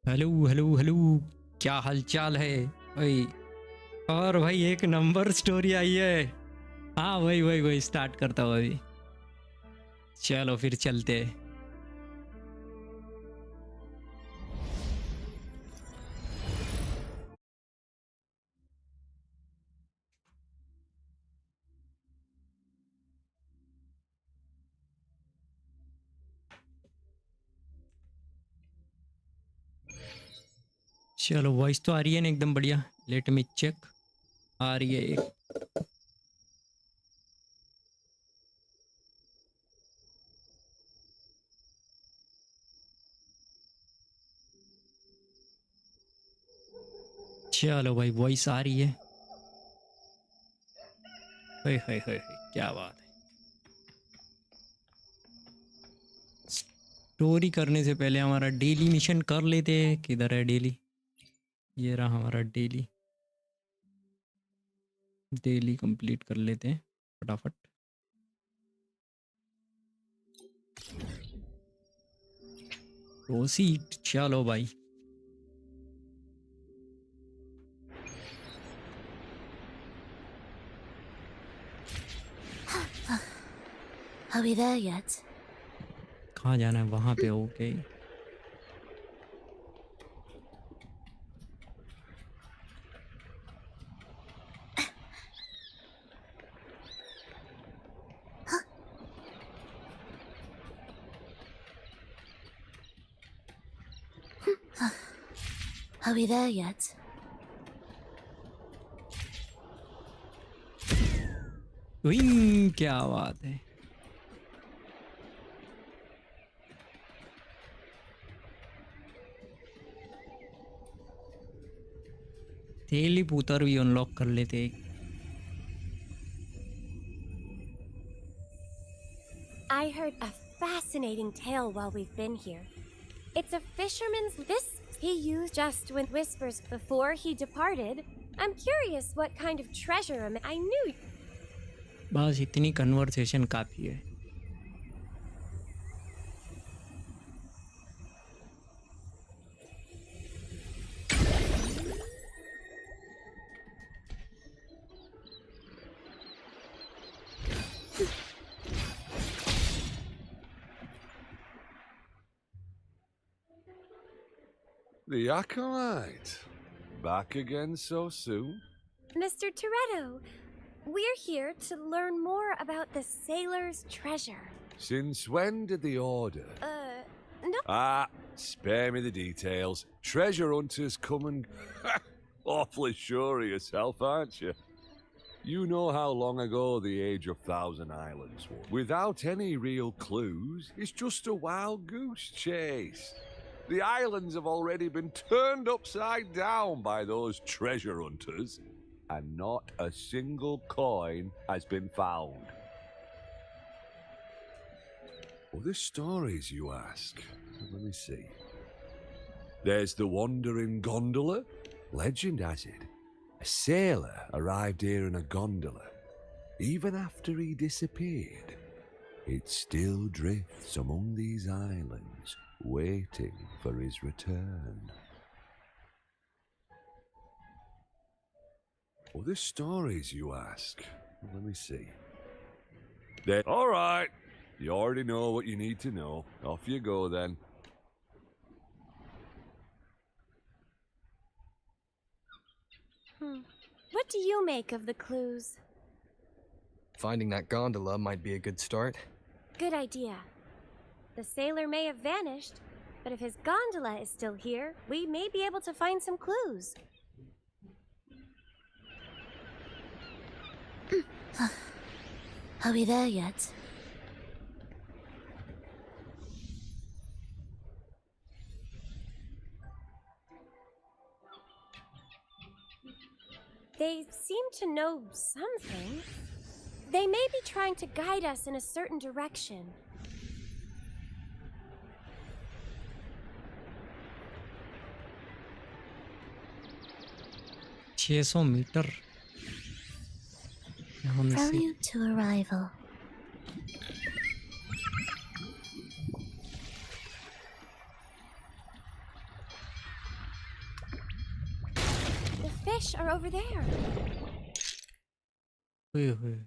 Hello hello hello, क्या हालचाल है भाई। और भाई एक नंबर स्टोरी आई है। हाँ वही वही वही स्टार्ट करता हूँ अभी। चलो फिर चलते हैं। चलो वॉइस तो आ रही है ना एकदम बढ़िया। Let me check. आ रही है एक। चलो भाई वॉइस आ रही है। हे, क्या बात है। स्टोरी करने से पहले हमारा डेली मिशन कर लेते हैं। किधर है डेली? ये रहा हमारा डेली। डेली कंप्लीट कर लेते हैं फटाफट। प्रोसीड। चलो भाई। Are we there yet? कहाँ जाना है? वहाँ पे okay. Are we there yet? Wing, क्या बात है। तेली पुतर भी अनलॉक कर लेते। I heard a fascinating tale while we've been here. It's a fisherman's. This he used just when whispers before he departed. I'm curious what kind of treasure I knew. बस इतनी conversation काफ़ी है। The Acolyte. Back again so soon? Mr. Toretto, we're here to learn more about the sailor's treasure. Since when did the Order? No. Spare me the details. Treasure hunters come and... Awfully sure of yourself, aren't you? You know how long ago the Age of Thousand Islands was. Without any real clues, it's just a wild goose chase. The islands have already been turned upside down by those treasure hunters, and not a single coin has been found. Other stories, you ask? Let me see. There's the wandering gondola. Legend has it, a sailor arrived here in a gondola. Even after he disappeared, it still drifts among these islands, waiting for his return. Other stories, you ask? Let me see. All right. You already know what you need to know. Off you go, then. What do you make of the clues? Finding that gondola might be a good start. Good idea. The sailor may have vanished, but if his gondola is still here, we may be able to find some clues. Are we there yet? They seem to know something. They may be trying to guide us in a certain direction. 600 metre यहाँ से। Prelude to arrival. fish are over there. ओए होए।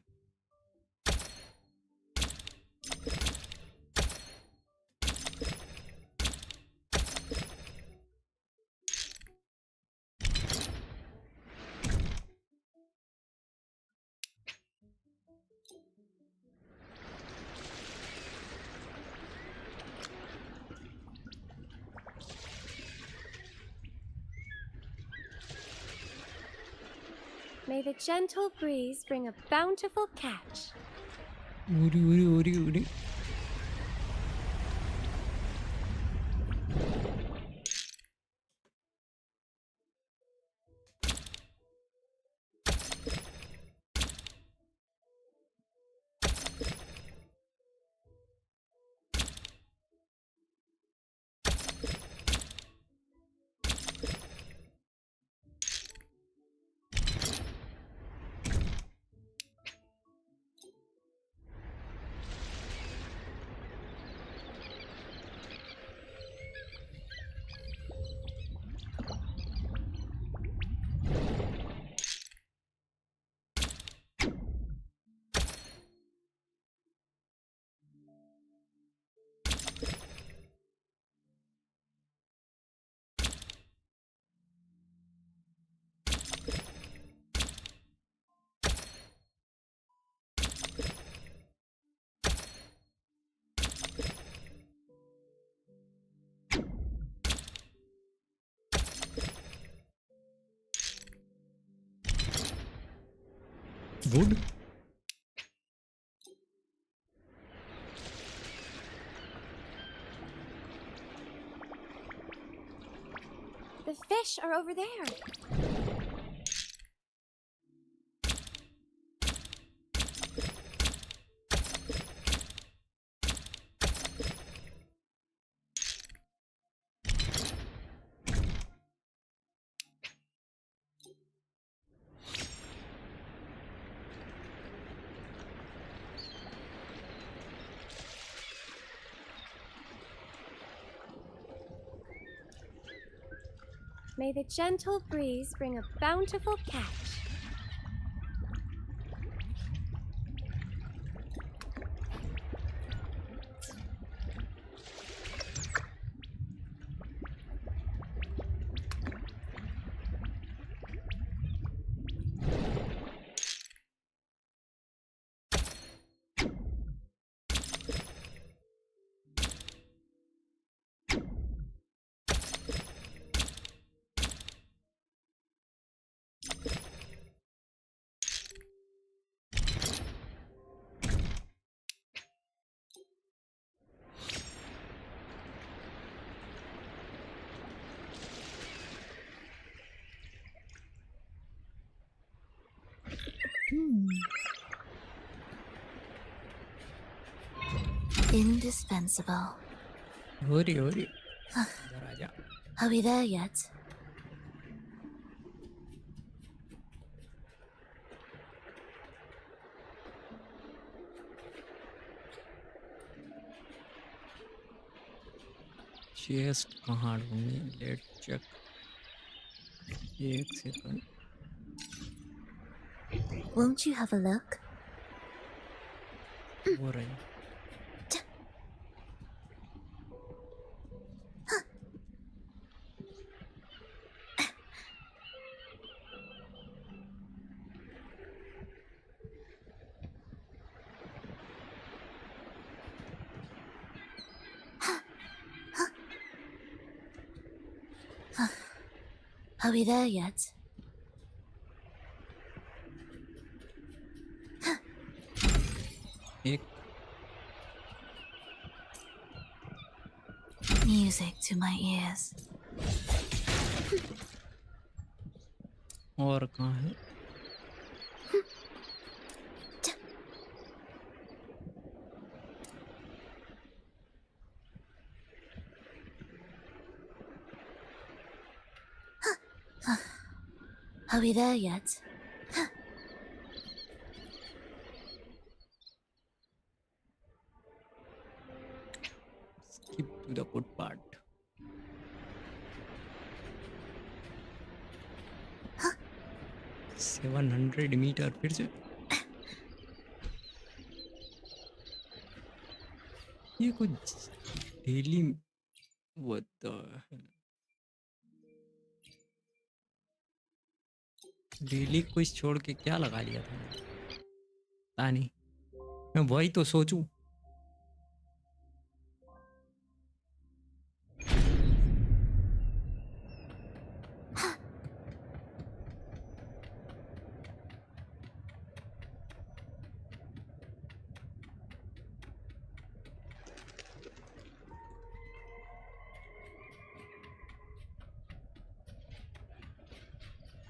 May the gentle breeze bring a bountiful catch. Uri Uri Uri Uri. Wood? The fish are over there. May the gentle breeze bring a bountiful catch. Indispensable. हो रही इधर आ जा। Are we there yet? Chest कहाँ ढूंढी? Let check. एक second. Won't you have a look? हो रही। Are we there yet? एक Music to my ears. और कहाँ है? Are we there yet? Skip to the good part. 700 metre फिर से ये कुछ daily what the hell? Daily कुछ छोड़ के क्या लगा लिया था पता नहीं मैं वही तो सोचूं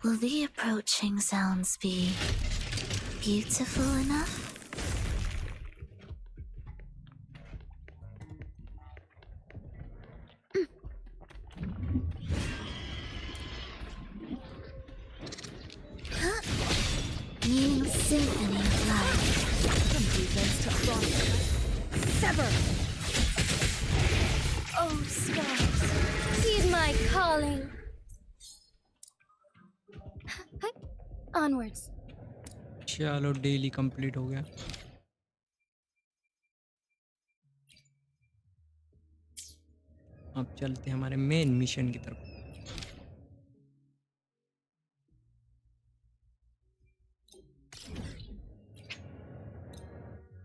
Will the approaching sounds be beautiful enough? New symphony of life. Sever! Oh, stars, heed my calling. Onwards. चलो डेली कंप्लीट हो गया अब चलते हैं हमारे मेन मिशन की तरफ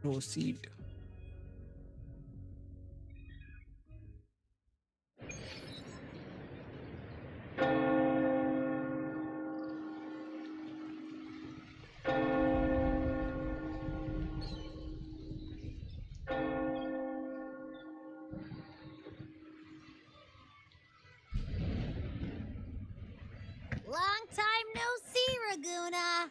proceed Long time no see, Raguna.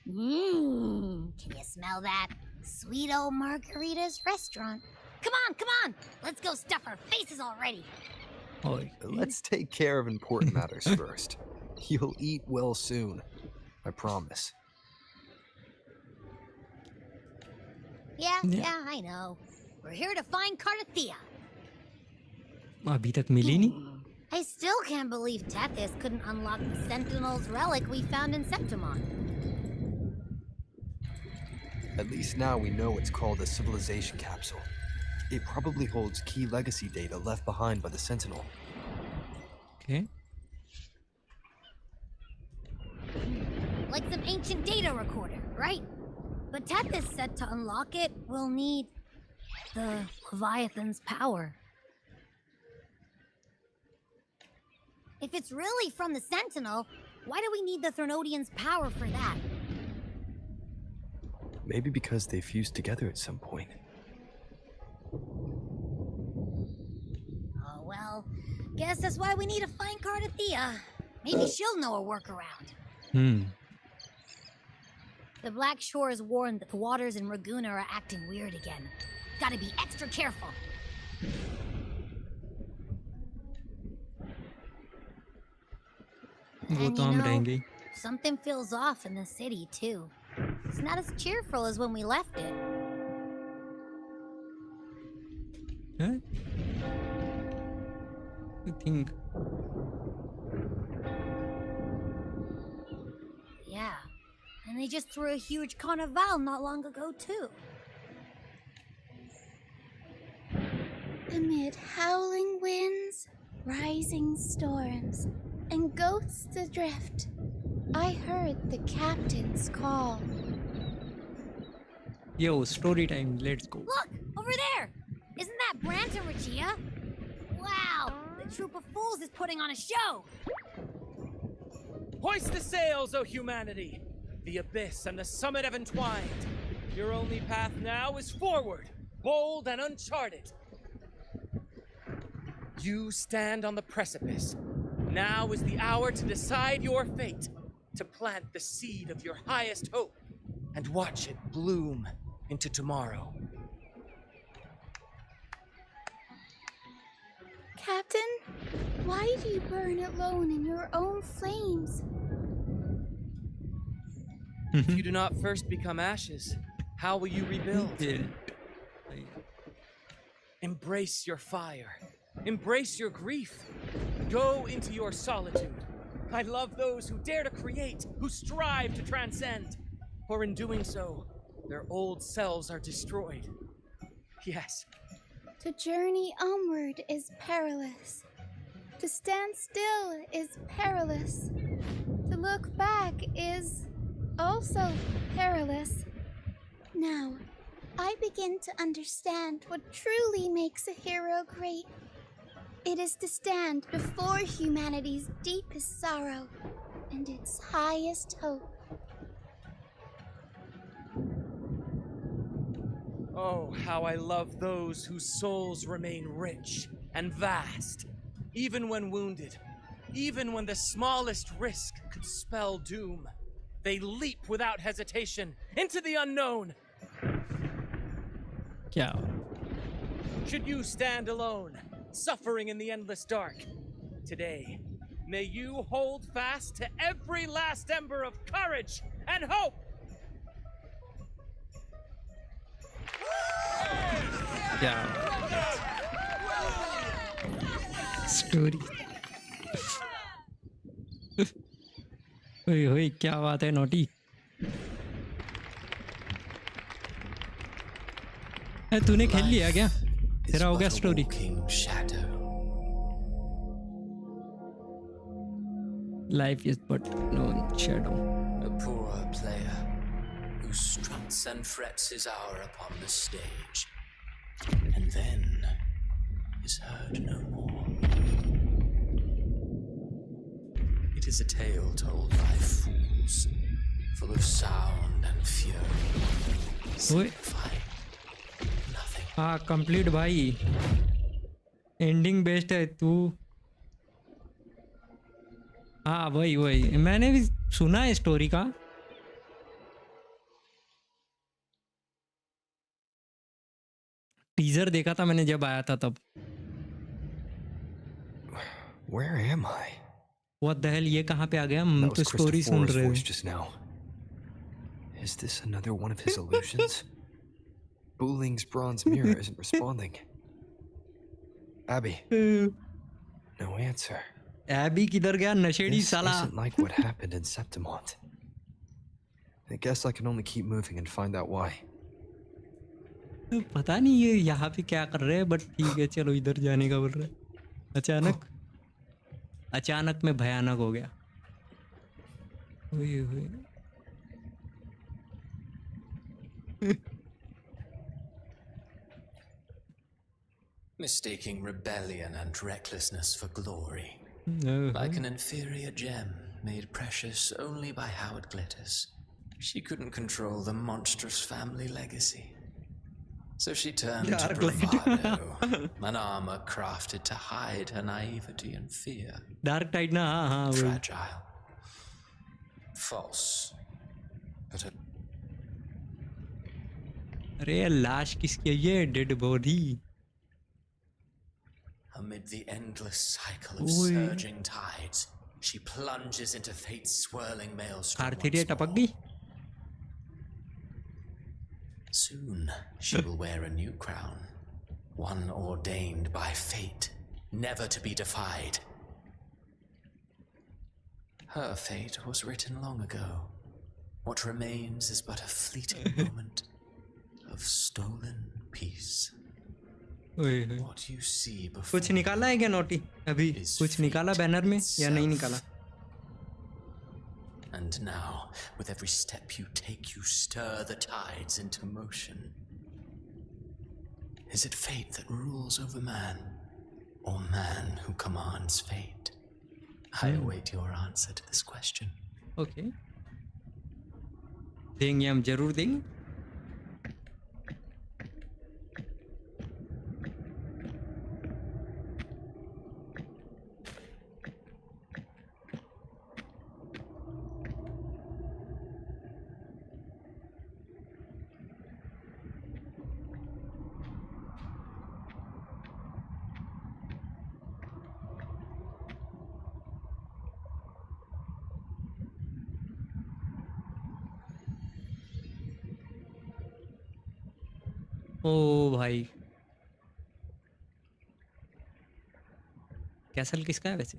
Can you smell that? Sweet old Margarita's restaurant. Come on. Let's go stuff our faces already. और Let's take care of important matters first. You'll eat well soon. I promise. Yeah, I know. We're here to find Cardathea. अभी तक मिली नहीं I still can't believe Tethys couldn't unlock the Sentinel's relic we found in Septimon. At least now we know it's called a civilization capsule. It probably holds key legacy data left behind by the Sentinel. okay Like some ancient data recorder, right? But Tethys said to unlock it, we'll need the Leviathan's power. If it's really from the Sentinel, why do we need the Threnodian's power for that? Maybe because they fused together at some point. Oh, well, guess that's why we need to find Cardathea. Maybe she'll know a workaround. The Black Shore has warned that the waters in Raguna are acting weird again. Gotta be extra careful. वो And तो you हम know, रहेंगे something feels off in the city, too. It's not as cheerful as when we left it. हैं I think Yeah. And they just threw a huge carnival not long ago, too. Amid howling winds, rising storms, and ghosts adrift, I heard the captain's call. yo story time let's go Look! Over there! Isn't that Brant and Regia? Wow! The troop of fools is putting on a show! Hoist the sails, O humanity! The abyss and the summit have entwined. Your only path now is forward, bold and uncharted. You stand on the precipice. Now is the hour to decide your fate, to plant the seed of your highest hope, and watch it bloom into tomorrow. Captain, why do you burn alone in your own flames? If you do not first become ashes, how will you rebuild? Embrace your fire. Embrace your grief. Go into your solitude. I love those who dare to create, who strive to transcend. For in doing so, their old selves are destroyed. Yes. To journey onward is perilous. To stand still is perilous. To look back is also perilous. Now, I begin to understand what truly makes a hero great. It is to stand before humanity's deepest sorrow and its highest hope. Oh, how I love those whose souls remain rich and vast, even when wounded, even when the smallest risk could spell doom. They leap without hesitation into the unknown. क्या Should you stand alone, suffering in the endless dark, today, may you hold fast to every last ember of courage and hope. क्या story ओए ओए क्या बात है naughty तूने खेल लिया क्या तेरा हो गया story life is but no shadow A poor player who struts and frets his hour upon the stage, and then is heard no more. It is a tale told by fools, full of sound and fury, signifying nothing. हाँ complete भाई ending best है तू हाँ वही वही मैंने भी सुना है स्टोरी का टीजर देखा था मैंने जब आया था तब Where am I? What the hell ये कहाँ पे आ गया हम That तो was स्टोरी सुन Christopher's रहे voice हैं just now. Is this another one of his illusions? Booling's bronze mirror isn't responding. Abby. No answer. Abby किधर गया नशेड़ी This साला isn't like what happened in Septimont. I guess I can only keep moving and find out why. पता नहीं ये यहाँ पे क्या कर रहे हैं बट ठीक है चलो इधर जाने का बोल रहे हैं अचानक में भयानक हो गया हुई Mistaking rebellion and recklessness for glory, like an inferior gem made precious only by how it glitters. She couldn't control the monstrous family legacy. So she turned to bravado, an armor crafted to hide her naivety and fear. Dark tide ना हाँ वही Fragile. False. But अरे लाश किसकी है ये dead body amid the endless cycle of surging tides, she plunges into fate's swirling maelstrom आर्थिरिया once टपक more. गई Soon she will wear a new crown, one ordained by fate, never to be defied. Her fate was written long ago. What remains is but a fleeting moment of stolen peace. What you see before कुछ निकाला है क्या naughty अभी कुछ निकाला banner में या नहीं निकाला And now, with every step you take, you stir the tides into motion. Is it fate that rules over man, or man who commands fate? I await your answer to this question. Okay देंगे हम जरूर देंगे ओ भाई, castle किसका है वैसे?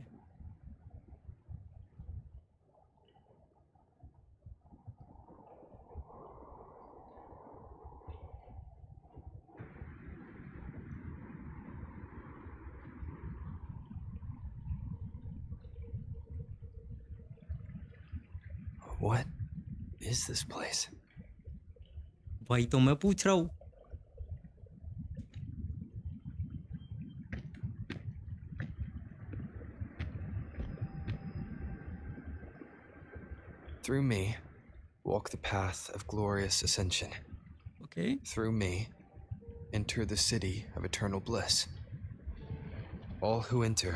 What is this place? भाई तो मैं पूछ रहा हूँ. Through me, walk the path of glorious ascension. Okay. Through me, enter the city of eternal bliss. All who enter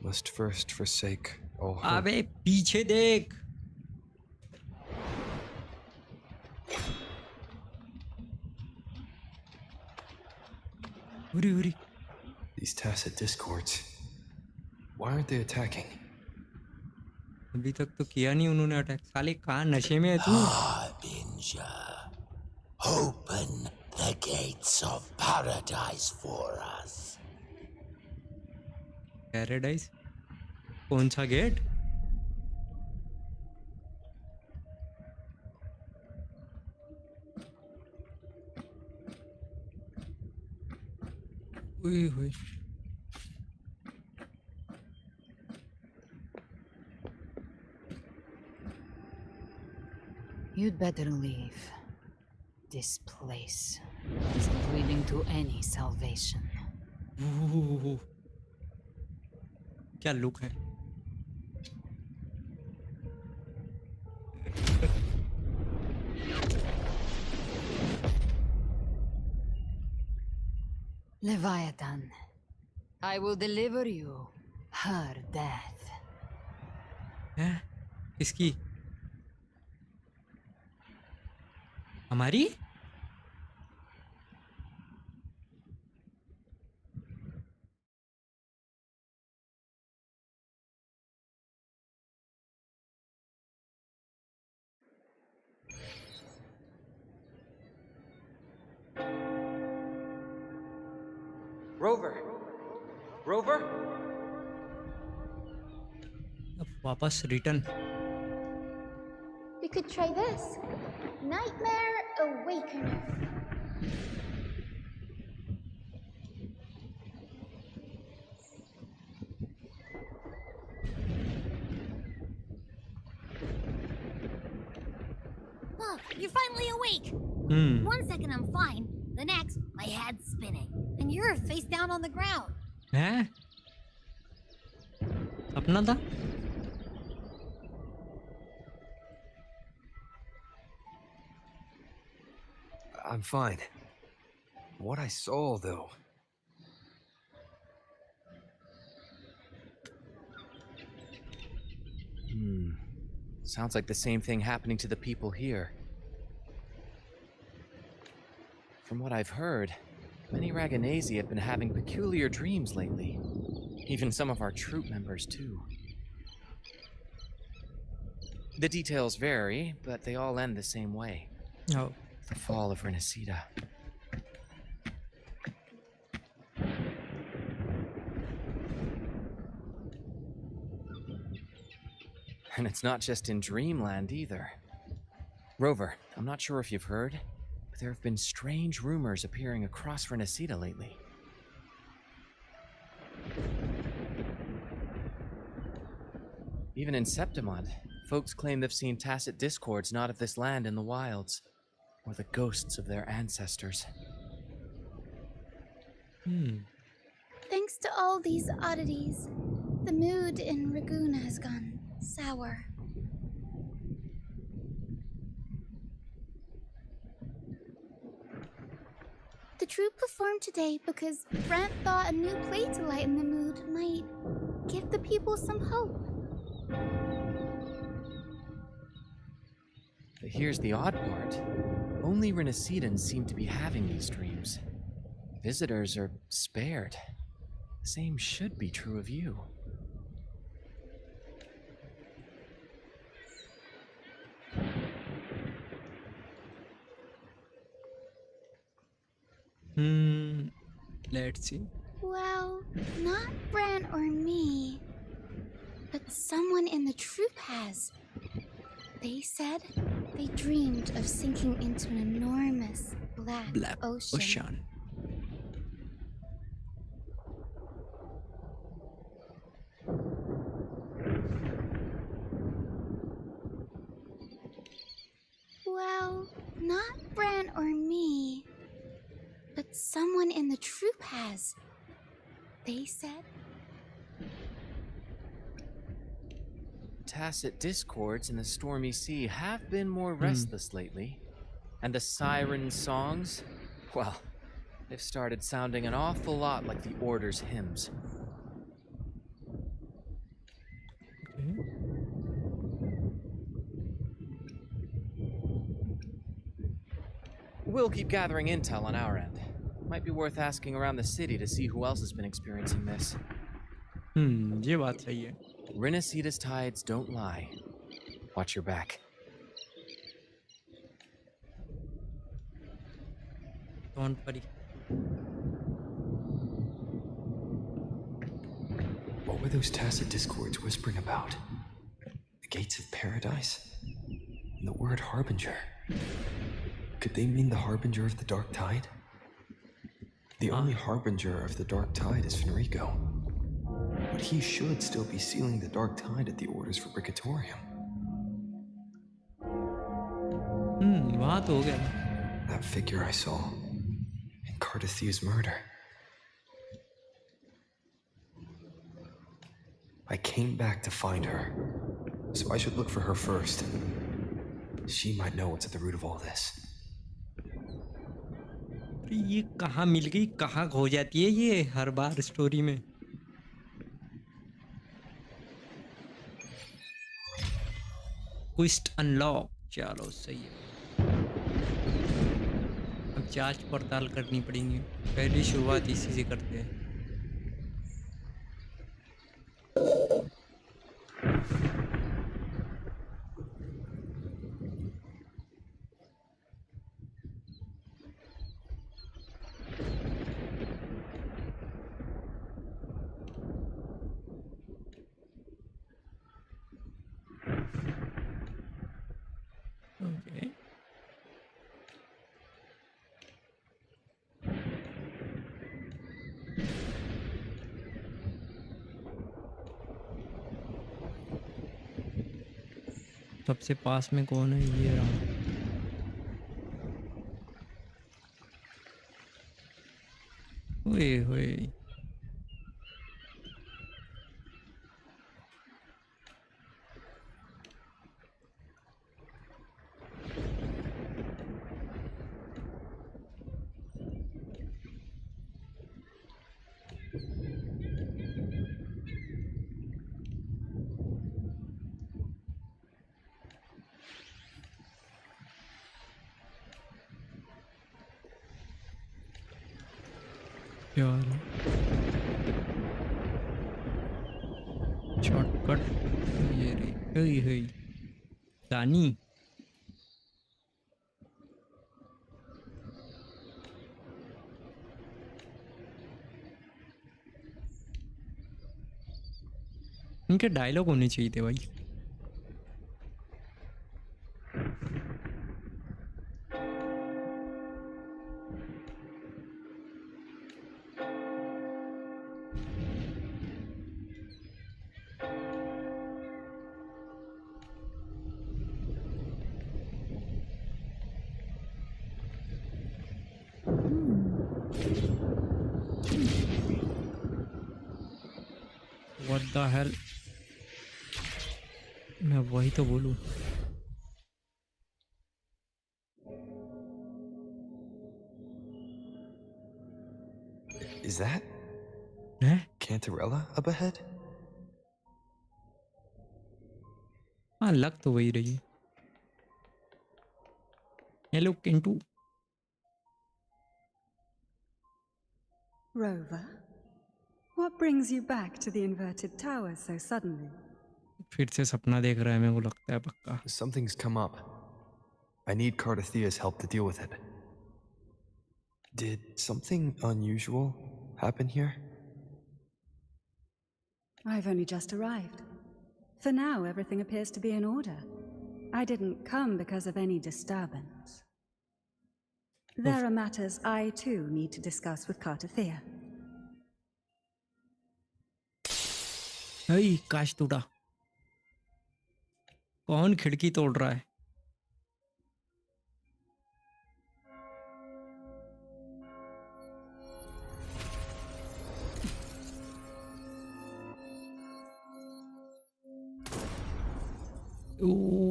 must first forsake all hope. अबे पीछे देख. Uri Uri. These tacit discords. Why aren't they attacking? अभी तक तो किया नहीं उन्होंने attack. साले कहाँ नशे में है तू? Harbinger, open the gates of paradise for us. Paradise? कौन सा गेट? उई हुई. You'd better leave. This place isn't leading to any salvation. क्या लुक है? Leviathan, I will deliver you her death. हैं? किसकी? हमारी? Rover! Rover? अब वापस return. We could try this. Nightmare Awakener. Look, you're finally awake. Hmm. 1 second I'm fine. The next, my head's spinning. And you're face down on the ground. हैं? अपना था? I'm fine. What I saw, though. Sounds like the same thing happening to the people here. From what I've heard, many Raganesi have been having peculiar dreams lately. Even some of our troop members, too. The details vary, but they all end the same way. Oh. The fall of Renacida. And it's not just in Dreamland either. Rover, I'm not sure if you've heard, but there have been strange rumors appearing across Renacida lately. Even in Septimond, folks claim they've seen tacit discords not of this land in the wilds, or the ghosts of their ancestors. Thanks to all these oddities, the mood in Raguna has gone sour. The troupe performed today because Brent thought a new play to lighten the mood might give the people some hope. But here's the odd part. Only Renacidans seem to be having these dreams. Visitors are spared. The same should be true of you. Let's see. Well, not Bran or me, but someone in the troop has. They said they dreamed of sinking into an enormous black ocean. Well, not Bran or me, but someone in the troop has. They said. Tacit discords in the stormy sea have been more restless lately. And the siren songs, well, they've started sounding an awful lot like the Order's hymns. We'll keep gathering intel on our end. Might be worth asking around the city to see who else has been experiencing this. ये बात सही है. Rinasita's tides don't lie. Watch your back. Don't worry. What were those tacit discords whispering about? The gates of paradise? And the word harbinger? Could they mean the harbinger of the dark tide? The only harbinger of the dark tide is Fenrico. But he should still be sealing the dark tide at the orders for Bricatorium. वहाँ तो हो गया. That figure I saw in Cardathia's murder. I came back to find her, so I should look for her first. She might know what's at the root of all this. ये कहाँ मिल गई, कहाँ खो जाती है ये हर बार स्टोरी में. क्विस्ट unlock. चलो सही है. अब जांच पड़ताल करनी पड़ेगी. पहली शुरुआत इसी से करते हैं. Okay. सबसे पास में कौन है? ये रहा. ओए होए. यार शॉर्टकट ये रही. हे दानी. इनके डायलॉग होने चाहिए थे भाई. What the hell? मैं वही तो बोलूं. Is that Cantarella up ahead? हाँ लग तो वही रही. Hello Kintu. Rover, what brings you back to the inverted tower so suddenly? फिर से सपना देख रहा है, मेरे को लगता है पक्का. Something's come up. I need Cardathia's help to deal with it. Did something unusual happen here? I've only just arrived. For now, everything appears to be in order. I didn't come because of any disturbance. There are matters I, too, need to discuss with Cartathea. hey, काश टूटा। कौन खिड़की तोड़ रहा है? Ooh.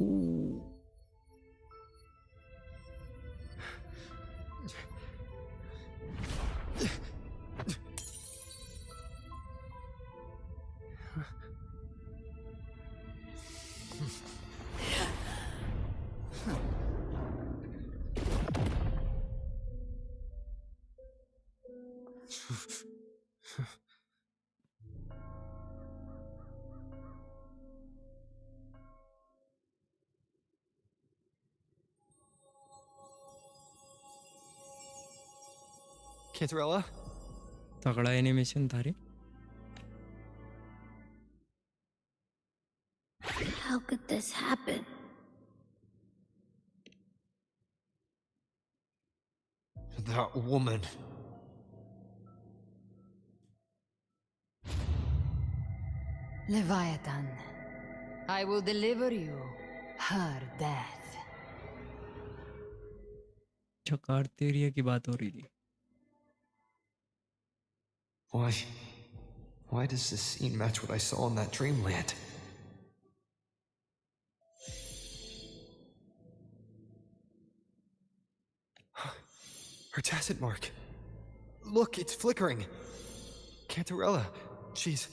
Cantarella? तगड़ा animation था रे। How could this happen? That woman. Leviathan, I will deliver you her death. कार्तेरिया की बात हो रही थी। Why does this scene match what I saw in that dreamland? Her tacit mark. Look, it's flickering. Cantarella, she's...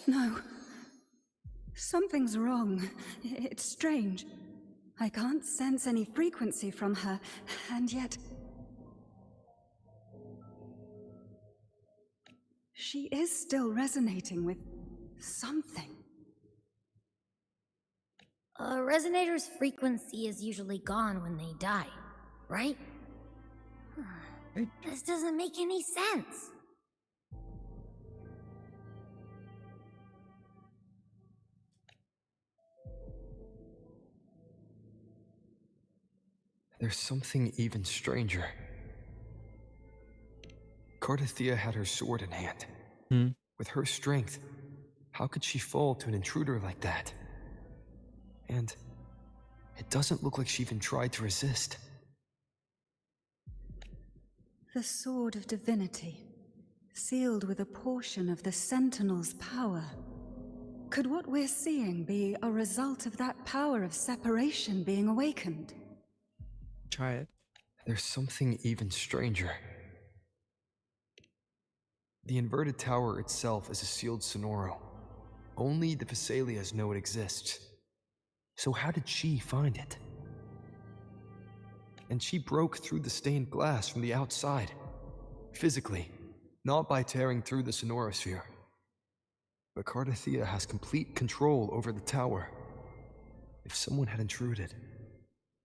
No. Something's wrong. It's strange. I can't sense any frequency from her, and yet... she is still resonating with something. A resonator's frequency is usually gone when they die, right? This doesn't make any sense. There's something even stranger. Cartathea had her sword in hand. With her strength, how could she fall to an intruder like that? And it doesn't look like she even tried to resist. The Sword of Divinity, sealed with a portion of the Sentinel's power. Could what we're seeing be a result of that power of separation being awakened? Try it. There's something even stranger. The inverted tower itself is a sealed sonoro. Only the Vesalias know it exists. So how did she find it? And she broke through the stained glass from the outside. Physically, not by tearing through the sonorosphere. But Cartathea has complete control over the tower. If someone had intruded,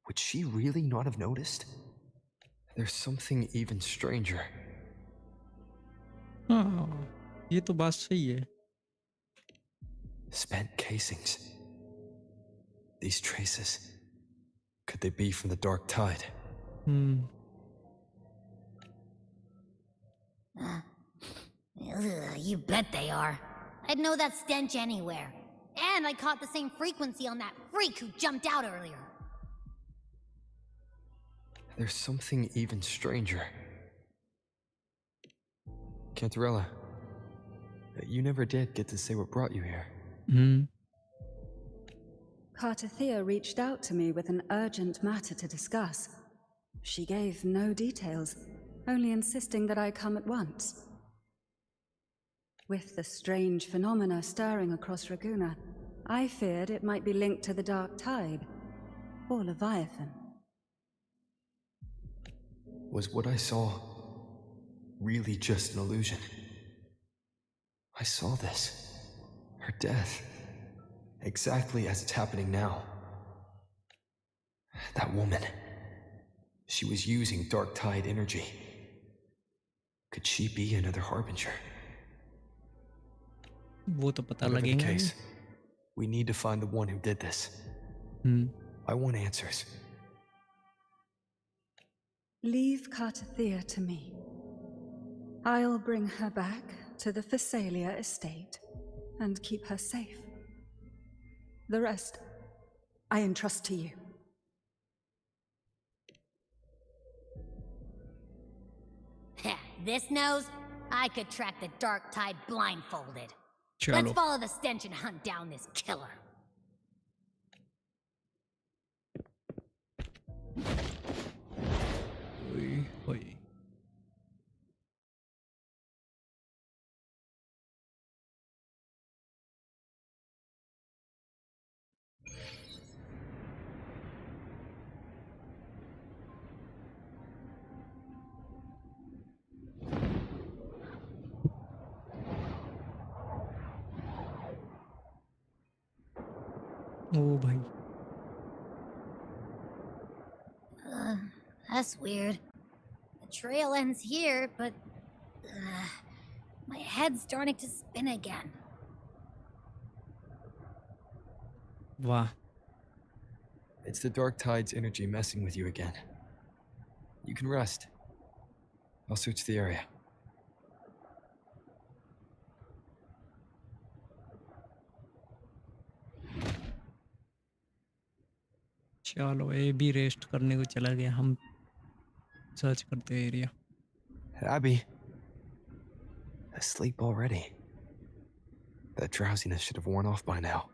would she really not have noticed? There's something even stranger. हाँ, ये तो बात सही है। Spent casings. These traces, could they be from the Dark Tide? You bet they are. I'd know that stench anywhere. And I caught the same frequency on that freak who jumped out earlier. There's something even stranger. Cantarella, you never did get to say what brought you here. Cartathea reached out to me with an urgent matter to discuss. She gave no details, only insisting that I come at once. With the strange phenomena stirring across Raguna, I feared it might be linked to the Dark Tide, or Leviathan. Was what I saw really just an illusion? I saw this. Her death. Exactly as it's happening now. That woman. She was using Dark Tide energy. Could she be another Harbinger? वो तो पता Whatever the लगेगा ही। case, we need to find the one who did this. I want answers. Leave Cartathea to me. I'll bring her back to the Phasalia estate and keep her safe. The rest, I entrust to you. This nose? I could track the Dark Tide blindfolded. चलो। Let's follow the stench and hunt down this killer. ओए, ओए। ओ भाई। That's weird. The trail ends here, but my head's starting to spin again. वाह। It's the Dark Tide's energy messing with you again. You can rest. I'll search the area. चलो ये भी rest करने को चला गया, हम सर्च करते हैं area. Abby. Asleep already. That drowsiness should have worn off by now.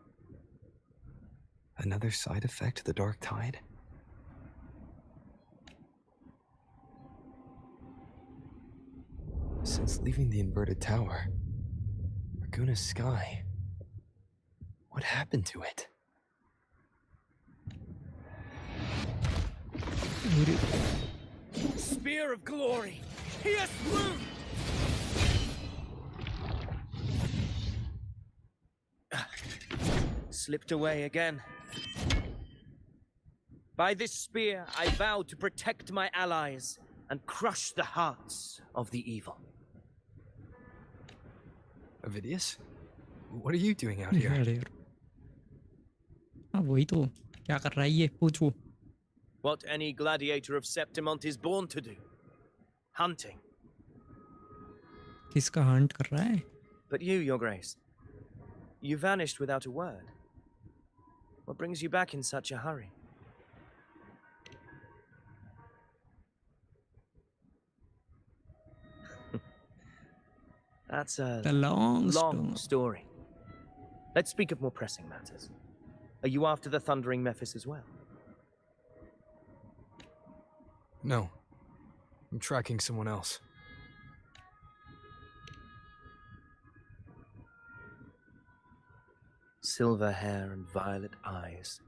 Another side effect of the Dark Tide? Since leaving the inverted tower, Raguna's sky, what happened to it? Spear of glory! Pierce through! Slipped away again. By this spear, I vow to protect my allies and crush the hearts of the evil. Ovidius? What are you doing out here? हाँ वही तो, क्या कर रहा है ये, पूछो। What any gladiator of Septimont is born to do. Hunting. किसका हंट कर रहा है? But you, Your Grace, you vanished without a word. What brings you back in such a hurry? That's a long story. Let's speak of more pressing matters. Are you after the Thundering Mephis as well? No. I'm tracking someone else. Silver hair and violet eyes,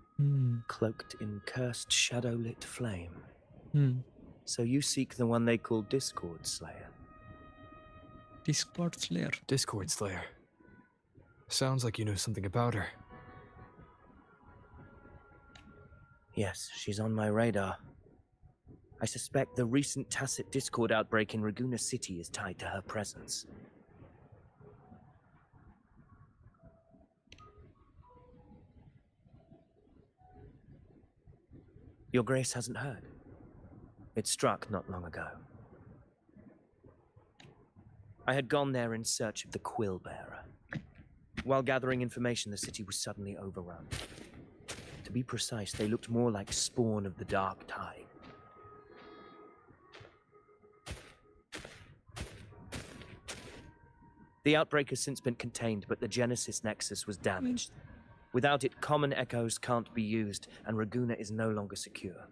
cloaked in cursed shadow-lit flame. So you seek the one they call Discord Slayer. Discord Slayer. Discord Slayer. Sounds like you know something about her. Yes, she's on my radar. I suspect the recent tacit Discord outbreak in Raguna City is tied to her presence. Your Grace hasn't heard. It struck not long ago. I had gone there in search of the Quill Bearer. While gathering information, the city was suddenly overrun. To be precise, they looked more like spawn of the Dark Tide. The outbreak has since been contained, but the Genesis Nexus was damaged. Without it, common echoes can't be used, and Raguna is no longer secure.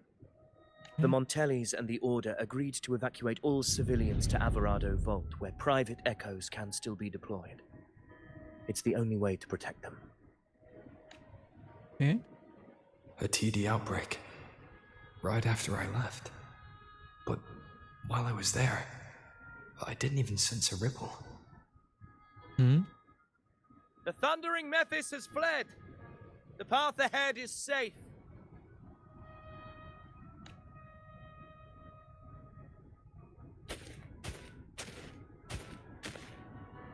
The Montellis and the Order agreed to evacuate all civilians to Averado Vault, where private echoes can still be deployed. It's the only way to protect them. A TD outbreak. Right after I left. But while I was there, I didn't even sense a ripple. The Thundering Mephis has fled! The path ahead is safe.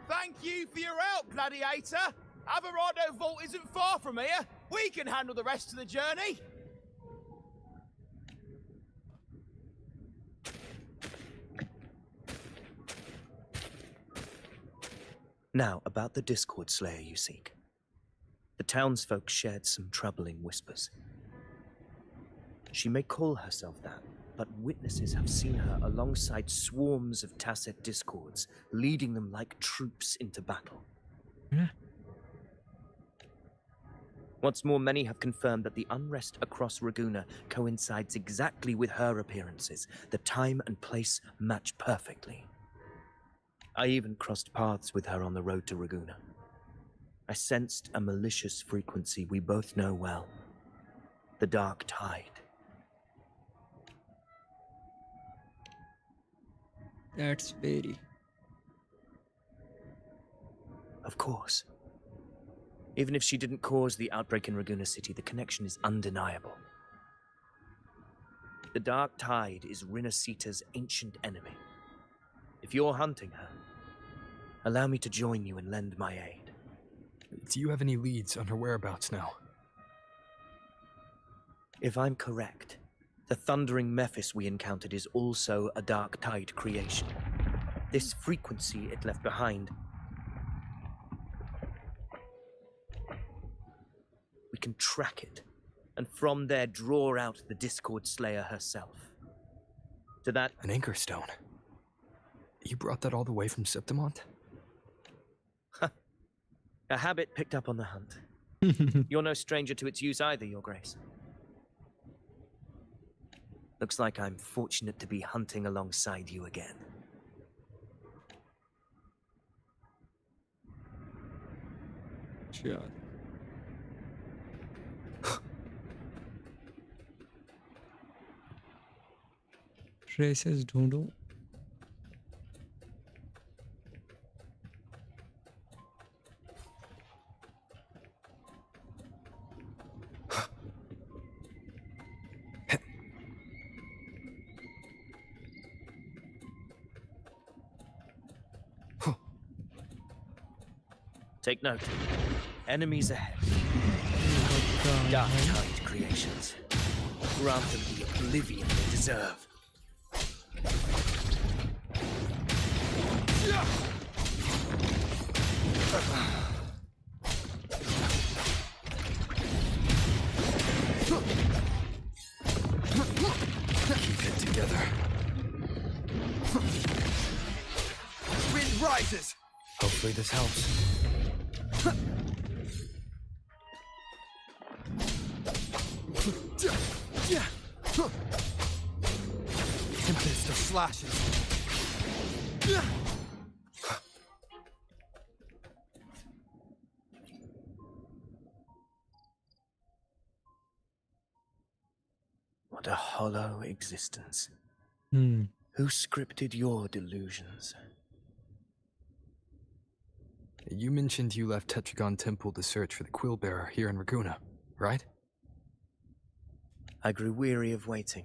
Thank you for your help, Gladiator. Alvarado Vault isn't far from here. We can handle the rest of the journey. Now, about the Discord Slayer you seek. The townsfolk shared some troubling whispers. She may call herself that, but witnesses have seen her alongside swarms of Tacet Discords, leading them like troops into battle. What's more, many have confirmed that the unrest across Raguna coincides exactly with her appearances. The time and place match perfectly. I even crossed paths with her on the road to Raguna. I sensed a malicious frequency we both know well. The Dark Tide. That's very... Of course. Even if she didn't cause the outbreak in Raguna City, the connection is undeniable. The Dark Tide is Rinasita's ancient enemy. If you're hunting her, allow me to join you and lend my aid. Do you have any leads on her whereabouts now? If I'm correct, the thundering Mephis we encountered is also a Dark Tide creation. This frequency it left behind... we can track it, and from there draw out the Discord Slayer herself. To that... An anchor stone? You brought that all the way from Septimont? A habit picked up on the hunt. You're no stranger to its use either, Your Grace. Looks like I'm fortunate to be hunting alongside you again. Sure. Traces ढूंढो. Take note. Enemies ahead. Dark Tide creations. Grant them the oblivion they deserve. Keep it together. Wind rises. Hopefully this helps. Tempest of slashes. What a hollow existence. Hmm. Who scripted your delusions? You mentioned you left Tetragon Temple to search for the Quill Bearer here in Raguna, right? I grew weary of waiting.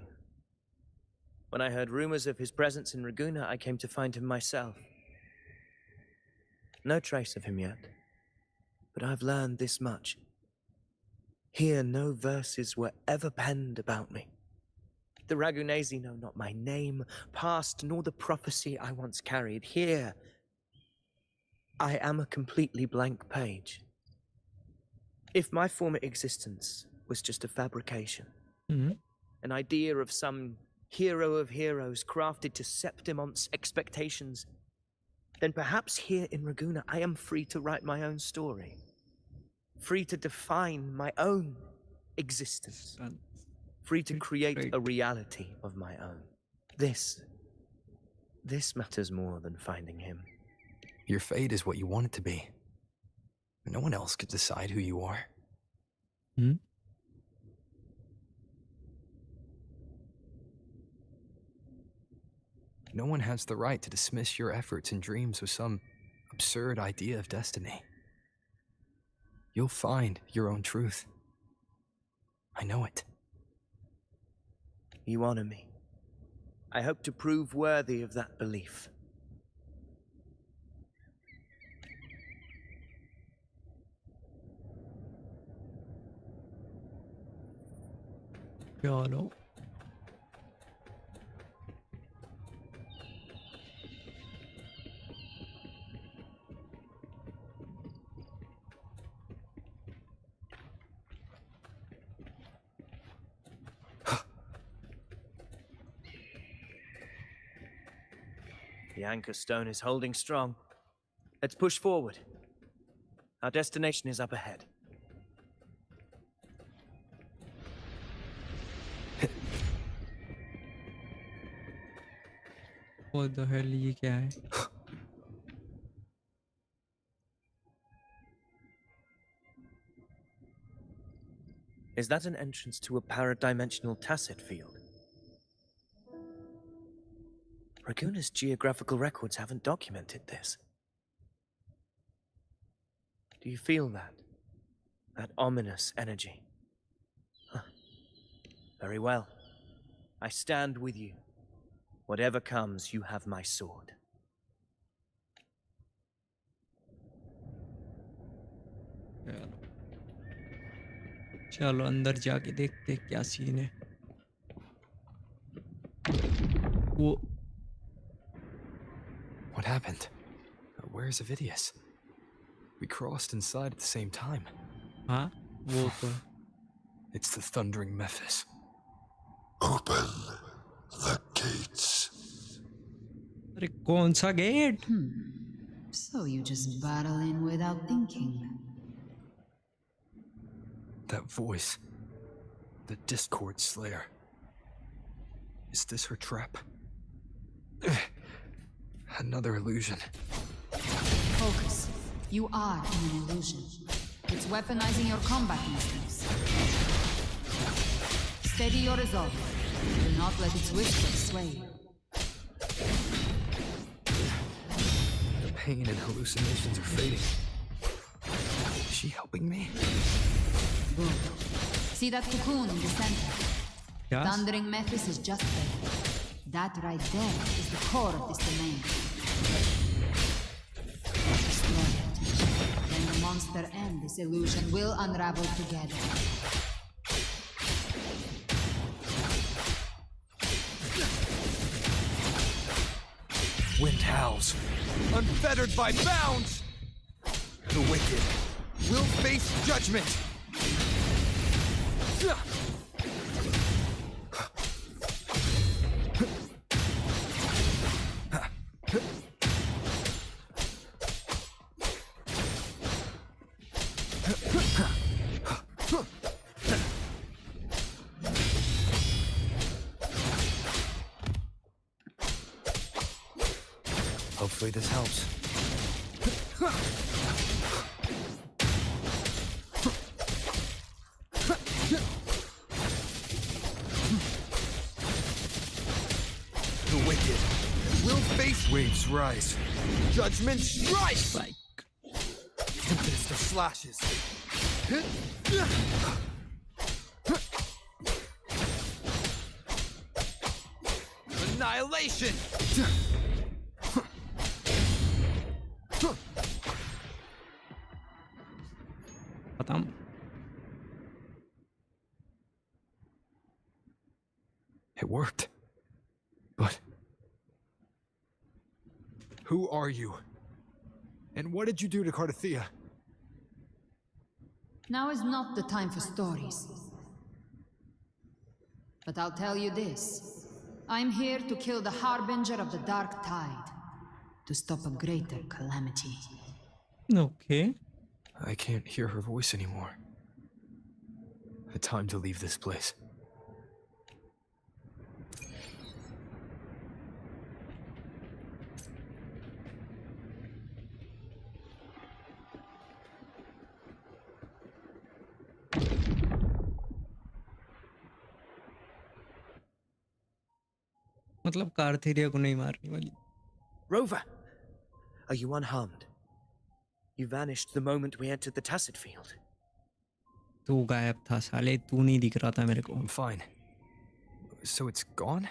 When I heard rumors of his presence in Raguna, I came to find him myself. No trace of him yet, but I've learned this much. Here, no verses were ever penned about me. The Ragunesi know not my name, past, nor the prophecy I once carried. Here, I am a completely blank page. If my former existence was just a fabrication, an idea of some hero of heroes crafted to Septimont's expectations, then perhaps here in Raguna I am free to write my own story. Free to define my own existence. Free to create a reality of my own. This matters more than finding him. Your fate is what you want it to be. No one else could decide who you are. No one has the right to dismiss your efforts and dreams with some absurd idea of destiny. You'll find your own truth, I know it. You honor me. I hope to prove worthy of that belief. चलो The anchor stone is holding strong. Let's push forward. Our destination is up ahead. What the hell ये क्या है? Is that an entrance to a paradimensional tacit field? Raguna's geographical records haven't documented this. Do you feel that? That ominous energy? Huh. Very well. I stand with you. Whatever comes, you have my sword. चलो अंदर जाके देखते क्या scene है. वो What happened? Where's Avidius? We crossed inside at the same time. हाँ वो तो It's the thundering Mephis. Open the gates. अरे कौन सा gate? So you just barrel in without thinking. That voice. The Discord Slayer. Is this her trap? Another illusion. Focus. You are in an illusion. It's weaponizing your combat instincts. Steady your resolve. Do not let its whisper sway you. The pain and hallucinations are fading. Is she helping me? Good. See that cocoon in the center? Yes. Thundering Mephis is just there. That right there is the core of this domain. Destroy it. When the monster and this illusion will unravel together. Wind howls. Unfettered by bounds! The wicked We'll face judgment! Hopefully this helps. The wicked will face waves rise. Judgment strikes! like Tempest of slashes. Annihilation! खत्म. It worked. But Who are you? And what did you do to Cardathea? Now is not the time for stories. But I'll tell you this. I'm here to kill the Harbinger of the Dark Tide. To stop a greater calamity. Okay. I can't hear her voice anymore. The time to leave this place. मतलब कार्थेरिया को नहीं मारने वाली. Rover! Are you unharmed? You vanished the moment we entered the tacit field. तू गायब था साले, तू नहीं दिख रहा था मेरे को. I'm fine. So it's gone?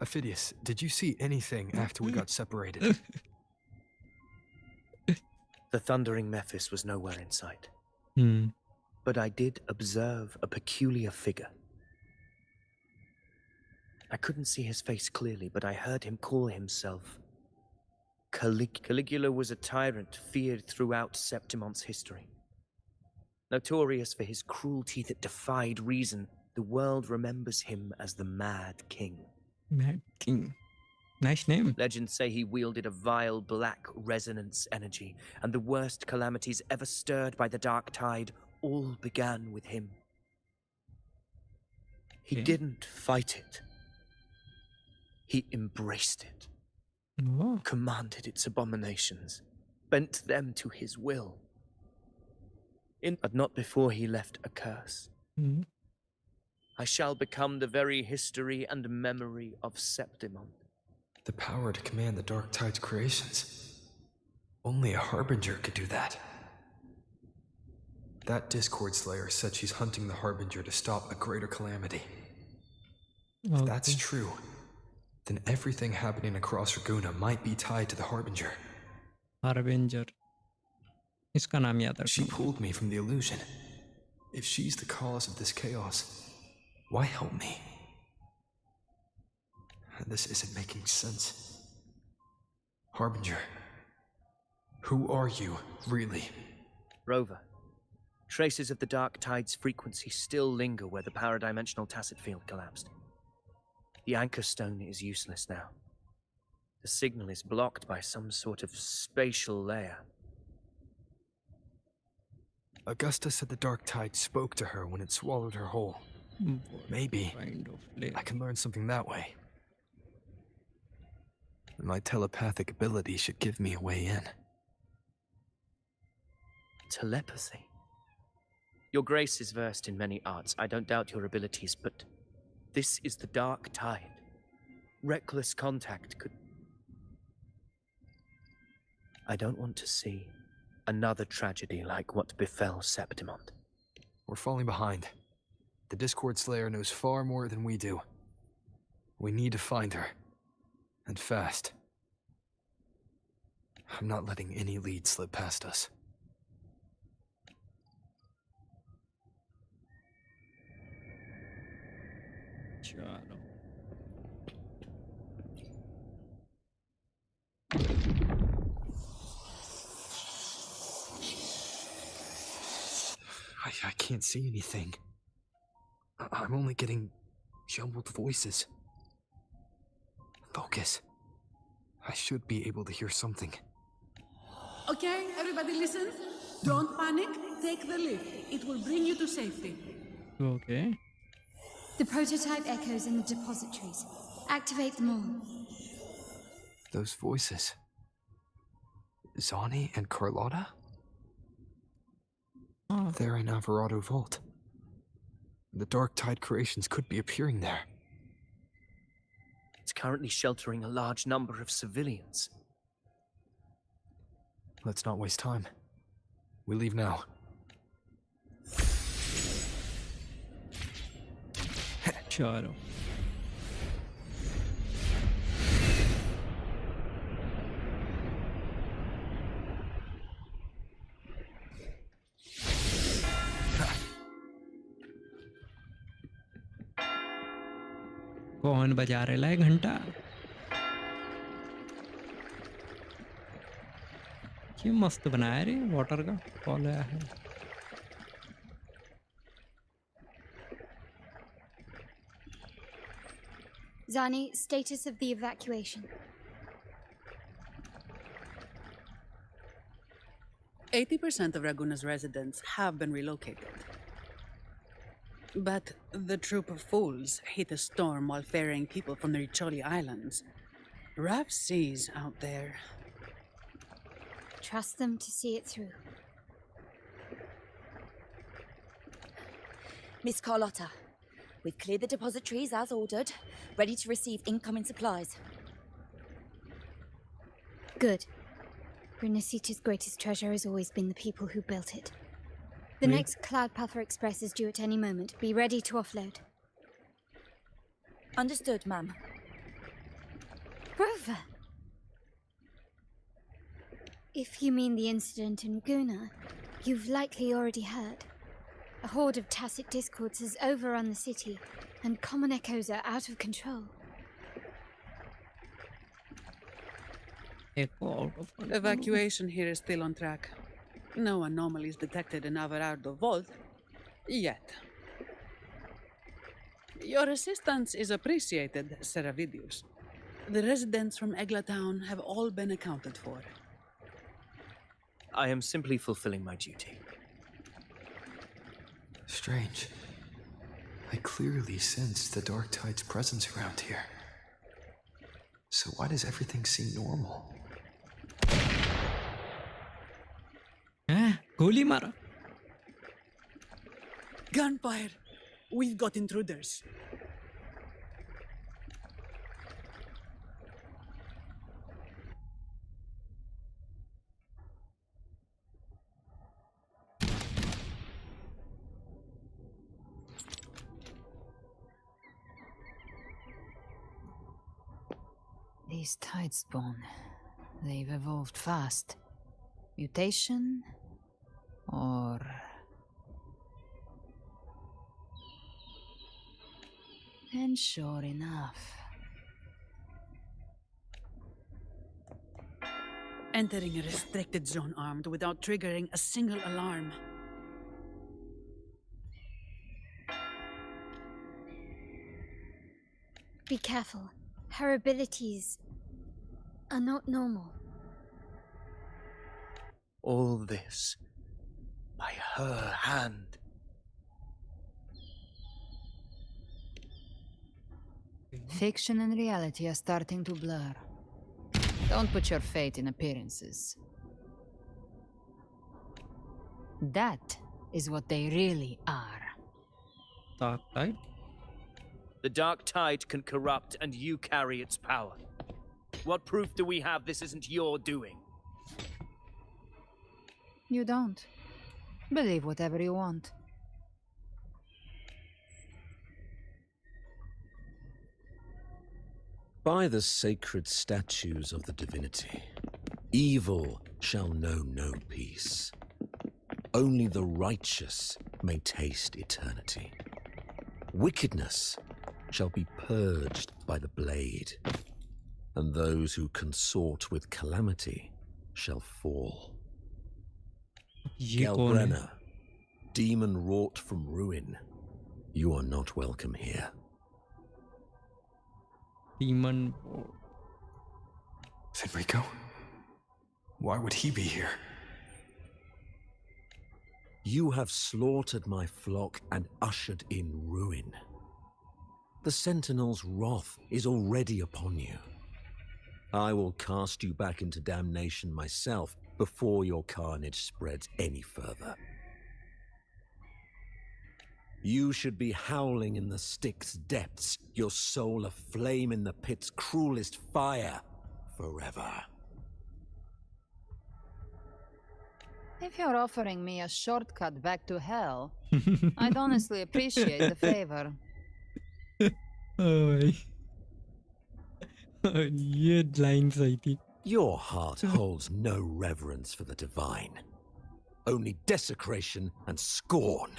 Ophidius, did you see anything after we got separated? The thundering Mephis was nowhere in sight. But I did observe a peculiar figure. I couldn't see his face clearly, but I heard him call himself Caligula was a tyrant feared throughout Septimon's history. Notorious for his cruelty that defied reason, the world remembers him as the Mad King. Mad King. Nice name. Legends say he wielded a vile black resonance energy, and the worst calamities ever stirred by the Dark Tide all began with him. He didn't fight it. He embraced it. Oh. Commanded its abominations, bent them to his will. But not before he left a curse. I shall become the very history and memory of Septimon. The power to command the Dark Tide's creations. Only a Harbinger could do that. That Discord Slayer said she's hunting the Harbinger to stop a greater calamity. If that's true, then everything happening across Raguna might be tied to the Harbinger. Harbinger. इसका नाम याद रखना. She pulled me from the illusion. If she's the cause of this chaos, why help me? This isn't making sense. Harbinger, who are you, really? Rover, traces of the Dark Tide's frequency still linger where the paradimensional tacit field collapsed. The anchor stone is useless now. The signal is blocked by some sort of spatial layer. Augusta said the Dark Tide spoke to her when it swallowed her whole. Maybe I can learn something that way. My telepathic ability should give me a way in. Telepathy? Your Grace is versed in many arts. I don't doubt your abilities, but this is the Dark Tide. Reckless contact could... I don't want to see another tragedy like what befell Septimon. We're falling behind. The Discord Slayer knows far more than we do. We need to find her. And fast. I'm not letting any lead slip past us. I can't see anything. I'm only getting jumbled voices. Focus. I should be able to hear something. Okay, everybody listen. Don't panic. Take the lift. It will bring you to safety. Okay. The prototype echoes in the depositories. Activate them all. Those voices. Zani and Carlotta? Oh. They're in Alvarado Vault. The Dark Tide creations could be appearing there. It's currently sheltering a large number of civilians. Let's not waste time. We leave now. Chalo. कौन बजा रहा है घंटा? ये मस्त बनाया रे water का कॉल आया है. Zani, status of the evacuation. 80% of Raguna's residents have been relocated. But the troop of fools hit a storm while ferrying people from the Riccioli Islands. Rough seas out there. Trust them to see it through. Miss Carlotta, we've cleared the depositories as ordered, ready to receive incoming supplies. Good. Renacita's greatest treasure has always been the people who built it. The next Cloudpuffer Express is due at any moment. Be ready to offload. Understood, ma'am. Rover! If you mean the incident in Guna, you've likely already heard. A horde of tacit discords has overrun the city, and common echoes are out of control. Evacuation here is still on track. No anomalies detected in Averardo Vault. Yet. Your assistance is appreciated, Seravidius. The residents from Eglatown have all been accounted for. I am simply fulfilling my duty. Strange. I clearly sense the Dark Tide's presence around here. So why does everything seem normal? गोली मारा. Gunfire! We've got intruders. These Tidespawn, they've evolved fast. Mutation? Or... And sure enough... Entering a restricted zone armed without triggering a single alarm. Be careful. Her abilities are not normal. All this by her hand. Fiction and reality are starting to blur. Don't put your faith in appearances. That is what they really are. Dark Tide? The Dark Tide can corrupt, and you carry its power. What proof do we have this isn't your doing? You don't. Believe whatever you want. By the sacred statues of the divinity, evil shall know no peace. Only the righteous may taste eternity. Wickedness shall be purged by the blade, and those who consort with calamity shall fall. Galbrena, demon wrought from ruin, you are not welcome here. Demon. Fenrico? Why would he be here? You have slaughtered my flock and ushered in ruin. The Sentinel's wrath is already upon you. I will cast you back into damnation myself before your carnage spreads any further. You should be howling in the Styx's depths, your soul aflame in the pit's cruelest fire, forever. If you're offering me a shortcut back to hell, I'd honestly appreciate the favor. Oh, ये line सही थी. Your heart holds no reverence for the divine, only desecration and scorn.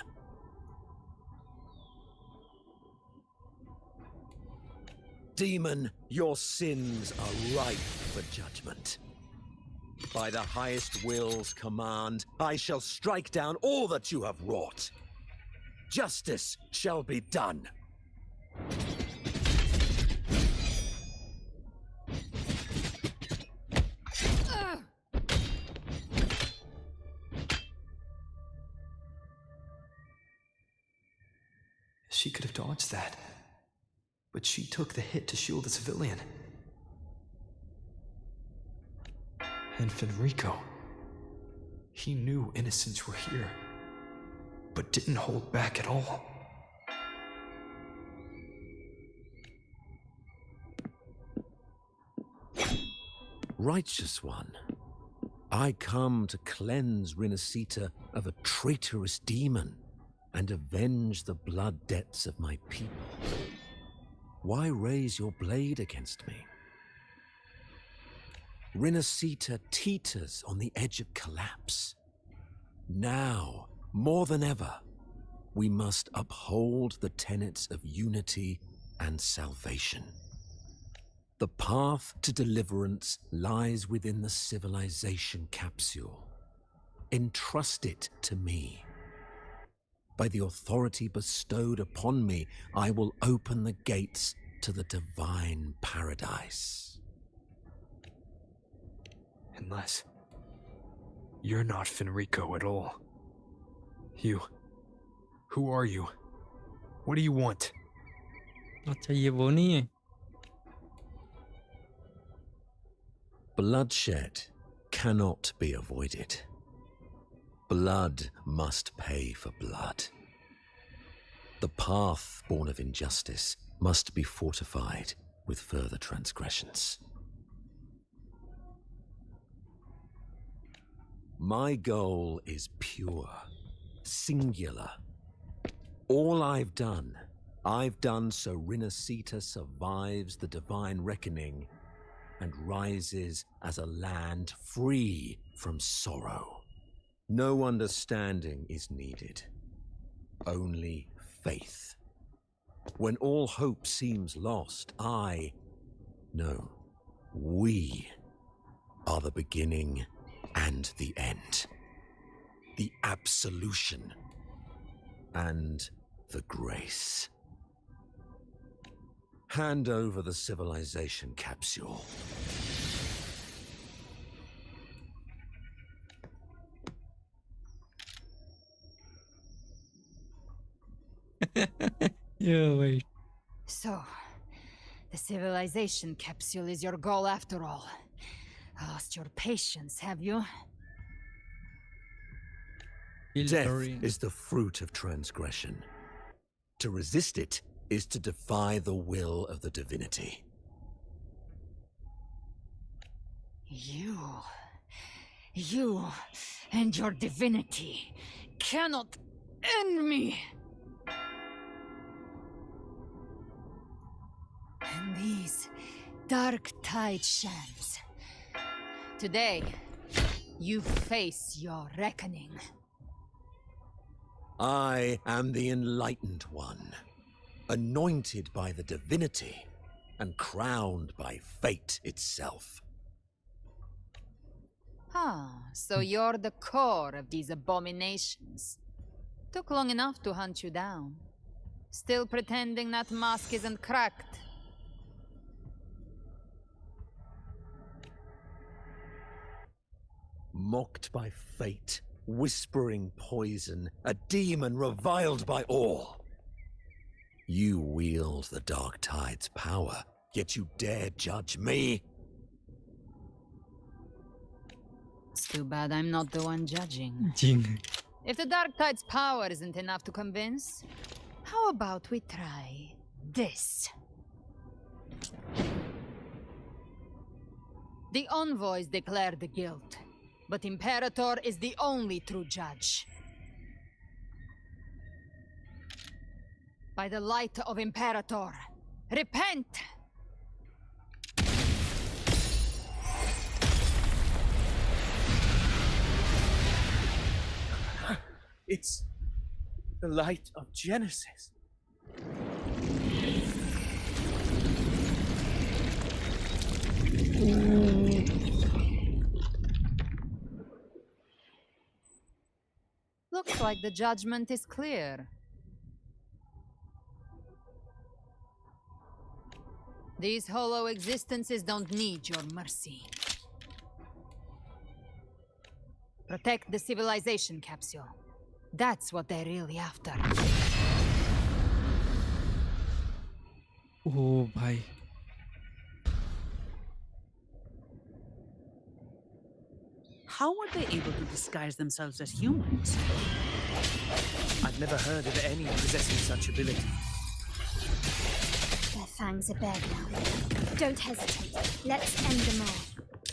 Demon, your sins are ripe for judgment. By the highest will's command, I shall strike down all that you have wrought. Justice shall be done. She could have dodged that. But she took the hit to shield a civilian. And Fenrico. He knew innocents were here, but didn't hold back at all. Righteous one, I come to cleanse Rinasita of a traitorous demon and avenge the blood debts of my people. Why raise your blade against me? Rinasita teeters on the edge of collapse. Now, more than ever, we must uphold the tenets of unity and salvation. The path to deliverance lies within the civilization capsule. Entrust it to me. By the authority bestowed upon me, I will open the gates to the divine paradise. Unless you're not Fenrico at all. Who are you? What do you want? अच्छा ये वो नहीं है. Bloodshed cannot be avoided. Blood must pay for blood. The path born of injustice must be fortified with further transgressions. My goal is pure, singular. All I've done so Rinasita survives the divine reckoning and rises as a land free from sorrow. No understanding is needed, only faith. When all hope seems lost, we are the beginning and the end. The absolution and the grace. Hand over the civilization capsule. Yeah, wait. So, the civilization capsule is your goal after all. Lost your patience, have you? Death is the fruit of transgression. To resist it is to defy the will of the divinity. You and your divinity cannot end me. And these dark tide shams. Today, you face your reckoning. I am the enlightened one, anointed by the divinity and crowned by fate itself. So you're the core of these abominations. Took long enough to hunt you down. Still pretending that mask isn't cracked. Mocked by fate, whispering poison, a demon reviled by all. You wield the Dark Tide's power, yet you dare judge me? It's too bad I'm not the one judging. Jing. If the Dark Tide's power isn't enough to convince, how about we try this? The envoys declare the guilt, but Imperator is the only true judge. By the light of Imperator, repent! It's the light of Genesis. Looks like the judgment is clear. These hollow existences don't need your mercy. Protect the civilization capsule. That's what they're really after. Oh, bhai. How are they able to disguise themselves as humans? I've never heard of any possessing such ability. Their fangs are bared now. Don't hesitate. Let's end them all.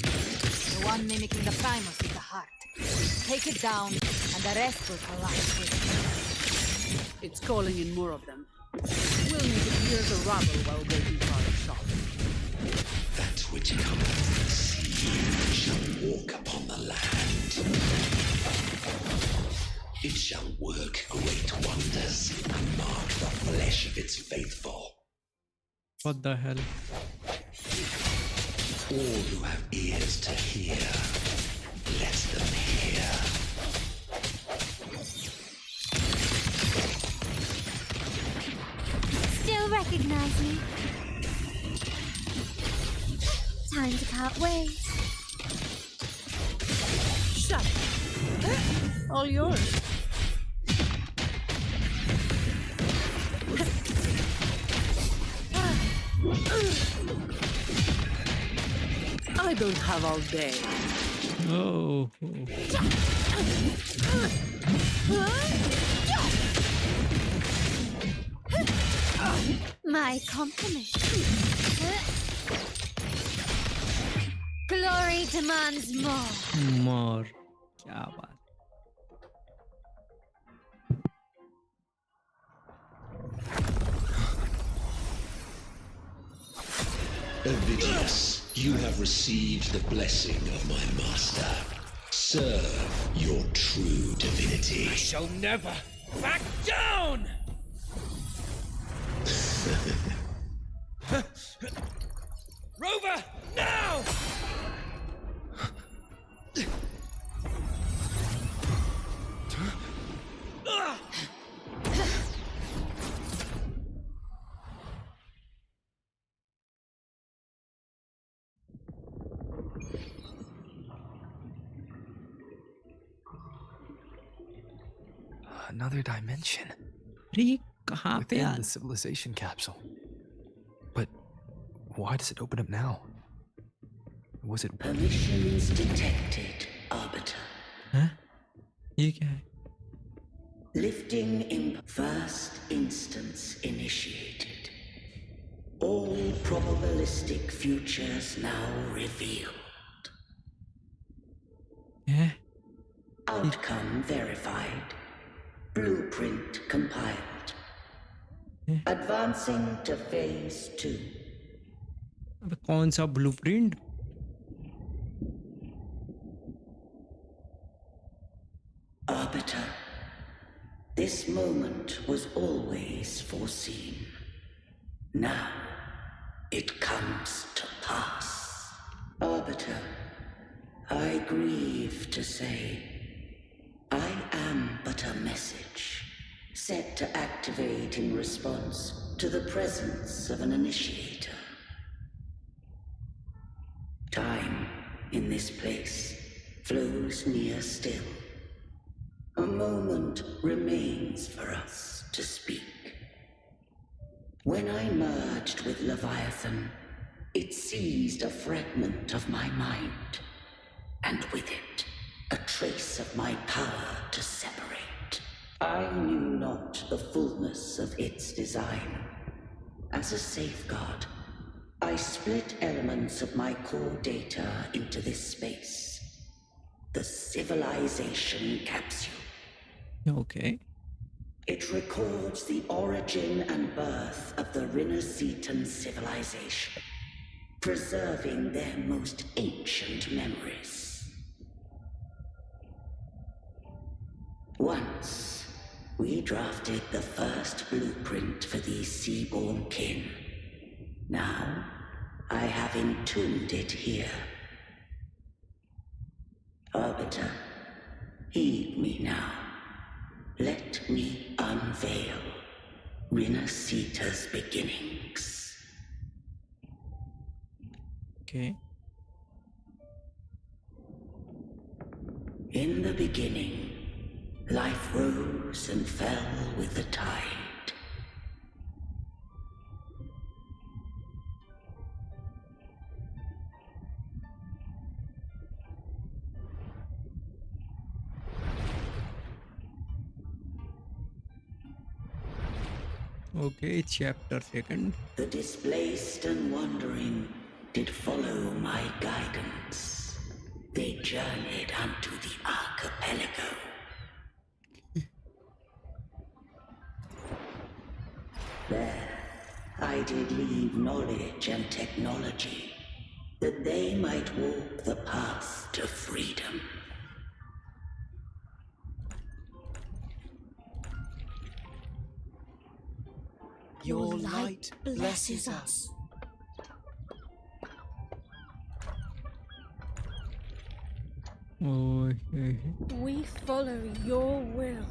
The one mimicking the Primus take it down, and the rest will collapse with it. It's calling in more of them. We'll need to clear the rubble while waiting for our shot. That which cometh from the sea shall walk upon the land. It shall work great wonders and mark the flesh of its faithful. What the hell? All who have ears to hear, let them hear. Still recognize me? Time to part ways. Shut up. All yours. I don't have all day. Oh. My compliment. Glory demands more. More. क्या बात. Ovidius, you have received the blessing of my master. Serve your true divinity. I shall never back down! Rover, now! Another dimension. Within the civilization capsule. But why does it open up now? Was it permissions detected, Arbiter? Huh? ये क्या है? Lifting in first instance initiated. All probabilistic futures now revealed. Yeah. Outcome verified. Blueprint compiled. Advancing to phase 2. अबे कौन सा blueprint? Arbiter, this moment was always foreseen. Now it comes to pass. Arbiter, I grieve to say, I am but a message, set to activate in response to the presence of an initiator. Time in this place flows near still. A moment remains for us to speak. When I merged with Leviathan, it seized a fragment of my mind, and with it, a trace of my power to separate. I knew not the fullness of its design. As a safeguard, I split elements of my core data into this space. The civilization capsule. Okay. It records the origin and birth of the Renacetan civilization, preserving their most ancient memories. Once, we drafted the first blueprint for these seaborn kin. Now, I have entombed it here. Arbiter, heed me now. Let me unveil Renacita's beginnings. Okay. In the beginning, life rose and fell with the tide. Okay, chapter 2. The displaced and wandering did follow my guidance. they journeyed unto the archipelago. There, I did leave knowledge and technology, that they might walk the path to freedom. Your light blesses us. Okay. We follow your will.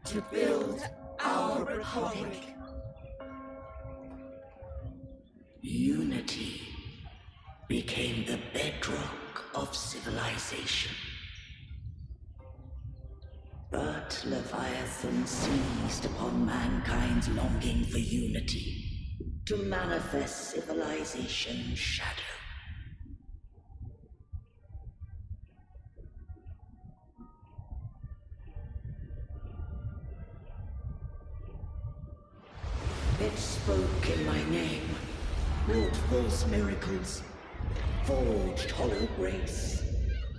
To build our republic. Unity became the bedrock of civilization. But Leviathan seized upon mankind's longing for unity to manifest civilization's shadow. It spoke in my name, wrought false miracles, forged hollow grace,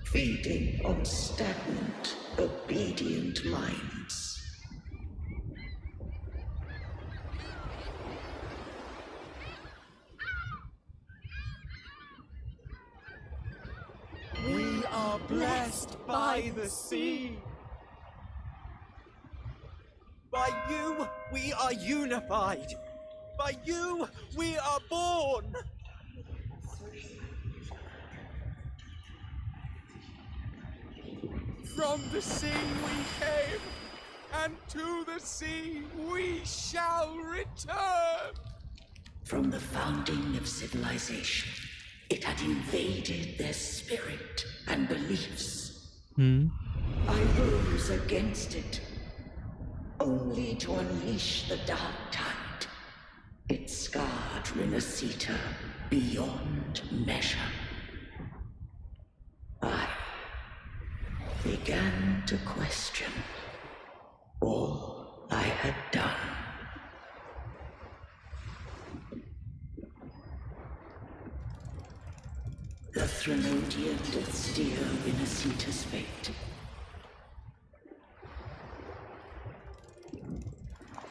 feeding on stagnant, obedient minds. We are blessed by the sea. By you, we are unified. By you, we are born. From the sea we came, and to the sea we shall return. From the founding of civilization, it had invaded their spirit and beliefs. I rose against it, only to unleash the dark tide. It scarred Renacita beyond measure. I began to question all I had done. The Threnodian did steer Renacita's fate.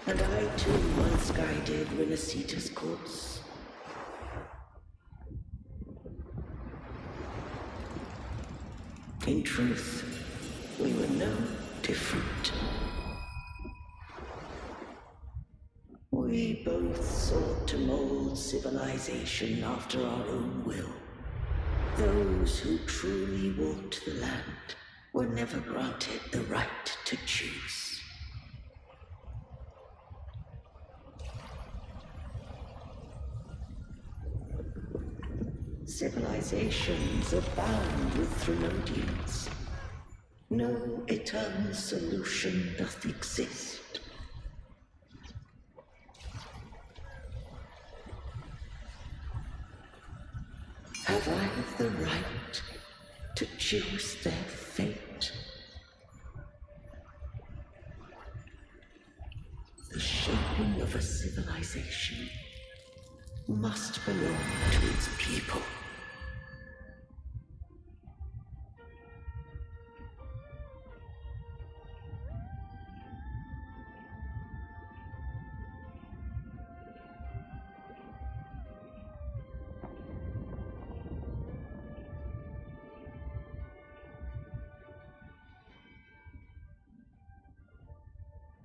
And I too once guided Renacita's course. In truth, we were no different. We both sought to mold civilization after our own will. Those who truly walked the land were never granted the right to choose. Civilizations abound with Threnodians. No eternal solution doth exist. Have I the right to choose their fate? The shaping of a civilization must belong to its people.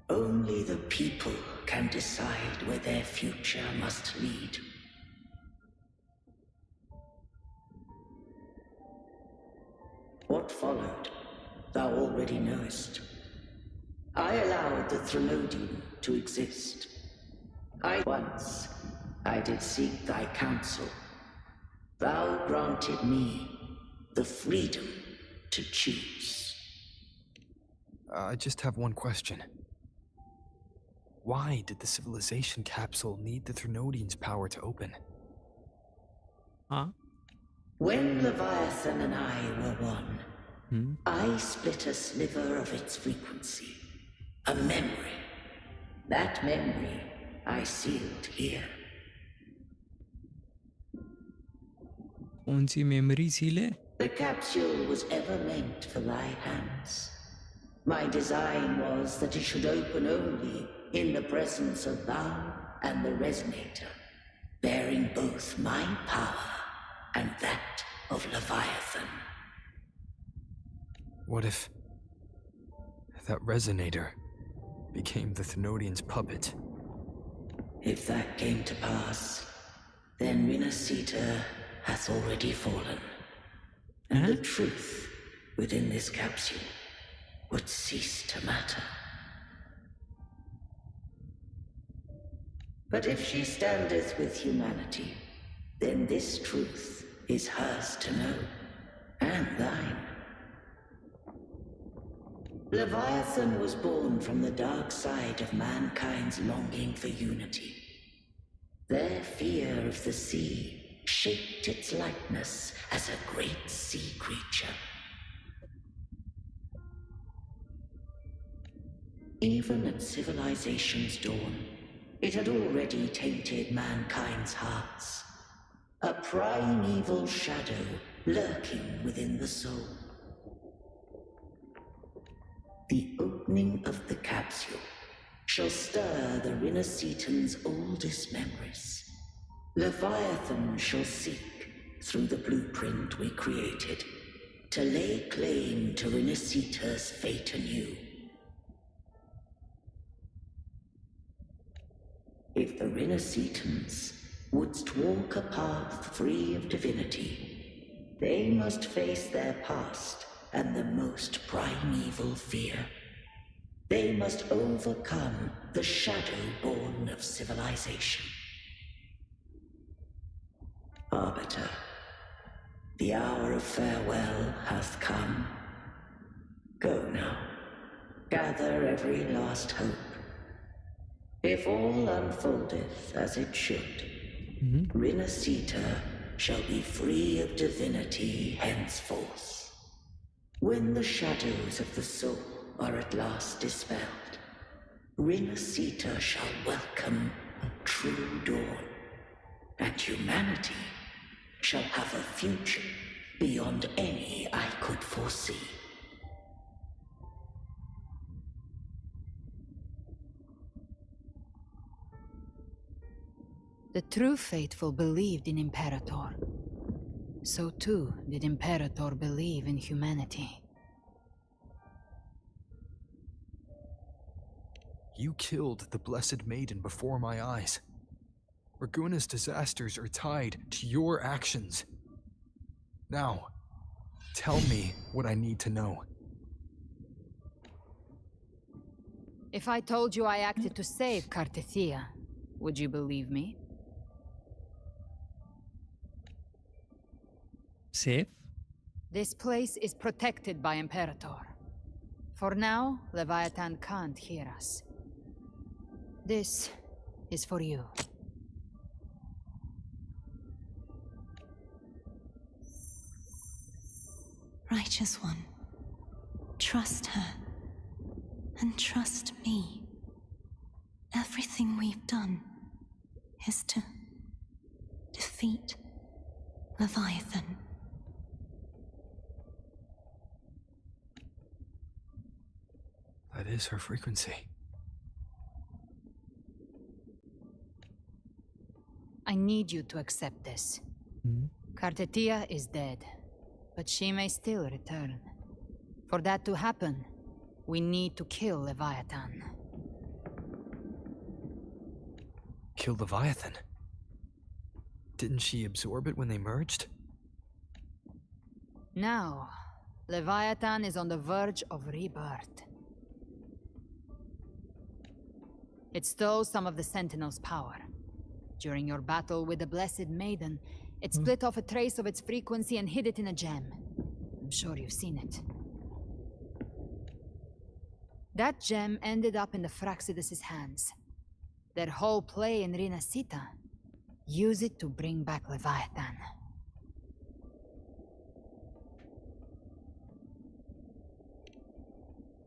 Only the people can decide where their future must lead. What followed, thou already knowest. I allowed the Threnodian to exist. I did seek thy counsel. Thou granted me the freedom to choose. I just have one question. Why did the civilization capsule need the Threnodian's power to open? Huh? When Leviathan and I were one, I split a sliver of its frequency. A memory. That memory I sealed here. कौन सी memory seal है? The capsule was ever meant for thy hands. My design was that it should open only in the presence of thou and the resonator, bearing both my power and that of Leviathan. What if that resonator became the Thenodian's puppet? If that came to pass, then Rinasita hath already fallen, and the truth within this capsule would cease to matter. But if she standeth with humanity, then this truth is hers to know, and thine. Leviathan was born from the dark side of mankind's longing for unity. Their fear of the sea shaped its likeness as a great sea creature. Even at civilization's dawn, it had already tainted mankind's hearts. A primeval shadow lurking within the soul. The opening of the capsule shall stir the Rinascitan's oldest memories. Leviathan shall seek, through the blueprint we created, to lay claim to Rinascita's fate anew. If the Rinascitans wouldst walk a path free of divinity, they must face their past and the most primeval fear. They must overcome the shadow born of civilization. Arbiter, the hour of farewell hath come. Go now, gather every last hope. If all unfoldeth as it should, Rinascita shall be free of divinity henceforth. When the shadows of the soul are at last dispelled, Rinascita shall welcome a true dawn, and humanity shall have a future beyond any I could foresee. The true faithful believed in Imperator. So too did Imperator believe in humanity. You killed the Blessed Maiden before my eyes. Raguna's disasters are tied to your actions. Now, tell me what I need to know. If I told you I acted to save Cartethia, would you believe me? Safe? This place is protected by Imperator. For now, Leviathan can't hear us. This is for you. Righteous One, trust her, and trust me. Everything we've done is to defeat Leviathan. That is her frequency. I need you to accept this. Cartethia is dead, but she may still return. For that to happen, we need to kill Leviathan. Kill Leviathan? Didn't she absorb it when they merged? Now, Leviathan is on the verge of rebirth. It stole some of the Sentinel's power. During your battle with the Blessed Maiden, it split off a trace of its frequency and hid it in a gem. I'm sure you've seen it. That gem ended up in the Fraxidus' hands. Their whole play in Rinascita, use it to bring back Leviathan.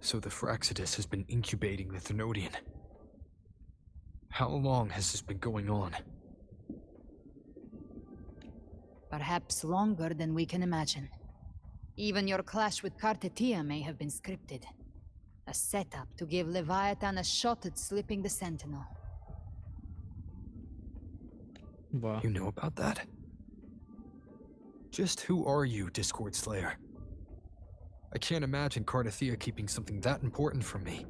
So the Fraxidus has been incubating the Thenodian. How long has this been going on? Perhaps longer than we can imagine. Even your clash with Kartetia may have been scripted. A setup to give Leviathan a shot at slipping the Sentinel. Wow. You know about that? Just who are you, Discord Slayer? I can't imagine Kartetia keeping something that important from me.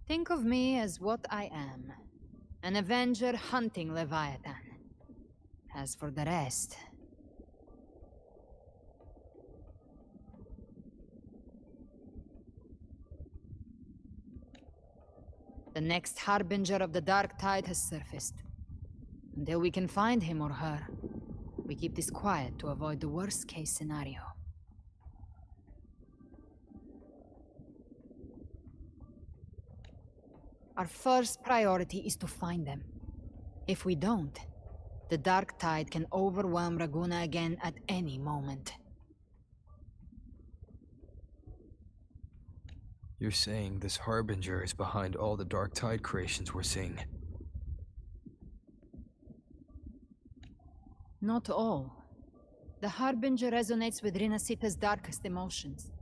Think of me as what I am. An Avenger hunting Leviathan. As for the rest... The next Harbinger of the Dark Tide has surfaced. Until we can find him or her, we keep this quiet to avoid the worst-case scenario. Our first priority is to find them. If we don't, the Dark Tide can overwhelm Raguna again at any moment. You're saying this Harbinger is behind all the Dark Tide creations we're seeing? Not all. The Harbinger resonates with Rinasita's darkest emotions.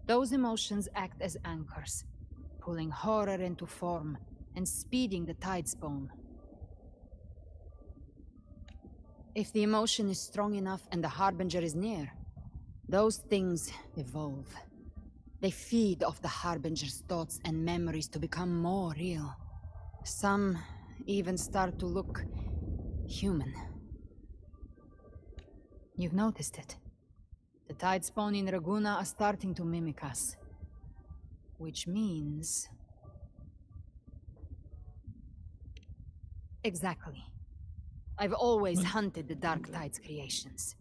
Those emotions act as anchors, pulling horror into form and speeding the Tidespawn. If the emotion is strong enough and the Harbinger is near, those things evolve. They feed off the Harbinger's thoughts and memories to become more real. Some even start to look human. You've noticed it. The Tidespawn in Raguna are starting to mimic us. Which means... Exactly. I've always hunted the Dark Tide's creations.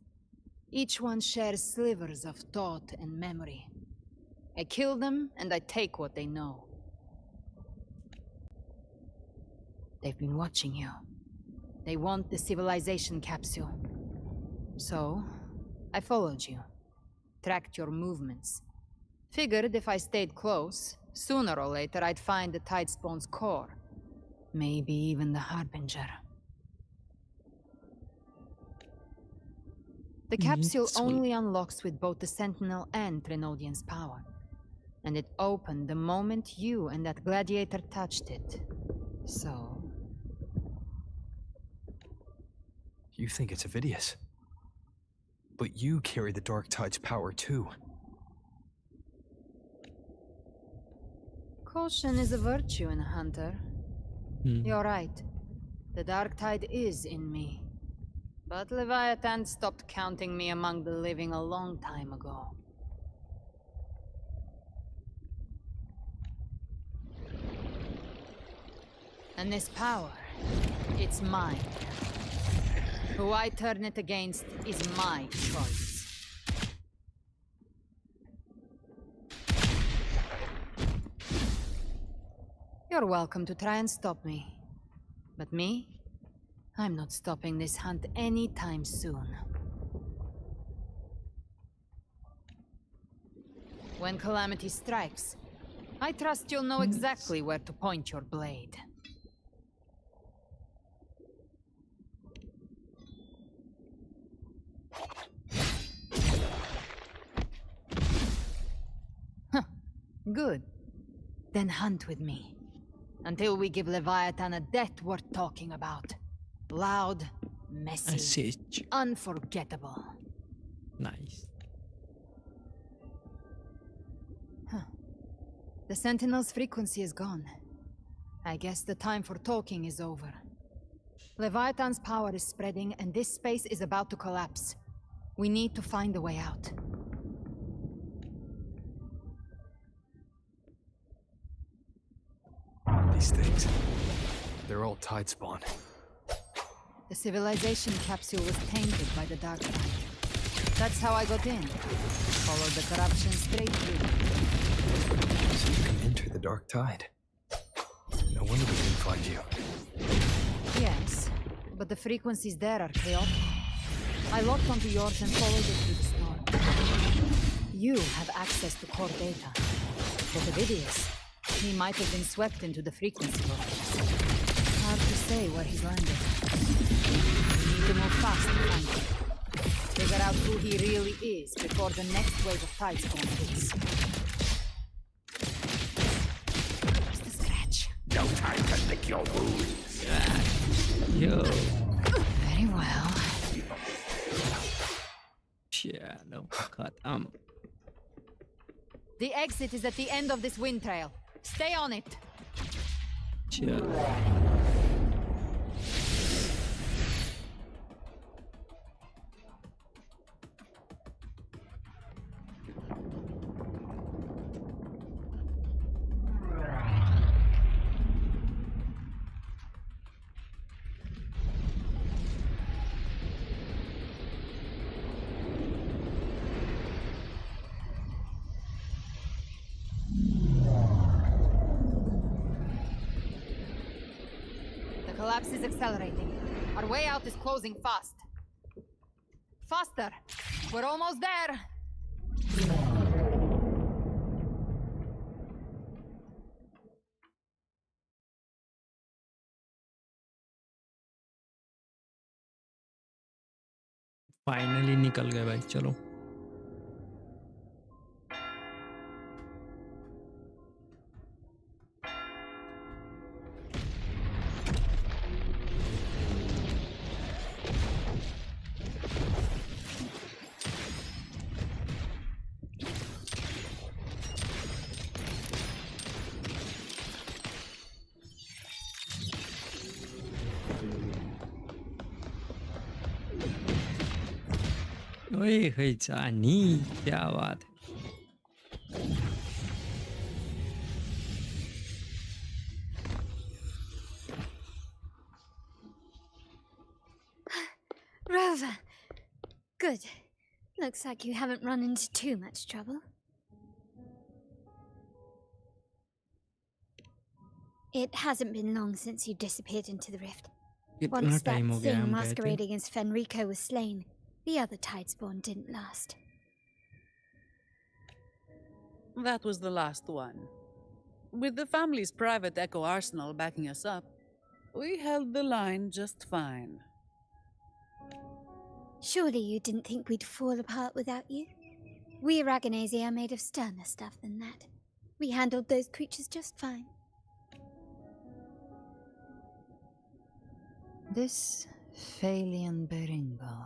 Each one shares slivers of thought and memory. I kill them, and I take what they know. They've been watching you. They want the civilization capsule. So, I followed you. Tracked your movements. Figured if I stayed close, sooner or later I'd find the Tidespawn's core. Maybe even the Harbinger. The capsule only unlocks with both the Sentinel and Trinodian's power. And it opened the moment you and that gladiator touched it. So... You think it's Avidius. But you carry the Dark Tide's power too. Caution is a virtue in a hunter. You're right. The Dark Tide is in me. But Leviathan stopped counting me among the living a long time ago. And this power, it's mine. Who I turn it against is my choice. You're welcome to try and stop me. But me? I'm not stopping this hunt anytime soon. When calamity strikes, I trust you'll know exactly where to point your blade. Good. Then hunt with me. Until we give Leviathan a death worth talking about. Loud, messy, unforgettable. Nice. The Sentinel's frequency is gone. I guess the time for talking is over. Leviathan's power is spreading and this space is about to collapse. We need to find a way out. These things, they're all Tidespawn. The civilization capsule was tainted by the Dark Tide. That's how I got in. Followed the corruption straight through. So you can enter the Dark Tide. No wonder we didn't find you. Yes, but the frequencies there are chaotic. I locked onto yours and followed it through the storm. You have access to core data. But Ovidius, he might have been swept into the frequency vortex. Hard to say where he's landed. We need to move fast to find him. Figure out who he really is before the next wave of Tidestorm hits. Where's the scratch? No time to lick your wounds. Yo. Very well. Chalo, khatam. The exit is at the end of this wind trail. Stay on it. Chalo. The collapse is accelerating. Our way out is closing fast. Faster! We're almost there! Finally निकल गए भाई चलो ओए हे जानी क्या बात है Rover! Good. Looks like you haven't run into too much trouble. It hasn't been long since you disappeared into the rift. Once that thing masquerading as Fenrico was slain, the other Tidespawn didn't last. That was the last one. With the family's private echo arsenal backing us up, we held the line just fine. Surely you didn't think we'd fall apart without you? We Aragonese are made of sterner stuff than that. We handled those creatures just fine. This Phalian Beringal.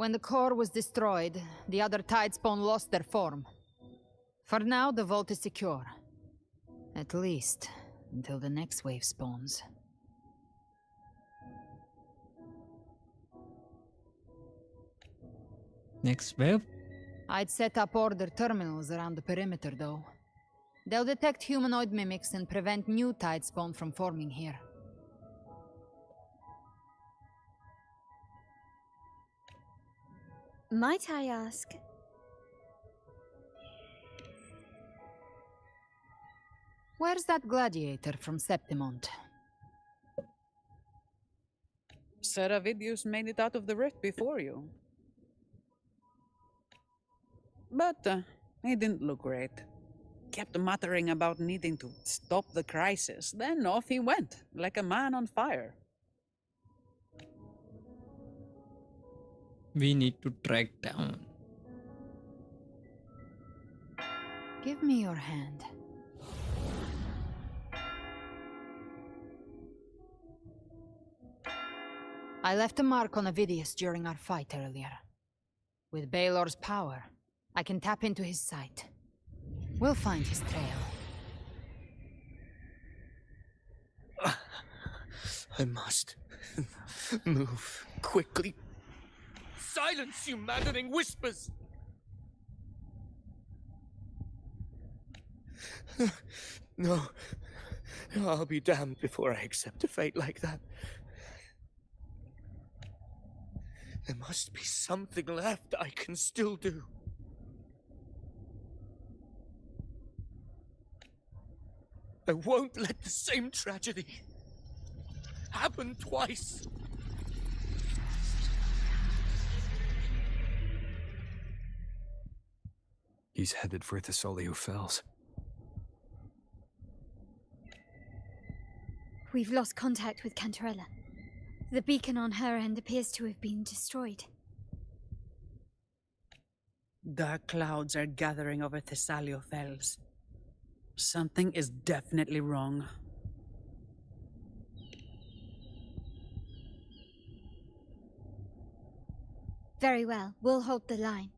When the core was destroyed, the other Tidespawn lost their form. For now, the vault is secure. At least, until the next wave spawns. Next wave? I'd set up order terminals around the perimeter, though. They'll detect humanoid mimics and prevent new Tidespawn from forming here. Might I ask? Where's that gladiator from Septimont? Seravidius made it out of the rift before you. But he didn't look great. Kept muttering about needing to stop the crisis, then off he went, like a man on fire. We need to track down. Give me your hand. I left a mark on Ovidius during our fight earlier. With Baelor's power, I can tap into his sight. We'll find his trail. I must move quickly. Silence, you maddening whispers! No, I'll be damned before I accept a fate like that. There must be something left I can still do. I won't let the same tragedy happen twice. He's headed for Thessalio Fells. We've lost contact with Cantarella. The beacon on her end appears to have been destroyed. Dark clouds are gathering over Thessalio Fells. Something is definitely wrong. Very well, we'll hold the line.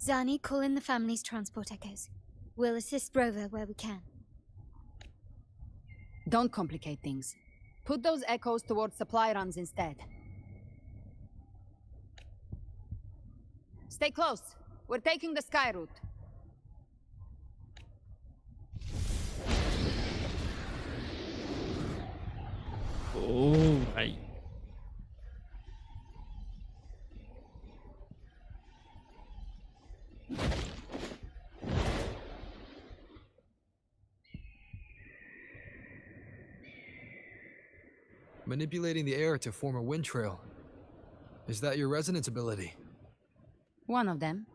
Zani, call in the family's transport echoes. We'll assist Rover where we can. Don't complicate things. Put those echoes towards supply runs instead. Stay close. We're taking the sky route. Oh, भाई. Manipulating the air to form a wind trail. Is that your resonance ability? One of them.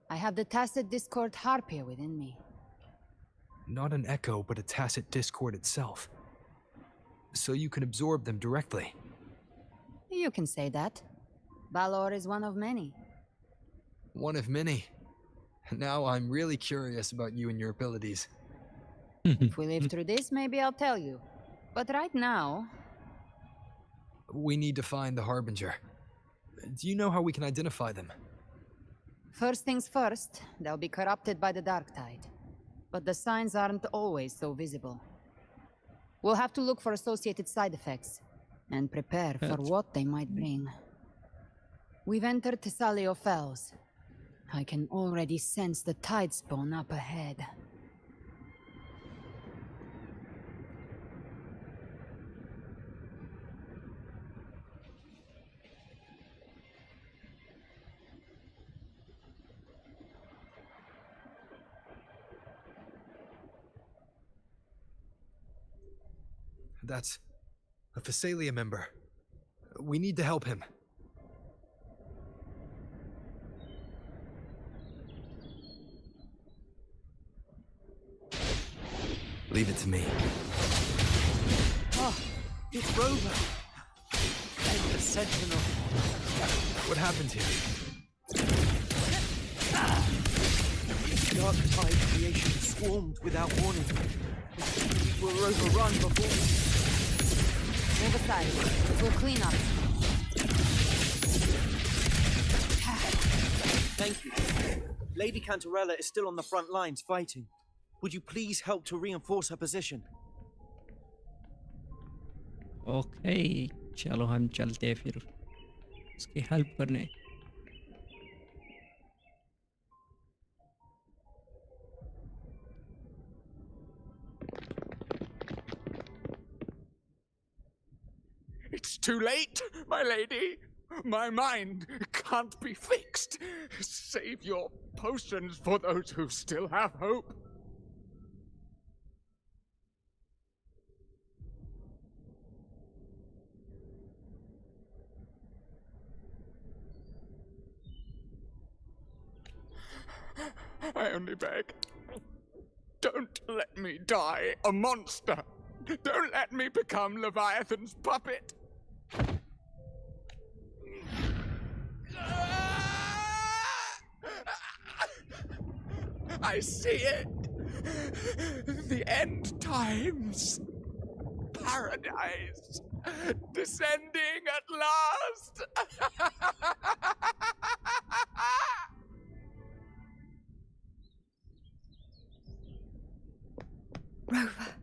I have the tacit discord harpier within me. Not an echo, but a tacit discord itself. So you can absorb them directly. You can say that. Balor is one of many. One of many. Now I'm really curious about you and your abilities. If we live through this, maybe I'll tell you. But right now... We need to find the Harbinger. Do you know how we can identify them? First things first, they'll be corrupted by the dark tide. But the signs aren't always so visible. We'll have to look for associated side effects, and prepare for what they might bring. We've entered Thessalio Fells. I can already sense the tide spawn up ahead. That's a Thessalia member. We need to help him. Leave it to me. Oh, it's Rover. And the Sentinel. What happened here? Dark tide creation swarmed without warning. We were overrun before. Move aside. We'll clean up. Thank you. Lady Cantarella is still on the front lines fighting. Would you please help to reinforce her position? Okay, चलो हम चलते हैं फिर उसकी help करने. It's too late, my lady. My mind can't be fixed. Save your potions for those who still have hope. I only beg. Don't let me die a monster. Don't let me become Leviathan's puppet. I see it. The end times. Paradise. Descending at last. Rover.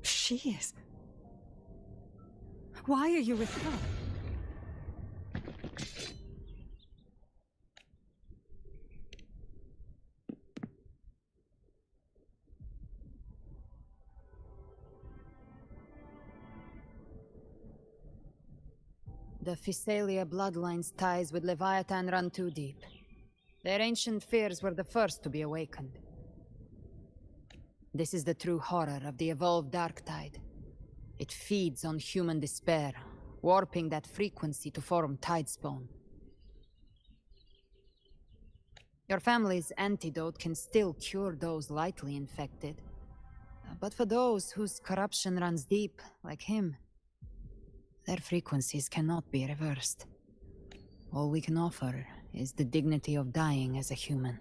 She is. Why are you with her? The Thessalia bloodline's ties with Leviathan run too deep. Their ancient fears were the first to be awakened. This is the true horror of the evolved dark tide. It feeds on human despair, warping that frequency to form tidespawn. Your family's antidote can still cure those lightly infected. But for those whose corruption runs deep, like him, their frequencies cannot be reversed. All we can offer is the dignity of dying as a human.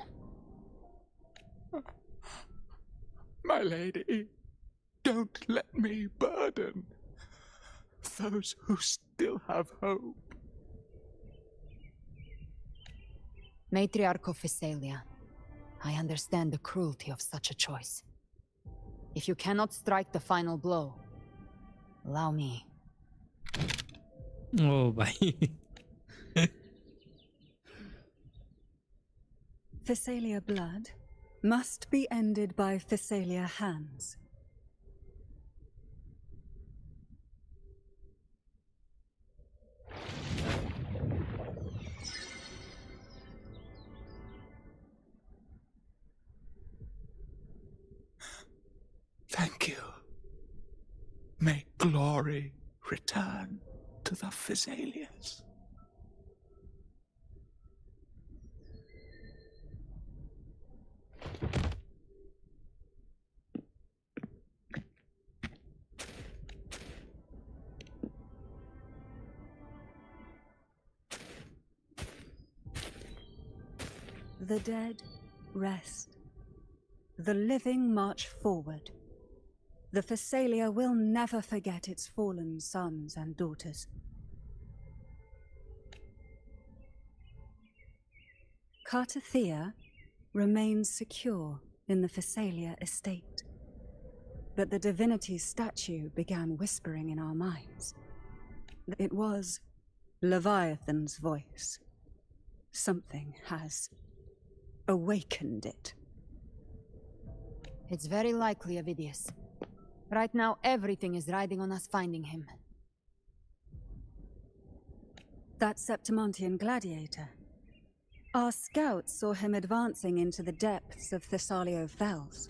My lady, don't let me burden those who still have hope. Matriarch of Physalia, I understand the cruelty of such a choice. If you cannot strike the final blow, allow me. Oh, bhai. Physalia blood must be ended by Physalia hands. Thank you. May glory return to the Physalias. The dead rest. The living march forward. The Physalia will never forget its fallen sons and daughters. Cartathea remains secure in the Physalia estate. But the divinity's statue began whispering in our minds. It was Leviathan's voice. Something has awakened it. It's very likely, Avidius. Right now, everything is riding on us finding him. That Septimontian gladiator. Our scouts saw him advancing into the depths of Thessalio Fells.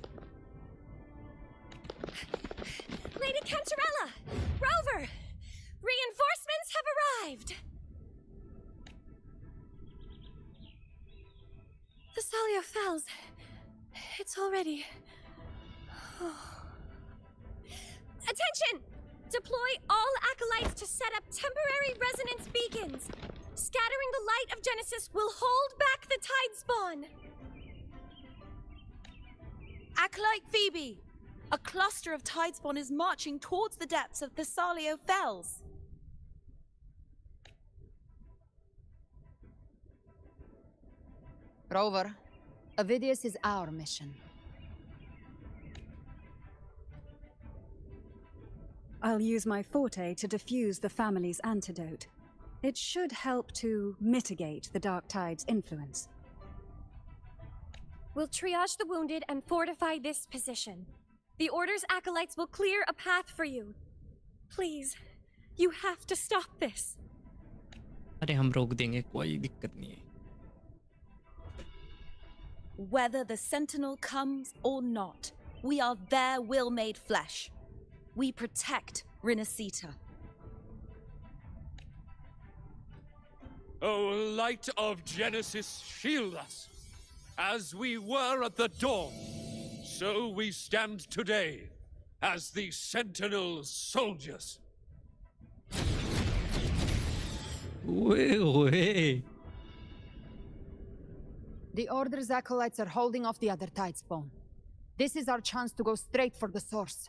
Lady Cantarella! Rover! Reinforcements have arrived! Thessalio Fells. It's already... Attention! Deploy all acolytes to set up temporary resonance beacons. Scattering the light of Genesis will hold back the tide spawn. Acolyte Phoebe, a cluster of tide spawn is marching towards the depths of Thessalio Fells. Rover, Avidius is our mission. I'll use my forte to defuse the family's antidote. It should help to mitigate the Dark Tide's influence. We'll triage the wounded and fortify this position. The Order's acolytes will clear a path for you. Please, you have to stop this. अरे हम रोक देंगे, कोई दिक्कत नहीं है. Whether the Sentinel comes or not, we are their will made flesh. We protect Rinasita. O light of Genesis, shield us. As we were at the dawn, so we stand today as the Sentinel soldiers. Wait. The Order's acolytes are holding off the other tide spawn. This is our chance to go straight for the source.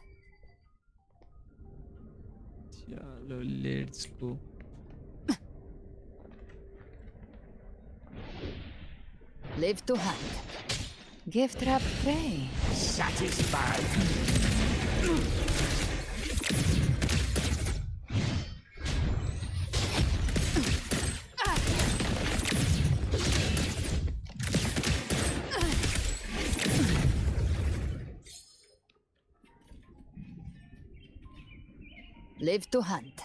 Chalo, let's go. Live to hand. Gift wrap prey. Satisfied. Live to hunt.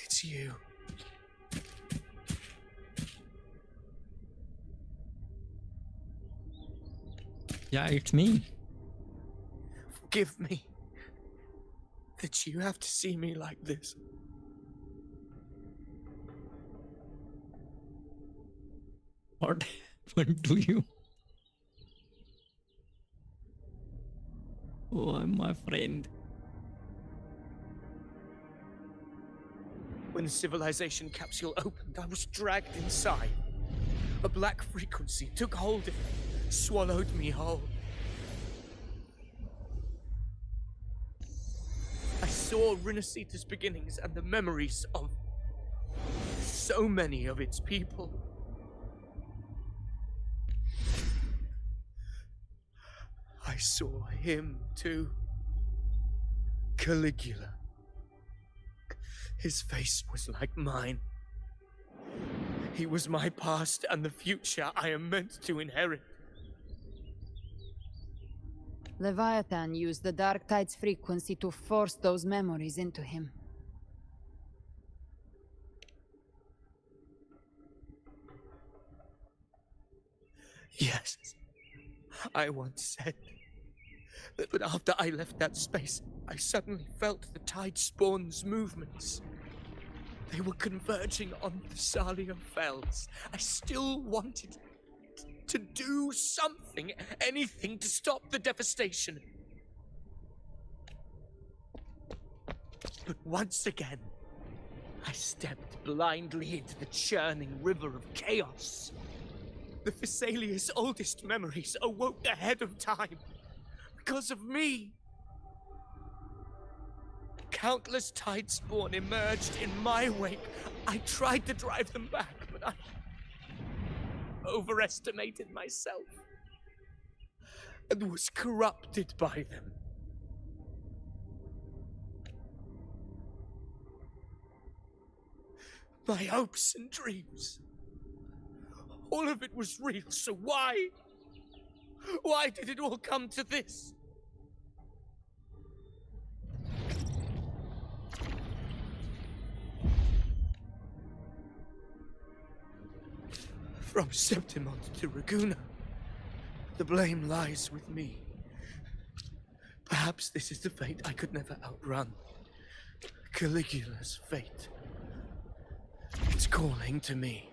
It's you. Yeah, it's me. Forgive me that you have to see me like this. What happened to you? Oh, my friend. When the civilization capsule opened, I was dragged inside. A black frequency took hold of me, swallowed me whole. I saw Rinasita's beginnings and the memories of so many of its people. I saw him too. Caligula. His face was like mine. He was my past and the future I am meant to inherit. Leviathan used the Dark Tide's frequency to force those memories into him. Yes. I once said that, but after I left that space, I suddenly felt the Tide Spawn's movements. They were converging on the Salia Fells. I still wanted to do something, anything to stop the devastation. But once again, I stepped blindly into the churning river of chaos. The Thessalia's oldest memories awoke ahead of time. Because of me. Countless Tide Spawn emerged in my wake. I tried to drive them back, but I overestimated myself and was corrupted by them. My hopes and dreams, all of it was real, so why? Why did it all come to this? From Septimont to Raguna, the blame lies with me. Perhaps this is the fate I could never outrun. Caligula's fate. It's calling to me.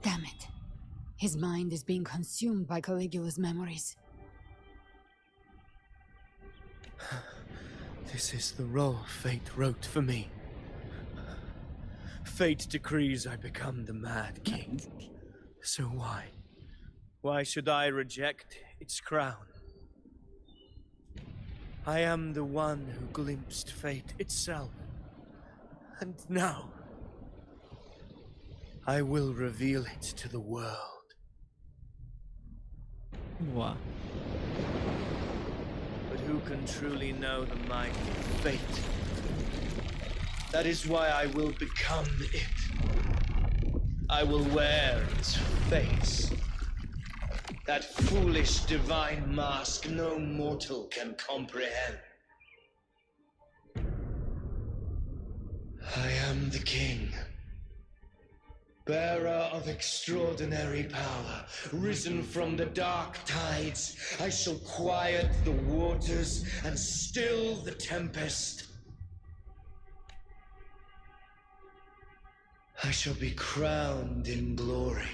Damn it. His mind is being consumed by Caligula's memories. This is the role fate wrote for me. Fate decrees I become the Mad King. So why? Why should I reject its crown? I am the one who glimpsed fate itself. And now, I will reveal it to the world. Wow. But who can truly know the mind of fate? That is why I will become it. I will wear its face. That foolish divine mask no mortal can comprehend. I am the king. Bearer of extraordinary power, risen from the dark tides, I shall quiet the waters and still the tempest. I shall be crowned in glory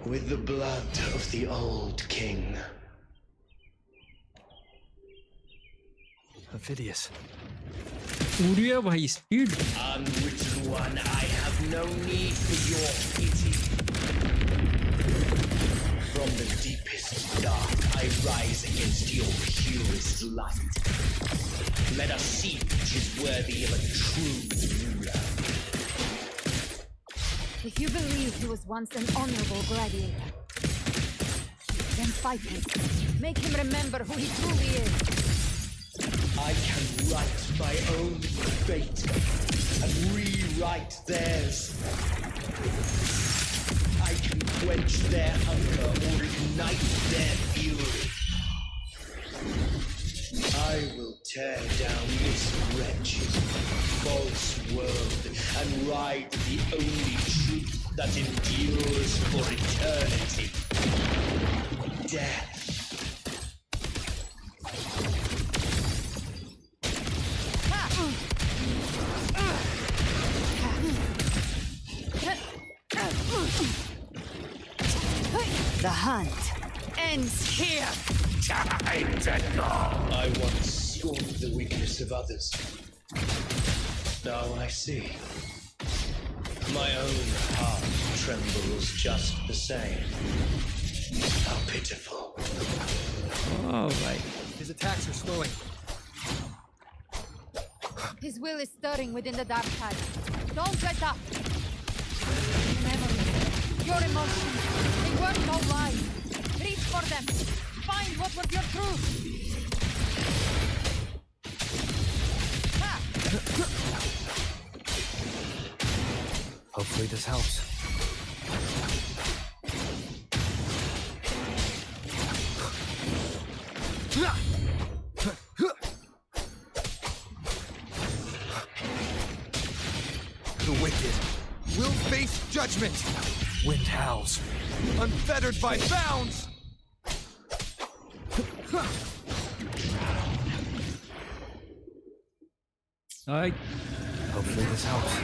with the blood of the old king. Avidius. Uriya bhai, speed. Unwritten one, I have no need for your pity. From the deepest dark, I rise against your purest light. Let us see which is worthy of a true ruler. If you believe he was once an honorable gladiator, then fight him. Make him remember who he truly is. I can write my own fate and rewrite theirs. I can quench their hunger or ignite their fury. I will tear down this wretch false world and ride the only truth that endures for eternity. Death. The hunt ends here. Time to go. I once scorned the weakness of others. Now I see. My own heart trembles just the same. How pitiful. Oh, right. His attacks are slowing. His will is stirring within the dark tide. Don't let up. Memories, your emotions, they weren't all lies. Reach for them. Find what was your truth. Hopefully this helps. The wicked will face judgment. Wind howls, unfettered by bounds. Alright. Hopefully this helps.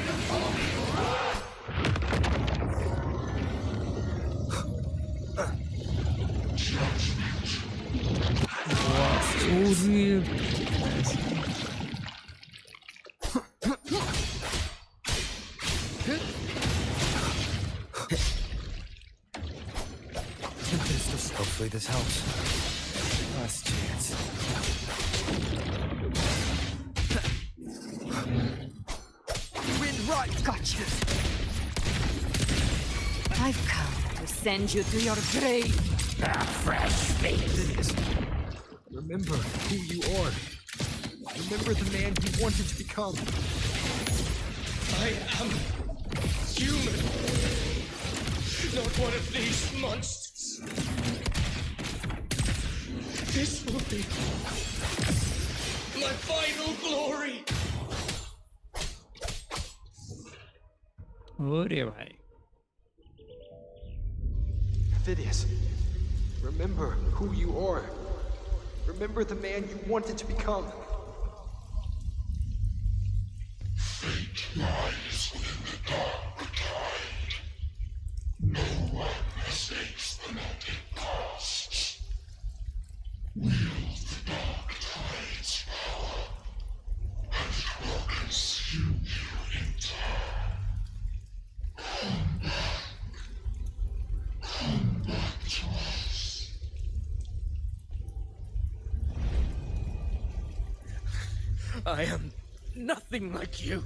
Hopefully this helps. Last chance. Wind right. Gotcha. I've come to send you to your grave. Fresh faces. Remember who you are. Remember the man you wanted to become. I am human. Not one of these monsters. This will be my final glory. अरे भाई. Phidias, remember who you are. Remember the man you wanted to become. Fate lies within the dark tide. No one mistakes the net it casts. Wield the dark tide's power, and it will consume you in turn. Come back to us. I am nothing like you.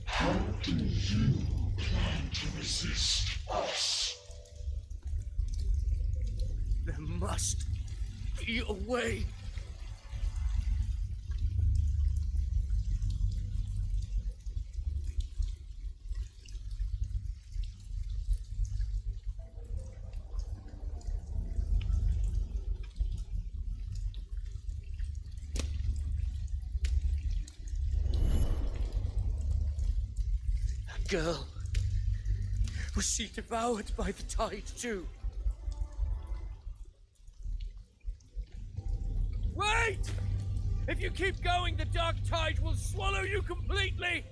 How do you plan to resist us? There must be a way. Girl, was she devoured by the tide too? Wait! If you keep going, the dark tide will swallow you completely!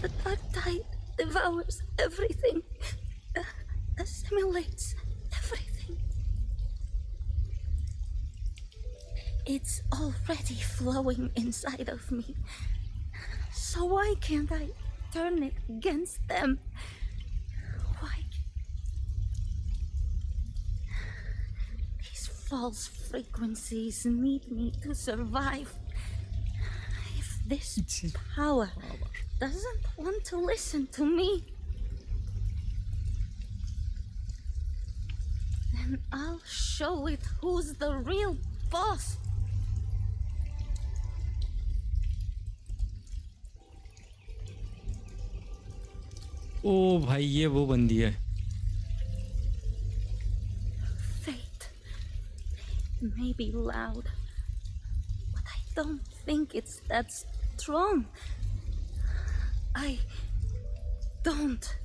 The dark tide devours everything, assimilates everything. It's already flowing inside of me. So why can't I turn it against them? Why? These false frequencies need me to survive. If this power doesn't want to listen to me, then I'll show it who's the real boss. ओ भाई ये वो बंदी है. may be loud, but I don't think it's that strong. I don't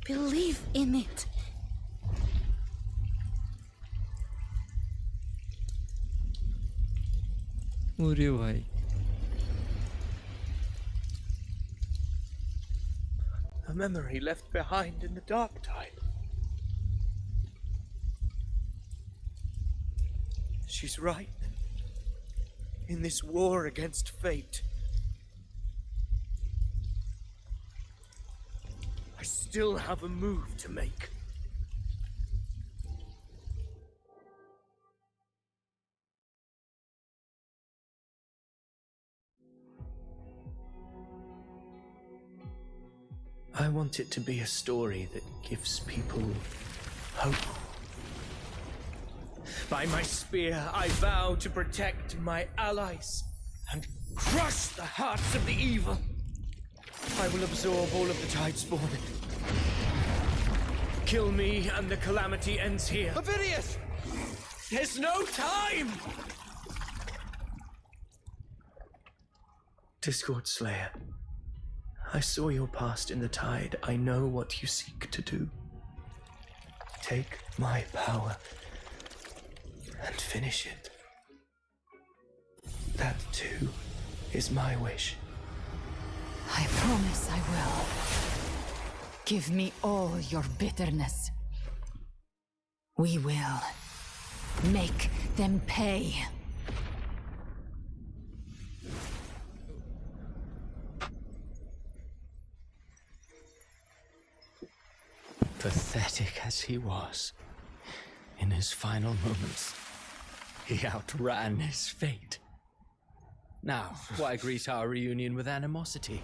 believe in it. अरे भाई A memory left behind in the dark tide. She's right. In this war against fate, I still have a move to make. I want it to be a story that gives people hope. By my spear, I vow to protect my allies and crush the hearts of the evil. I will absorb all of the Tidespawn. Kill me and the calamity ends here. Ovidius! There's no time! Discord Slayer, I saw your past in the tide. I know what you seek to do. Take my power and finish it. That too is my wish. I promise I will. Give me all your bitterness. We will make them pay. Pathetic as he was, in his final moments, he outran his fate. Now, why greet our reunion with animosity?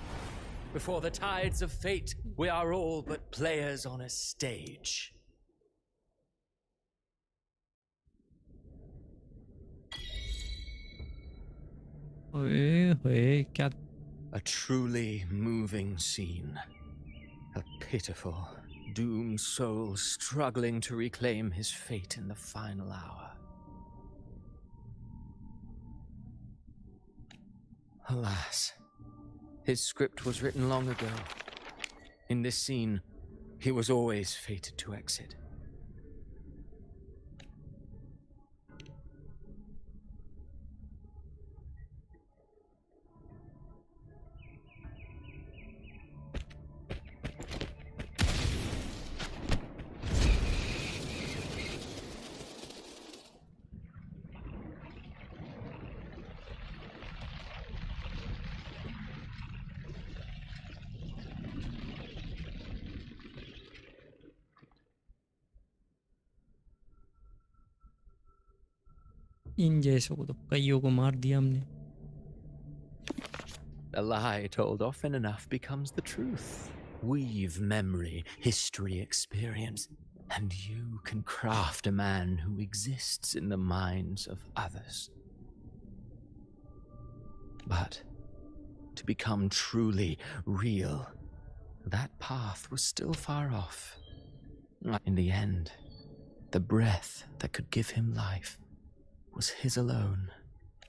Before the tides of fate, we are all but players on a stage. A truly moving scene. A pitiful, doomed soul struggling to reclaim his fate in the final hour. Alas, his script was written long ago. In this scene, he was always fated to exit. इन जैसों को तो कईयों को मार दिया हमने. A lie told often enough becomes the truth. Weave memory, history, experience, and you can craft a man who exists in the minds of others. But to become truly real, that path was still far off. In the end, the breath that could give him life was his alone.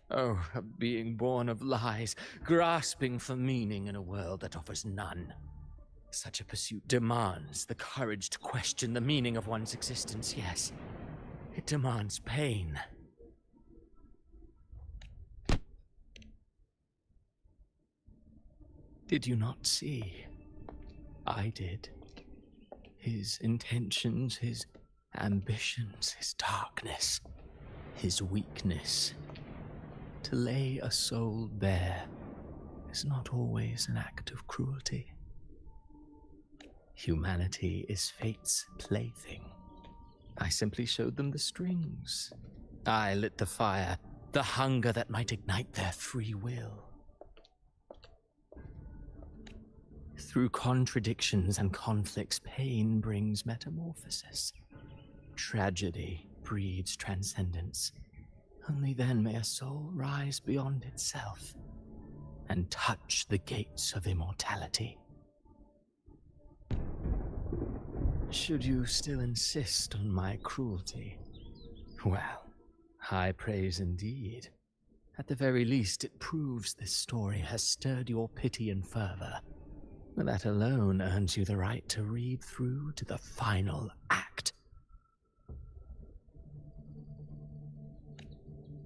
Oh, a being born of lies, grasping for meaning in a world that offers none. Such a pursuit demands the courage to question the meaning of one's existence, yes. It demands pain. Did you not see? I did. His intentions, his ambitions, his darkness, his weakness. To lay a soul bare is not always an act of cruelty. Humanity is fate's plaything. I simply showed them the strings. I lit the fire, the hunger that might ignite their free will. Through contradictions and conflicts, pain brings metamorphosis. Tragedy breeds transcendence. Only then may a soul rise beyond itself and touch the gates of immortality. Should you still insist on my cruelty, well, High praise indeed. At the very least, it proves this story has stirred your pity and fervor. That alone earns you the right to read through to the final act.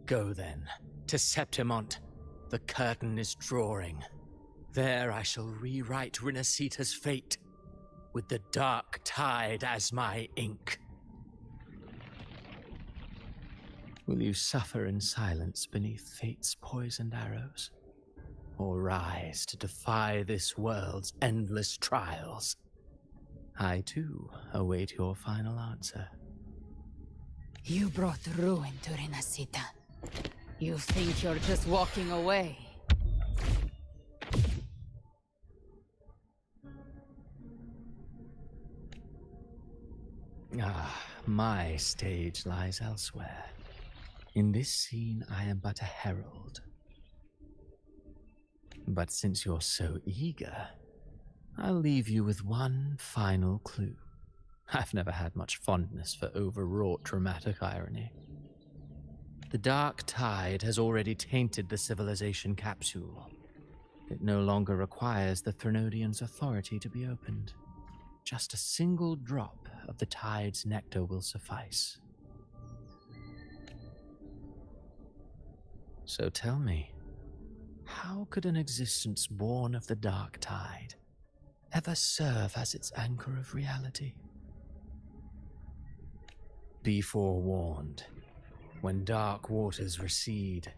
Go then, to Septimont. The curtain is drawing. There I shall rewrite Rinasita's fate, with the dark tide as my ink. Will you suffer in silence beneath fate's poisoned arrows? Or rise to defy this world's endless trials? I too await your final answer. You brought ruin to Rinasita. You think you're just walking away? Ah, my stage lies elsewhere. In this scene, I am but a herald. But since you're so eager, I'll leave you with one final clue. I've never had much fondness for overwrought dramatic irony. The dark tide has already tainted the civilization capsule. It no longer requires the Threnodians' authority to be opened. Just a single drop of the tide's nectar will suffice. So tell me, how could an existence born of the dark tide ever serve as its anchor of reality? Be forewarned. When dark waters recede,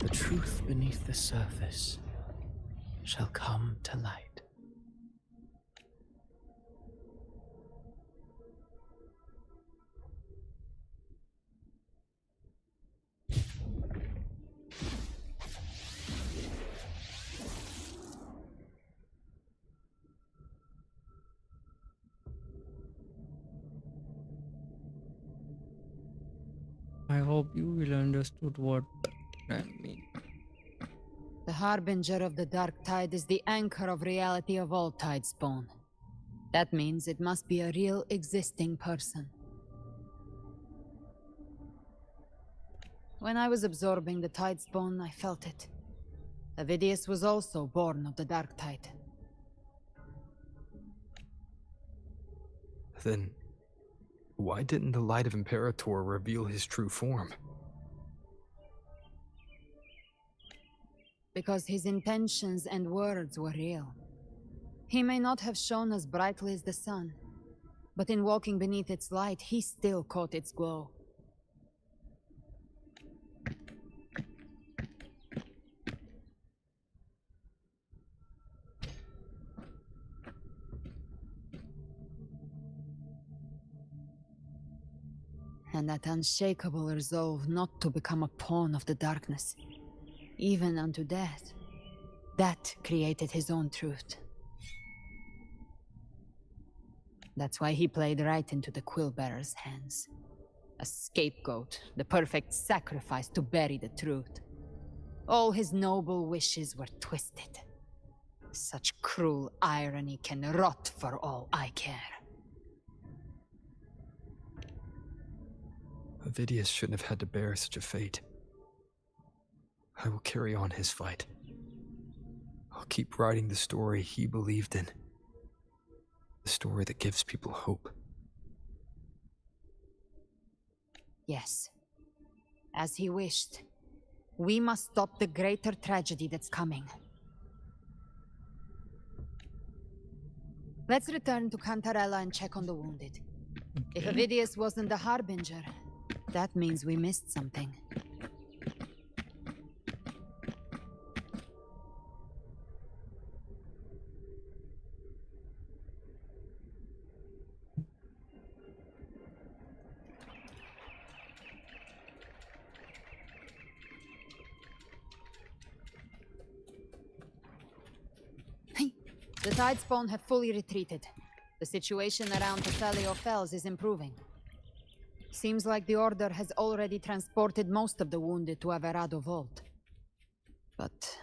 the truth beneath the surface shall come to light. I hope you will understood what that means. The harbinger of the dark tide is the anchor of reality of all tidespawn. That means it must be a real existing person. When I was absorbing the tidespawn, I felt it. Avidius was also born of the dark tide. Then, why didn't the Light of Imperator reveal his true form? Because his intentions and words were real. He may not have shone as brightly as the sun, but in walking beneath its light, he still caught its glow. And that unshakable resolve not to become a pawn of the darkness, even unto death, that created his own truth. That's why he played right into the Quillbearer's hands. A scapegoat, the perfect sacrifice to bury the truth. All his noble wishes were twisted. Such cruel irony can rot for all I care. Avidius shouldn't have had to bear such a fate. I will carry on his fight. I'll keep writing the story he believed in. The story that gives people hope. Yes. As he wished. We must stop the greater tragedy that's coming. Let's return to Cantarella and check on the wounded. If Avidius wasn't the Harbinger, that means we missed something. The Tidespawn have fully retreated. The situation around Thethelio Fells is improving. Seems like the Order has already transported most of the wounded to Averado Vault. But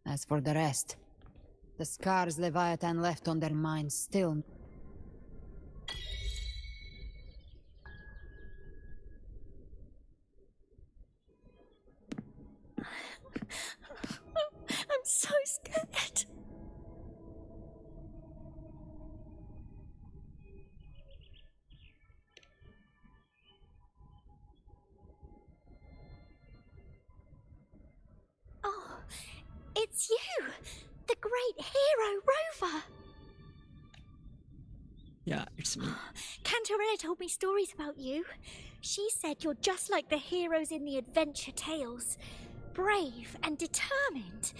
as for the rest, the scars Leviathan left on their minds still... Rover! Yeah, it's me. Cantarella told me stories about you. She said you're just like the heroes in the adventure tales. Brave and determined.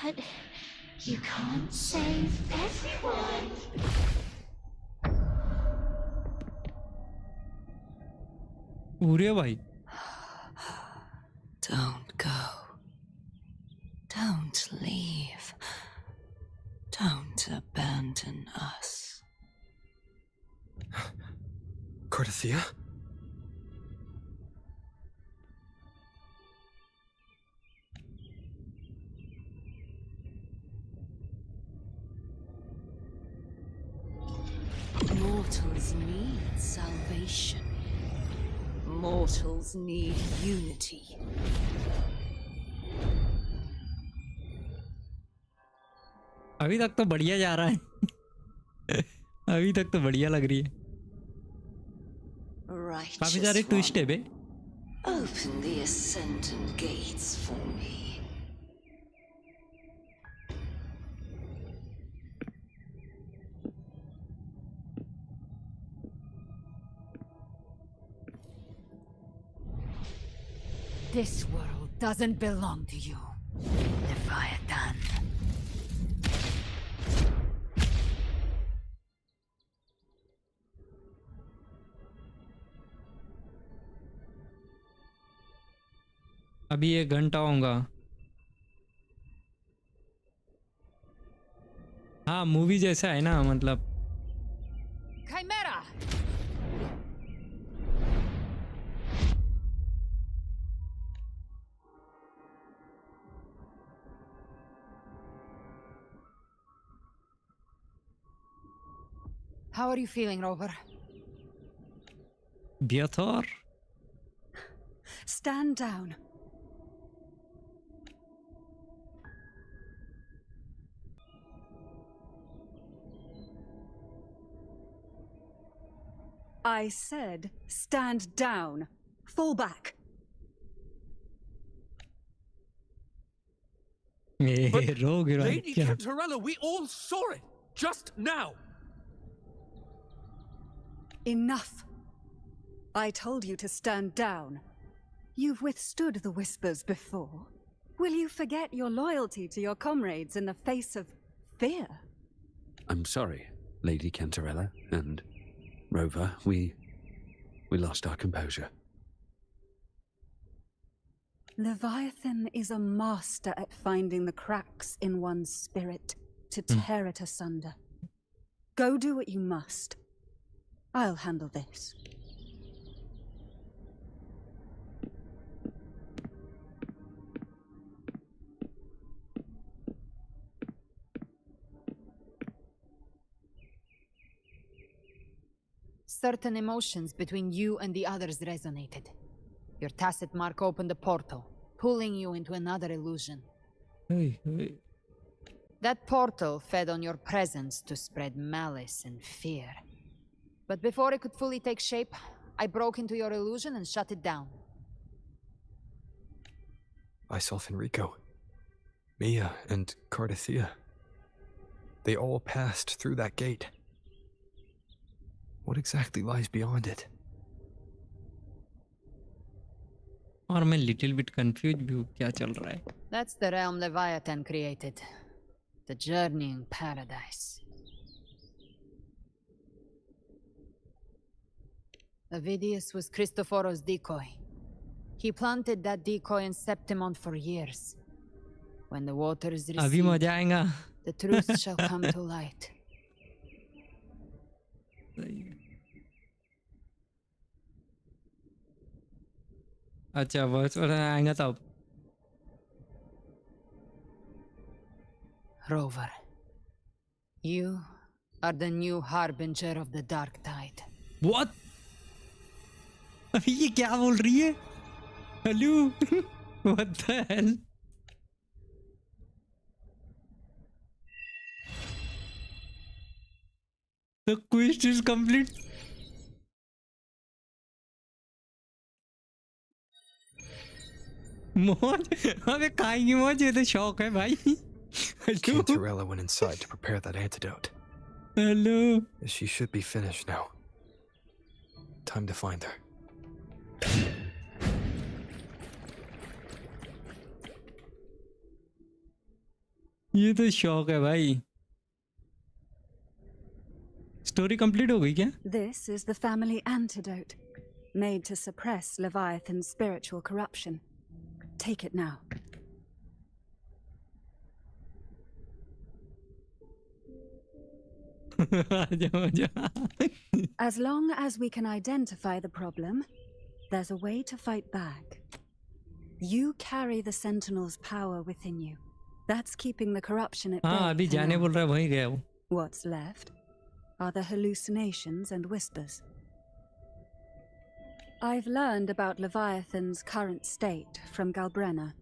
But you can't save everyone. पूरे भाई. Don't go. Don't leave. Don't abandon us. Corsair? Mortals need salvation. Mortals need unity. अभी तक तो बढ़िया जा रहा है. अभी तक तो बढ़िया लग रही है. काफी सारे ट्विस्ट है बे. Open the ascendant gates for me. This world doesn't belong to you, Leviathan. अभी 1 घंटा होगा. हाँ मूवी जैसा है ना मतलब. Chimera! How are you feeling, Rover? Beathor? Stand down. I said, stand down. Fall back. Lady Cantarella, we all saw it just now. Enough. I told you to stand down. You've withstood the whispers before. Will you forget your loyalty to your comrades in the face of fear? I'm sorry, Lady Cantarella and Rover. We lost our composure. Leviathan is a master at finding the cracks in one's spirit to tear it asunder. Go do what you must. I'll handle this. Certain emotions between you and the others resonated. Your tacit mark opened a portal, pulling you into another illusion. Hey. That portal fed on your presence to spread malice and fear. But before it could fully take shape, I broke into your illusion and shut it down. I saw Fenrico, Mia, and Corsair. They all passed through that gate. What exactly lies beyond it? और मैं little bit confused भी हूँ क्या चल रहा है. That's the realm Leviathan created. The journeying paradise. Avidius was Cristoforo's decoy. He planted that decoy in Septimont for years. When the waters अभी मजा आएगा. the truth shall come to light. अच्छा बस आएगा तब. Rover, you are the new harbinger of the dark tide. What? अभी ये क्या बोल रही है? Hello. What the hell? The quest is complete. मौज अबे खाएंगे मौज ये तो शौक है भाई. Cantarella went inside to prepare that antidote. Hello. She should be finished now. Time to find her. ये तो शौक है भाई. स्टोरी कंप्लीट हो गई क्या? This is the family antidote, made to suppress Leviathan's spiritual corruption. Take it now. As long as we can identify the problem, there's a way to fight back. You carry the Sentinel's power within you. That's keeping the corruption at bay. हाँ अभी जाने बोल रहा है वहीं गया वो. What's left are the hallucinations and whispers. I've learned about Leviathan's current state from Galbrena.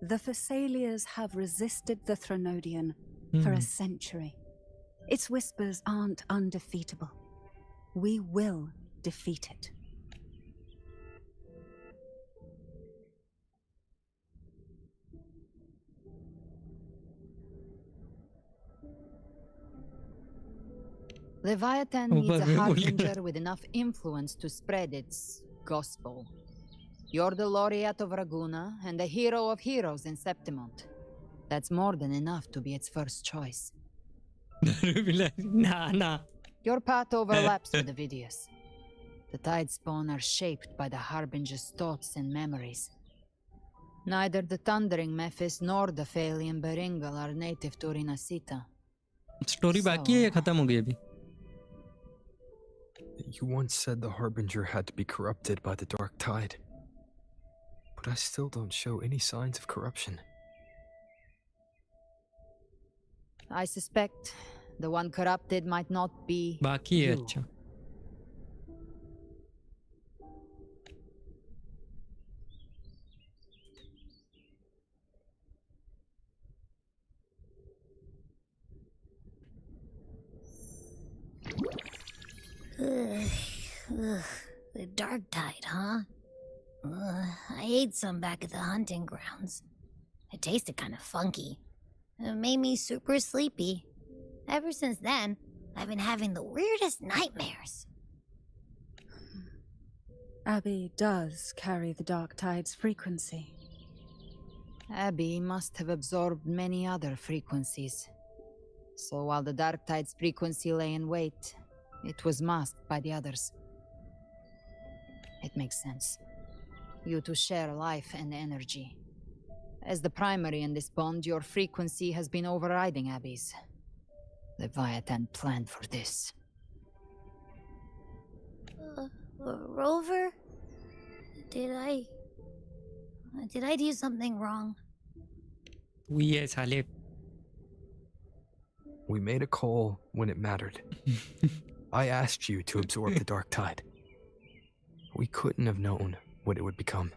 The Thessalians have resisted the Threnodian for a century. Its whispers aren't undefeatable. We will defeat it. Leviathan needs a harbinger with enough influence to spread its gospel. You're the laureate of Raguna and the hero of heroes in Septimont. That's more than enough to be its first choice. Nah. Your path overlaps with the Vidius. The Tidespawn are shaped by the Harbinger's thoughts and memories. Neither the Thundering Mephis nor the Phalian Beringal are native to Rinasita. Story बाकी है या खत्म हो गई अभी? You once said the Harbinger had to be corrupted by the Dark Tide. But I still don't show any signs of corruption. I suspect the one corrupted might not be बाकी है you. अच्छा. The Dark Tide, huh? I ate some back at the hunting grounds. It tasted kind of funky. It made me super sleepy. Ever since then, I've been having the weirdest nightmares. Abby does carry the Dark Tide's frequency. Abby must have absorbed many other frequencies. So while the Dark Tide's frequency lay in wait, it was masked by the others. It makes sense. You two share life and energy. As the primary in this bond, your frequency has been overriding Abby's. Leviathan planned for this. Rover? Did I do something wrong? We साले. We made a call when it mattered. I asked you to absorb the Dark Tide. We couldn't have known what it would become.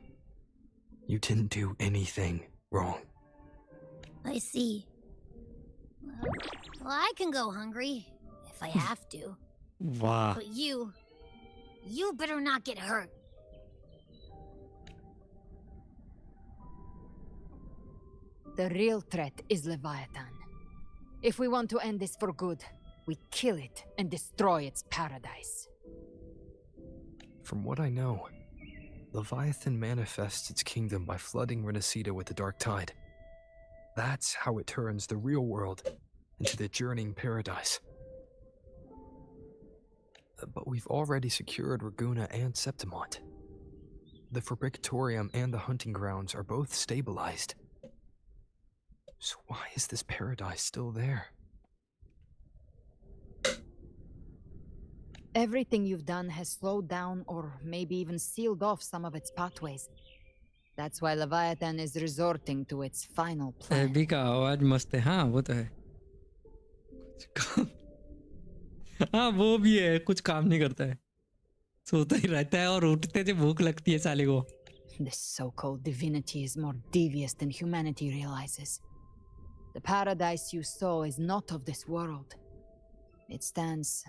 You didn't do anything wrong. I see. Well, I can go hungry if I have to. Wow. But you better not get hurt. The real threat is Leviathan. If we want to end this for good, we kill it and destroy its paradise. From what I know, Leviathan manifests its kingdom by flooding Rinasita with the Dark Tide. That's how it turns the real world into the journeying paradise. But we've already secured Raguna and Septimont. The Fabricatorium and the hunting grounds are both stabilized. So why is this paradise still there? Everything you've done has slowed down or maybe even sealed off some of its pathways. That's why Leviathan is resorting to its final plan. अभी का आवाज मस्त है. हाँ वो तो है. हाँ वो भी है. कुछ काम नहीं करता है. सोता ही रहता है और उठते से भूख लगती है साले को. This so-called divinity is more devious than humanity realizes. The paradise you saw is not of this world. It stands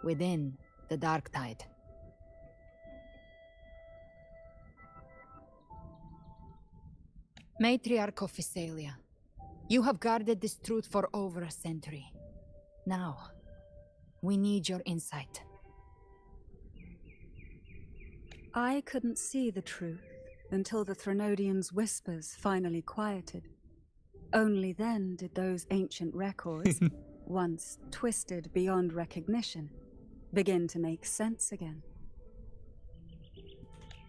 within the dark tide. Matriarch of Physalia, you have guarded this truth for over a century. Now, we need your insight. I couldn't see the truth until the Threnodians' whispers finally quieted. Only then did those ancient records, once twisted beyond recognition, begin to make sense again.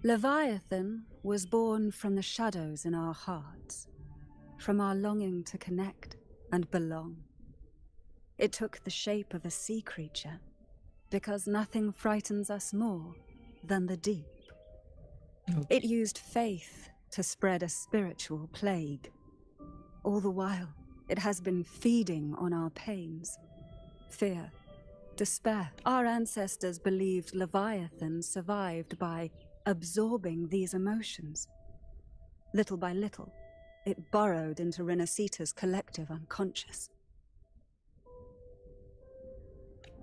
Leviathan was born from the shadows in our hearts, from our longing to connect and belong. It took the shape of a sea creature, because nothing frightens us more than the deep. It used faith to spread a spiritual plague. All the while, it has been feeding on our pains, fear, despair. Our ancestors believed Leviathan survived by absorbing these emotions. Little by little, it burrowed into Renacita's collective unconscious.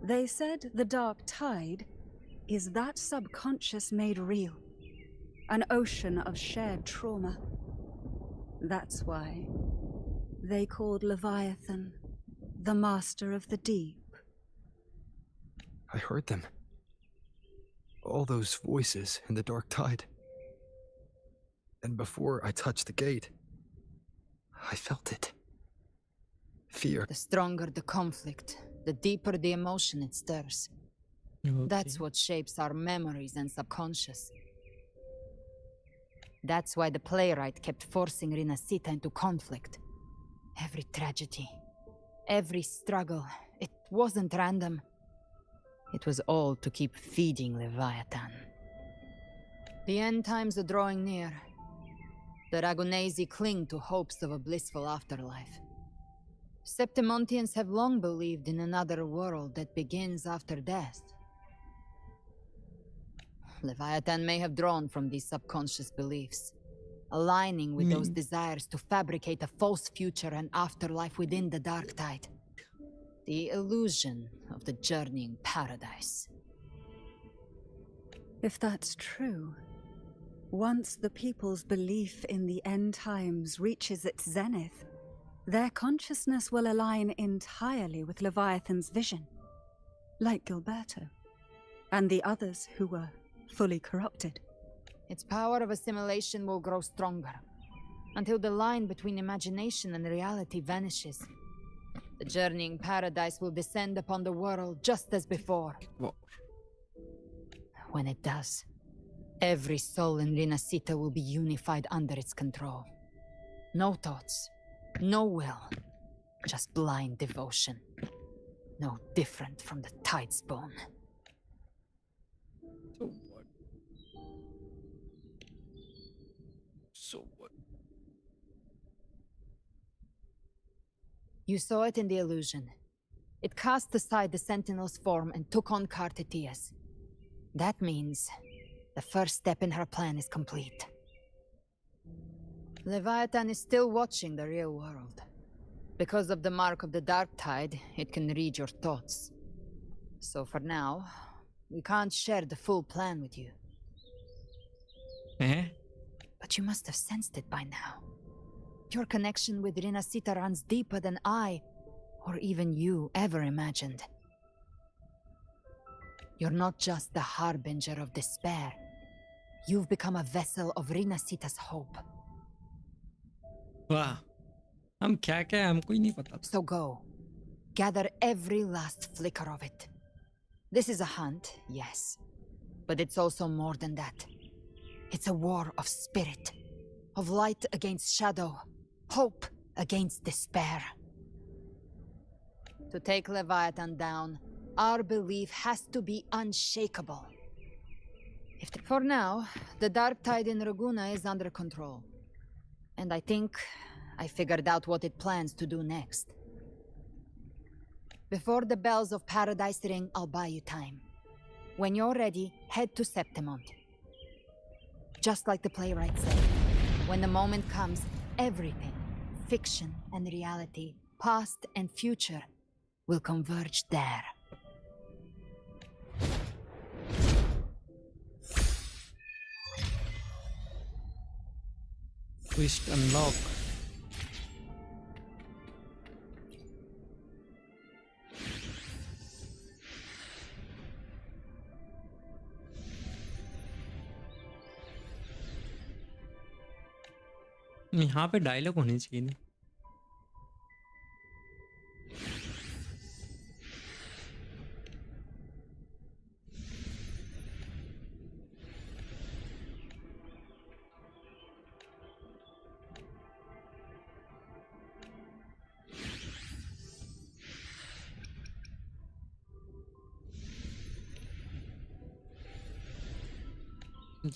They said the dark tide is that subconscious made real, an ocean of shared trauma. That's why they called Leviathan the Master of the Deep. I heard them. All those voices in the dark tide. And before I touched the gate, I felt it. Fear. The stronger the conflict, the deeper the emotion it stirs. That's what shapes our memories and subconscious. That's why the playwright kept forcing Renacita into conflict. Every tragedy, every struggle, it wasn't random. It was all to keep feeding Leviathan. The end times are drawing near. The Ragunesi cling to hopes of a blissful afterlife. Septimontians have long believed in another world that begins after death. Leviathan may have drawn from these subconscious beliefs, aligning with those desires to fabricate a false future and afterlife within the dark tide. The illusion of the journeying paradise. If that's true, once the people's belief in the end times reaches its zenith, their consciousness will align entirely with Leviathan's vision, like Gilberto, and the others who were fully corrupted. Its power of assimilation will grow stronger, until the line between imagination and reality vanishes. The journeying paradise will descend upon the world just as before. When it does, every soul in Renacita will be unified under its control. No thoughts, no will, just blind devotion. No different from the tide's bone. So what? You saw it in the illusion. It cast aside the Sentinel's form and took on Cartetias. That means the first step in her plan is complete. Leviathan is still watching the real world. Because of the mark of the dark tide, it can read your thoughts. So for now, we can't share the full plan with you. But you must have sensed it by now. Your connection with Renacita runs deeper than I, or even you, ever imagined. You're not just the harbinger of despair. You've become a vessel of Renacita's hope. Wow. हम क्या हमको ही नहीं पता. So go. Gather every last flicker of it. This is a hunt, yes. But it's also more than that. It's a war of spirit. Of light against shadow. Hope against despair. To take Leviathan down, our belief has to be unshakable. For now, the dark tide in Raguna is under control. And I think I figured out what it plans to do next. Before the bells of Paradise ring, I'll buy you time. When you're ready, head to Septimont. Just like the playwright said, when the moment comes, everything, fiction and reality, past and future, will converge there. Twist unlock. यहाँ पे dialogue होनी चाहिए ना।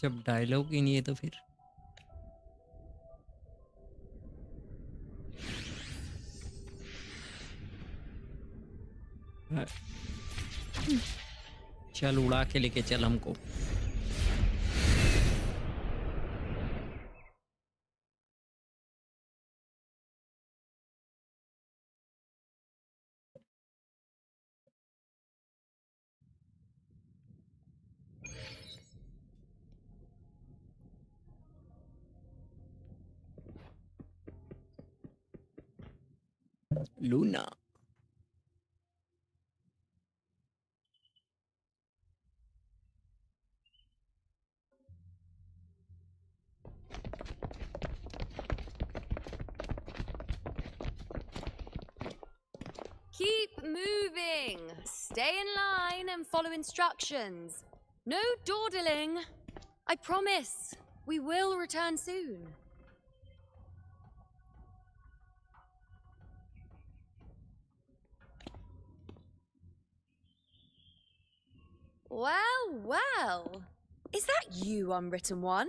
जब dialogue ही नहीं है तो फिर चल उड़ा के लेके चल हमको। Luna Keep moving. Stay in line and follow instructions. No dawdling. I promise. We will return soon. Well, well. Is that you, Unwritten One?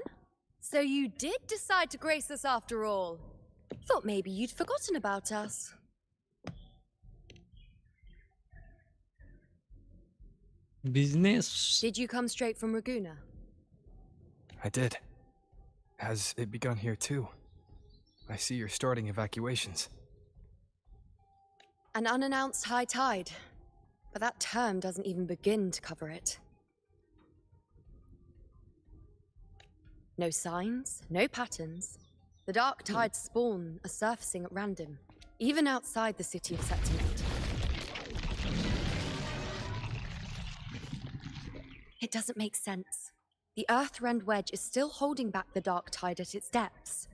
So you did decide to grace us after all. Thought maybe you'd forgotten about us. Business. Did you come straight from Raguna? I did. Has it begun here too? I see you're starting evacuations. An unannounced high tide. But that term doesn't even begin to cover it. No signs, no patterns. The dark tide's spawn are surfacing at random, even outside the city of Septimate. It doesn't make sense. The Earthrend Wedge is still holding back the dark tide at its depths.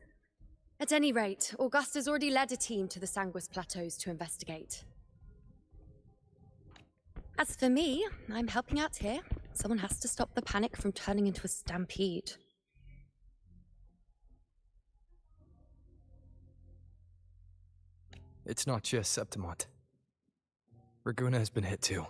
At any rate, Augusta's already led a team to the Sanguis Plateaus to investigate. As for me, I'm helping out here. Someone has to stop the panic from turning into a stampede. It's not just Septimont. Raguna has been hit too.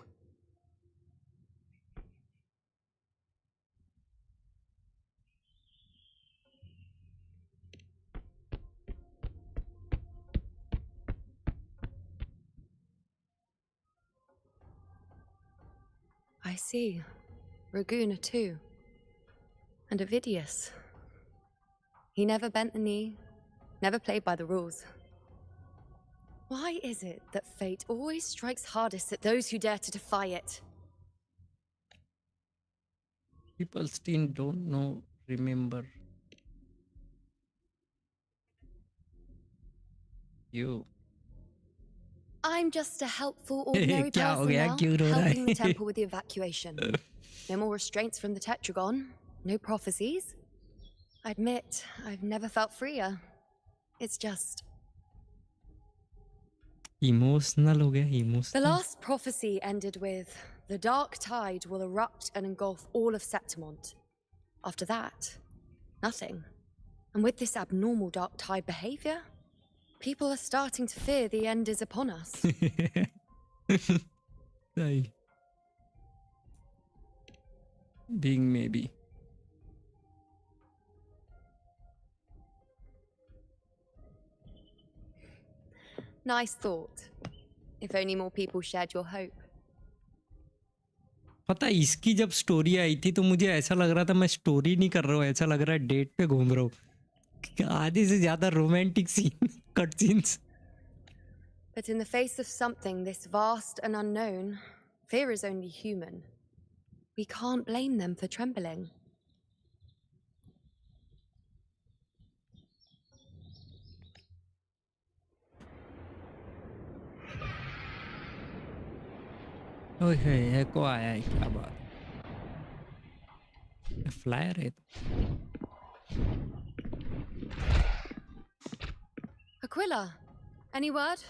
I see. Raguna too. And Ovidius. He never bent the knee, never played by the rules. Why is it that fate always strikes hardest at those who dare to defy it? People still don't know, remember. You. I'm just a helpful ordinary person now, helping the temple with the evacuation. No more restraints from the Tetragon, no prophecies. I admit, I've never felt freer. It's just... Emotional ho gaya, emotional. The last prophecy ended with, the dark tide will erupt and engulf all of Septimont. After that, nothing. And with this abnormal dark tide behavior, people are starting to fear the end is upon us. Being maybe. Nice thought. If only more people shared your hope. पता है इसकी जब story I थी तो मुझे ऐसा लग रहा था मैं स्टोरी नहीं कर रहा हूँ, ऐसा लग रहा है डेट पे घूम रहा हूँ। आधे से ज्यादा romantic scene cut scenes. But in the face of something this vast and unknown, fear is only human. We can't blame them for trembling. ओए एको आया है, क्या बात है, फ्लायर है। Aquila, any word?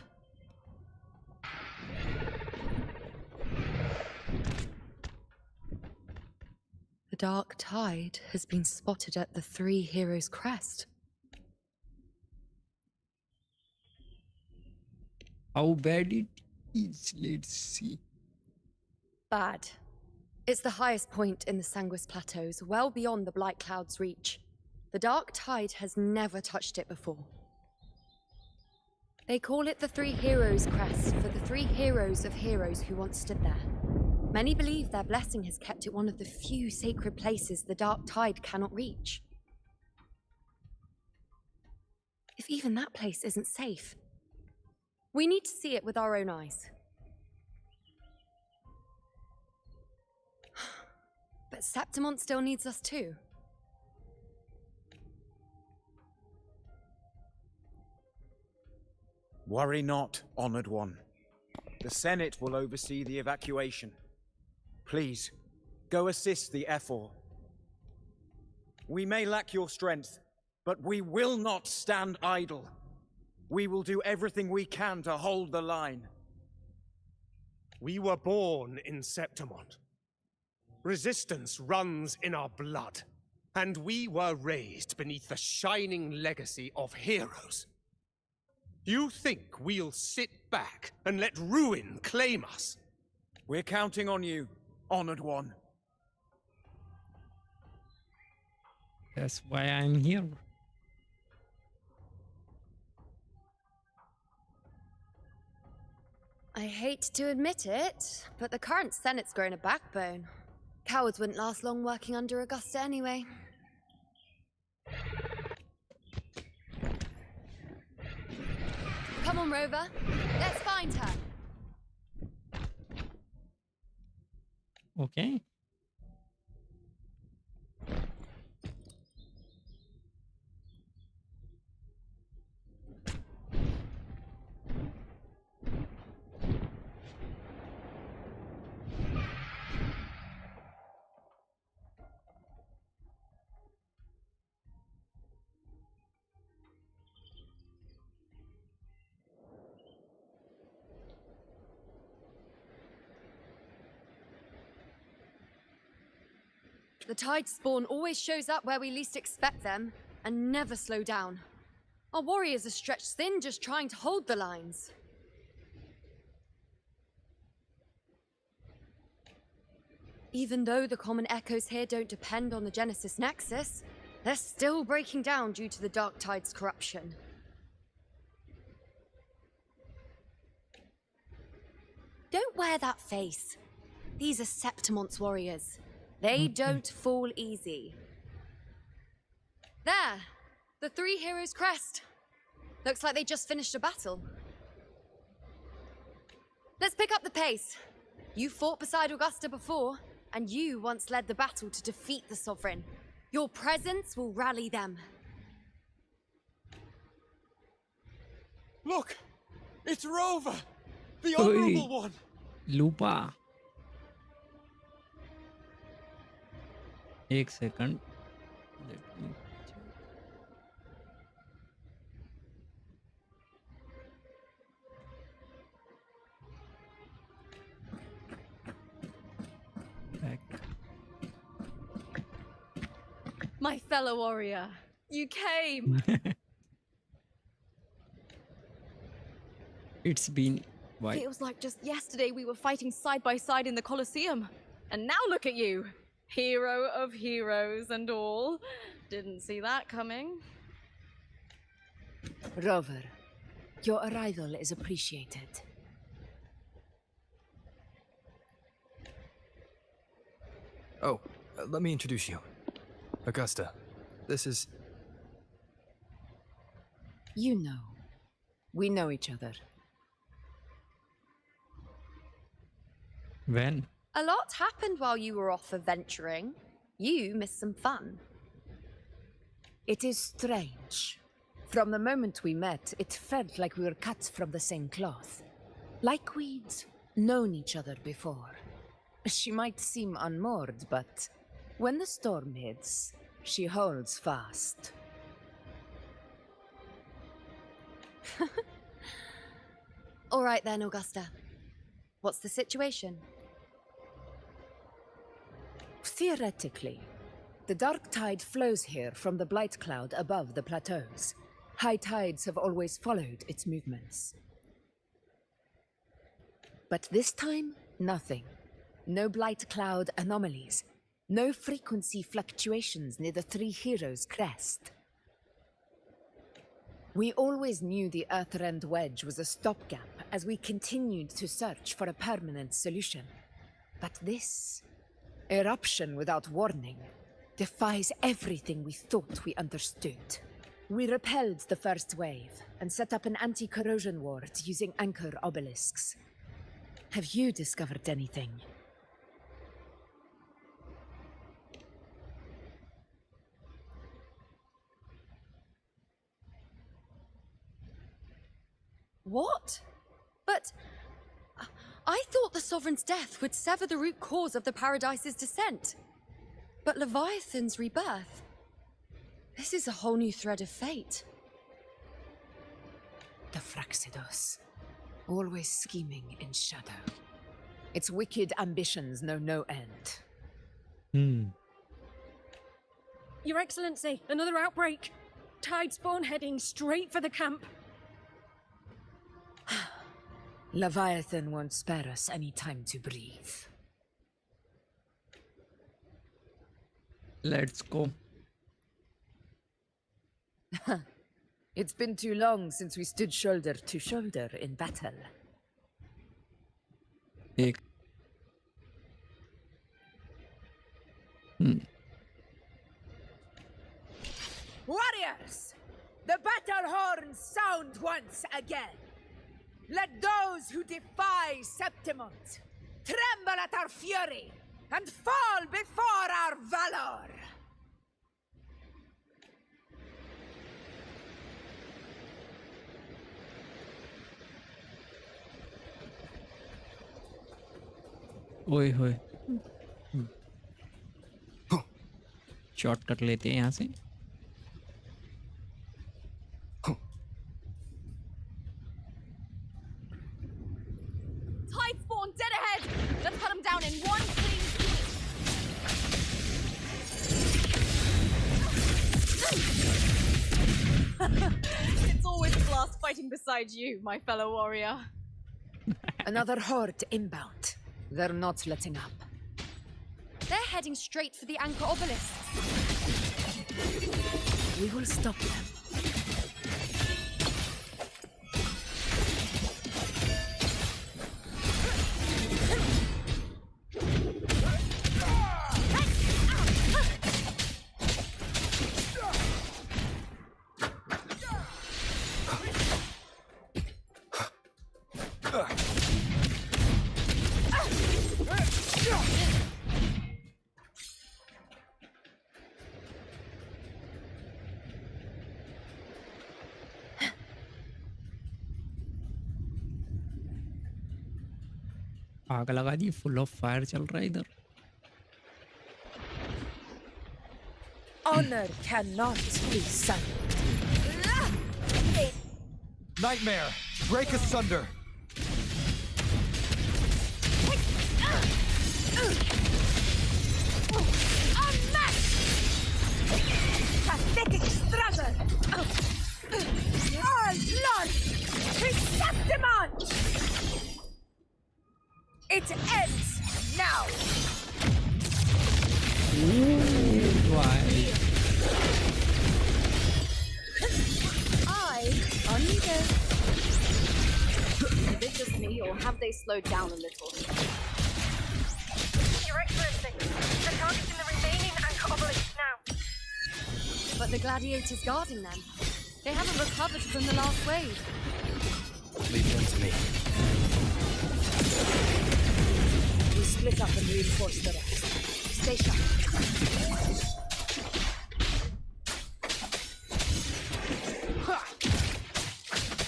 The dark tide has been spotted at the Three Heroes' crest. How bad it is, let's see. Bad. It's the highest point in the Sanguis Plateaus, well beyond the Blight Cloud's reach. The dark tide has never touched it before. They call it the Three Heroes' crest for the three heroes of heroes who once stood there. Many believe their blessing has kept it one of the few sacred places the dark tide cannot reach. If even that place isn't safe, we need to see it with our own eyes. But Septimont still needs us too. Worry not, Honored One. The Senate will oversee the evacuation. Please, go assist the Ephor. We may lack your strength, but we will not stand idle. We will do everything we can to hold the line. We were born in Septimont. Resistance runs in our blood, and we were raised beneath the shining legacy of heroes. You think we'll sit back and let ruin claim us? We're counting on you, Honored One. That's why I'm here. I hate to admit it, but the current Senate's grown a backbone. Cowards wouldn't last long working under Augusta anyway. Come on, Rover. Let's find her. Okay. The Tide spawn always shows up where we least expect them, and never slow down. Our warriors are stretched thin just trying to hold the lines. Even though the common echoes here don't depend on the Genesis Nexus, they're still breaking down due to the Dark Tide's corruption. Don't wear that face. These are Septimont's warriors. They don't fall easy. There! The Three Heroes' crest. Looks like they just finished a battle. Let's pick up the pace. You fought beside Augusta before, and you once led the battle to defeat the Sovereign. Your presence will rally them. Look! It's Rover! The Honorable One! Lupa. एक second, My fellow warrior, you came. It's been why? Feels like just yesterday we were fighting side by side in the Colosseum, and now look at you. Hero of heroes and all. Didn't see that coming. Rover, your arrival is appreciated. Oh, let me introduce you. Augusta, this is... You know. We know each other. When? A lot happened while you were off adventuring. You missed some fun. It is strange. From the moment we met, it felt like we were cut from the same cloth. Like we'd known each other before. She might seem unmoored, but when the storm hits, she holds fast. All right then, Augusta. What's the situation? Theoretically, the dark tide flows here from the blight cloud above the plateaus. High tides have always followed its movements. But this time, nothing. No blight cloud anomalies. No frequency fluctuations near the Three Heroes crest. We always knew the Earthrend Wedge was a stopgap as we continued to search for a permanent solution. But this eruption without warning defies everything we thought we understood. We repelled the first wave and set up an anti-corrosion ward using anchor obelisks. Have you discovered anything? What? But I thought the Sovereign's death would sever the root cause of the Paradise's descent. But Leviathan's rebirth... This is a whole new thread of fate. The Fraxidos. Always scheming in shadow. Its wicked ambitions know no end. Your Excellency, another outbreak. Tide spawn heading straight for the camp. Leviathan won't spare us any time to breathe. Let's go. It's been too long since we stood shoulder to shoulder in battle. Ek. Warriors! The battle horns sound once again! Let those who defy Septimont tremble at our fury and fall before our valor! ओए होए shortcut लेते हैं यहाँ से Tide spawn dead ahead! Let's cut them down in one clean sweep! It's always a blast fighting beside you, my fellow warrior. Another horde inbound. They're not letting up. They're heading straight for the anchor obelisk. We will stop them. आग लगा दी full of fire चल रहा है इधर Honor cannot be silenced. Nightmare! Break asunder! Pathetic struggle! All blood! Septimont! It ends now! Why? Only this. Is it just me, or have they slowed down a little? Your Excellency, the target the gladiators guarding them. They haven't recovered from the last wave. Leave them to me. We split up and reinforce the rest. Stay sharp.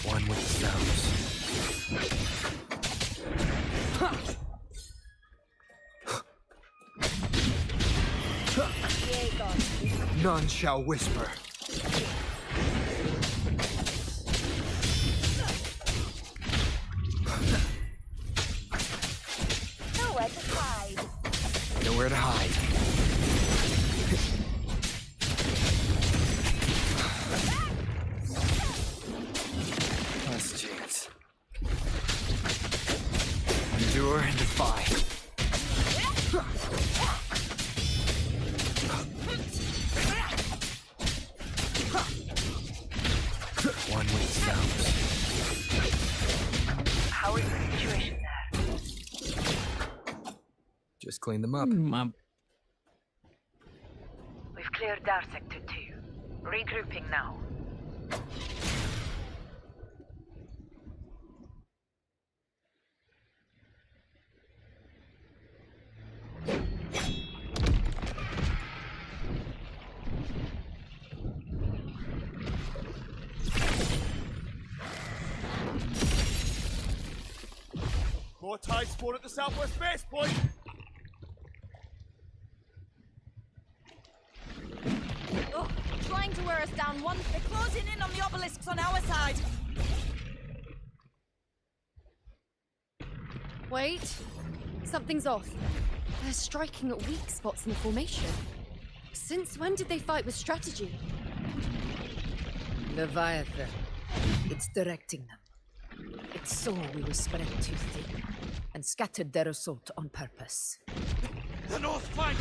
One with the sounds. None shall whisper. Nowhere to hide. Nowhere to hide. Last chance. Endure and defy. One with sounds. How is the situation there? Just clean them up. We've cleared our sector 2. Regrouping now. More tide spawn at the southwest base point. Oh, trying to wear us down one. They're closing in on the obelisks on our side. Wait. Something's off. They're striking at weak spots in the formation. Since when did they fight with strategy? Leviathan. It's directing them. It saw we were spread too thin, and scattered their assault on purpose. The north flank!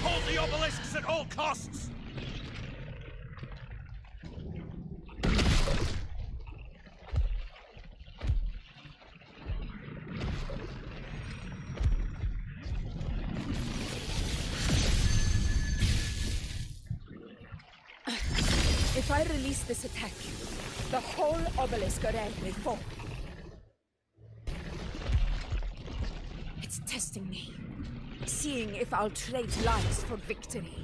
Hold the obelisks at all costs! If I release this attack, the whole obelisk around may fall. It's testing me, seeing if I'll trade lives for victory.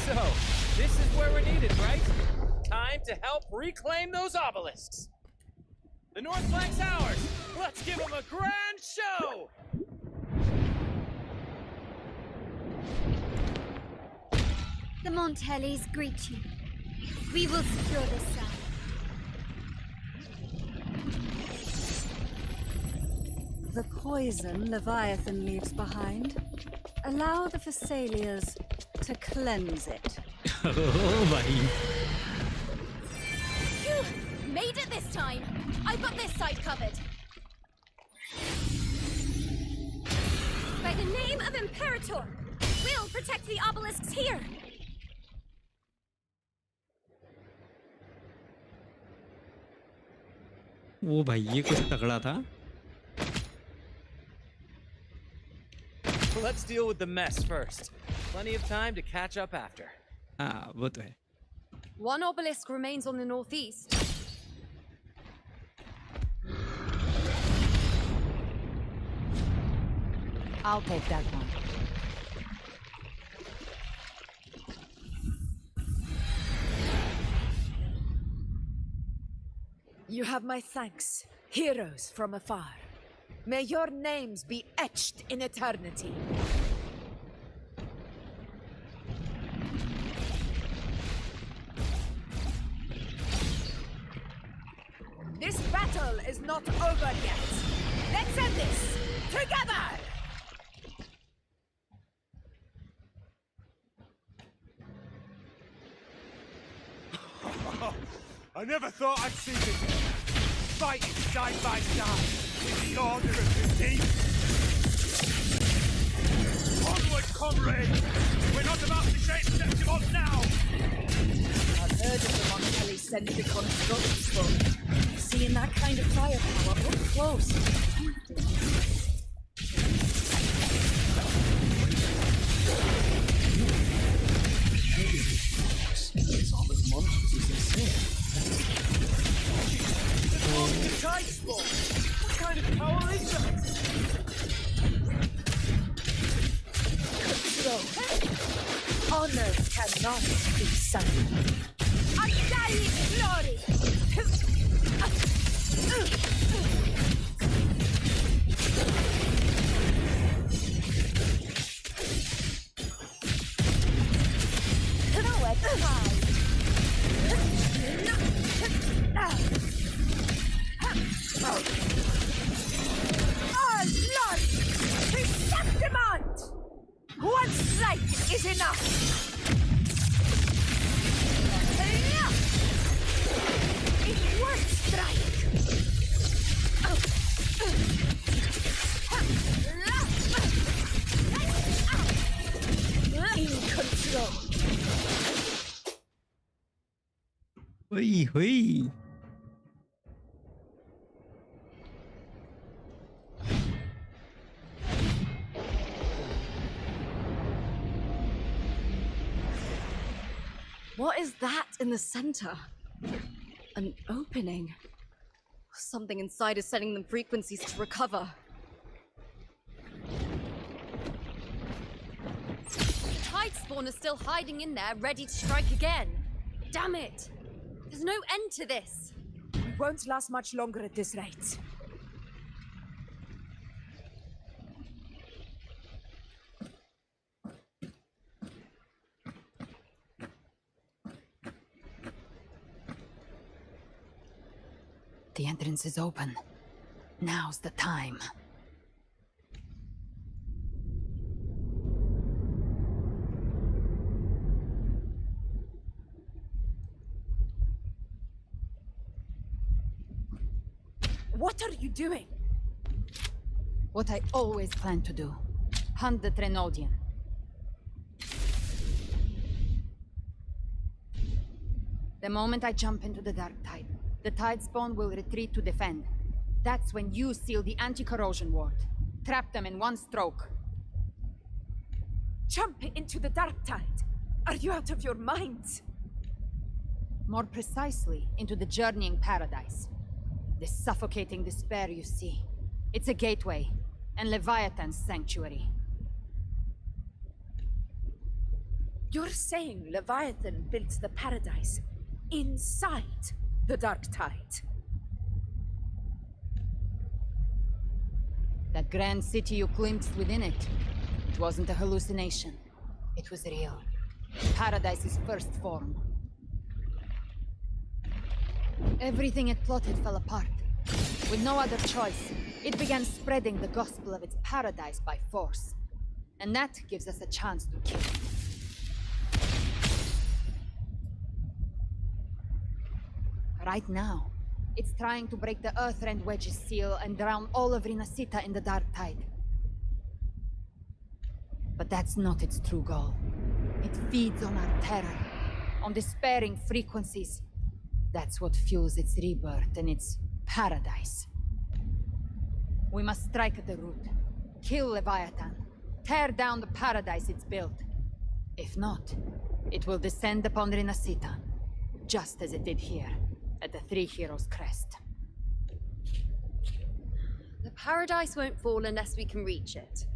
So, this is where we're needed, right? Time to help reclaim those obelisks. The north flank's ours. Let's give them a grand show! The Montellis greet you. We will secure this side. The poison Leviathan leaves behind. Allow the Thessalians to cleanse it. Oh, bhai. Phew! Made it this time! I've got this side covered! By the name of Imperator, we'll protect the obelisks here! वो भाई ये कुछ तगड़ा था. Let's deal with the mess first. Plenty of time to catch up after. हाँ वो तो है. One obelisk remains on the northeast. I'll take that one. You have my thanks, heroes from afar. May your names be etched in eternity. This battle is not over yet. Let's end this together! I never thought I'd see this. Fighting side by side with the Order of the Deep. Onward, comrades! We're not about to shake Septimon now! I've heard of the monopoly-centric constructs, but seeing that kind of firepower up close. It's all as monstrous as they say. The Tide Spawn! What kind of power is that? Honor cannot be sunk. Undying glory! Oh, Lord! Septimon! One strike is enough! It's one strike! In control! Hui, hui. What is that in the center? An opening. Something inside is sending them frequencies to recover. The Tide Spawn is still hiding in there, ready to strike again. Damn it! There's no end to this. We won't last much longer at this rate. The entrance is open. Now's the time. What are you doing? What I always planned to do. Hunt the Trenodian. The moment I jump into the Dark Tide, the Tide Spawn will retreat to defend. That's when you seal the anti-corrosion ward. Trap them in one stroke. Jump into the Dark Tide? Are you out of your minds? More precisely, into the journeying paradise. The suffocating despair you see. It's a gateway, and Leviathan's sanctuary. You're saying Leviathan built the paradise inside the Dark Tide? That grand city you glimpsed within it, it wasn't a hallucination. It was real. Paradise's first form. Everything it plotted fell apart. With no other choice, it began spreading the gospel of its paradise by force. And that gives us a chance to kill it. Right now, it's trying to break the Earthrend Wedge's seal and drown all of Rinasita in the Dark Tide. But that's not its true goal. It feeds on our terror, on despairing frequencies. That's what fuels its rebirth and its paradise. We must strike at the root, kill Leviathan, tear down the paradise it's built. If not, it will descend upon Rinasita, just as it did here, at the Three Heroes Crest. The paradise won't fall unless we can reach it.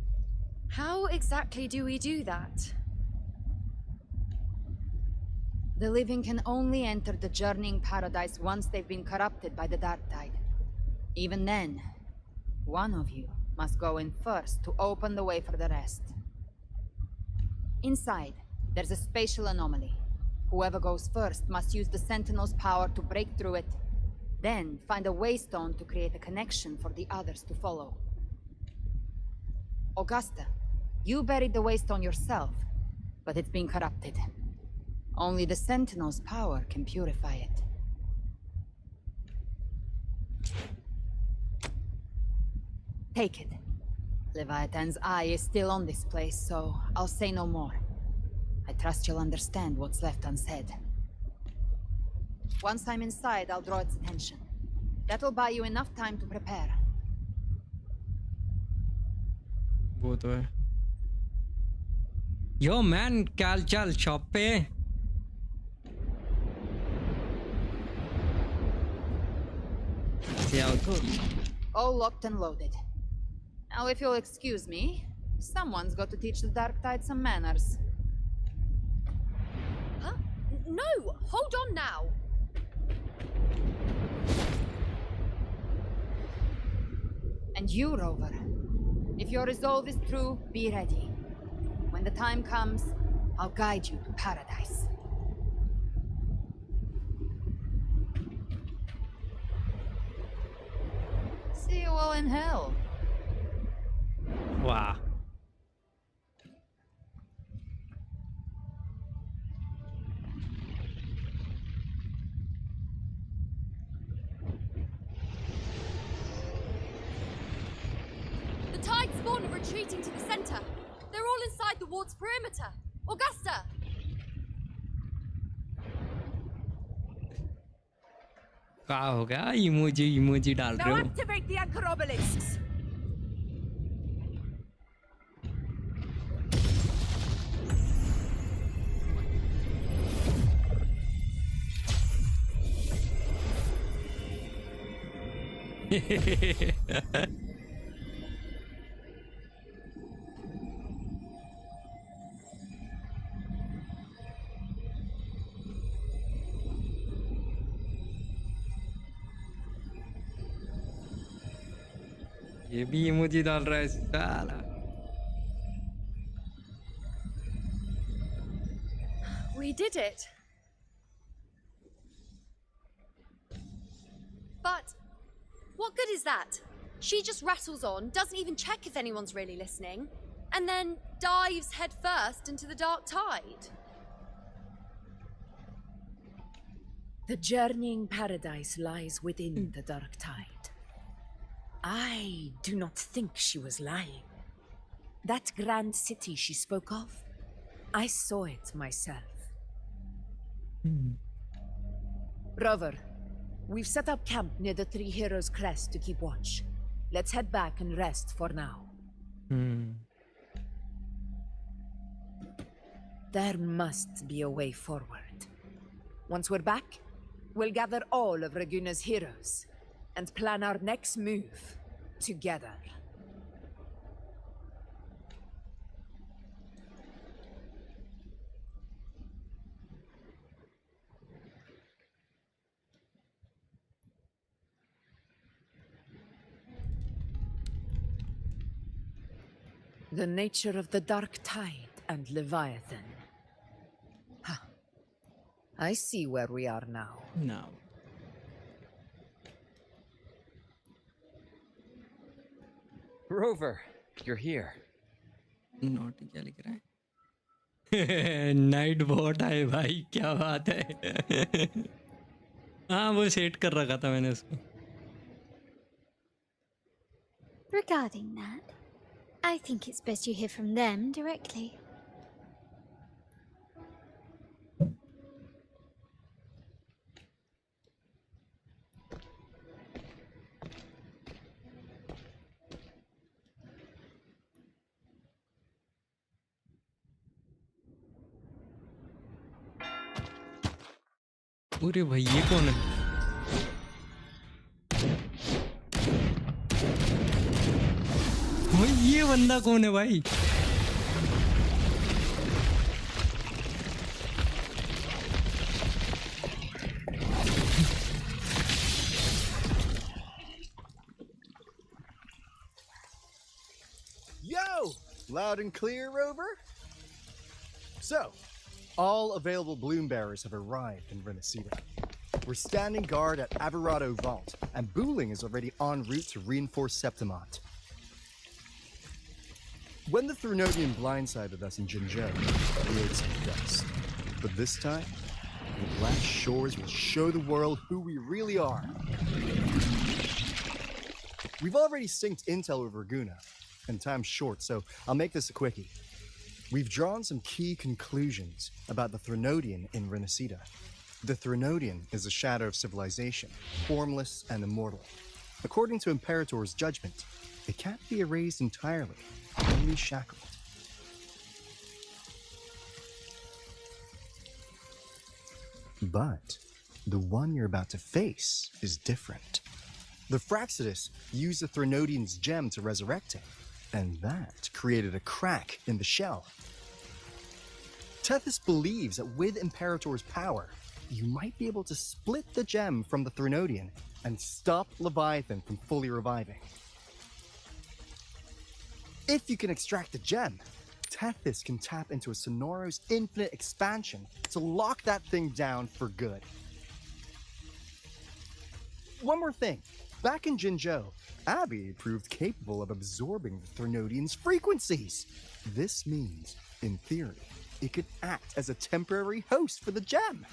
How exactly do we do that? The living can only enter the journeying paradise once they've been corrupted by the Dark Tide. Even then, one of you must go in first to open the way for the rest. Inside, there's a spatial anomaly. Whoever goes first must use the Sentinel's power to break through it, then find a waystone to create a connection for the others to follow. Augusta, you buried the waystone yourself, but it's been corrupted. Only the Sentinel's power can purify it. Take it. Leviathan's eye is still on this place, so I'll say no more. I trust you'll understand what's left unsaid. Once I'm inside, I'll draw its attention. That'll buy you enough time to prepare. वो तो है. Yo man, क्या हाल चाल shop पे? All locked and loaded. Now, if you'll excuse me, someone's got to teach the Dark Tide some manners. Huh? No! Hold on now! And you, Rover. If your resolve is true, be ready. When the time comes, I'll guide you to paradise. See you all in hell. Wow. The Tide spawn are retreating to the center. They're all inside the ward's perimeter. Augusta! क्या हो गया? Emoji डाल रहे Now हो? activate the anchor obelisks. ये भी emoji डाल रहा है साला. We did it. But what good is that? She just rattles on, doesn't even check if anyone's really listening, and then dives headfirst into the dark tide. The journeying paradise lies within the dark tide. I do not think she was lying. That grand city she spoke of, I saw it myself. Rover, we've set up camp near the Three Heroes Crest to keep watch. Let's head back and rest for now. There must be a way forward. Once we're back, we'll gather all of Raguna's heroes and plan our next move together. The nature of the Dark Tide and Leviathan. Huh. I see where we are now. Now. Rover, you're here. Note क्या लिख रहा है? Night bot है भाई, क्या बात है. हाँ वो सेट कर रखा था मैंने उसको. Regarding that, I think it's best you hear from them directly. अरे भाई ये कौन है? भाई ये बंदा कौन है भाई? Yo! Loud and clear, Rover? So, all available bloom bearers have arrived in Renacida. We're standing guard at Averado Vault, and Booling is already en route to reinforce Septimont. When the Threnodian blindsided us in Jinzhou, we ate some dust. But this time, the Black Shores will show the world who we really are. We've already synced intel with Raguna, and time's short, so I'll make this a quickie. We've drawn some key conclusions about the Threnodian in Renacida. The Threnodian is a shadow of civilization, formless and immortal. According to Imperator's judgment, it can't be erased entirely, only shackled. But the one you're about to face is different. The Fraxidus used the Threnodian's gem to resurrect him, and that created a crack in the shell. Tethys believes that with Imperator's power, you might be able to split the gem from the Threnodian and stop Leviathan from fully reviving. If you can extract the gem, Tethys can tap into a Sonoro's infinite expansion to lock that thing down for good. One more thing. Back in Jinzhou, Abby proved capable of absorbing the Threnodian's frequencies. This means, in theory, it could act as a temporary host for the gem.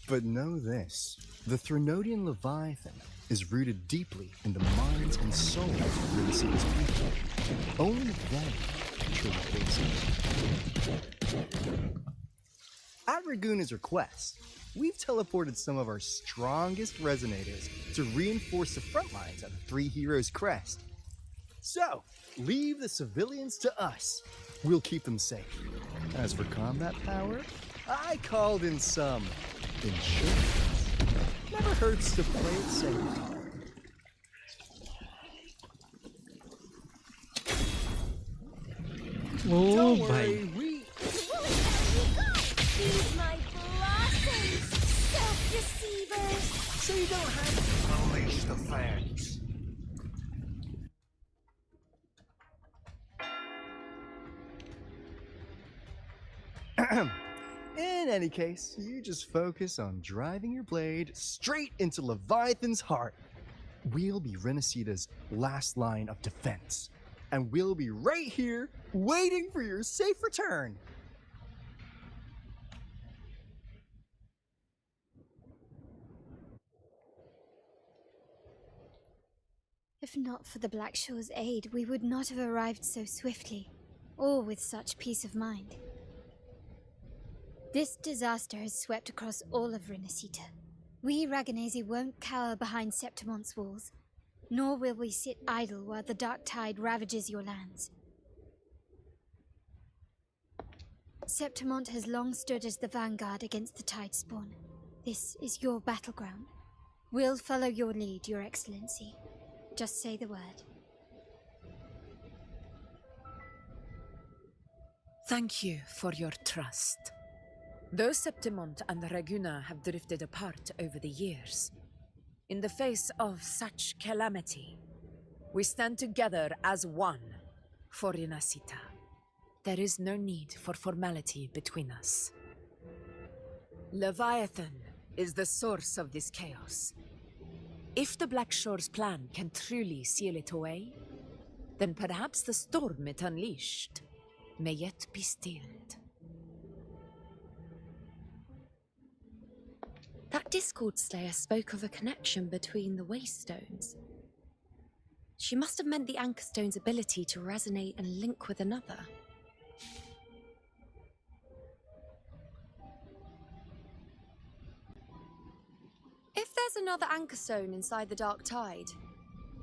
But know this, the Threnodian Leviathan is rooted deeply in the minds and souls of Renacita's people. Only them can truly face it. At Raguna's request, we've teleported some of our strongest resonators to reinforce the front lines at the Three Heroes Crest. So, leave the civilians to us. We'll keep them safe. As for combat power, I called in some insurance. Never hurts to play it safe. Oh, Don't bhai. worry, These my blossoms, self-deceivers. So you don't have to unleash the fans. In any case, you just focus on driving your blade straight into Leviathan's heart. We'll be Renacida's last line of defense, and we'll be right here waiting for your safe return. If not for the Black Shore's aid, we would not have arrived so swiftly, or with such peace of mind. This disaster has swept across all of Renacita. We Raganesi won't cower behind Septimon's walls, nor will we sit idle while the dark tide ravages your lands. Septimont has long stood as the vanguard against the tide spawn. This is your battleground. We'll follow your lead, Your Excellency. Just say the word. Thank you for your trust. Though Septimont and Raguna have drifted apart over the years, in the face of such calamity, we stand together as one for Renacita. There is no need for formality between us. Leviathan is the source of this chaos. If the Black Shore's plan can truly seal it away, then perhaps the storm it unleashed may yet be stilled. That Discord Slayer spoke of a connection between the Waystones. She must have meant the Anchor Stone's ability to resonate and link with another. If there's another Anchor Stone inside the Dark Tide,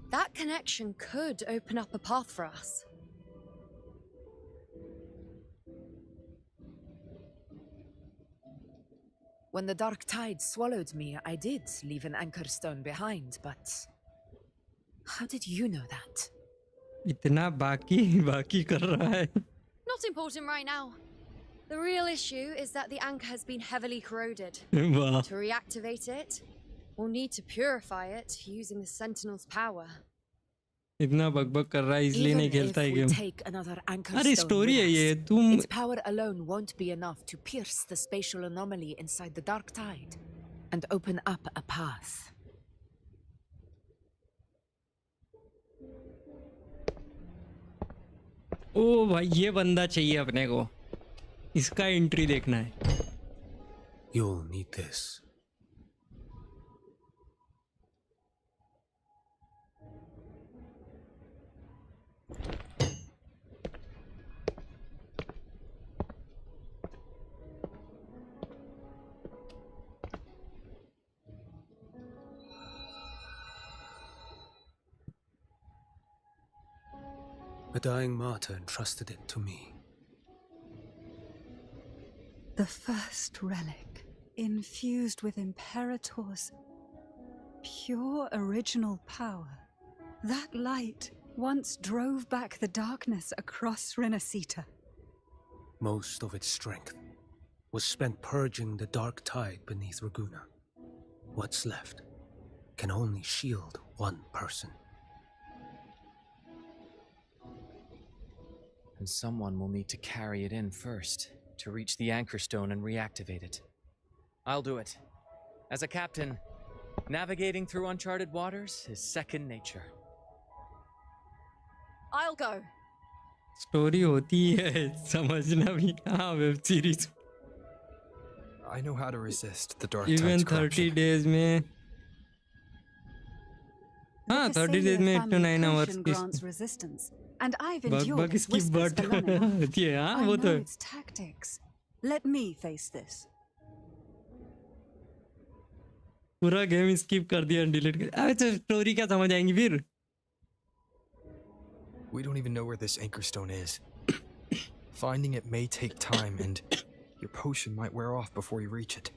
that connection could open up a path for us. When the Dark Tide swallowed me, I did leave an Anchor Stone behind, but how did you know that? इतना बाकी कर रहा है. Not important right now. The real issue is that the anchor has been heavily corroded. Wow. To reactivate it, we'll need to purify it using the Sentinel's power. इतना बकबक कर रहा है इसलिए नहीं खेलता है गेम. Take another Anchor अरे Stone स्टोरी है with ये. us, तुम its power alone won't be enough to pierce the spatial anomaly inside the Dark Tide and open up a path. ओ भाई ये बंदा चाहिए अपने को. इसका एंट्री देखना है. You'll need this. A dying martyr entrusted it to me. The first relic, infused with Imperator's pure original power. That light once drove back the darkness across Renacita. Most of its strength was spent purging the dark tide beneath Raguna. What's left can only shield one person. And someone will need to carry it in first, to reach the anchor stone and reactivate it. I'll do it. As a captain, navigating through uncharted waters is second nature. I'll go. Story होती है समझना भी हाँ web series I know how to resist the dark even tide's 30 corruption. days में हाँ 30 days में 8 to 9 hours Potion की grants resistance, and I've bug endured bug its इसकी whispers but for long enough. होती है हाँ I वो know तो its tactics. Let me face this. पूरा गेम स्किप कर दिया डिलीट कर अबे तो स्टोरी क्या समझ आएंगी फिर We don't even know where this anchor stone is. Finding it may take time, and your potion might wear off before you reach it.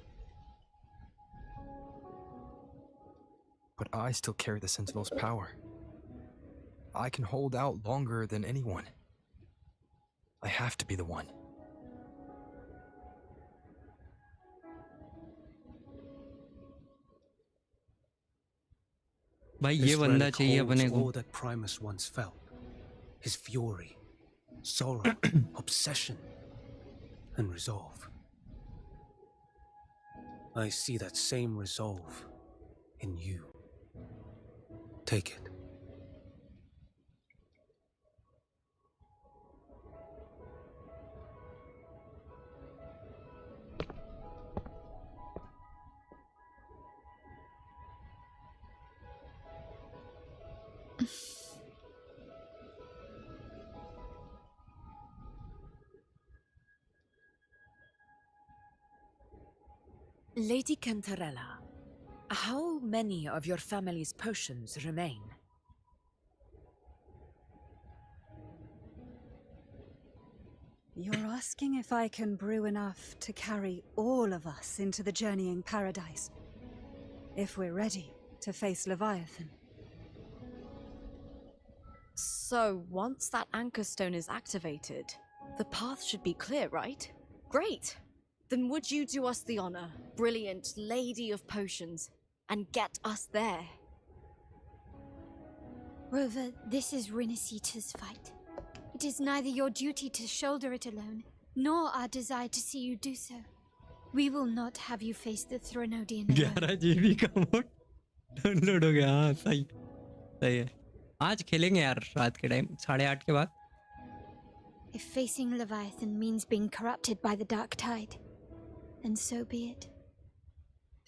But I still carry the Sentinel's power. I can hold out longer than anyone. I have to be the one. भाई This ये बंदा relic चाहिए holds अपने को all that Primus once felt. His fury, sorrow, obsession, and resolve. I see that same resolve in you. Take it. Lady Cantarella, how many of your family's potions remain? You're asking if I can brew enough to carry all of us into the journeying paradise. If we're ready to face Leviathan. So, once that anchor stone is activated, the path should be clear, right? Great! Then would you do us the honor, brilliant lady of potions, and get us there? Rover, this is Renacita's fight. It is neither your duty to shoulder it alone, nor our desire to see you do so. We will not have you face the Thronodian alone. 11 GB का mode download हो गया हाँ सही सही है आज खेलेंगे यार रात के टाइम 8:30 के बाद If facing Leviathan means being corrupted by the dark tide, then so be it.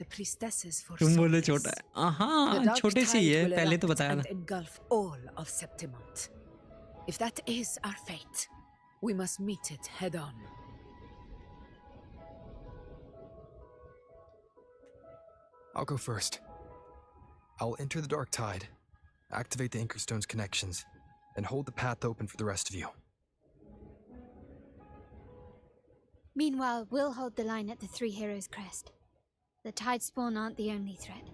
The priestesses for तुम बोले छोटा है हाँ छोटे से ही है पहले तो बताया था engulf all of Septimont. If that is our fate, we must meet it head on. I'll go first. I'll enter the dark tide, activate the anchor stone's connections, and hold the path open for the rest of you. Meanwhile, we'll hold the line at the Three Heroes Crest. The Tide Spawn aren't the only threat.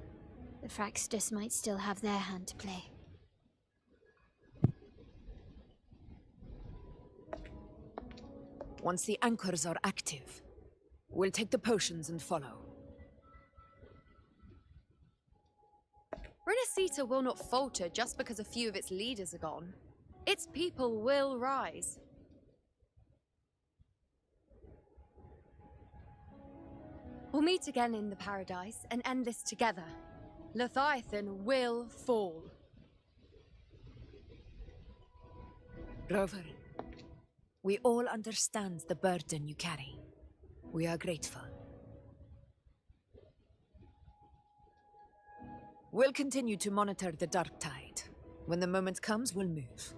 The Fraxtus might still have their hand to play. Once the anchors are active, we'll take the potions and follow. Renacita will not falter just because a few of its leaders are gone. Its people will rise. We'll meet again in the paradise and end this together. Leviathan will fall. Rover, we all understand the burden you carry. We are grateful. We'll continue to monitor the dark tide. When the moment comes, we'll move.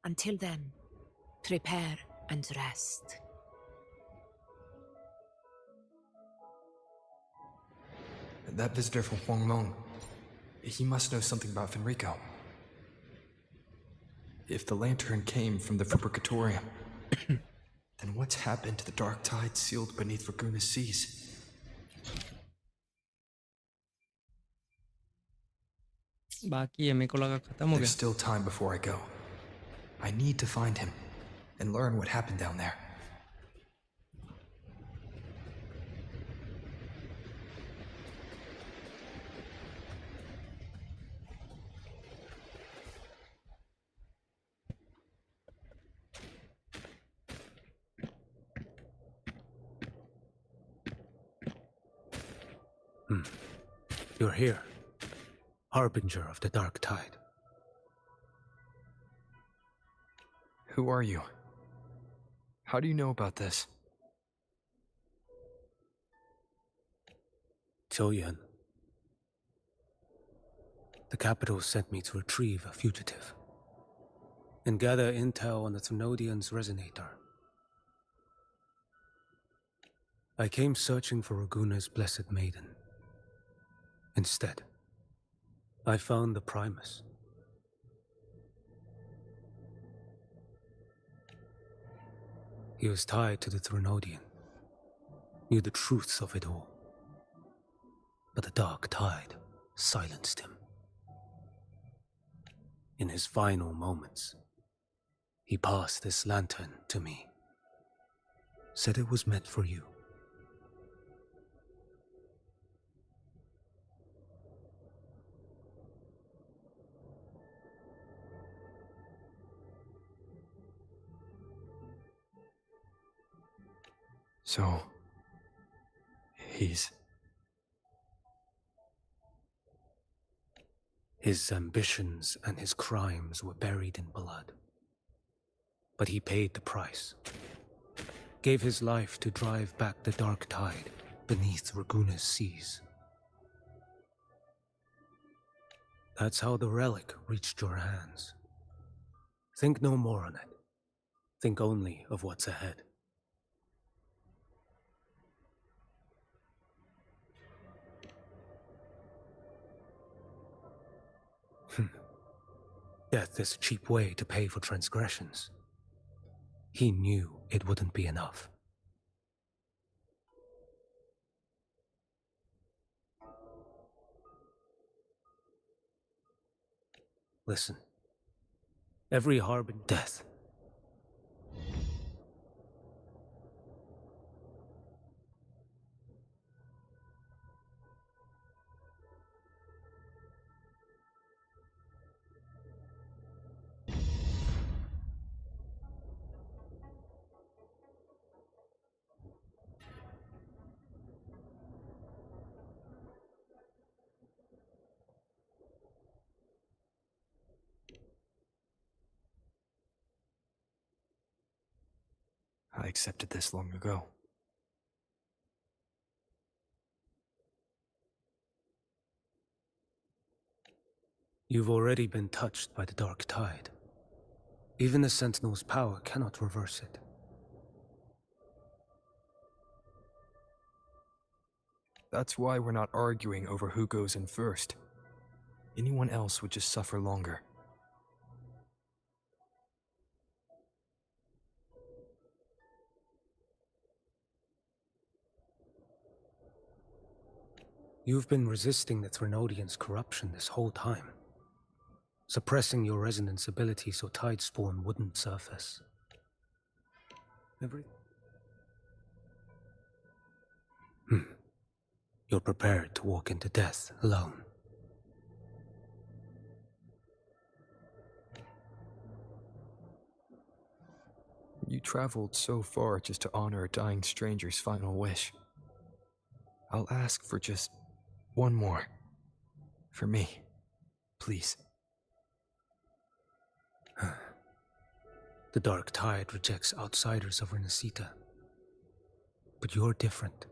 Until then, prepare and rest. That visitor from Huanglong, he must know something about Fenrico. If the lantern came from the Fabricatorium, then what's happened to the dark tide sealed beneath Raguna's seas? बाकी है, मेरे को लगा खत्म हो There's गया. still time before I go. I need to find him and learn what happened down there. You're here, harbinger of the dark tide. Who are you? How do you know about this? Choyan. The capital sent me to retrieve a fugitive and gather intel on the Thrunodian's resonator. I came searching for Raguna's blessed maiden. Instead, I found the Primus. He was tied to the Thrunodian, knew the truths of it all. But the dark tide silenced him. In his final moments, he passed this lantern to me. Said it was meant for you. So, he's... His ambitions and his crimes were buried in blood. But he paid the price. Gave his life to drive back the dark tide beneath Raguna's seas. That's how the relic reached your hands. Think no more on it. Think only of what's ahead. Death is a cheap way to pay for transgressions. He knew it wouldn't be enough. Listen. Every harbinger death. I accepted this long ago. You've already been touched by the dark tide. Even the Sentinel's power cannot reverse it. That's why we're not arguing over who goes in first. Anyone else would just suffer longer. You've been resisting the Thrunodian's corruption this whole time. Suppressing your resonance ability so Tidespawn wouldn't surface. You're prepared to walk into death alone. You traveled so far just to honor a dying stranger's final wish. I'll ask for just one more. For me. Please. The dark tide rejects outsiders of Renacita. But you're different.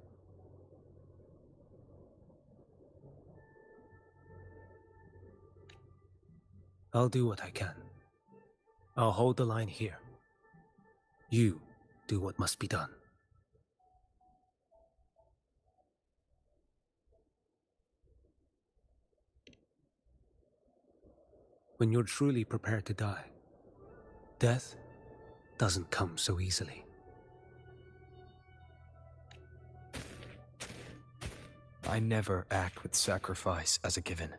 I'll do what I can. I'll hold the line here. You do what must be done. When you're truly prepared to die, Death doesn't come so easily. I never act with sacrifice as a given.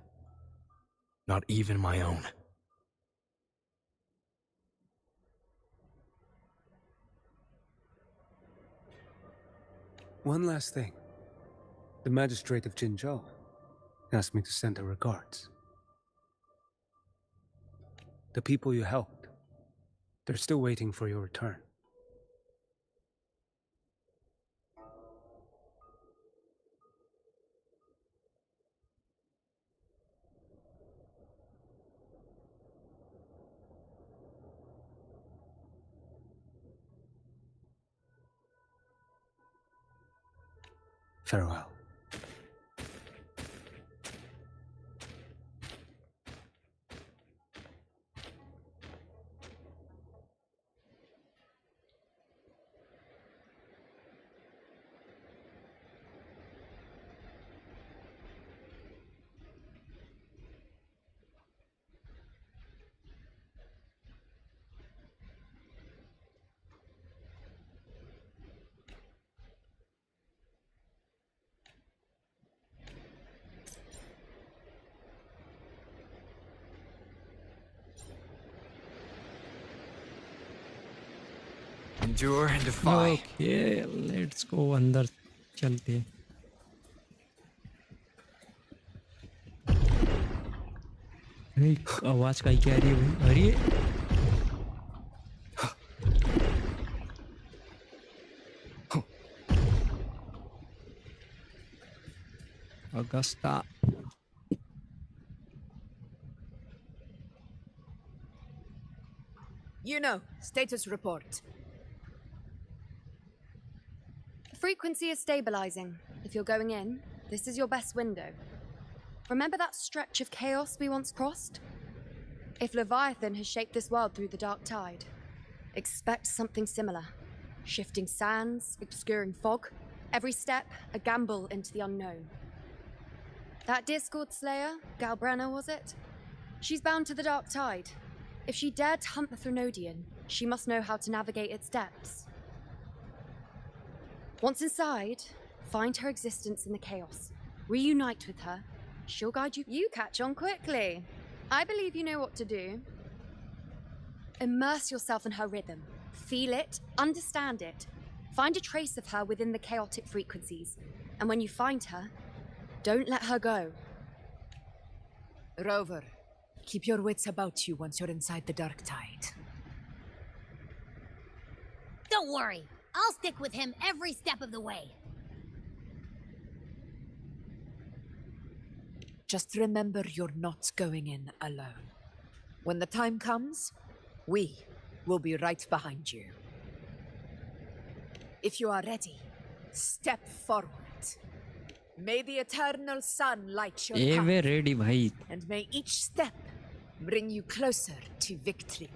Not even my own. One last thing. The magistrate of Jinzhou asked me to send her regards. The people you helped, they're still waiting for your return. Farewell. Endure and defy. Okay, let's go अंदर चलते हैं. आवाज का क्या रही है? अरे Augusta. You know, status report. The frequency is stabilizing. If you're going in, this is your best window. Remember that stretch of chaos we once crossed? If Leviathan has shaped this world through the dark tide, expect something similar. Shifting sands, obscuring fog, every step a gamble into the unknown. That Discord Slayer, Galbrena was it? She's bound to the dark tide. If she dared to hunt the Threnodian, she must know how to navigate its depths. Once inside, find her existence in the chaos. Reunite with her. She'll guide you. You catch on quickly. I believe you know what to do. Immerse yourself in her rhythm. Feel it, understand it. Find a trace of her within the chaotic frequencies. And when you find her, don't let her go. Rover, keep your wits about you once you're inside the dark tide. Don't worry. I'll stick with him every step of the way. Just remember you're not going in alone. When the time comes, we will be right behind you. If you are ready, step forward. May the eternal sun light your path. We're ready, bhai. And may each step bring you closer to victory.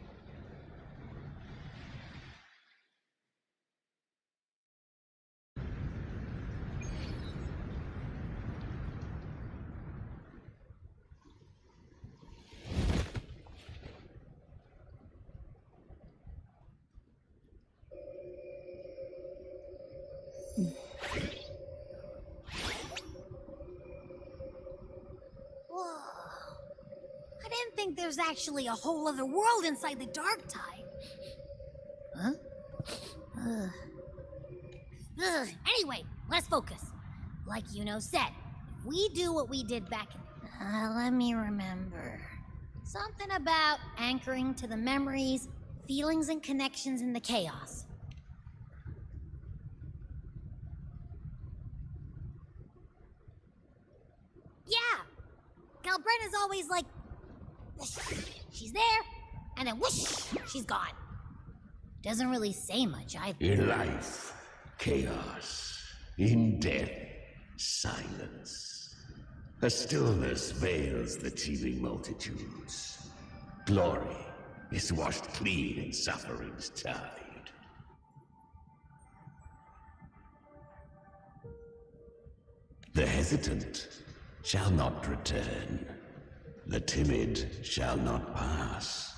There's actually a whole other world inside the dark tide. Huh? Anyway, let's focus. Like Yuno said, if we do what we did back in... let me remember. Something about anchoring to the memories, feelings, and connections in the chaos. Yeah! Galbrena's always like... she's there, and then whoosh, she's gone. Doesn't really say much either. In life, chaos. In death, silence. A stillness veils the teeming multitudes. Glory is washed clean in suffering's tide. The hesitant shall not return. The timid shall not pass.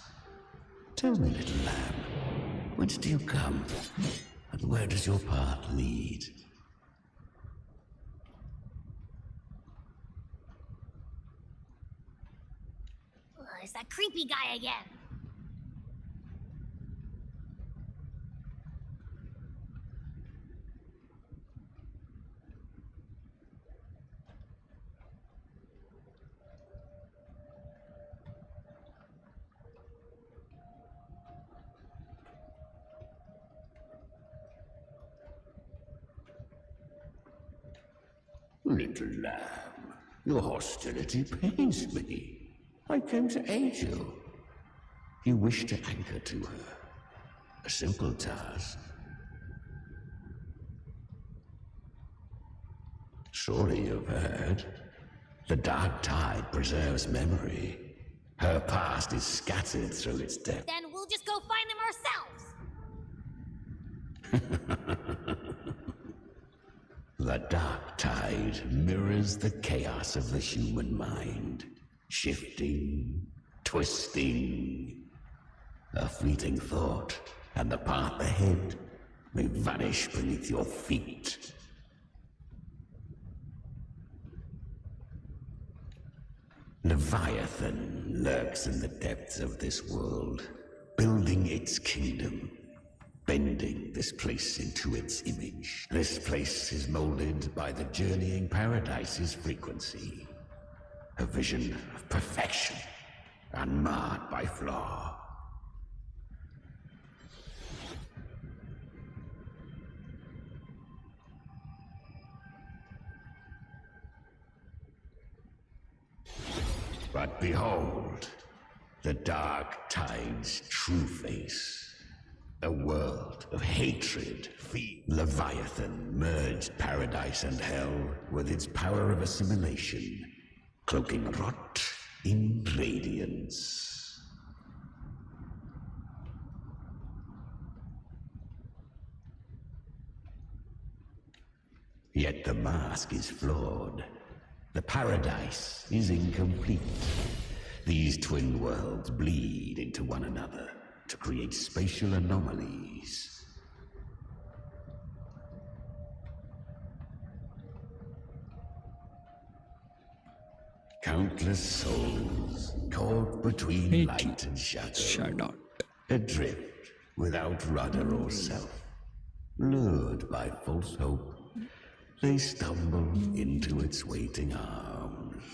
Tell me, little lamb, whence do you come? And where does your path lead? Ugh, it's that creepy guy again. Little lamb, your hostility pains me. I came to aid you. You wish to anchor to her. A simple task. Surely you've heard. The dark tide preserves memory. Her past is scattered through its depths. Then we'll just go find them ourselves. The dark tide mirrors the chaos of the human mind, shifting, twisting. A fleeting thought, and the path ahead may vanish beneath your feet. Leviathan lurks in the depths of this world, building its kingdom. Bending this place into its image. This place is molded by the journeying paradise's frequency. A vision of perfection, unmarred by flaw. But behold, the dark tide's true face. A world of hatred, fear. Leviathan merged paradise and hell with its power of assimilation, cloaking rot in radiance. Yet the mask is flawed. The paradise is incomplete. These twin worlds bleed into one another to create spatial anomalies. Countless souls caught between light and shadow. Adrift without rudder or self. Lured by false hope, they stumble into its waiting arms.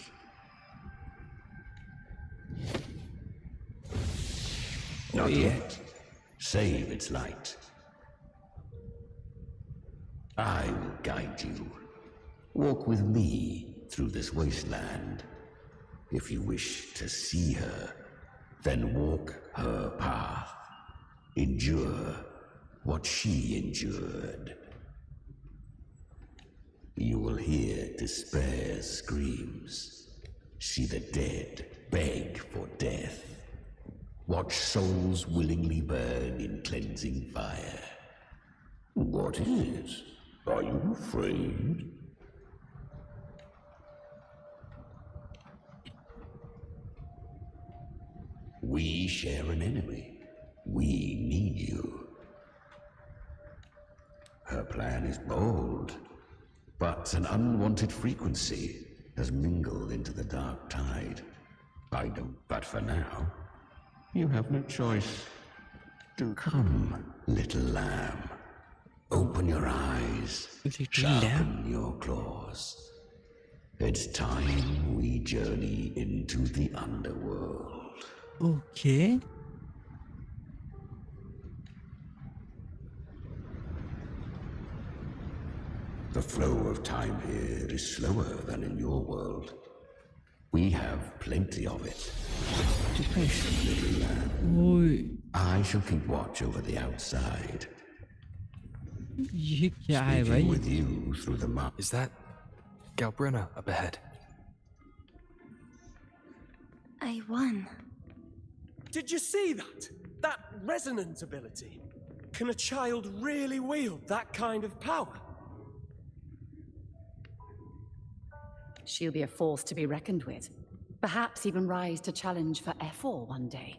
Not yet. Save its light. I will guide you. Walk with me through this wasteland. If you wish to see her, then walk her path. Endure what she endured. You will hear despair's screams. See the dead beg for death. Watch souls willingly burn in cleansing fire. What is it? Are you afraid? We share an enemy. We need you. Her plan is bold, but an unwanted frequency has mingled into the dark tide. I don't, but for now, you have no choice. Come, little lamb. Open your eyes. Sharpen your claws. It's time we journey into the underworld. Okay. The flow of time here is slower than in your world. We have plenty of it. Be patient, little lamb. I shall keep watch over the outside. ये क्या है भाई? With you through the map. Is that Galbrena up ahead? I won. Did you see that? That resonance ability? Can a child really wield that kind of power? She'll be a force to be reckoned with. Perhaps even rise to challenge for F4 one day.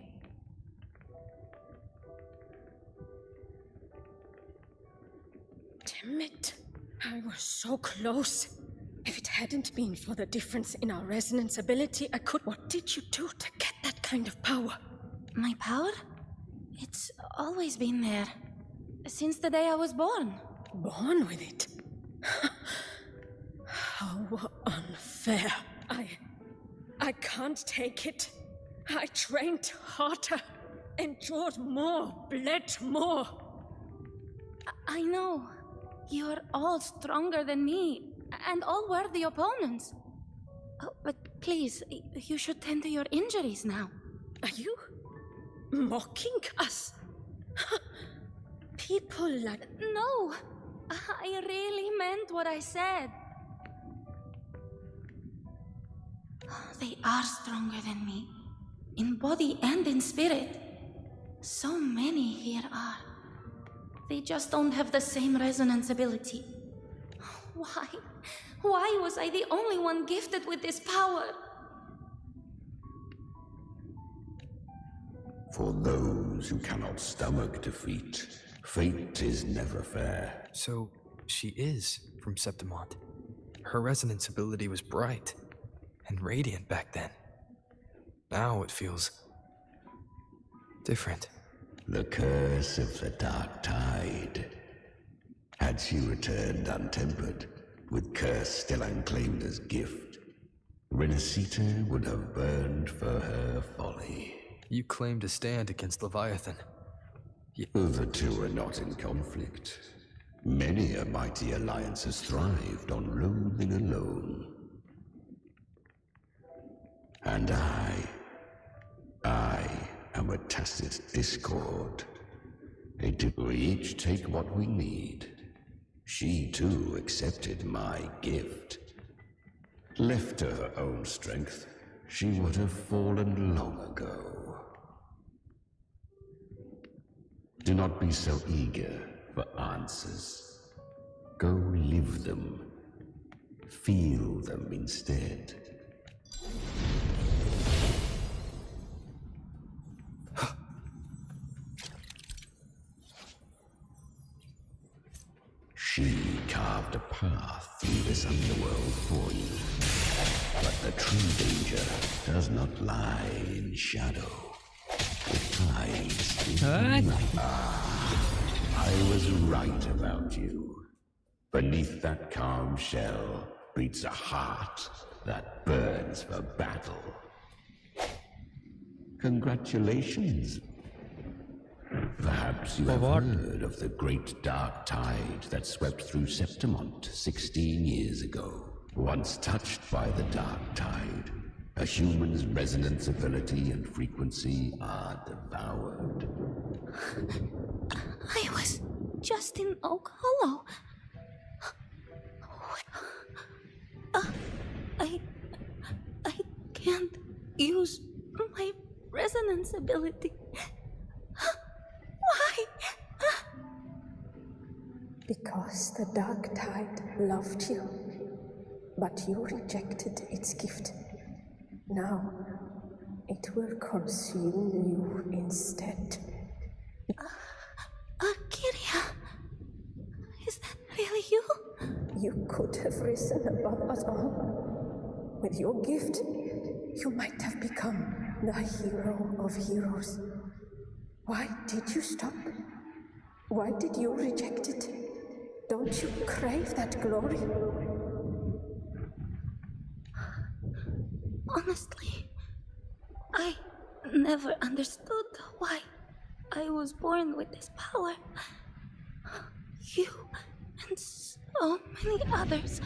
Damn it. I was so close. If it hadn't been for the difference in our resonance ability, I could... What did you do to get that kind of power? My power? It's always been there. Since the day I was born. Born with it? How unfair. I can't take it. I trained harder, endured more, bled more. I know. You're all stronger than me, and all worthy opponents. Oh, but please, you should tend to your injuries now. Are you mocking us? People like... No! I really meant what I said. They are stronger than me, in body and in spirit. So many here are. They just don't have the same resonance ability. Why? Why was I the only one gifted with this power? For those who cannot stomach defeat, fate is never fair. So, she is from Septimont. Her resonance ability was bright and radiant back then. Now it feels different. The curse of the Dark Tide. Had she returned untempered, with curse still unclaimed as gift, Renacita would have burned for her folly. You claim to stand against Leviathan. The two are not in conflict. Many a mighty alliance has thrived on loathing alone. And I am a tacit discord. We each take what we need. She too accepted my gift. Left to her own strength, she would have fallen long ago. Do not be so eager for answers. Go live them. Feel them instead. She carved a path through this underworld for you. But the true danger does not lie in shadow. It hides in light. I was right about you. Beneath that calm shell beats a heart that burns for battle. Congratulations. Perhaps you have heard of the great dark tide that swept through Septimont 16 years ago. Once touched by the dark tide, a human's resonance ability and frequency are devoured. I was just in Oak Hollow. I can't use my resonance ability. Why? Because the Dark Tide loved you, but you rejected its gift. Now, it will consume you instead. Kyria, is that really you? You could have risen above us all. With your gift, you might have become the hero of heroes. Why did you stop? Why did you reject it? Don't you crave that glory? Honestly, I never understood why I was born with this power. You and so many others,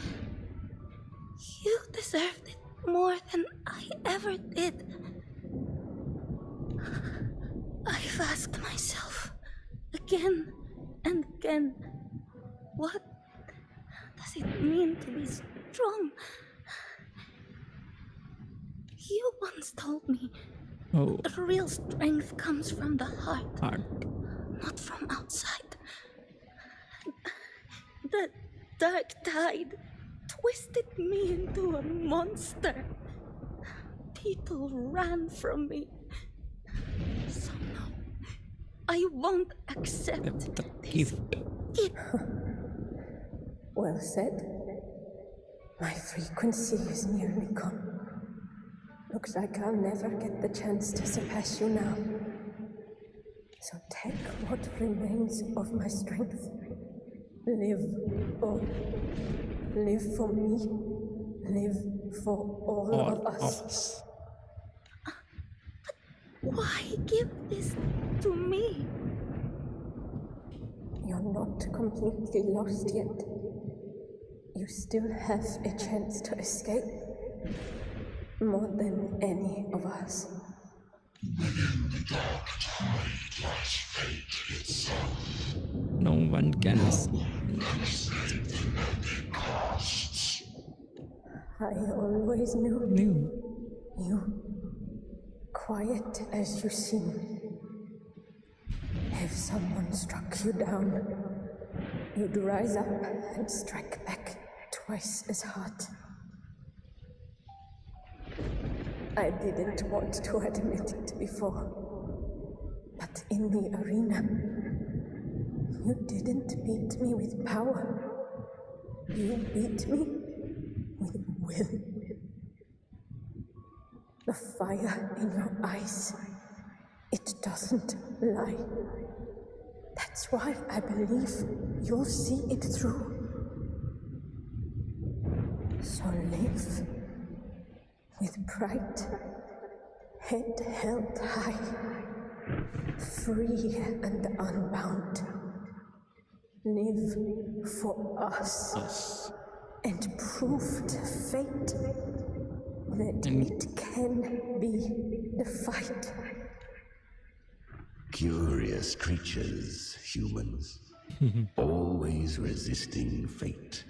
you deserved it more than I ever did. I've asked myself again and again, what does it mean to be strong? You once told me real strength comes from the heart, not from outside. The Dark Tide twisted me into a monster. People ran from me. So no, I won't accept the gift. it. Well said. My frequency is nearly gone. Looks like I'll never get the chance to surpass you now. So take what remains of my strength. Live, oh, live for me. Live for all of us. Why give this to me? You're not completely lost yet. You still have a chance to escape. More than any of us. Within the dark tide lies fate itself. No one can escape the landing costs. I always knew. You, quiet as you seem. If someone struck you down, you'd rise up and strike back twice as hard. I didn't want to admit it before, but in the arena, you didn't beat me with power. You beat me with will. The fire in your eyes, it doesn't lie. That's why I believe you'll see it through. So live with pride, head held high, free and unbound. Live for us, and prove to fate that it can be defied. Curious creatures, humans, always resisting fate,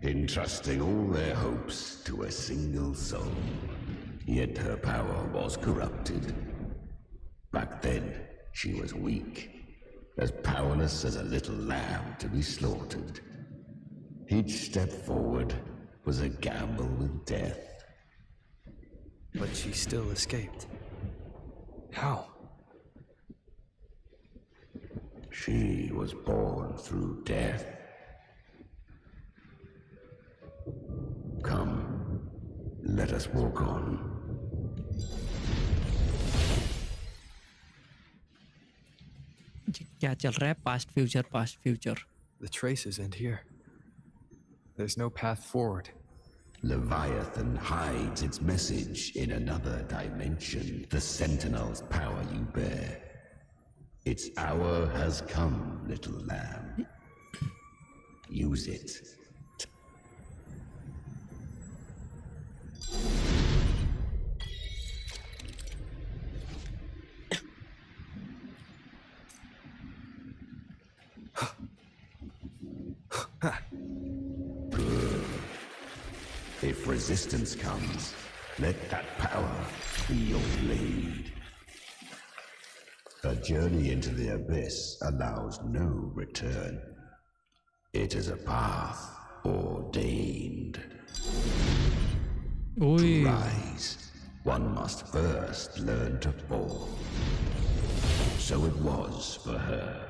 entrusting all their hopes to a single soul. Yet her power was corrupted. Back then, she was weak, as powerless as a little lamb to be slaughtered. Each step forward was a gamble with death. But she still escaped. How? She was born through death. Come, let us walk on. क्या चल रहा है? Past future. The traces end here. There's no path forward. Leviathan hides its message in another dimension. The Sentinel's power you bear. Its hour has come, little lamb. Use it. Good. If resistance comes, let that power be your blade. A journey into the abyss allows no return. It is a path ordained. To rise, one must first learn to fall. So it was for her.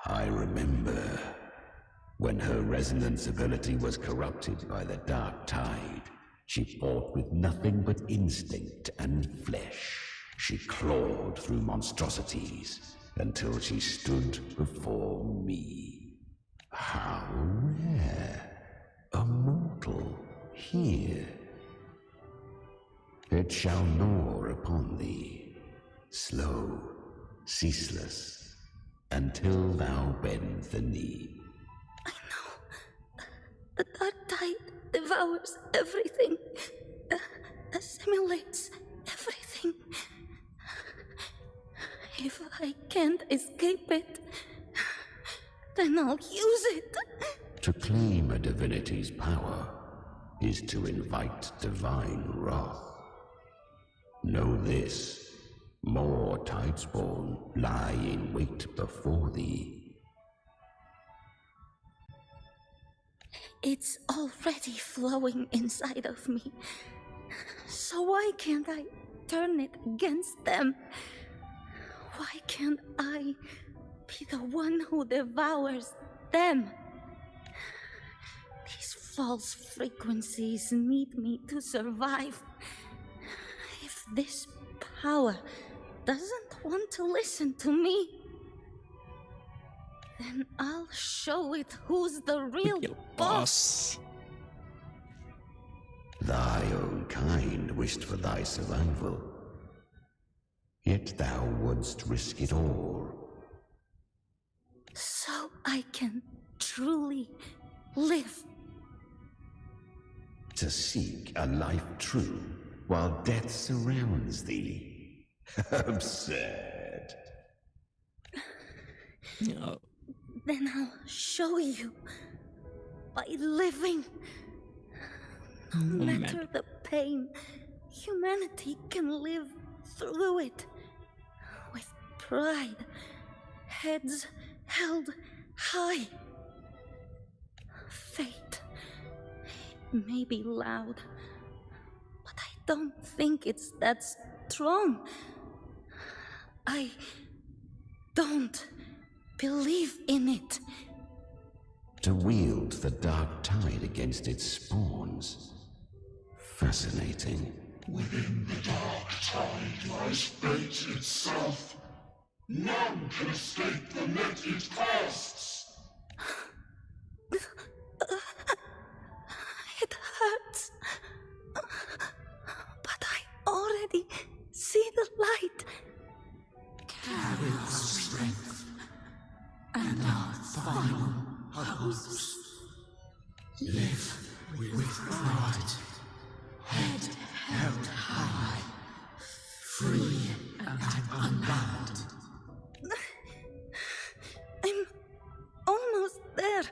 I remember. When her resonance ability was corrupted by the dark tide, she fought with nothing but instinct and flesh. She clawed through monstrosities until she stood before me. How rare. A mortal here. It shall gnaw upon thee, slow, ceaseless, until thou bend the knee. The dark tide devours everything, assimilates everything. If I can't escape it, then I'll use it. To claim a divinity's power is to invite divine wrath. Know this, more Tidespawn lie in wait before thee. It's already flowing inside of me. So why can't I turn it against them. Why can't I be the one who devours them? These false frequencies need me to survive. If this power doesn't want to listen to me, then I'll show it who's the real boss. Thy own kind wished for thy survival, yet thou wouldst risk it all. So I can truly live. To seek a life true while death surrounds thee. Absurd. No. Then I'll show you by living. No matter the pain, humanity can live through it with pride, heads held high. Fate may be loud, but I don't think it's that strong. I don't believe in it. To wield the dark tide against its spawns. Fascinating. Within the dark tide lies fate itself. None can escape the net it casts. It hurts. But I already see the light. Carry our strength and our final hopes. Live with pride, head held high, free and unbound. I'm almost there.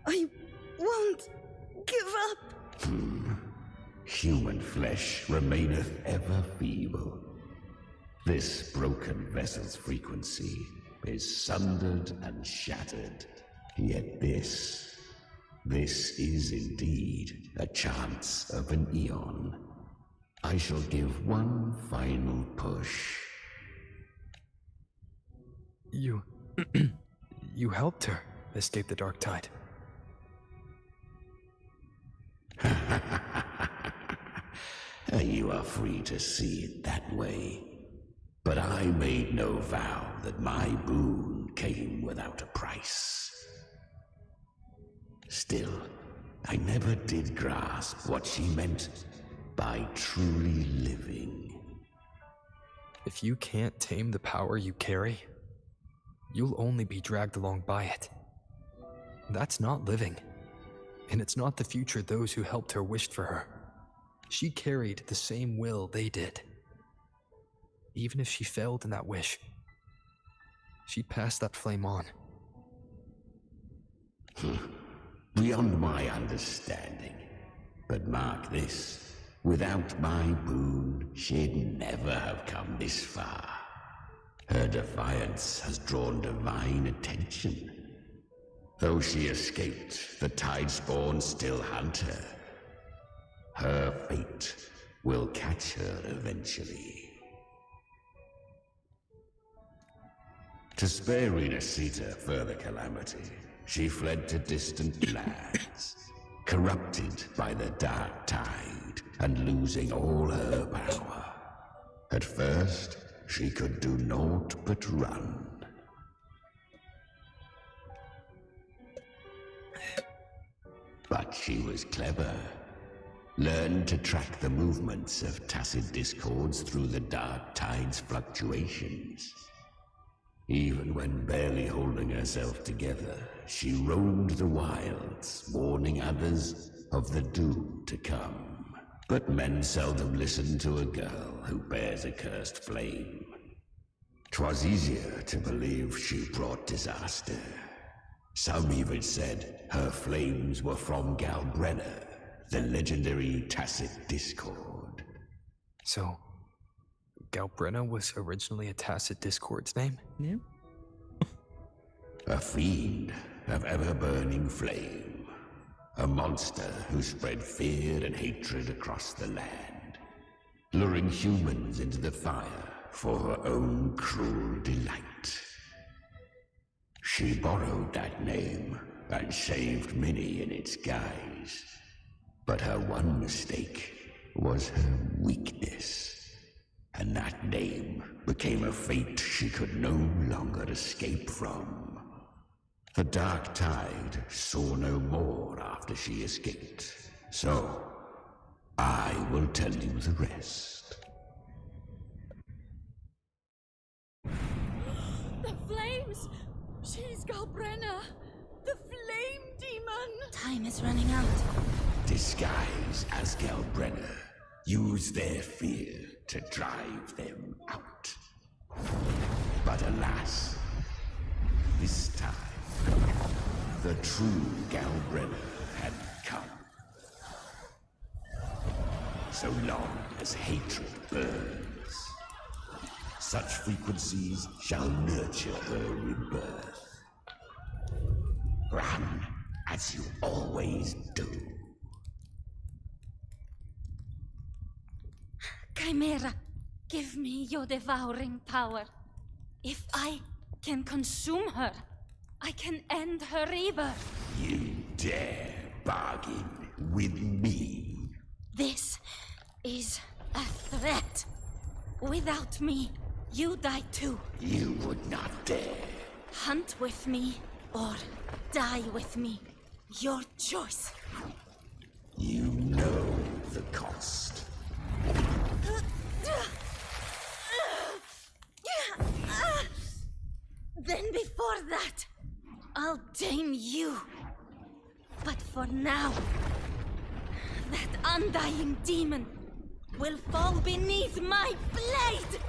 I won't give up. Human flesh remaineth ever feeble. This broken vessel's frequency is sundered and shattered. Yet this is indeed a chance of an eon. I shall give one final push. You helped her escape the dark tide. You are free to see it that way. But I made no vow that my boon came without a price. Still, I never did grasp what she meant by truly living. If you can't tame the power you carry, you'll only be dragged along by it. That's not living. And it's not the future those who helped her wished for her. She carried the same will they did. Even if she failed in that wish, she'd pass that flame on. Beyond my understanding. But mark this, without my boon, she'd never have come this far. Her defiance has drawn divine attention. Though she escaped, the Tidespawn still hunt her. Her fate will catch her eventually. To spare Renacita further calamity, she fled to distant lands, corrupted by the dark tide and losing all her power. At first, she could do naught but run. But she was clever. Learned to track the movements of tacit discords through the dark tide's fluctuations. Even when barely holding herself together, she roamed the wilds, warning others of the doom to come. But men seldom listen to a girl who bears a cursed flame. 'Twas easier to believe she brought disaster. Some even said her flames were from Galbrena, the legendary tacit discord. So, Galbrena was originally a tacit discord's name? Yeah. A fiend of ever-burning flame. A monster who spread fear and hatred across the land. luring humans into the fire for her own cruel delight. She borrowed that name and saved many in its guise. But her one mistake was her weakness. And that name became a fate she could no longer escape from. The Dark Tide saw no more after she escaped. So, I will tell you the rest. The flames! She's Galbrena! The flame demon! Time is running out. Disguise as Galbrena. Use their fear to drive them out. But alas, this time, the true Galbrena had come. So long as hatred burns, such frequencies shall nurture her rebirth. Run as you always do. Chimera, give me your devouring power. If I can consume her, I can end her rebirth. You dare bargain with me? This is a threat. Without me, you die too. You would not dare. Hunt with me or die with me. Your choice. You know the cost. Then before that, I'll tame you. But for now, that undying demon will fall beneath my blade!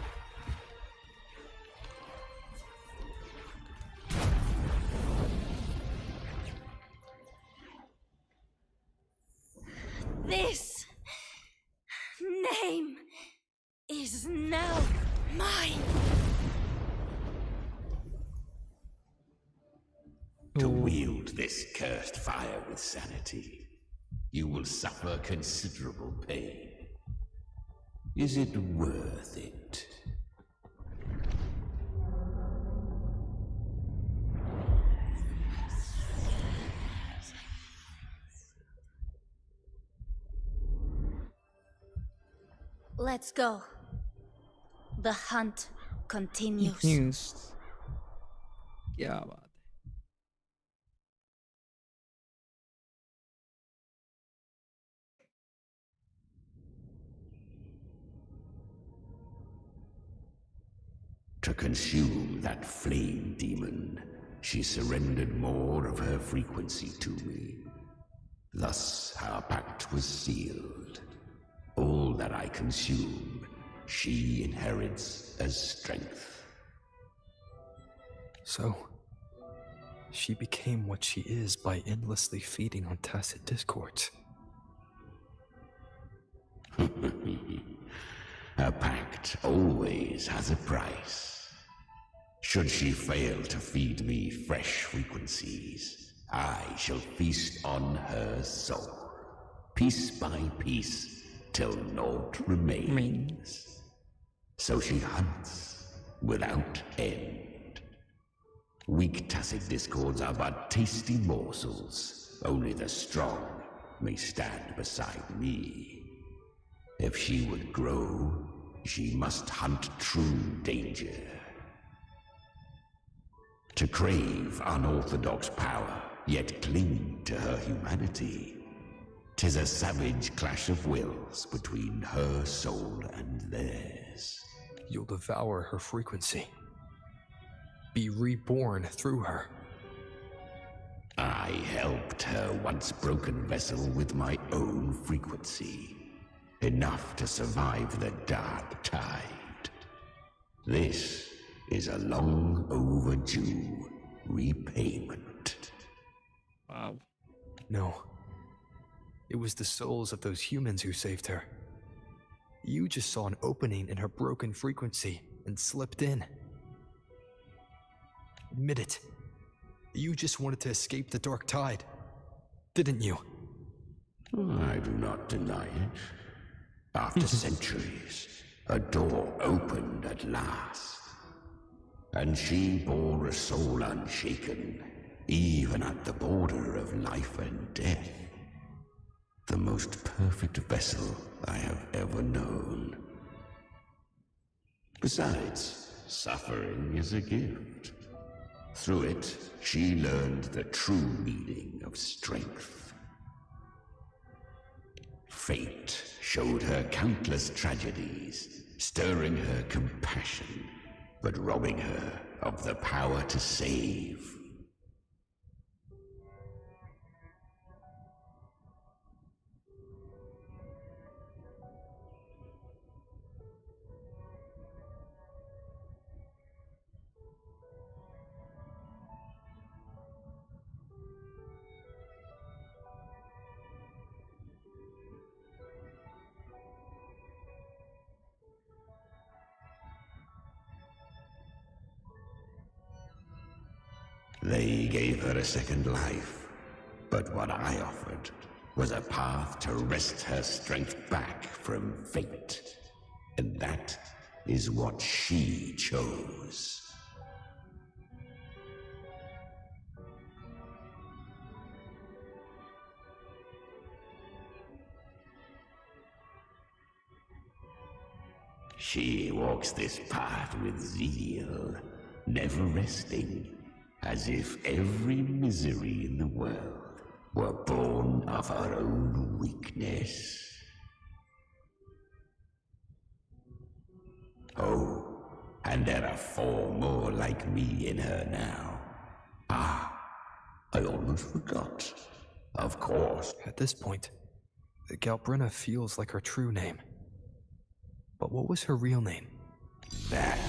This name is now mine. To wield this cursed fire with sanity, you will suffer considerable pain. Is it worth it? Let's go. The hunt continues. क्या बात है. To consume that flame demon, she surrendered more of her frequency to me. Thus our pact was sealed. All that I consume, she inherits as strength. So, she became what she is by endlessly feeding on tacit discords. A pact always has a price. Should she fail to feed me fresh frequencies, I shall feast on her soul, piece by piece, till naught remains. So she hunts without end. Weak tacit discords are but tasty morsels. Only the strong may stand beside me. If she would grow, she must hunt true danger. To crave unorthodox power, yet cling to her humanity, 'tis a savage clash of wills between her soul and theirs. You'll devour her frequency. Be reborn through her. I helped her once broken vessel with my own frequency. Enough to survive the Dark Tide. This is a long overdue repayment. Wow. No. It was the souls of those humans who saved her. You just saw an opening in her broken frequency and slipped in. Admit it. You just wanted to escape the Dark Tide, didn't you? I do not deny it. After centuries, a door opened at last. And she bore a soul unshaken, even at the border of life and death. The most perfect vessel I have ever known. Besides, suffering is a gift. Through it, she learned the true meaning of strength. Fate showed her countless tragedies, stirring her compassion, but robbing her of the power to save. They gave her a second life, but what I offered was a path to wrest her strength back from fate. And that is what she chose. She walks this path with zeal, never resting, as if every misery in the world were born of her own weakness. Oh, and there are 4 more like me in her now. Ah, I almost forgot. Of course. At this point, Galbrena feels like her true name. But what was her real name? That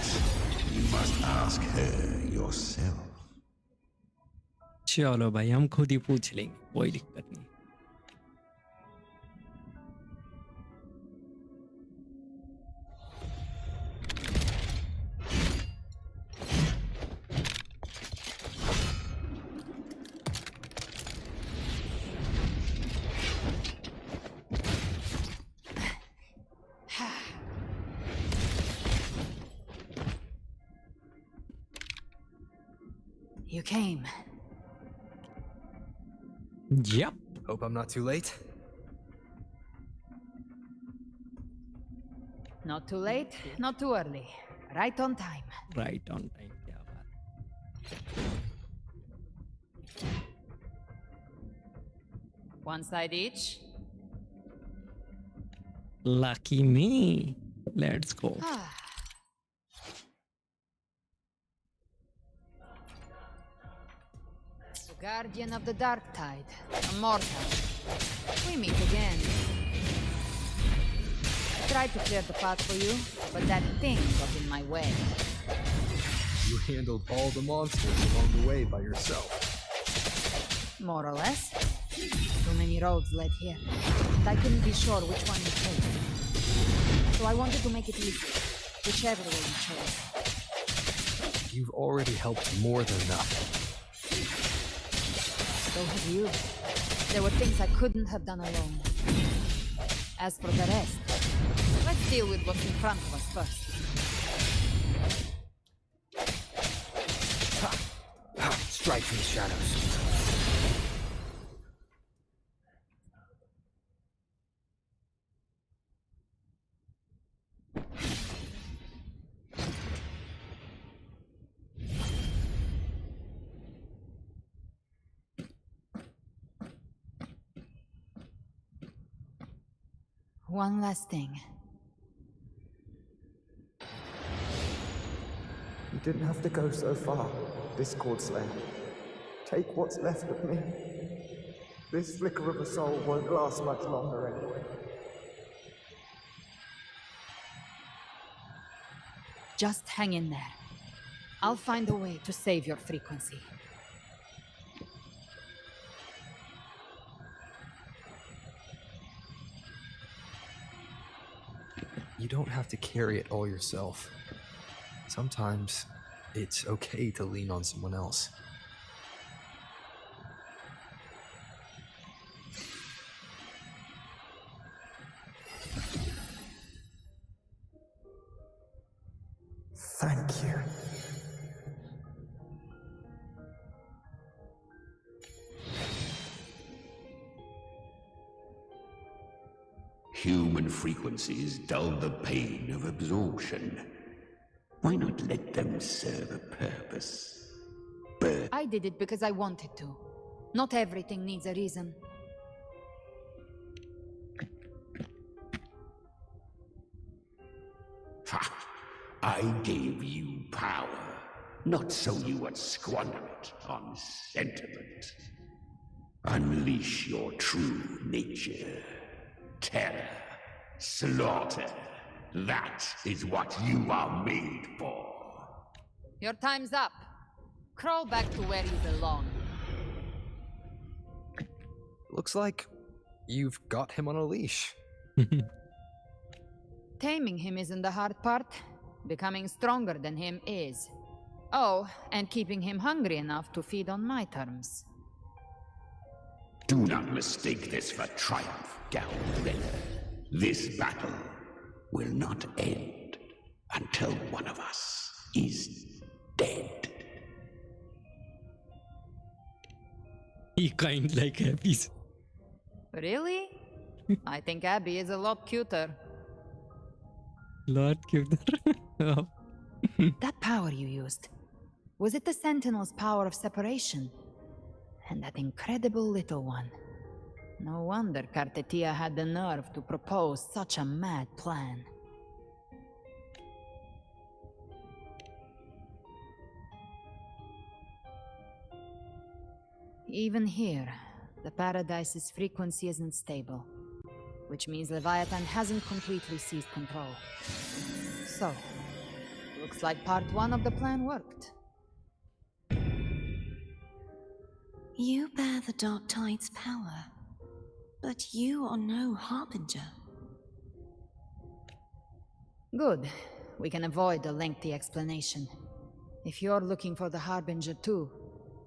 you must ask her yourself. चलो भाई हम खुद ही पूछ लेंगे, कोई दिक्कत नहीं. You came. Yep. Hope I'm not too late. Not too late, not too early. Right on time. Right on time. क्या बात. One side each. Lucky me. Let's go. Guardian of the Dark Tide, immortal. We meet again. I tried to clear the path for you, but that thing got in my way. You handled all the monsters along the way by yourself. More or less. Too many roads led here, and I couldn't be sure which one to take. So I wanted to make it easy, whichever way you chose. You've already helped more than enough. So have you. There were things I couldn't have done alone. As for the rest, let's deal with what's in front of us first. Strike from the shadows. One last thing. You didn't have to go so far, Discord Slayer. Take what's left of me. This flicker of a soul won't last much longer anyway. Just hang in there. I'll find a way to save your frequency. You don't have to carry it all yourself. Sometimes it's okay to lean on someone else. back here. Human frequencies dull the pain of absorption. Why not let them serve a purpose? I did it because I wanted to. Not everything needs a reason. Ha! I gave you power, not so you would squander it on sentiment. Unleash your true nature. Terror, slaughter. That is what you are made for. Your time's up. Crawl back to where you belong. Looks like you've got him on a leash. Taming him isn't the hard part. Becoming stronger than him is. Oh, and keeping him hungry enough to feed on my terms. Do not mistake this for triumph, Galbrena. This battle will not end until one of us is dead. He kind like Abby's. Really? I think Abby is a lot cuter. Lot cuter. That power you used, was it the Sentinel's power of separation? And that incredible little one. No wonder Cartetia had the nerve to propose such a mad plan. Even here, the Paradise's frequency isn't stable, which means Leviathan hasn't completely seized control. So, looks like part 1 of the plan worked. You bear the Dark Tide's power, but you are no Harbinger. Good. We can avoid a lengthy explanation. If you're looking for the Harbinger too,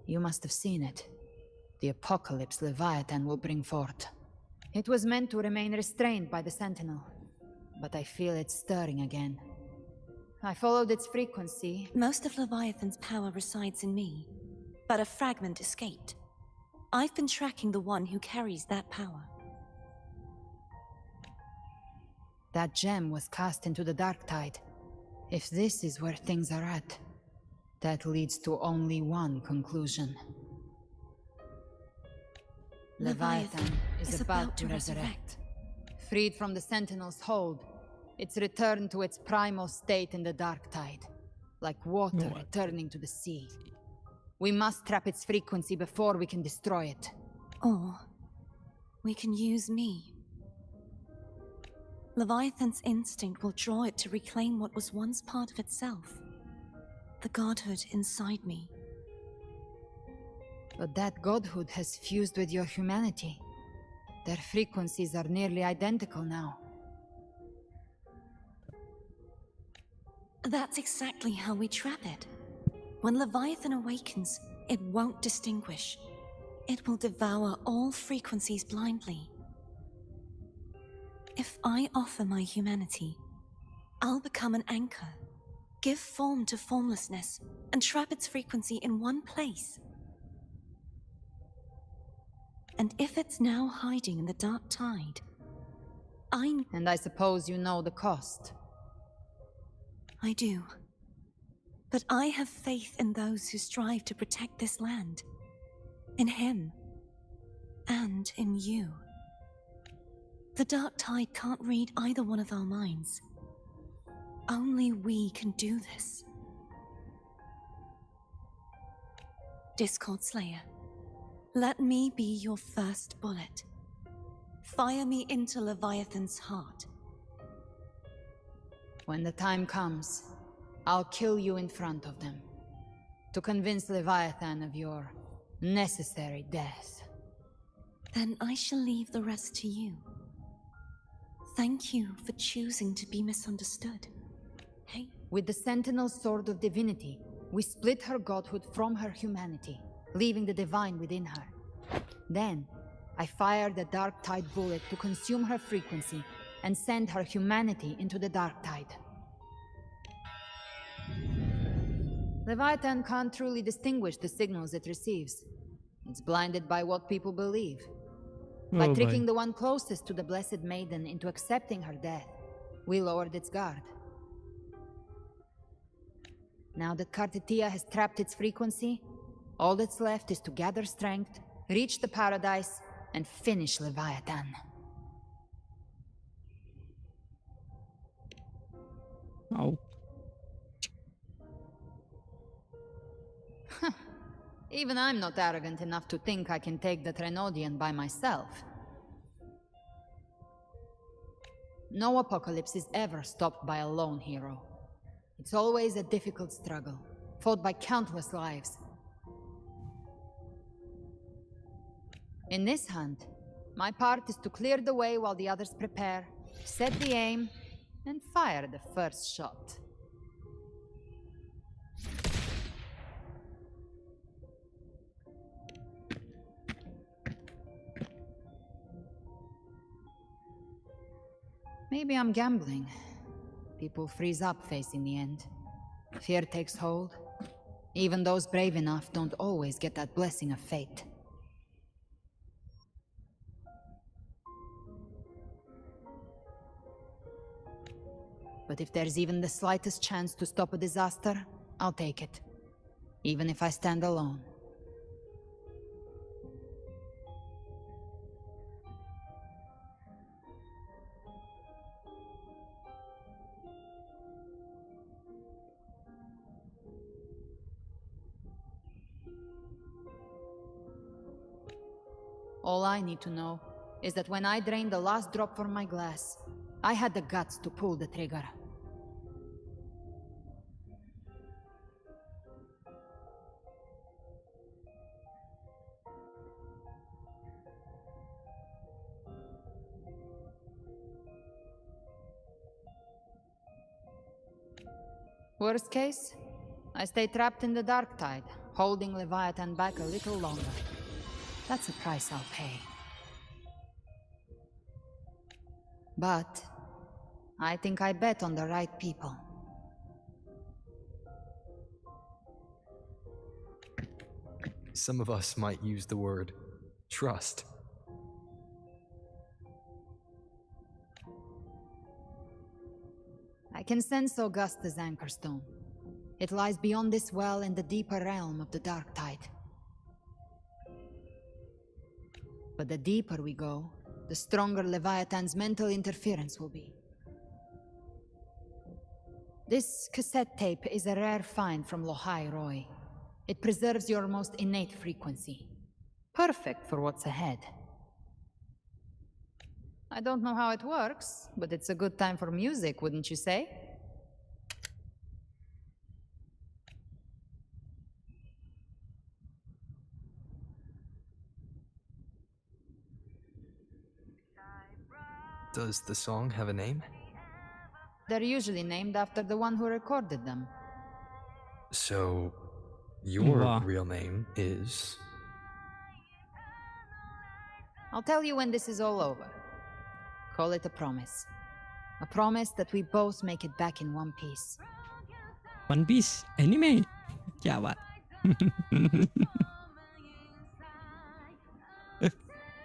you must have seen it. The apocalypse Leviathan will bring forth. It was meant to remain restrained by the Sentinel, but I feel it stirring again. I followed its frequency. Most of Leviathan's power resides in me, but a fragment escaped. I've been tracking the one who carries that power. That gem was cast into the Dark Tide. If this is where things are at, that leads to only one conclusion. Leviathan is about to resurrect. Freed from the Sentinel's hold, it's returned to its primal state in the Dark Tide, like water returning to the sea. We must trap its frequency before we can destroy it. Or we can use me. Leviathan's instinct will draw it to reclaim what was once part of itself. The godhood inside me. But that godhood has fused with your humanity. Their frequencies are nearly identical now. That's exactly how we trap it. When Leviathan awakens, it won't distinguish. It will devour all frequencies blindly. If I offer my humanity, I'll become an anchor, give form to formlessness, and trap its frequency in one place. And if it's now hiding in the Dark Tide, And I suppose you know the cost. I do. But I have faith in those who strive to protect this land. In him. And in you. The Dark Tide can't read either one of our minds. Only we can do this. Discord Slayer, let me be your first bullet. Fire me into Leviathan's heart. When the time comes, I'll kill you in front of them. To convince Leviathan of your necessary death. Then I shall leave the rest to you. Thank you for choosing to be misunderstood. Hey? With the Sentinel's Sword of Divinity, we split her godhood from her humanity, leaving the divine within her. Then, I fired the Dark Tide bullet to consume her frequency and send her humanity into the Dark Tide. Leviathan can't truly distinguish the signals it receives. It's blinded by what people believe. By Oh, tricking boy. the one closest to the Blessed Maiden into accepting her death, we lowered its guard. Now that Kartetia has trapped its frequency, all that's left is to gather strength, reach the paradise, and finish Leviathan. Ow. Even I'm not arrogant enough to think I can take the Trenodian by myself. No apocalypse is ever stopped by a lone hero. It's always a difficult struggle, fought by countless lives. In this hunt, my part is to clear the way while the others prepare, set the aim, and fire the first shot. Maybe I'm gambling. People freeze up facing the end. Fear takes hold. Even those brave enough don't always get that blessing of fate. But if there's even the slightest chance to stop a disaster, I'll take it. Even if I stand alone. All I need to know is that when I drained the last drop from my glass, I had the guts to pull the trigger. Worst case, I stay trapped in the dark tide, holding Leviathan back a little longer. That's a price I'll pay. But I think I bet on the right people. Some of us might use the word trust. I can sense Augusta's anchorstone. It lies beyond this well in the deeper realm of the dark tide. But the deeper we go, the stronger Leviathan's mental interference will be. This cassette tape is a rare find from Lohai Roy. It preserves your most innate frequency. Perfect for what's ahead. I don't know how it works, but it's a good time for music, wouldn't you say? Does the song have a name? They're usually named after the one who recorded them. So, your Wuwa. real name is... I'll tell you when this is all over. Call it a promise. A promise that we both make it back in one piece. One Piece anime? क्या बात?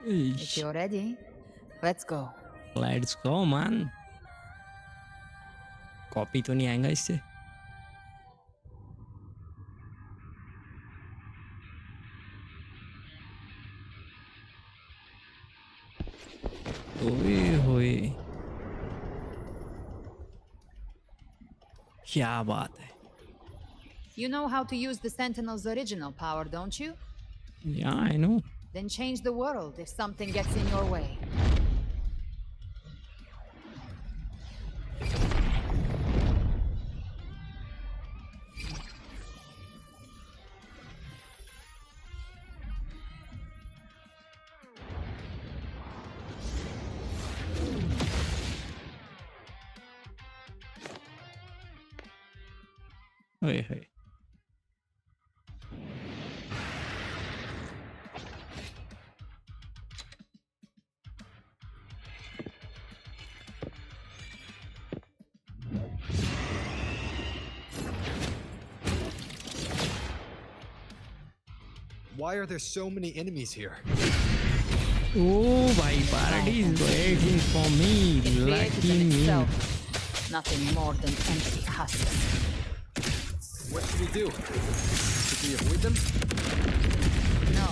If you're ready, let's go. Let's go, man. Copy तो नहीं आएगा इससे? ओए होए, क्या बात है? You know how to use the Sentinel's original power, don't you? Yeah, I know. Then change the world if something gets in your way. ओए होए, Why are there so many enemies here? Oh, my party is waiting for me. Lucky me. Nothing more than empty husks. What should we do? Should we avoid them? No.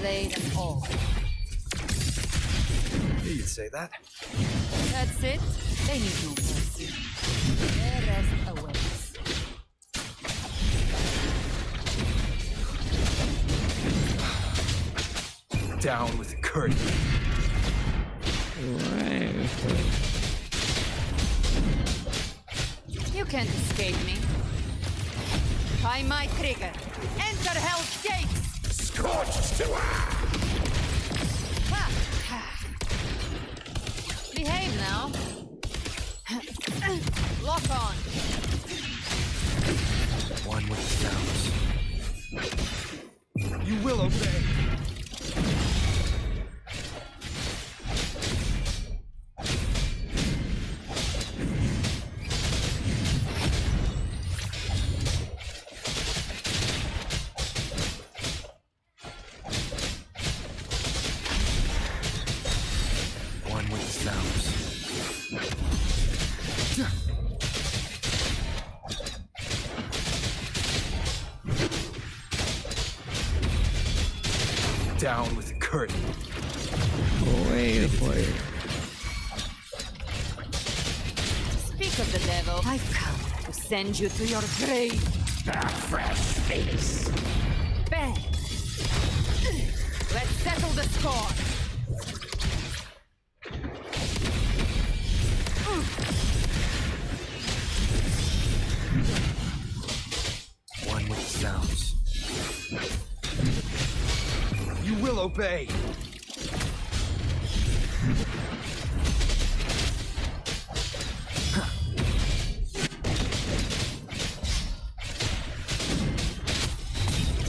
Slay them all. You'd say that. That's it. They need no mercy. Their rest awaits. Down with the curtain. You can't escape me. By my trigger. Enter Hell's Gates! Scorched to Behave now. Lock on. One with the sounds. You will obey. Down with the curtain. Boy. Speak of the devil, I've come to send you to your grave. A fresh face. Bang! Let's settle the score. One with the sounds. You will obey.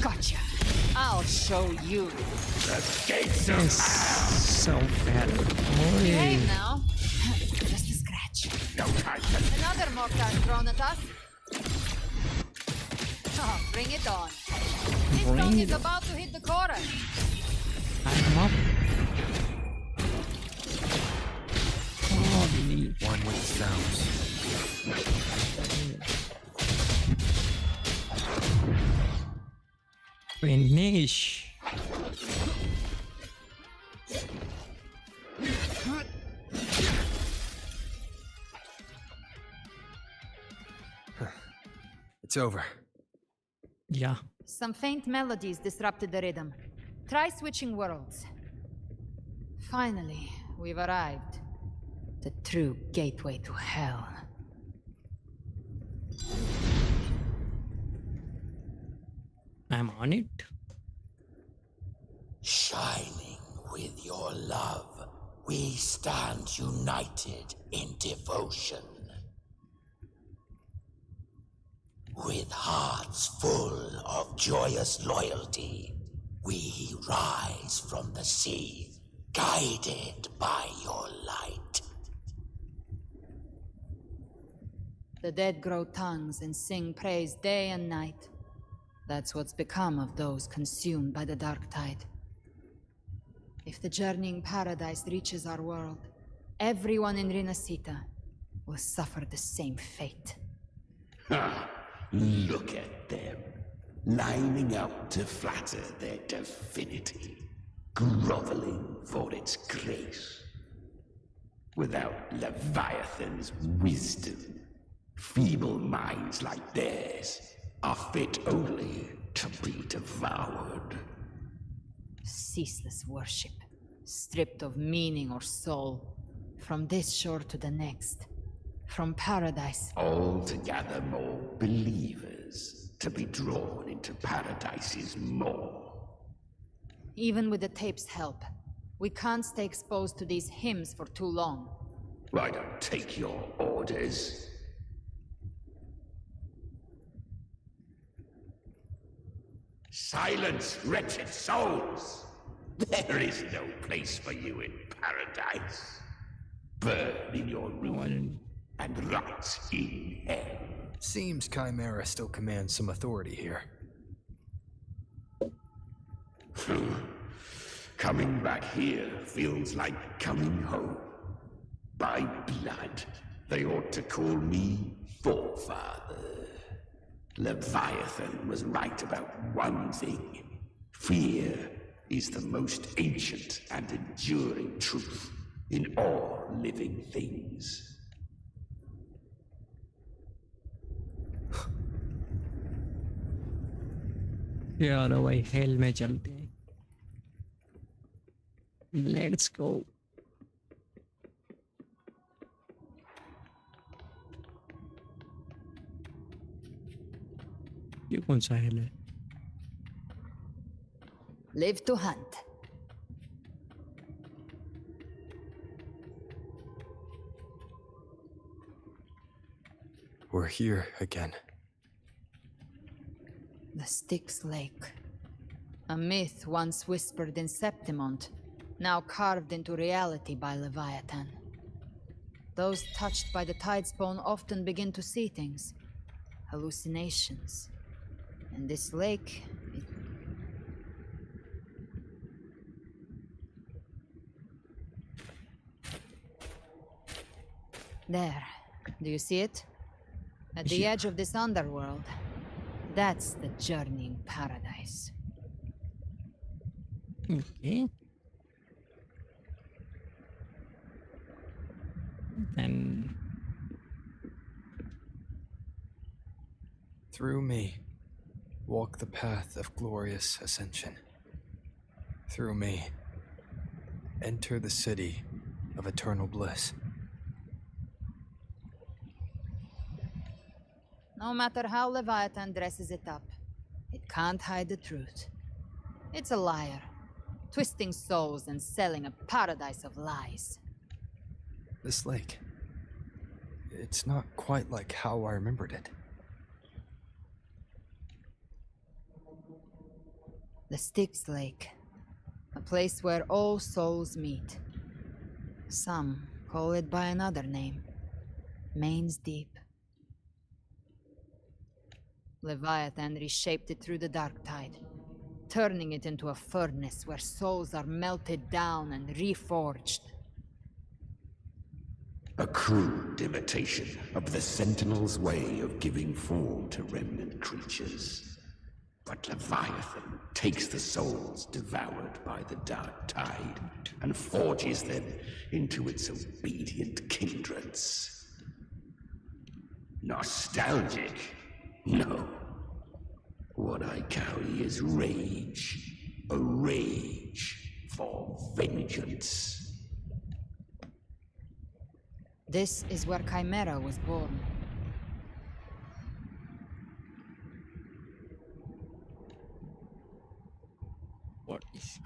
Gotcha. I'll show you. The gates of So bad. Behave now. Just a scratch. No time to... Another mortar thrown at us. Oh, bring it on. This song is about to hit the chorus. I'm up. Holy. One with the sounds. Finish. It's over. Yeah. Some faint melodies disrupted the rhythm. Try switching worlds. Finally, we've arrived. The true gateway to hell. I'm on it. Shining with your love, we stand united in devotion. With hearts full of joyous loyalty, we rise from the sea, guided by your light. The dead grow tongues and sing praise day and night. That's what's become of those consumed by the dark tide. If the journeying paradise reaches our world, everyone in Rinasita will suffer the same fate. Ha! Look at them, lining up to flatter their divinity, groveling for its grace. Without Leviathan's wisdom, feeble minds like theirs are fit only to be devoured. Ceaseless worship, stripped of meaning or soul, from this shore to the next, from paradise. Altogether more believers to be drawn into paradise's maw. Even with the tape's help, we can't stay exposed to these hymns for too long. I don't take your orders. Silence, wretched souls! There is no place for you in paradise. Burn in your ruin and rot in hell. Seems Chimera still commands some authority here. Coming back here feels like coming home. By blood, they ought to call me Forefather. Leviathan was right about one thing. Fear is the most ancient and enduring truth in all living things. चलो भाई hello में चलते हैं. Let's go. ये कौन सा hello है? Live to hunt. We're here again. The Styx Lake. A myth once whispered in Septimont, now carved into reality by Leviathan. Those touched by the Tidespawn often begin to see things. Hallucinations. And this lake... There. Do you see it? At the edge of this underworld. That's the journeying paradise. Okay. Then... Through me, walk the path of glorious ascension. Through me, enter the city of eternal bliss. No matter how Leviathan dresses it up, it can't hide the truth. It's a liar, twisting souls and selling a paradise of lies. This lake, it's not quite like how I remembered it. The Styx Lake, a place where all souls meet. Some call it by another name, Main's Deep. Leviathan reshaped it through the dark tide, turning it into a furnace where souls are melted down and reforged. A crude imitation of the Sentinel's way of giving form to remnant creatures. But Leviathan takes the souls devoured by the dark tide and forges them into its obedient kindreds. Nostalgic? No. What I carry is rage. A rage for vengeance. This is where Chimera was born. What is...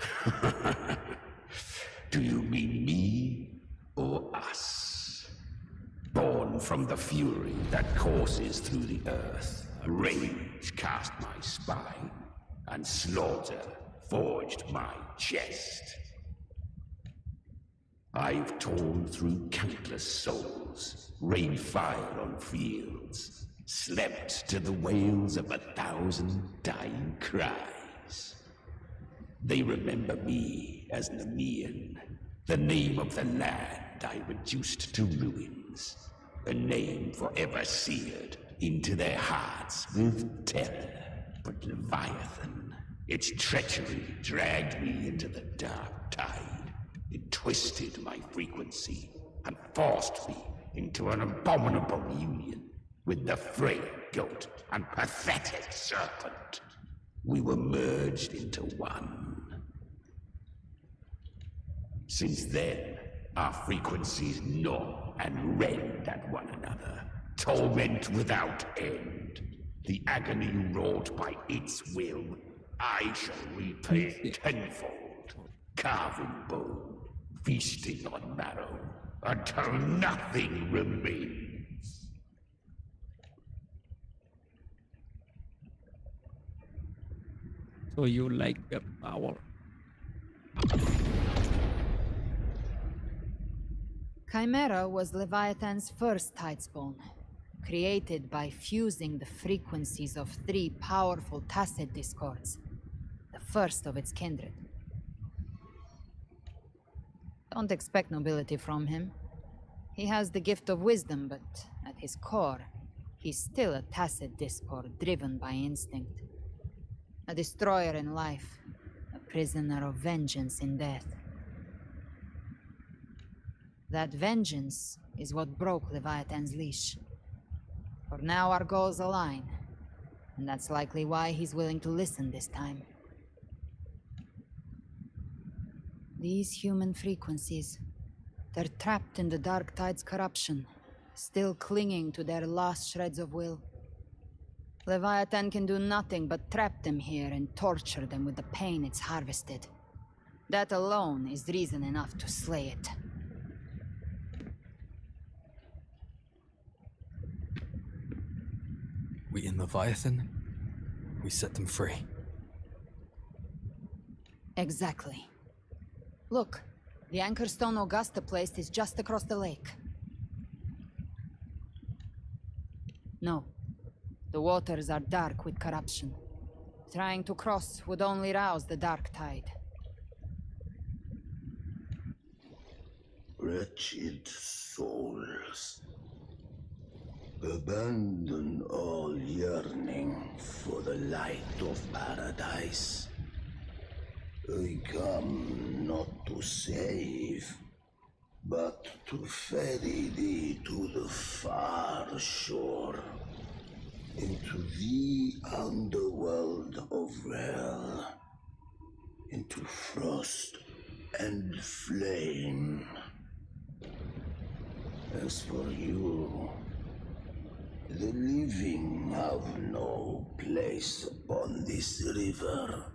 Do you mean me or us? Born from the fury that courses through the earth, rage cast my spine, and slaughter forged my chest. I've torn through countless souls, rained fire on fields, slept to the wails of 1,000 dying cries. They remember me as Nemean, the name of the land I reduced to ruins, a name forever seared into their hearts with terror. But Leviathan, its treachery dragged me into the dark tide. It twisted my frequency and forced me into an abominable union with the frail goat and pathetic serpent. We were merged into one. Since then, our frequencies gnaw and rend at one another, torment without end. The agony wrought by its will, I shall repay tenfold, carving bone, feasting on marrow, until nothing remains. So you like the power? Chimera was Leviathan's first Tidespawn, created by fusing the frequencies of 3 powerful tacit discords, the first of its kindred. Don't expect nobility from him. He has the gift of wisdom, but at his core, he's still a tacit discord driven by instinct. A destroyer in life, a prisoner of vengeance in death. That vengeance is what broke Leviathan's leash. For now our goals align, and that's likely why he's willing to listen this time. These human frequencies, they're trapped in the Dark Tide's corruption, still clinging to their last shreds of will. Leviathan can do nothing but trap them here and torture them with the pain it's harvested. That alone is reason enough to slay it. We in Leviathan, we set them free. Exactly. Look, the anchor stone Augusta placed is just across the lake. No. The waters are dark with corruption. Trying to cross would only rouse the Dark Tide. Wretched souls. Abandon all yearning for the light of paradise. I come not to save, but to ferry thee to the far shore, into the underworld of hell, into frost and flame. As for you, the living have no place upon this river.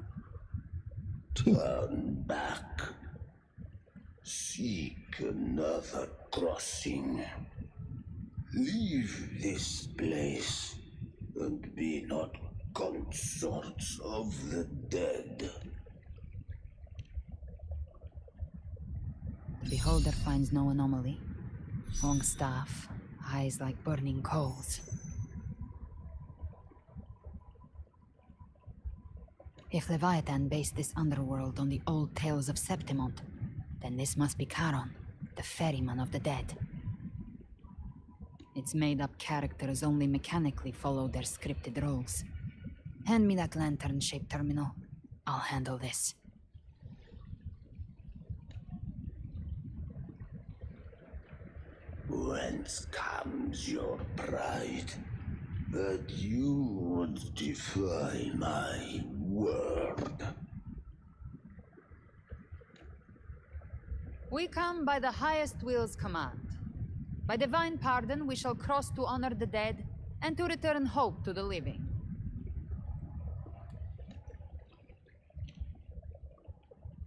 Turn back. Seek another crossing. Leave this place, and be not consorts of the dead. The beholder finds no anomaly. Long staff, eyes like burning coals. If Leviathan based this underworld on the old tales of Septimont, then this must be Charon, the ferryman of the dead. Its made-up characters only mechanically follow their scripted roles. Hand me that lantern-shaped terminal. I'll handle this. Whence comes your pride that you would defy my word? We come by the highest will's command. By divine pardon, we shall cross to honor the dead and to return hope to the living.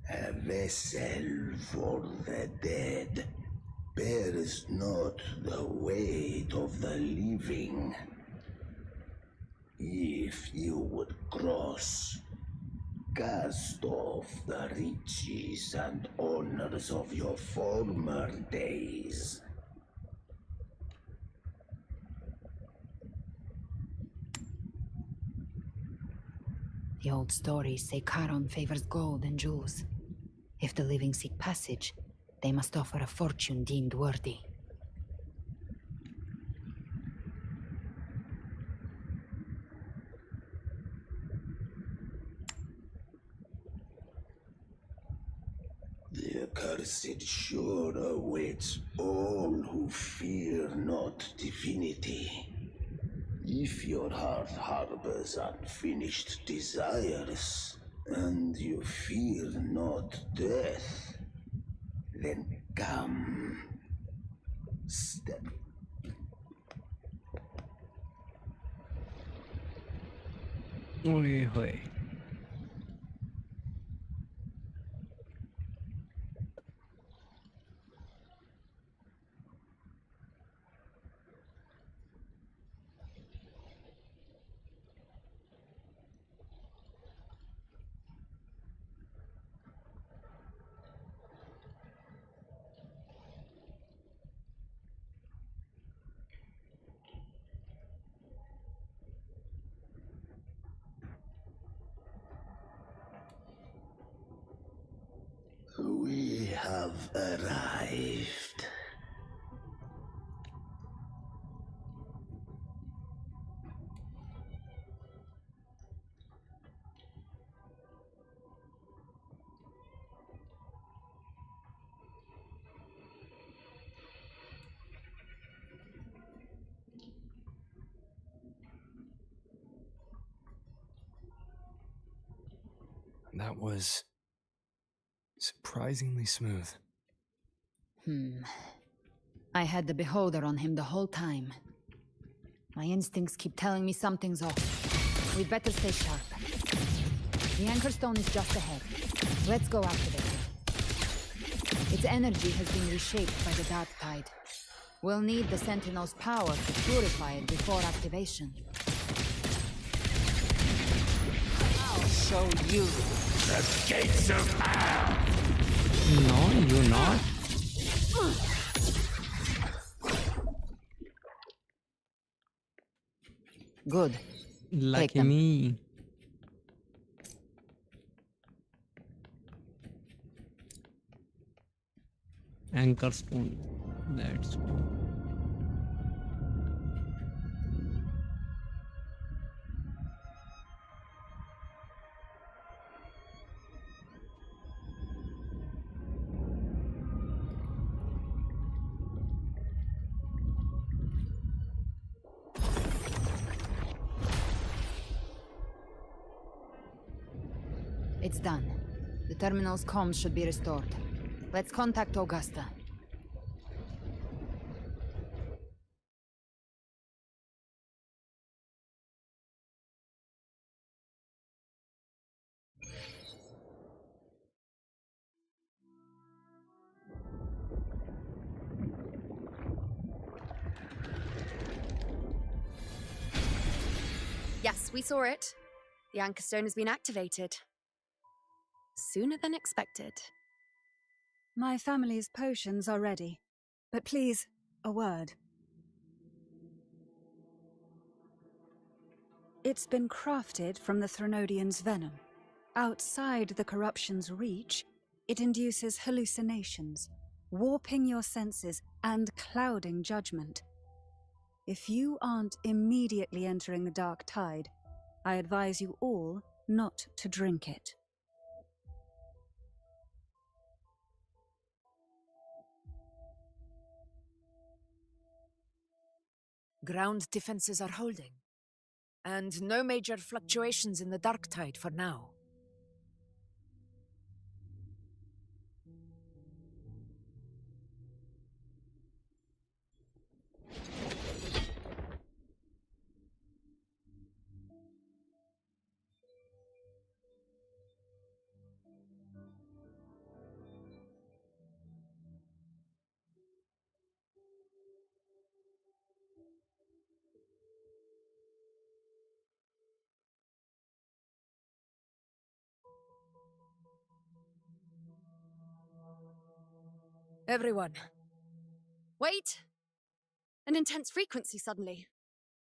A vessel for the dead bears not the weight of the living. If you would cross, cast off the riches and honors of your former days. The old stories say Charon favors gold and jewels. If the living seek passage, they must offer a fortune deemed worthy. The accursed shore awaits all who fear not divinity. If your heart harbors unfinished desires, and you fear not death, then come. Step. Oy hoy. We have arrived. That was surprisingly smooth. I had the beholder on him the whole time. My instincts keep telling me something's off. We'd better stay sharp. The anchor stone is just ahead. Let's go activate it. Its energy has been reshaped by the dark tide. We'll need the Sentinel's power to purify it before activation. I'll show you. The gates of hell! No, you're not. Good. Lucky me. Anchor stone. That's cool. It's done. The terminal's comms should be restored. Let's contact Augusta. Yes, we saw it. The anchor stone has been activated. Sooner than expected. My family's potions are ready. But please, a word. It's been crafted from the Threnodian's venom. Outside the corruption's reach, it induces hallucinations, warping your senses and clouding judgment. If you aren't immediately entering the dark tide, I advise you all not to drink it. Ground defenses are holding. And no major fluctuations in the dark tide for now. Everyone. Wait! An intense frequency suddenly.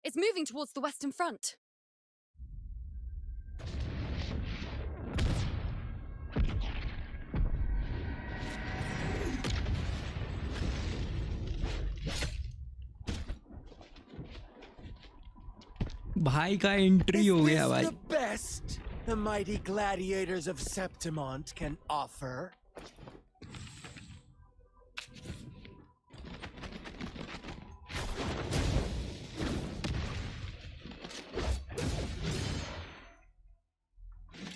It's moving towards the Western Front. भाई का entry हो गया भाई. The best the mighty gladiators of Septimont can offer.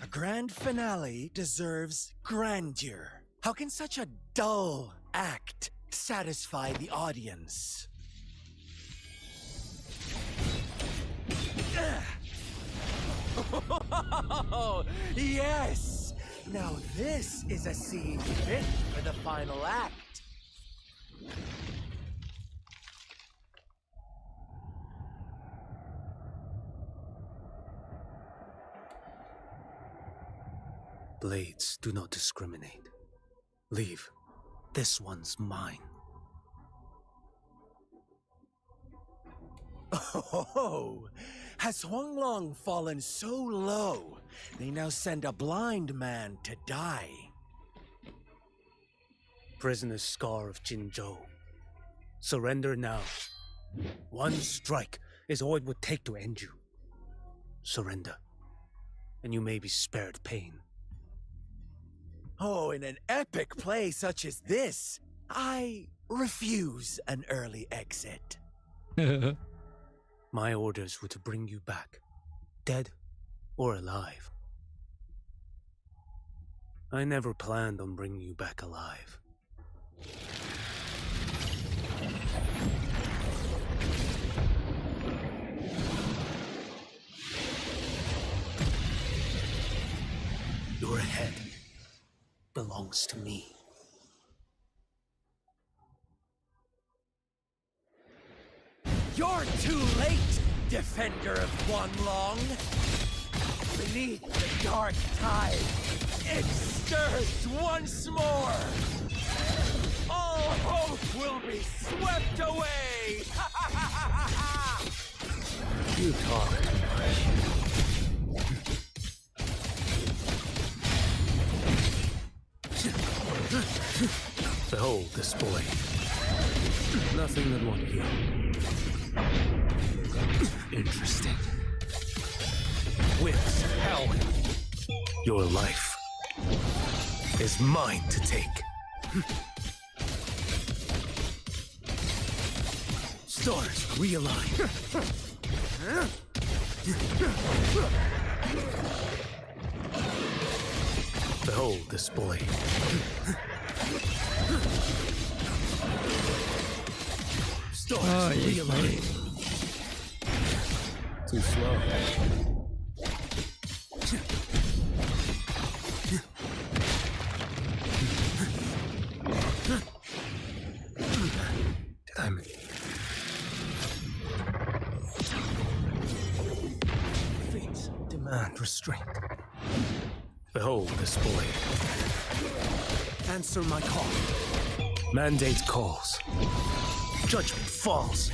A grand finale deserves grandeur. How can such a dull act satisfy the audience? Oh, yes! Now this is a scene fit for the final act. Blades do not discriminate. Leave. This one's mine. Oh, has Huanglong fallen so low, they now send a blind man to die? Prisoner's Scar of Jinzhou. Surrender now. One strike is all it would take to end you. Surrender, and you may be spared pain. Oh, in an epic play such as this, I refuse an early exit. My orders were to bring you back, dead or alive. I never planned on bringing you back alive. Your head belongs to me. You're too late, defender of Guanlong! Beneath the dark tide, it stirs once more! All hope will be swept away! You talk too much. Behold this boy. Nothing that won't heal. Interesting. Winds hell. Your life is mine to take. Stars realign. Behold this boy. Stars realign. Too slow. Did I make... Fates demand restraint. Behold this boy. Answer my call. Mandate calls. Judgment falls.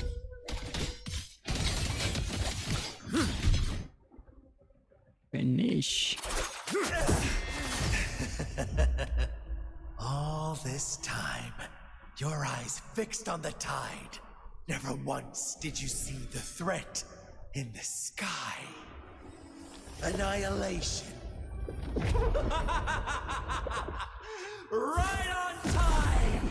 Finish. All this time, your eyes fixed on the tide. Never once did you see the threat in the sky. Annihilation. Right on time!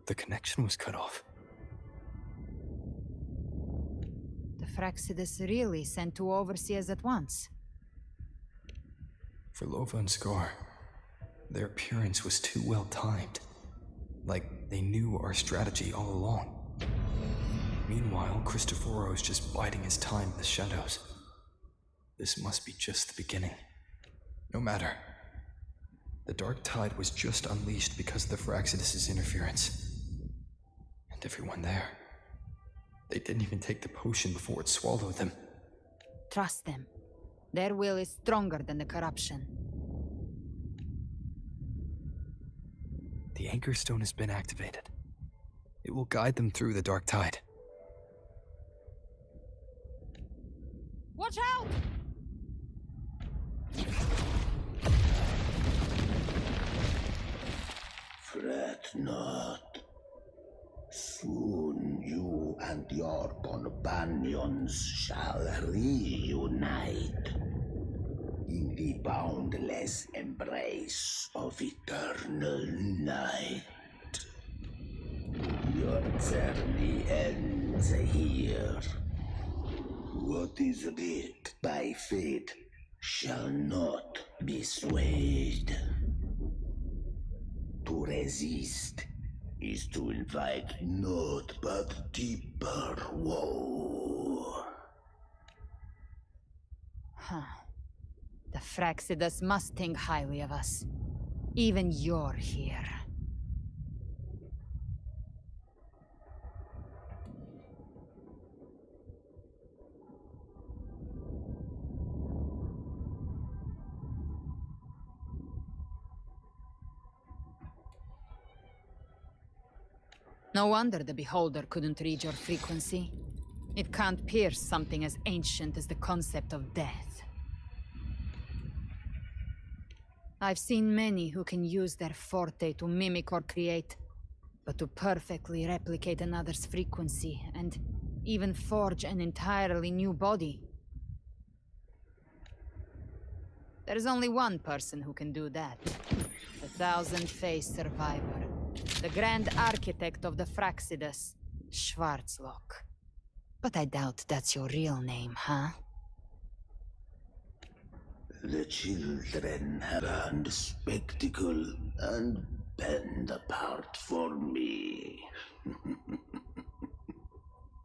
The connection was cut off. The Fraxidus really sent two overseers at once. For Lova and Scar, their appearance was too well timed. Like they knew our strategy all along. Meanwhile, Cristoforo's just biding his time in the shadows. This must be just the beginning. No matter. The Dark Tide was just unleashed because of the Fraxidus' interference. And everyone there. They didn't even take the potion before it swallowed them. Trust them. Their will is stronger than the corruption. The Anchor Stone has been activated. It will guide them through the Dark Tide. Watch out! Fret not. Soon you and your companions shall reunite in the boundless embrace of eternal night. Your journey ends here. What is writ by fate shall not be swayed. To resist is to invite naught but deeper woe. Huh. The Fraxidus must think highly of us. Even you're here. No wonder the Beholder couldn't read your frequency. It can't pierce something as ancient as the concept of death. I've seen many who can use their forte to mimic or create, but to perfectly replicate another's frequency and even forge an entirely new body. There's only one person who can do that. The thousand-faced survivor. The Grand Architect of the Fraxidus, Schwarzlock. But I doubt that's your real name, huh? The children have earned spectacle and bend apart for me.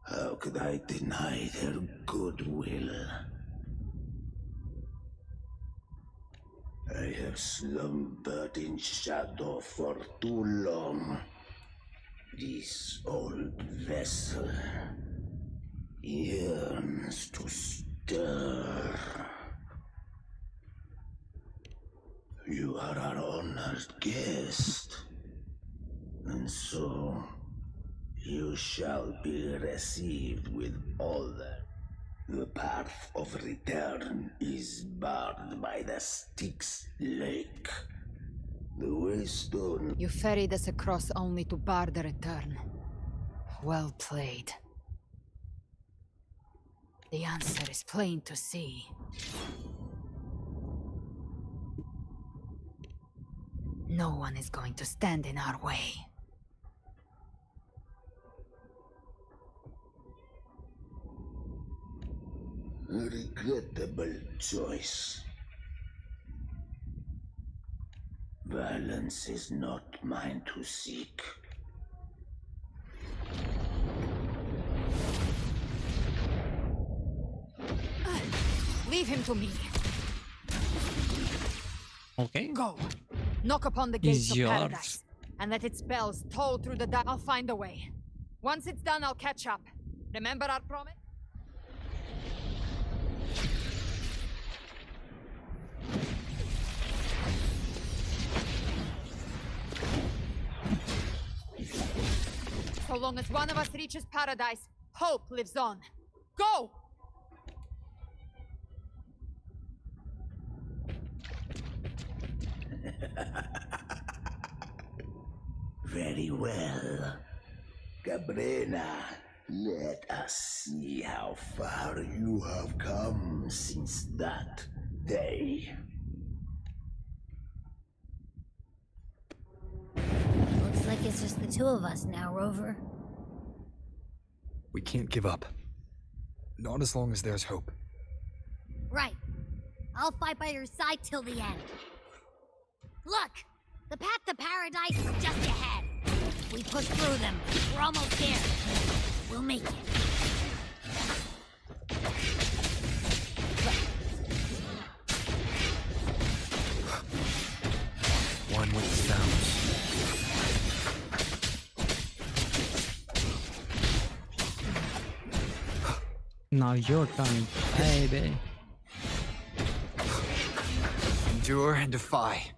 How could I deny their goodwill? I have slumbered in shadow for too long. This old vessel yearns to stir. You are our honored guest, and so you shall be received with honor. The path of return is barred by the Styx Lake. The Waystone... You ferried us across only to bar the return. Well played. The answer is plain to see. No one is going to stand in our way. A regrettable choice. Violence is not mine to seek. Leave him to me. Okay. Go. Knock upon the gates of Yours. paradise, and let its bells toll through the dark. I'll find a way. Once it's done, I'll catch up. Remember our promise? So long as one of us reaches paradise, hope lives on. Go! Very well. Galbrena, let us see how far you have come since that day. Looks like it's just the two of us now, Rover. We can't give up. Not as long as there's hope. Right. I'll fight by your side till the end. Look! The path to paradise is just ahead. We push through them. We're almost there. We'll make it. One with the sounds. Now your turn, baby. Endure and defy.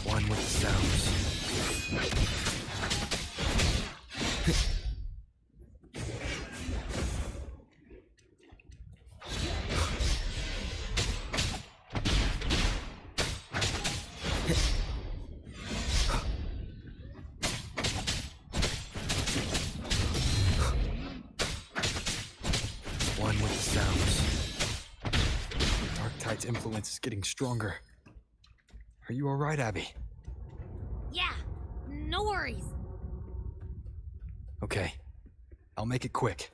One with the sounds. One with the sounds. Dark Tide's influence is getting stronger. Are you all right, Abby? Yeah, no worries. Okay. I'll make it quick.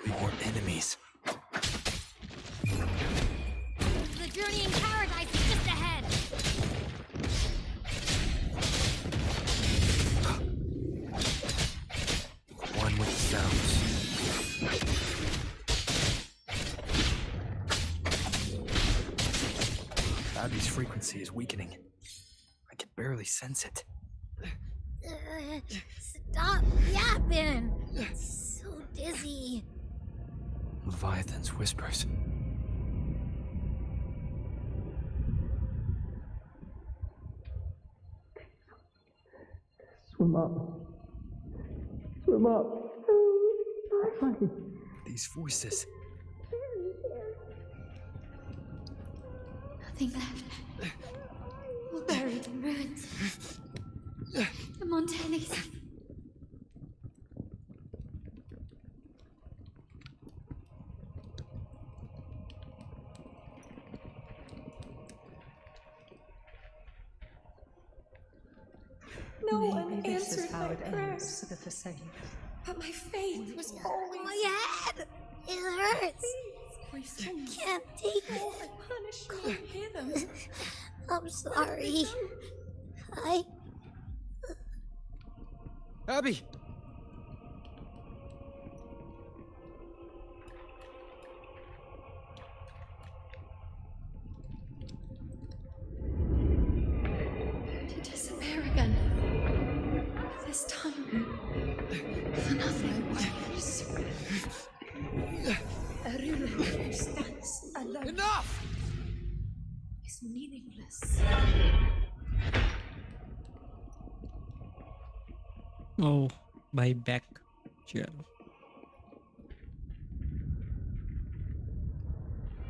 More enemies. The journey in paradise is just Abby's frequency is weakening. I can barely sense it. Stop yapping! It's so dizzy. Leviathan's whispers. Swim up. Swim up. These voices. Nothing left. All buried in ruins. The Montanis. No one Maybe this answered is how my it ends prayers. for the Forsaken. But my faith was always. My head! It hurts! My sins. I can't take it. Punish me. Hear them. I'm sorry. I... Abby! To disappear again. This time, for nothing. A ruler who stands alone. Enough! Is meaningless. Oh, by back. चलो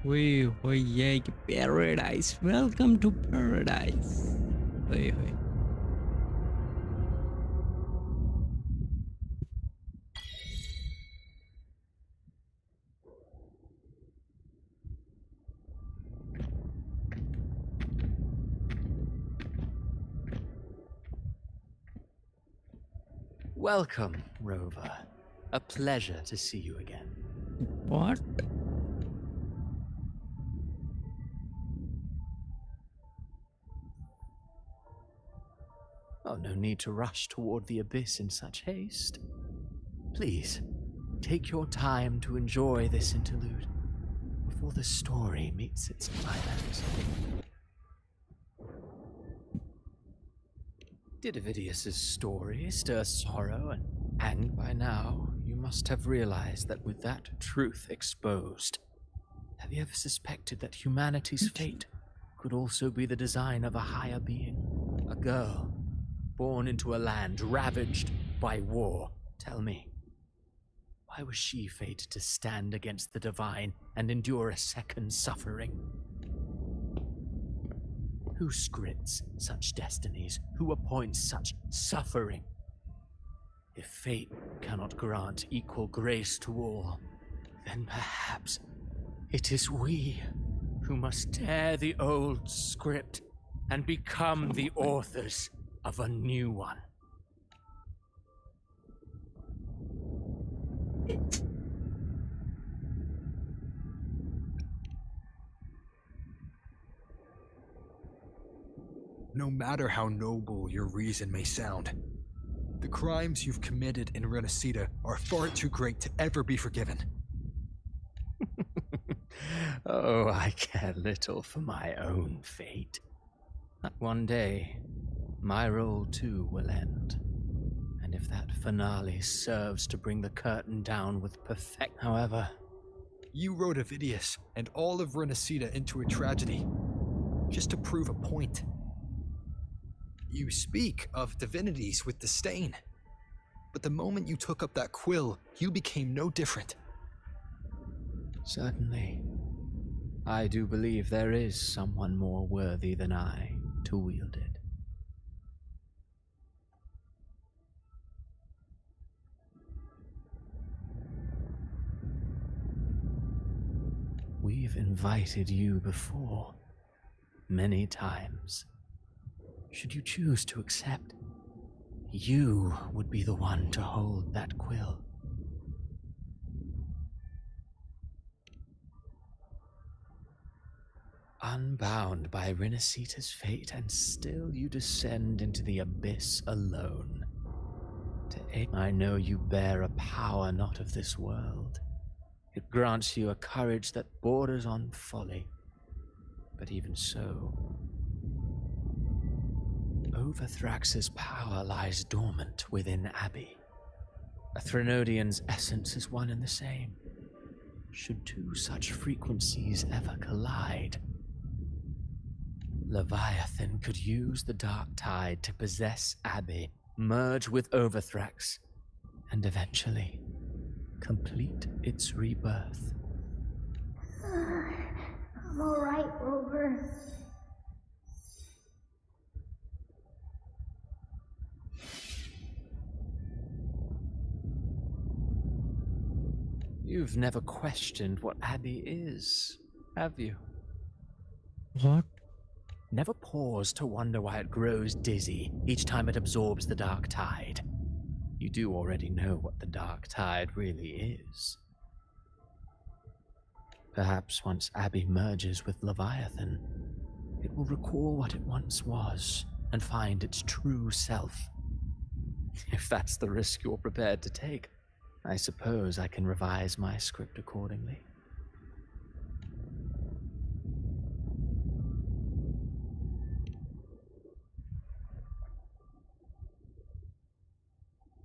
we yeah, paradise. Welcome to paradise. Wait. Welcome, Rover. A pleasure to see you again. What? Oh, no need to rush toward the abyss in such haste. Please, take your time to enjoy this interlude before the story meets its climax. Did Avidius's story stir sorrow? And by now, you must have realized that with that truth exposed, have you ever suspected that humanity's fate could also be the design of a higher being? A girl, born into a land ravaged by war. Tell me, why was she fated to stand against the divine and endure a second suffering? Who scripts such destinies? Who appoints such suffering? If fate cannot grant equal grace to all, then perhaps it is we who must tear the old script and become the authors of a new one. No matter how noble your reason may sound, the crimes you've committed in Renacida are far too great to ever be forgiven. Oh, I care little for my own fate. That one day, my role too will end. And if that finale serves to bring the curtain down with perfect... However... You wrote Avidius and all of Renacida into a tragedy, just to prove a point. You speak of divinities with disdain, but the moment you took up that quill, you became no different. Certainly. I do believe there is someone more worthy than I to wield it. We've invited you before, many times. Should you choose to accept, you would be the one to hold that quill. Unbound by Renacita's fate, and still you descend into the abyss alone. I know you bear a power not of this world. It grants you a courage that borders on folly. But even so, Overthrax's power lies dormant within Abby. A Threnodian's essence is one and the same. Should two such frequencies ever collide, Leviathan could use the Dark Tide to possess Abby, merge with Overthrax, and eventually complete its rebirth. I'm alright, Rover. You've never questioned what Abby is, have you? What? Never paused to wonder why it grows dizzy each time it absorbs the Dark Tide. You do already know what the Dark Tide really is. Perhaps once Abby merges with Leviathan, it will recall what it once was and find its true self. If that's the risk you're prepared to take, I suppose I can revise my script accordingly.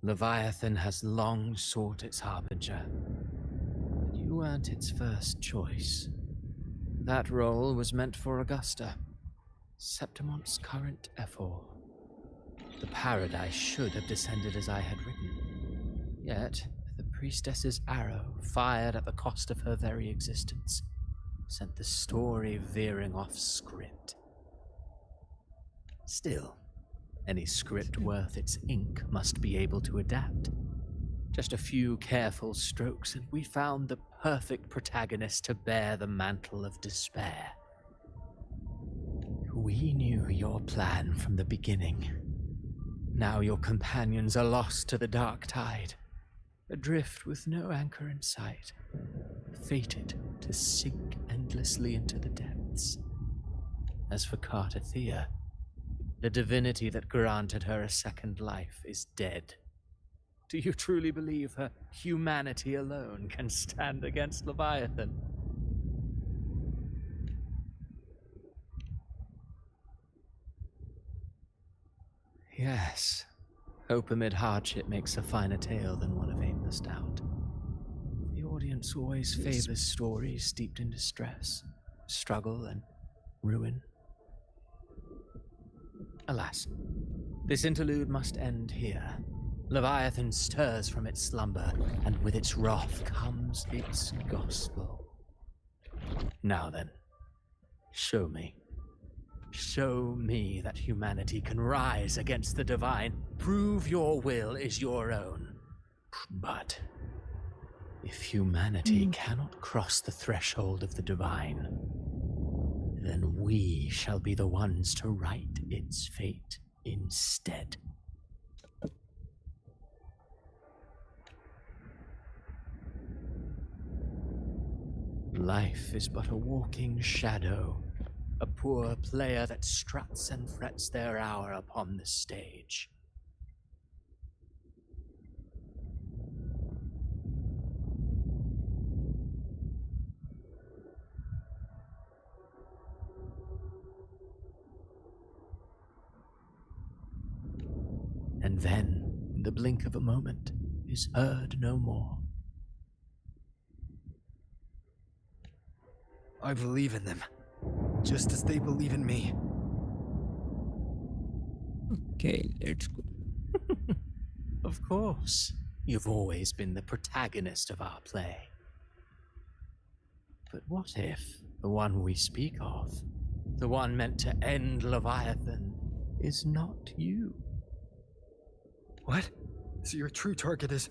Leviathan has long sought its harbinger, but you weren't its first choice. That role was meant for Augusta, Septimont's current Ephor. The paradise should have descended as I had written. Yet, the priestess's arrow, fired at the cost of her very existence, sent the story veering off script. Still, any script worth its ink must be able to adapt. Just a few careful strokes and we found the perfect protagonist to bear the mantle of despair. We knew your plan from the beginning. Now your companions are lost to the Dark Tide, adrift with no anchor in sight, fated to sink endlessly into the depths. As for Cartathea, the divinity that granted her a second life is dead. Do you truly believe her humanity alone can stand against Leviathan? Yes. Hope amid hardship makes a finer tale than one of aimless doubt. The audience always favors stories steeped in distress, struggle, and ruin. Alas, this interlude must end here. Leviathan stirs from its slumber, and with its wrath comes its gospel. Now then, show me. Show me that humanity can rise against the divine. Prove your will is your own. But if humanity cannot cross the threshold of the divine, then we shall be the ones to right its fate instead. Life is but a walking shadow, a poor player that struts and frets their hour upon the stage. And then, in the blink of a moment, is heard no more. I believe in them, just as they believe in me. Okay, let's go. Of course. You've always been the protagonist of our play. But what if the one we speak of, the one meant to end Leviathan, is not you? What? So your true target is...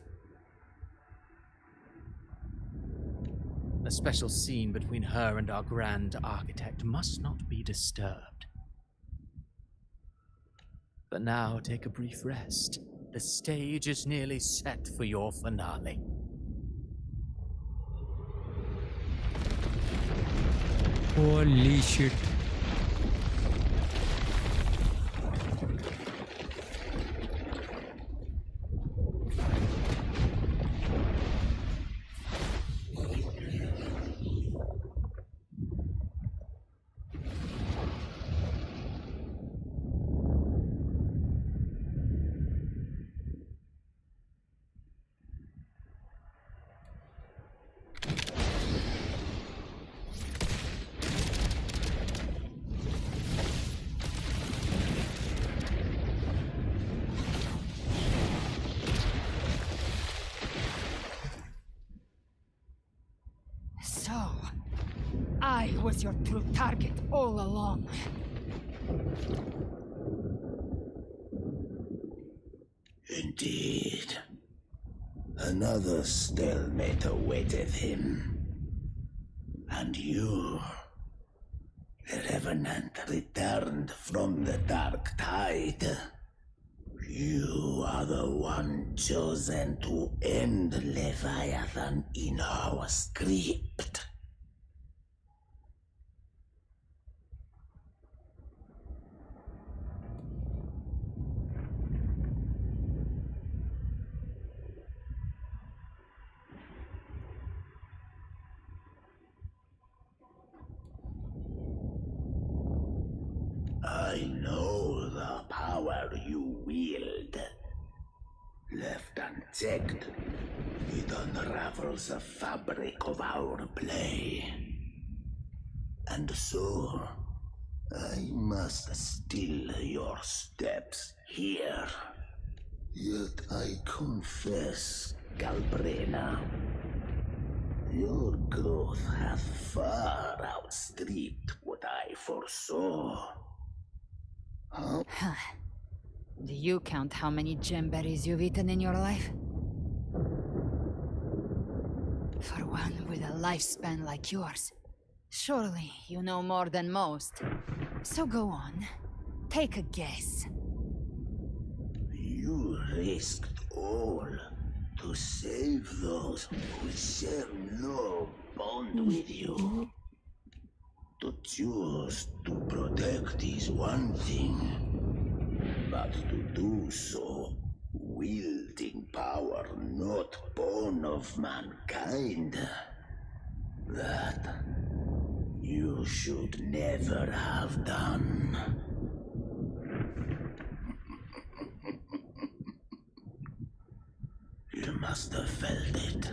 A special scene between her and our Grand Architect must not be disturbed. But now take a brief rest. The stage is nearly set for your finale. Holy shit. was your true target all along. Indeed. Another stalemate awaited him. And you, the Revenant, returned from the Dark Tide. You are the one chosen to end Leviathan in our script. I know the power you wield. Left unchecked, it unravels the fabric of our play. And so, I must still your steps here. Yet I confess, Galbrena, your growth hath far outstripped what I foresaw. Huh. Do you count how many gemberries you've eaten in your life? For one with a lifespan like yours, surely you know more than most. So go on, take a guess. You risked all to save those who share no bond with you. To choose to protect is one thing, but to do so wielding power not born of mankind, that you should never have done. You must have felt it.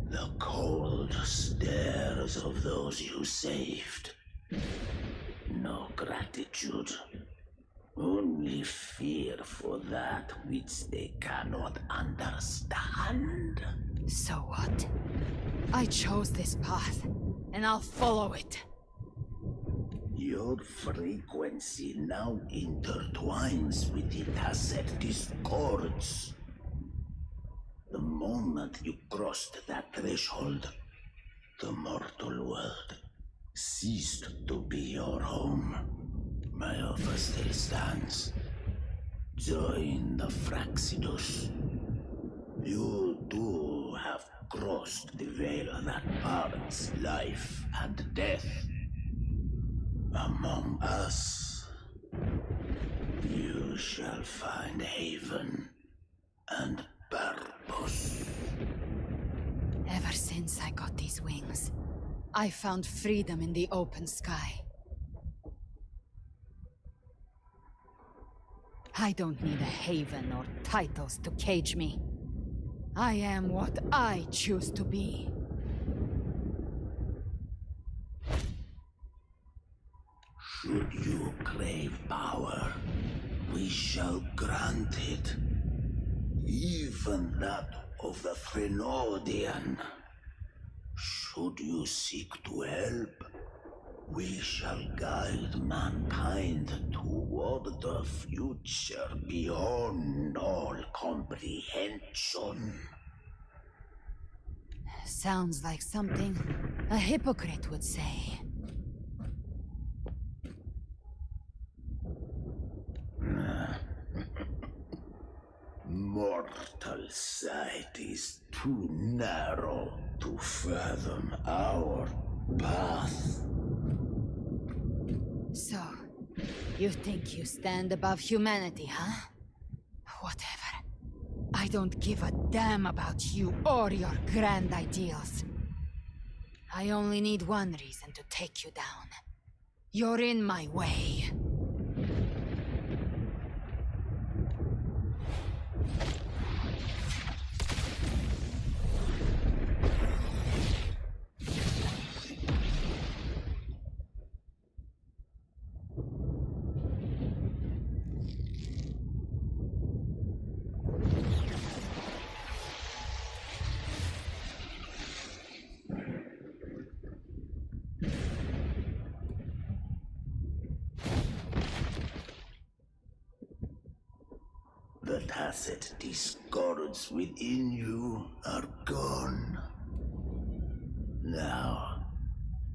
The cold stares of those you saved. No gratitude. Only fear for that which they cannot understand. So what? I chose this path, and I'll follow it. Your frequency now intertwines with the tacit discords. The moment you crossed that threshold, the mortal world ceased to be your home. My offer still stands. Join the Fraxidus. You too have crossed the veil that parts life and death. Among us, you shall find haven and purpose. Ever since I got these wings, I found freedom in the open sky. I don't need a haven or titles to cage me. I am what I choose to be. Should you crave power, we shall grant it. Even that of the Trinodian. Should you seek to help, we shall guide mankind toward the future beyond all comprehension. Sounds like something a hypocrite would say. Mortal sight is too narrow to fathom our path. So, you think you stand above humanity, huh? Whatever. I don't give a damn about you or your grand ideals. I only need one reason to take you down. You're in my way. the tacit discords within you are gone. Now,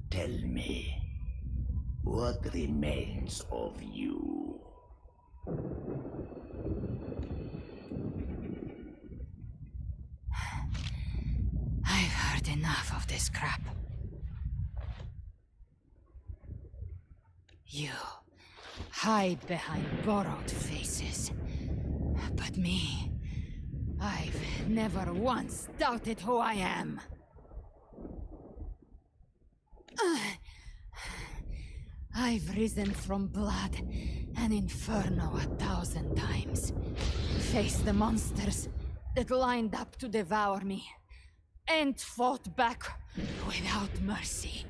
tell me, what remains of you? I've heard enough of this crap. You hide behind borrowed faces. But me, I've never once doubted who I am. I've risen from blood and inferno 1,000 times. Faced the monsters that lined up to devour me, and fought back without mercy.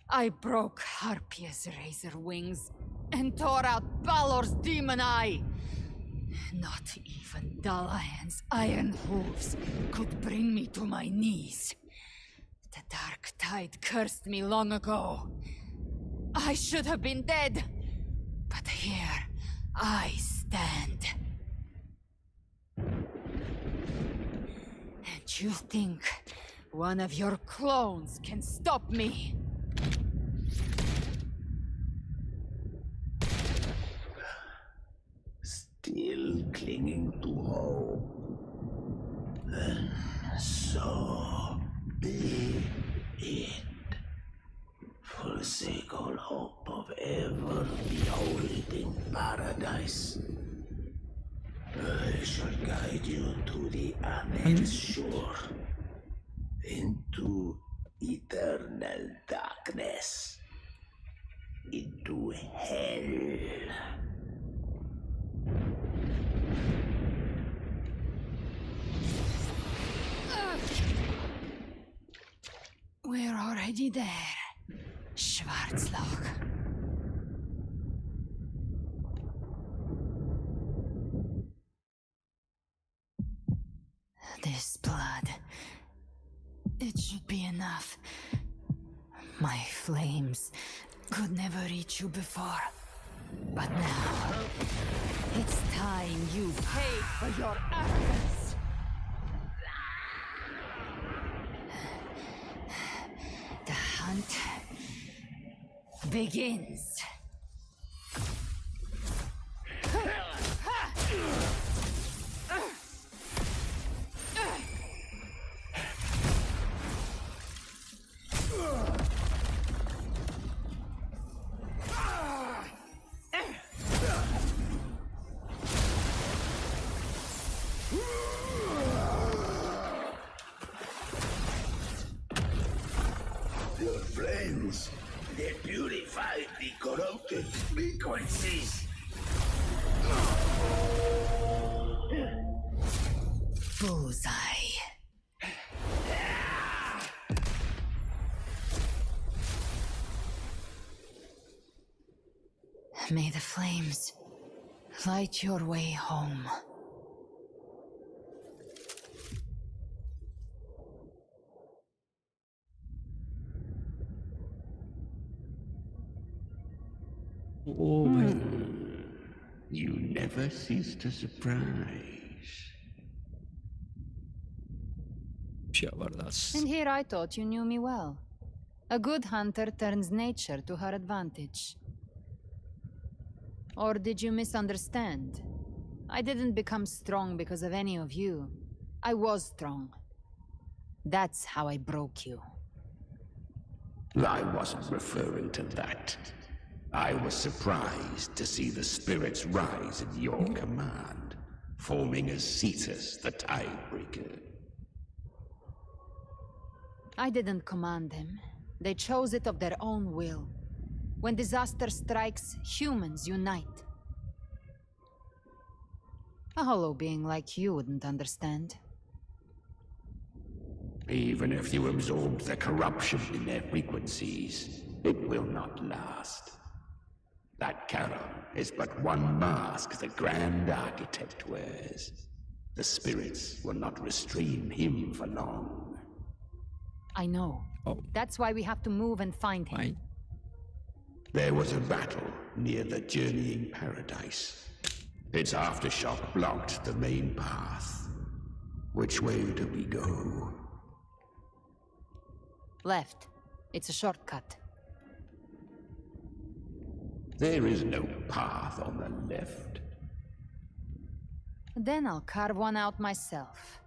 I broke Harpia's razor wings and tore out Balor's demon eye. Not even Dalahan's iron hooves could bring me to my knees. The Dark Tide cursed me long ago. I should have been dead, but here I stand. And you think one of your clones can stop me? Still clinging to hope. Then so be it. Forsake all hope of ever beholding paradise. I shall guide you to the Amet's shore, into eternal darkness, into hell. We're already there, Schwarzloch. This blood, it should be enough. My flames could never reach you before. But now, it's time you pay for your arrogance. The hunt begins. Your flames, they purify the corrupted frequencies. Bullseye. May the flames light your way home. Oh my. You never cease to surprise. Jabardast. And here I thought you knew me well. A good hunter turns nature to her advantage. Or did you misunderstand? I didn't become strong because of any of you. I was strong. That's how I broke you. I wasn't referring to that. I was surprised to see the spirits rise at your command, forming as Cetus the Tidebreaker. I didn't command them. They chose it of their own will. When disaster strikes, humans unite. A hollow being like you wouldn't understand. Even if you absorb the corruption in their frequencies, it will not last. That Charon is but one mask the Grand Architect wears. The spirits will not restrain him for long. I know. Oh. That's why we have to move and find him. Fine. There was a battle near the Journeying Paradise. Its aftershock blocked the main path. Which way do we go? Left. It's a shortcut. There is no path on the left. Then I'll carve one out myself.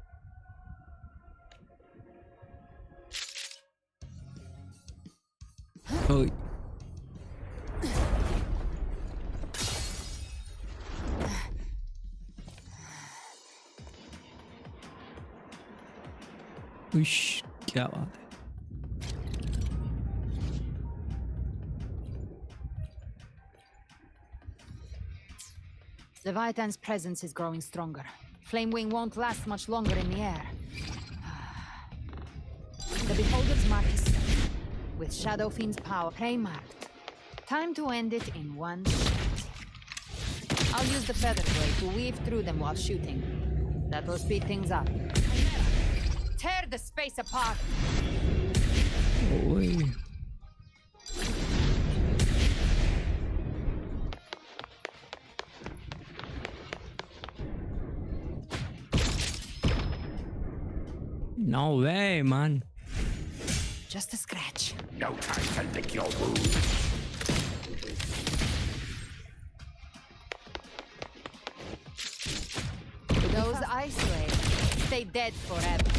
Oh. उश, क्या बात है। Leviathan's presence is growing stronger. Flamewing won't last much longer in the air. The Beholder's mark is set. With Shadow Fiend's power prey-marked. Time to end it in one shot. I'll use the feather blade to weave through them while shooting. That will speed things up. Tear the space apart! Oi. No way, man. Just a scratch. No time to lick your wounds. Those ice slaves stay dead forever.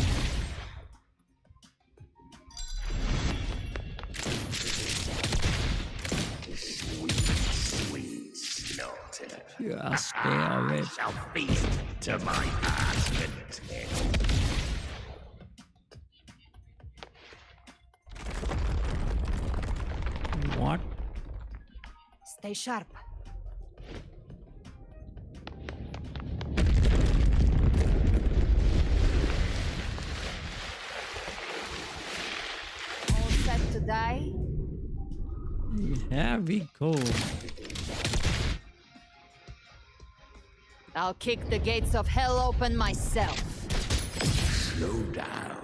Sweet slaughter. Yeah, stay away. Shall feast to my heart's content. What? Stay sharp. All set to die? Here we go. I'll kick the gates of hell open myself. Slow down.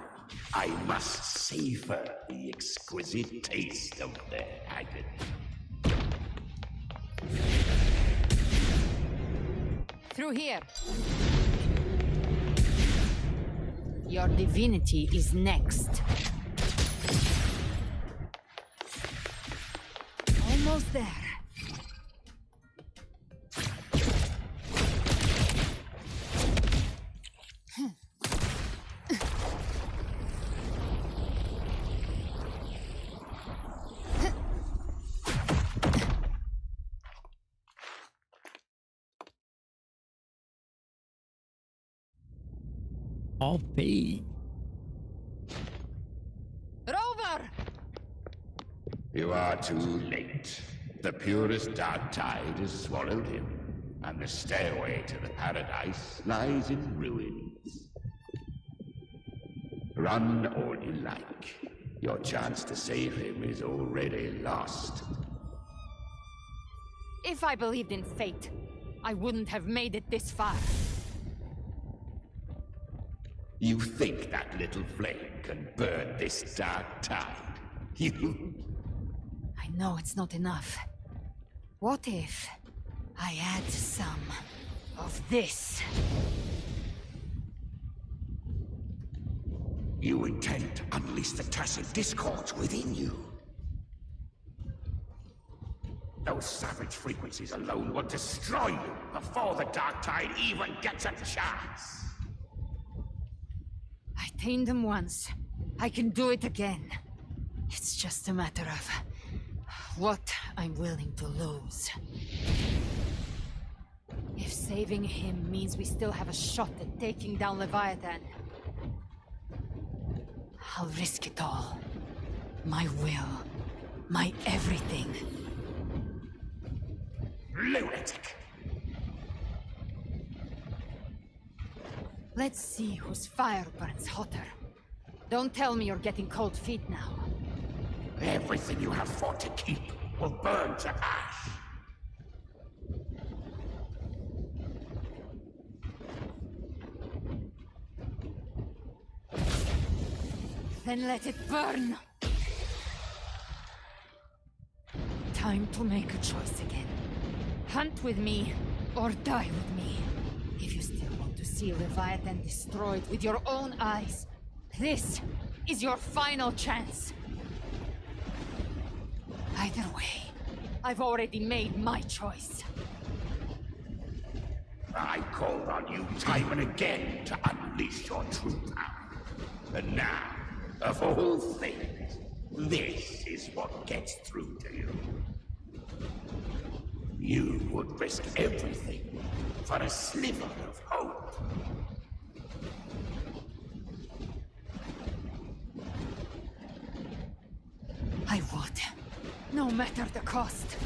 I must savor the exquisite taste of their agony. Through here. Your divinity is next. Almost there. Copy. Rover! You are too late. The purest dark tide has swallowed him, and the stairway to the paradise lies in ruins. Run all you like. Your chance to save him is already lost. If I believed in fate, I wouldn't have made it this far. You think that little flame can burn this dark tide? You... I know it's not enough. What if I add some of this? You intend to unleash the tacit discords within you. Those savage frequencies alone will destroy you before the dark tide even gets a chance. I tamed them once. I can do it again. It's just a matter of what I'm willing to lose. If saving him means we still have a shot at taking down Leviathan, I'll risk it all. My will. My everything. Lunatic! Let's see whose fire burns hotter. Don't tell me you're getting cold feet now. Everything you have fought to keep will burn to ash. Then let it burn! Time to make a choice again. Hunt with me, or die with me. If you still want to see Leviathan destroyed with your own eyes, this is your final chance. Either way, I've already made my choice. I called on you time and again to unleash your true power. And now, of all things, this is what gets through to you. You would risk everything for a sliver of hope. I would, no matter the cost.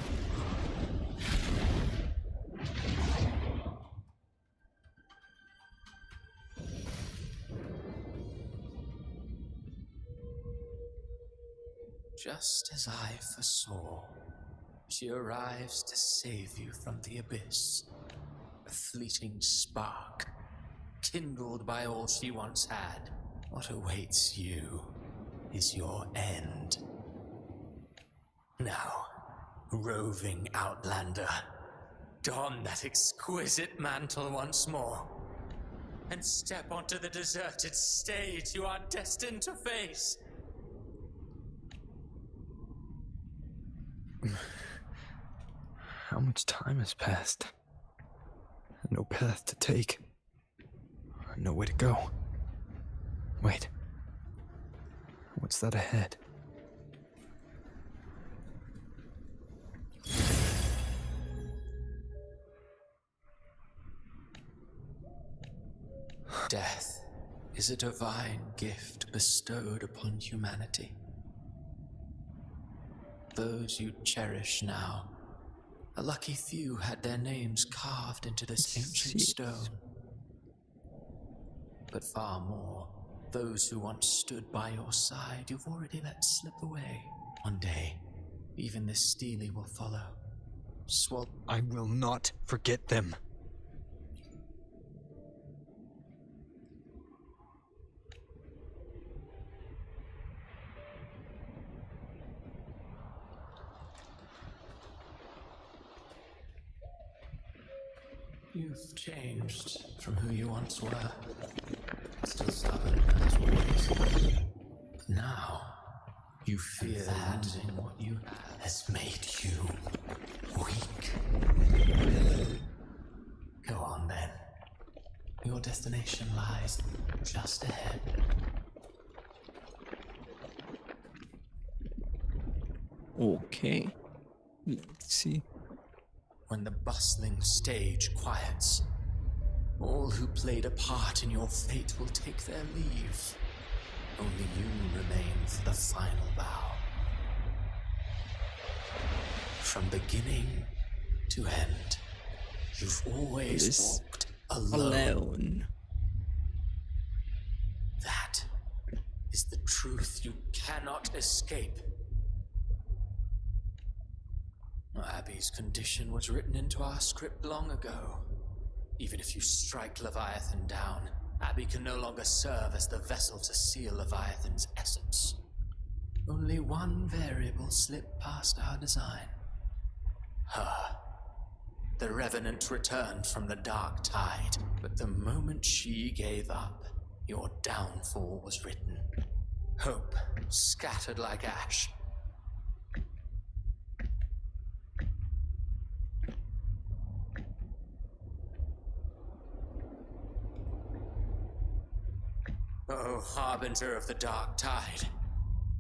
Just as I foresaw, she arrives to save you from the abyss. A fleeting spark, kindled by all she once had. What awaits you is your end. Now, roving outlander, don that exquisite mantle once more, and step onto the deserted stage you are destined to face. How much time has passed? No path to take. Nowhere to go. Wait. What's that ahead? Death is a divine gift bestowed upon humanity. Those you cherish now, a lucky few had their names carved into this ancient stone. But far more, those who once stood by your side you've already let slip away. One day, even this Steely will follow. I will not forget them. You've changed from who you once were. Still stubborn as always. But now, you fear losing what you have has made you weak. Go on then. Your destination lies just ahead. Okay. Let's see. When the bustling stage quiets, all who played a part in your fate will take their leave. Only you remain for the final bow. From beginning to end, you've always walked alone. That is the truth you cannot escape. Abby's condition was written into our script long ago. Even if you strike Leviathan down, Abby can no longer serve as the vessel to seal Leviathan's essence. Only one variable slipped past our design. Her. The Revenant returned from the dark tide, but the moment she gave up, your downfall was written. Hope scattered like ash. Oh, harbinger of the dark tide,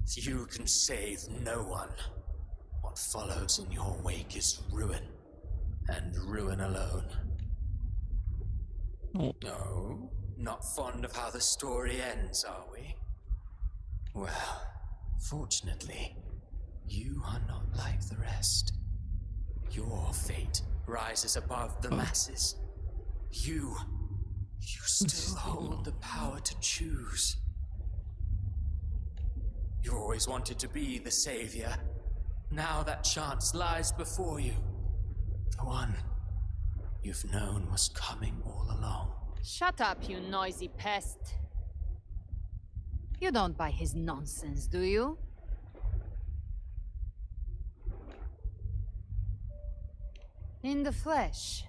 you can save no one. What follows in your wake is ruin, and ruin alone. No, not fond of how the story ends, are we? Well, fortunately, you are not like the rest. Your fate rises above the masses. You still hold the power to choose. You always wanted to be the savior. Now that chance lies before you. The one you've known was coming all along. Shut up, you noisy pest. You don't buy his nonsense, do you? In the flesh.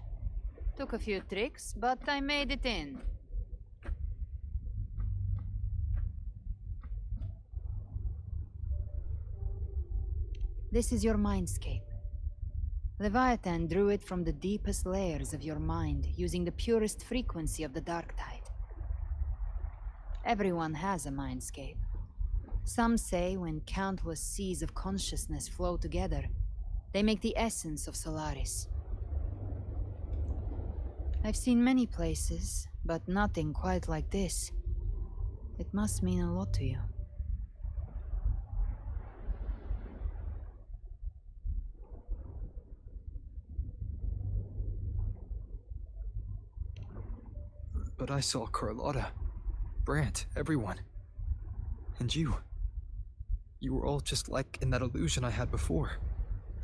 Took a few tricks, but I made it in. This is your mindscape. Leviathan drew it from the deepest layers of your mind, using the purest frequency of the dark tide. Everyone has a mindscape. Some say when countless seas of consciousness flow together, they make the essence of Solaris. I've seen many places, but nothing quite like this. It must mean a lot to you. But I saw Carlotta, Brant, everyone. And you. You were all just like in that illusion I had before.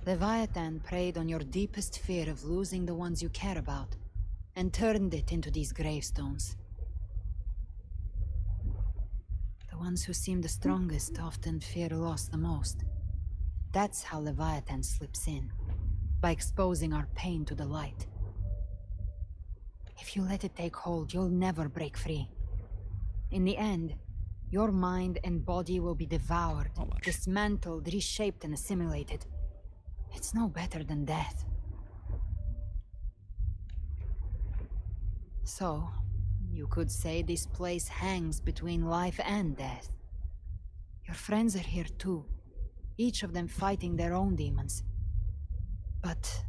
Leviathan preyed on your deepest fear of losing the ones you care about, and turned it into these gravestones. The ones who seem the strongest often fear loss the most. That's how Leviathan slips in, by exposing our pain to the light. If you let it take hold, you'll never break free. In the end, your mind and body will be devoured, dismantled, reshaped, and assimilated. It's no better than death. So, you could say this place hangs between life and death. Your friends are here too, each of them fighting their own demons. But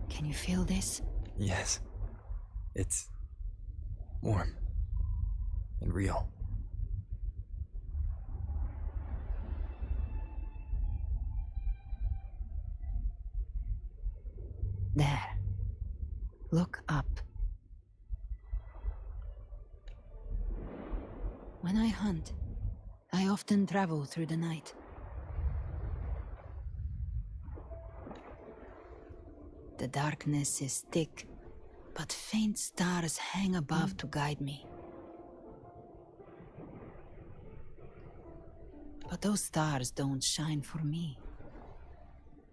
can you feel this? Yes. It's warm and real. There. Look up. When I hunt, I often travel through the night. The darkness is thick, but faint stars hang above to guide me. But those stars don't shine for me.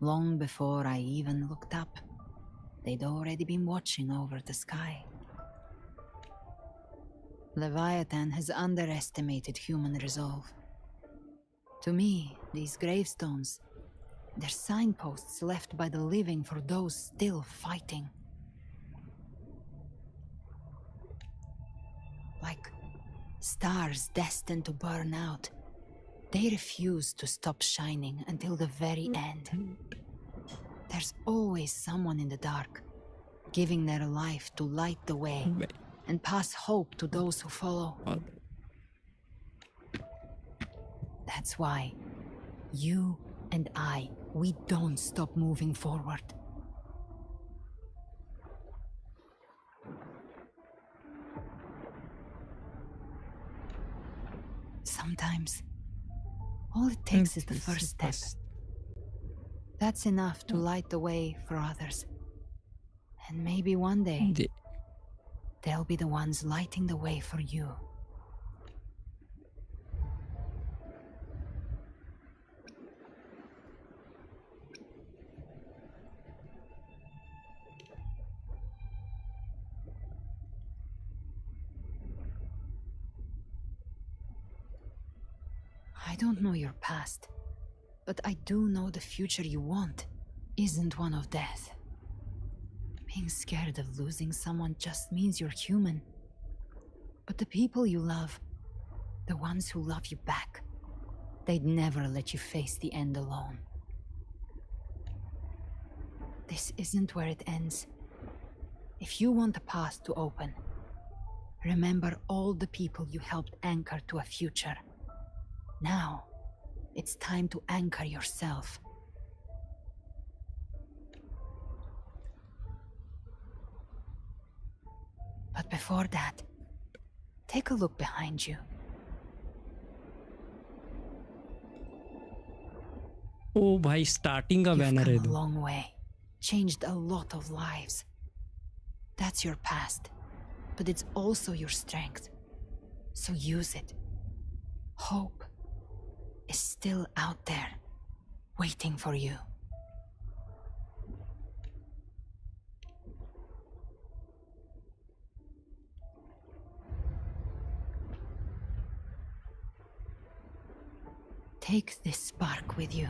Long before I even looked up, they'd already been watching over the sky. Leviathan has underestimated human resolve. To me, these gravestones, they're signposts left by the living for those still fighting. Like stars destined to burn out, they refuse to stop shining until the very end. There's always someone in the dark, giving their life to light the way and pass hope to those who follow. That's why you and I, we don't stop moving forward. Sometimes, all it takes is the first step. That's enough to light the way for others. And maybe one day, they'll be the ones lighting the way for you. I don't know your past, but I do know the future you want isn't one of death. Being scared of losing someone just means you're human. But the people you love, the ones who love you back, they'd never let you face the end alone. This isn't where it ends. If you want a path to open, remember all the people you helped anchor to a future. Now, it's time to anchor yourself. But before that, take a look behind you. ओ भाई starting का banner है You've come a तो long way, changed a lot of lives. That's your past, but it's also your strength. So use it. Hope is still out there, waiting for you. Take this spark with you.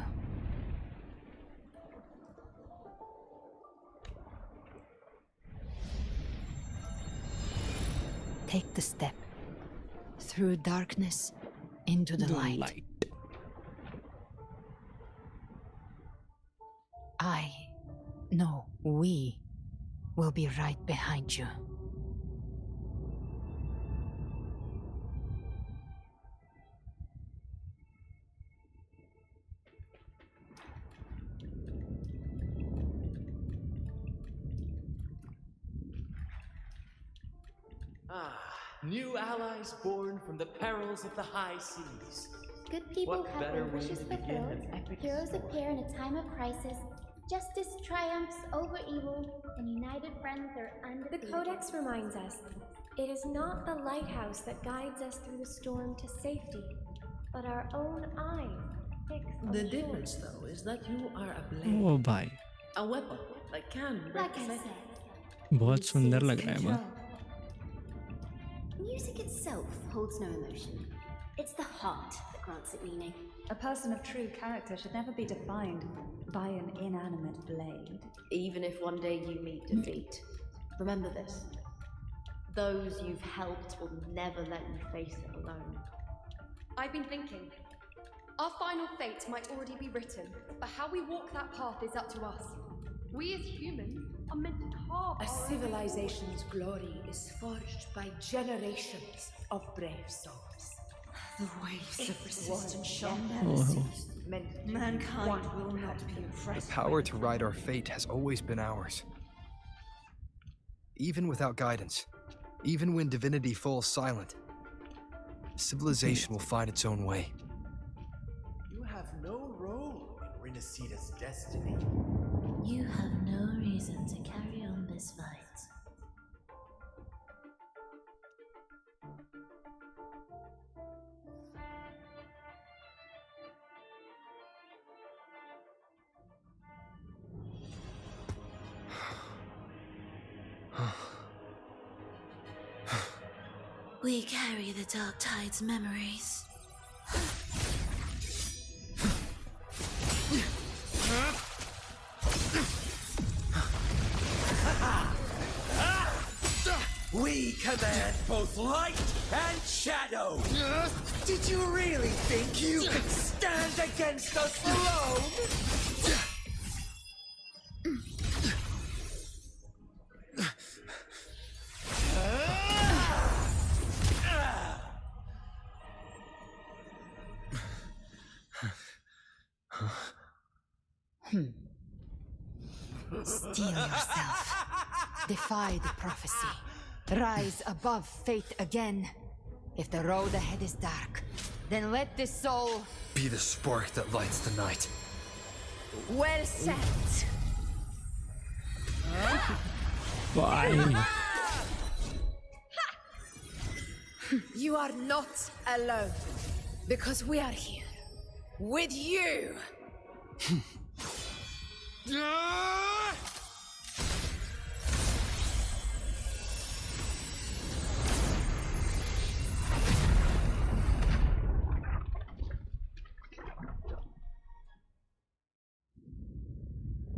Take the step through darkness into the light. We will be right behind you. New allies born from the perils of the high seas. Good people What have better their way wishes to begin fulfilled. an epic Heroes story? appear in a time of crisis. Justice triumphs over evil, and united friends are undefeated. The Codex reminds us, it is not the lighthouse that guides us through the storm to safety, but our own eyes fixed on The shore. difference, though, is that you are a blade. ओ भाई A weapon that can break Like I the said, बहुत सुंदर लग रहा है बा music itself holds no emotion. It's the heart that grants it meaning. A person of true character should never be defined by an inanimate blade. Even if one day you meet defeat, remember this. Those you've helped will never let you face it alone. I've been thinking. Our final fate might already be written, but how we walk that path is up to us. We as humans are meant to carve A our own civilization's glory is forged by generations of brave souls. The waves of If resistance one shall never never cease. cease. Mankind will not be The oppressed. power to ride our fate has always been ours. Even without guidance, even when divinity falls silent, civilization will find its own way. You have no role in Renacita's destiny. You have no reason to carry on this fight. We carry the Dark Tide's memories. We command both light and shadow! Did you really think you could stand against us alone? Steel yourself. Defy the prophecy. Rise above fate again. If the road ahead is dark, then let this soul... Be the spark that lights the night. Well said. Bye. You are not alone. Because we are here. With you.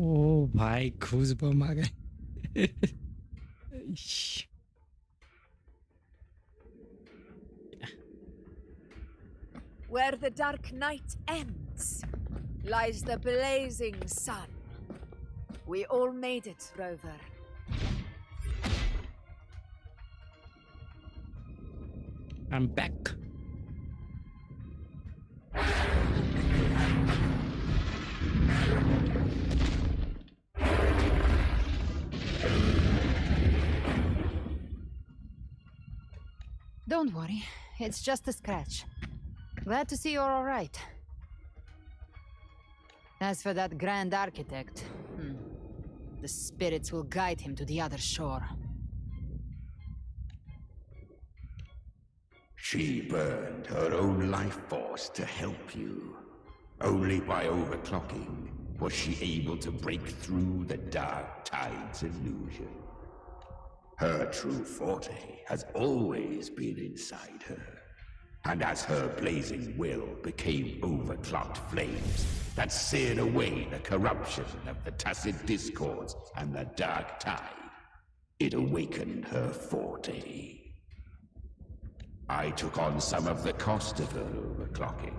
ओ भाई घूस बम आ गए Where the dark night ends, lies the blazing sun. We all made it, Rover. I'm back. Don't worry, it's just a scratch. Glad to see you're all right. As for that Grand Architect, the spirits will guide him to the other shore. She burned her own life force to help you. Only by overclocking was she able to break through the Dark Tide's illusion. Her true forte has always been inside her. And as her blazing will became overclocked flames that seared away the corruption of the Tacit Discords and the Dark Tide, it awakened her forte. I took on some of the cost of her overclocking.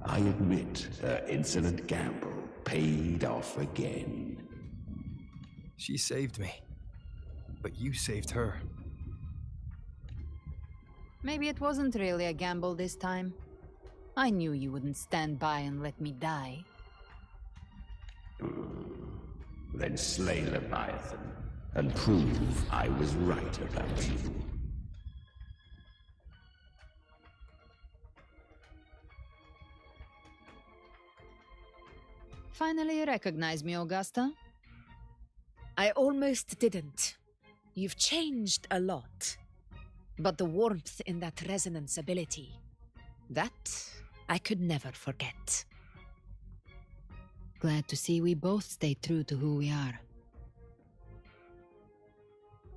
I admit her insolent gamble paid off again. She saved me, but you saved her. Maybe it wasn't really a gamble this time. I knew you wouldn't stand by and let me die. Then slay Leviathan and prove I was right about you. Finally recognize me, Augusta? I almost didn't. You've changed a lot. But the warmth in that resonance ability, that I could never forget. Glad to see we both stay true to who we are.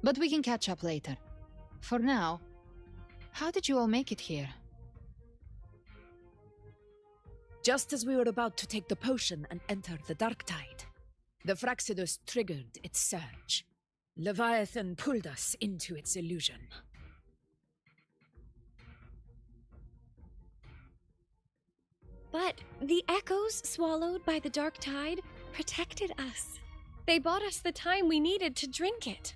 But we can catch up later. For now, how did you all make it here? Just as we were about to take the potion and enter the Dark Tide, the Fraxidus triggered its surge. Leviathan pulled us into its illusion. But the echoes swallowed by the Dark Tide protected us. They bought us the time we needed to drink it.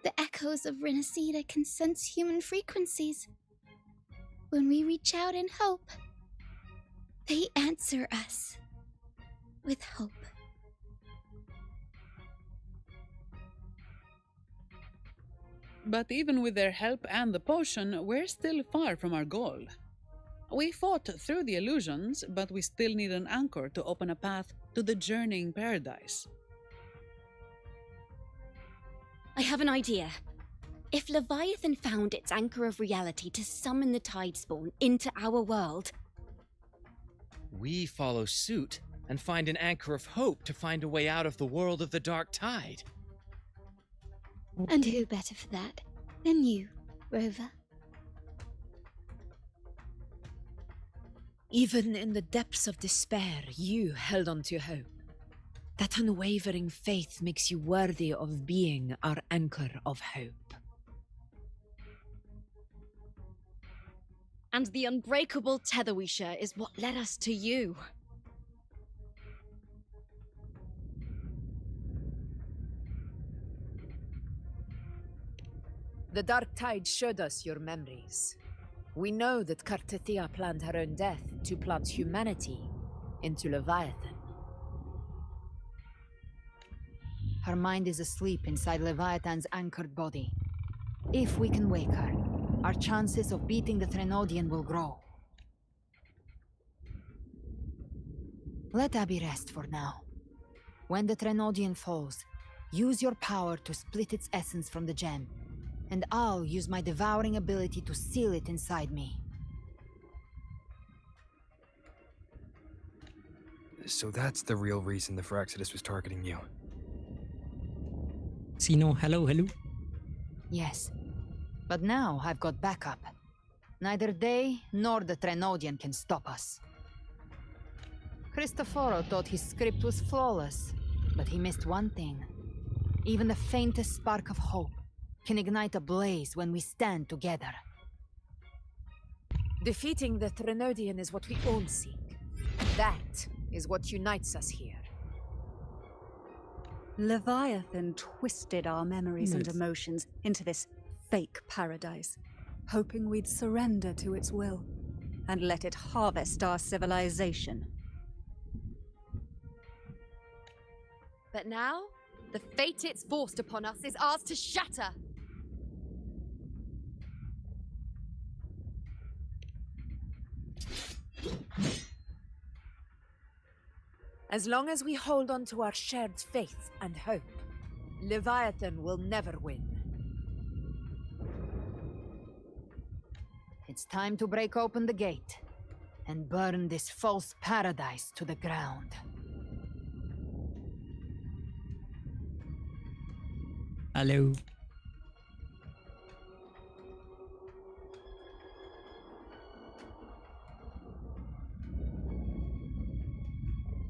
The echoes of Renacida can sense human frequencies. When we reach out in hope, they answer us with hope. But even with their help and the potion, we're still far from our goal. We fought through the illusions, but we still need an anchor to open a path to the journeying paradise. I have an idea. If Leviathan found its anchor of reality to summon the Tidespawn into our world, we follow suit and find an anchor of hope to find a way out of the world of the Dark Tide. And who better for that than you, Rover? Even in the depths of despair, you held on to hope. That unwavering faith makes you worthy of being our anchor of hope. and the unbreakable tether we share is what led us to you. The Dark Tide showed us your memories. We know that Kartathea planned her own death to plant humanity into Leviathan. Her mind is asleep inside Leviathan's anchored body. If we can wake her, our chances of beating the Threnodian will grow. Let Abby rest for now. When the Threnodian falls, use your power to split its essence from the gem, and I'll use my devouring ability to seal it inside me. So that's the real reason the Fraxidus was targeting you. Sino, hello. Yes. But now I've got backup. Neither they nor the Threnodian can stop us. Cristoforo thought his script was flawless, but he missed one thing. Even the faintest spark of hope can ignite a blaze when we stand together. Defeating the Threnodian is what we all seek. That is what unites us here. Leviathan twisted our memories and Yes. emotions into this fake paradise, hoping we'd surrender to its will and let it harvest our civilization. But now, the fate it's forced upon us is ours to shatter. As long as we hold on to our shared faith and hope, Leviathan will never win. It's time to break open the gate and burn this false paradise to the ground. Hello.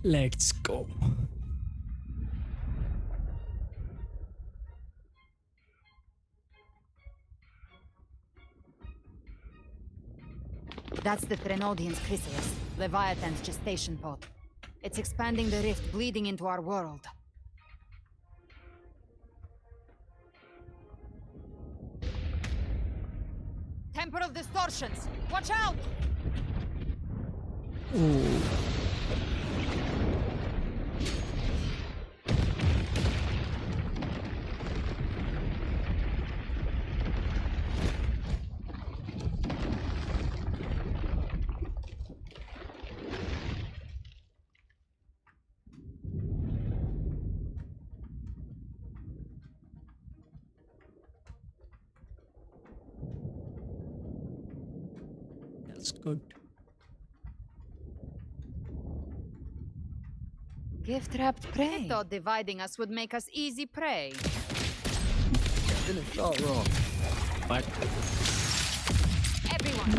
Let's go. That's the Threnodian's chrysalis, Leviathan's gestation pod. It's expanding the rift, bleeding into our world. Temporal distortions! Watch out! Ooh. That's good. Gift-wrapped prey. I thought dividing us would make us easy prey. Didn't thought wrong. But Everyone,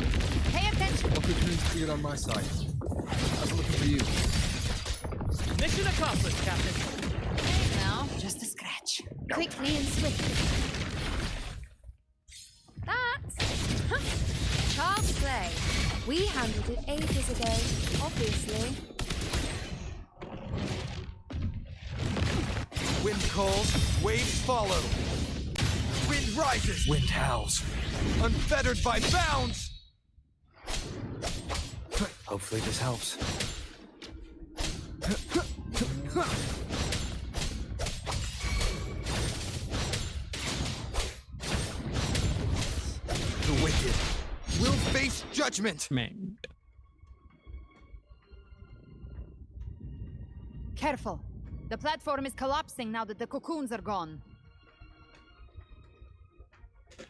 pay attention. Opportunity's cleared on my side. I was looking for you. Mission accomplished, Captain. Hey now, just a scratch. Quickly and swiftly. That's child's play. We handled it ages ago, obviously. Wind calls, waves follow. Wind rises. Wind howls. Unfettered by bounds. Hopefully this helps. The wicked will face judgment. man. Careful. The platform is collapsing now that the cocoons are gone.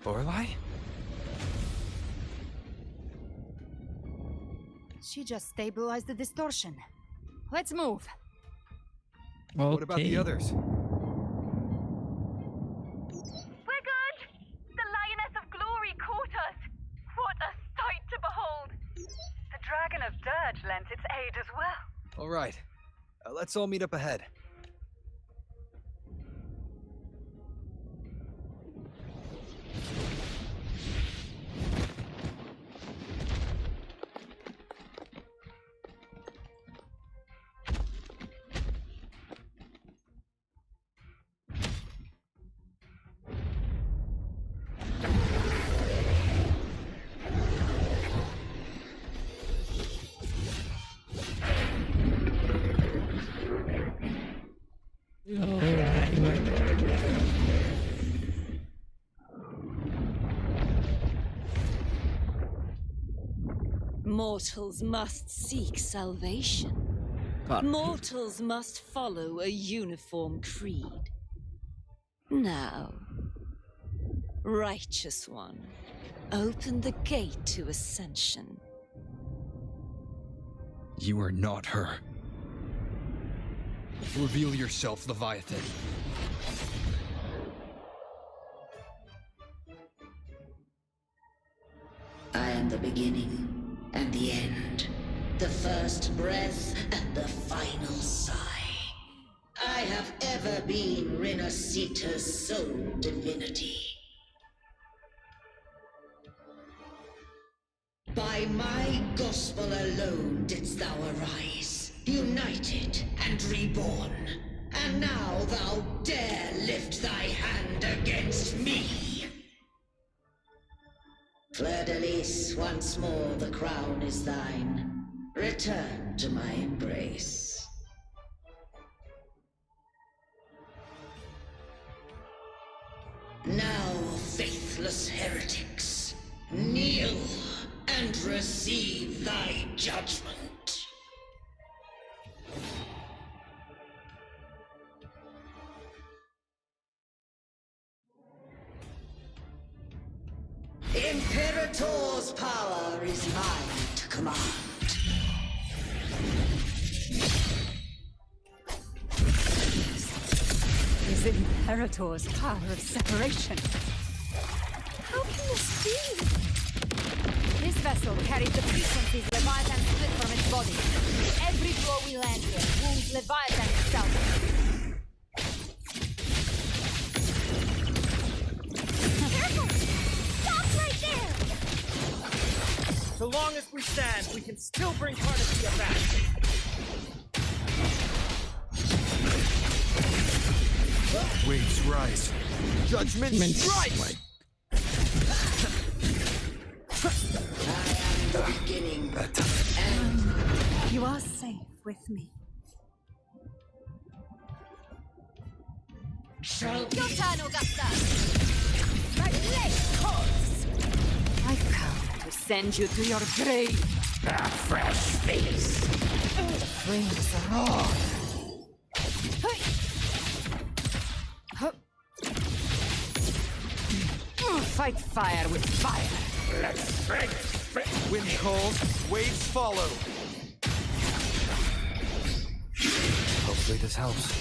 Lorelei? She just stabilized the distortion. Let's move. Okay. What about the others? We're good! The Lioness of Glory caught us! What a sight to behold! The Dragon of Dirge lent its aid as well. All right. Let's all meet up ahead. Mortals must seek salvation. God. Mortals must follow a uniform creed. Now, Righteous One, open the gate to ascension. You are not her. Reveal yourself, Leviathan. I am the beginning and the end, the first breath and the final sigh. I have ever been Renasita's sole divinity. By my gospel alone didst thou arise, united and reborn. And now thou dare lift thy hand against me! Fleur-de-Lis, once more the crown is thine. Return to my embrace. Now, faithless heretics, kneel and receive thy judgment. Imperator's power is mine to command. Is Imperator's power of separation? How can this be? This vessel carries the frequencies Leviathan split from its body. Every blow we land here wounds Leviathan itself. Careful! Stop right there! So long as we stand, we can still bring Cardacia back. Waves rise. Judgment strikes! I am the beginning. You are safe with me. Shall Your turn, Augusta! Regulate course! I've come to send you to your grave. A fresh face. The flames are on. Fight fire with fire. Let's fight. Wind calls, waves follow. Hopefully this helps.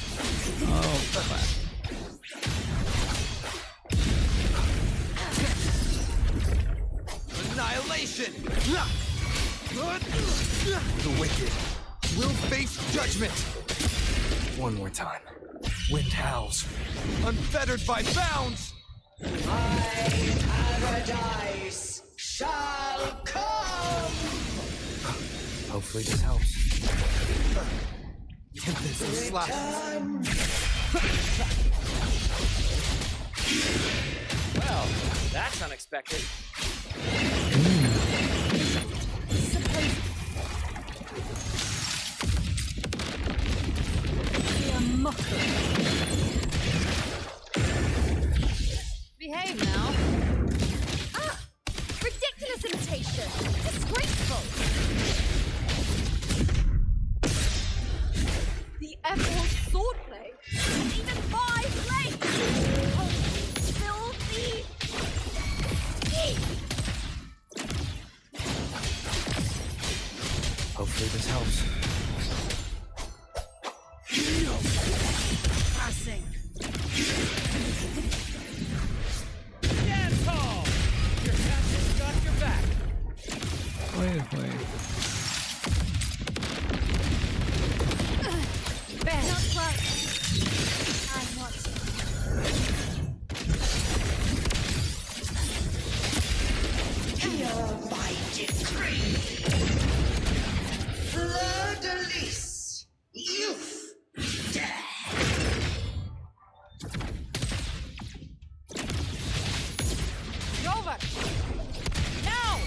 Oh, Annihilation! The wicked will face judgment! One more time. Wind howls, unfettered by bounds! my paradise shall come! Hopefully this helps. This is Return. Well, that's unexpected. Behave now. Ah! Ridiculous imitation! Disgraceful! The emerald swordplay! And even my blade! Oh, filthy! Hopefully this helps. Passing! Dance hall! Your captain's got your back. Not right. I'm watching. Hereby decree. Fleur-de-Lis, youth, death. Over! Now!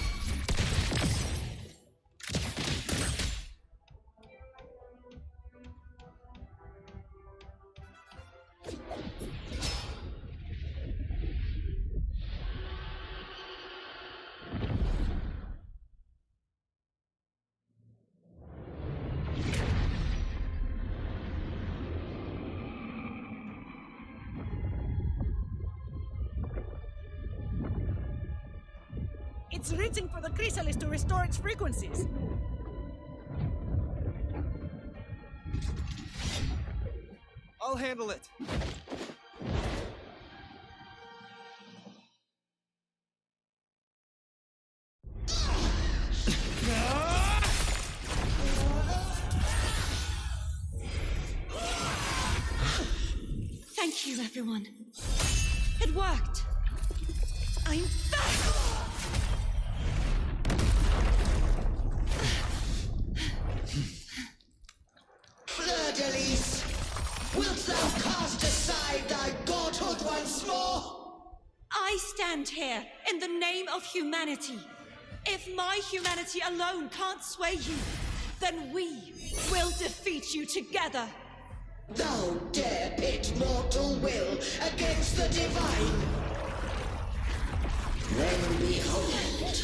It's reaching for the chrysalis to restore its frequencies. I'll handle it. Thank you, everyone. It worked. I'm back! Fleur-de-Lis, wilt thou I stand here in the name of humanity. If my humanity alone can't sway you, then we will defeat you together. Thou dare pit mortal will against the divine. Then behold,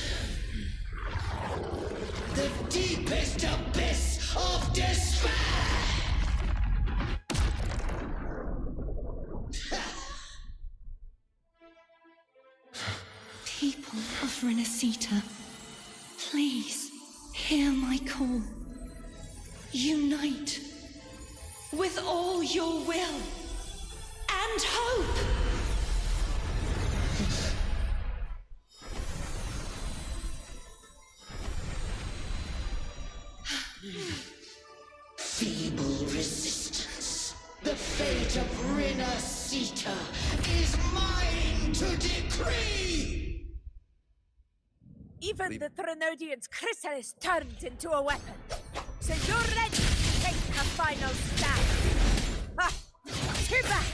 the deepest abyss of despair! People of Renacita, please hear my call. Unite with all your will and hope. Feeble resistance. The fate of Renacita is mine to decree! Even the Trinodian's chrysalis turned into a weapon. So you're ready to take a final stand. Ah, too bad!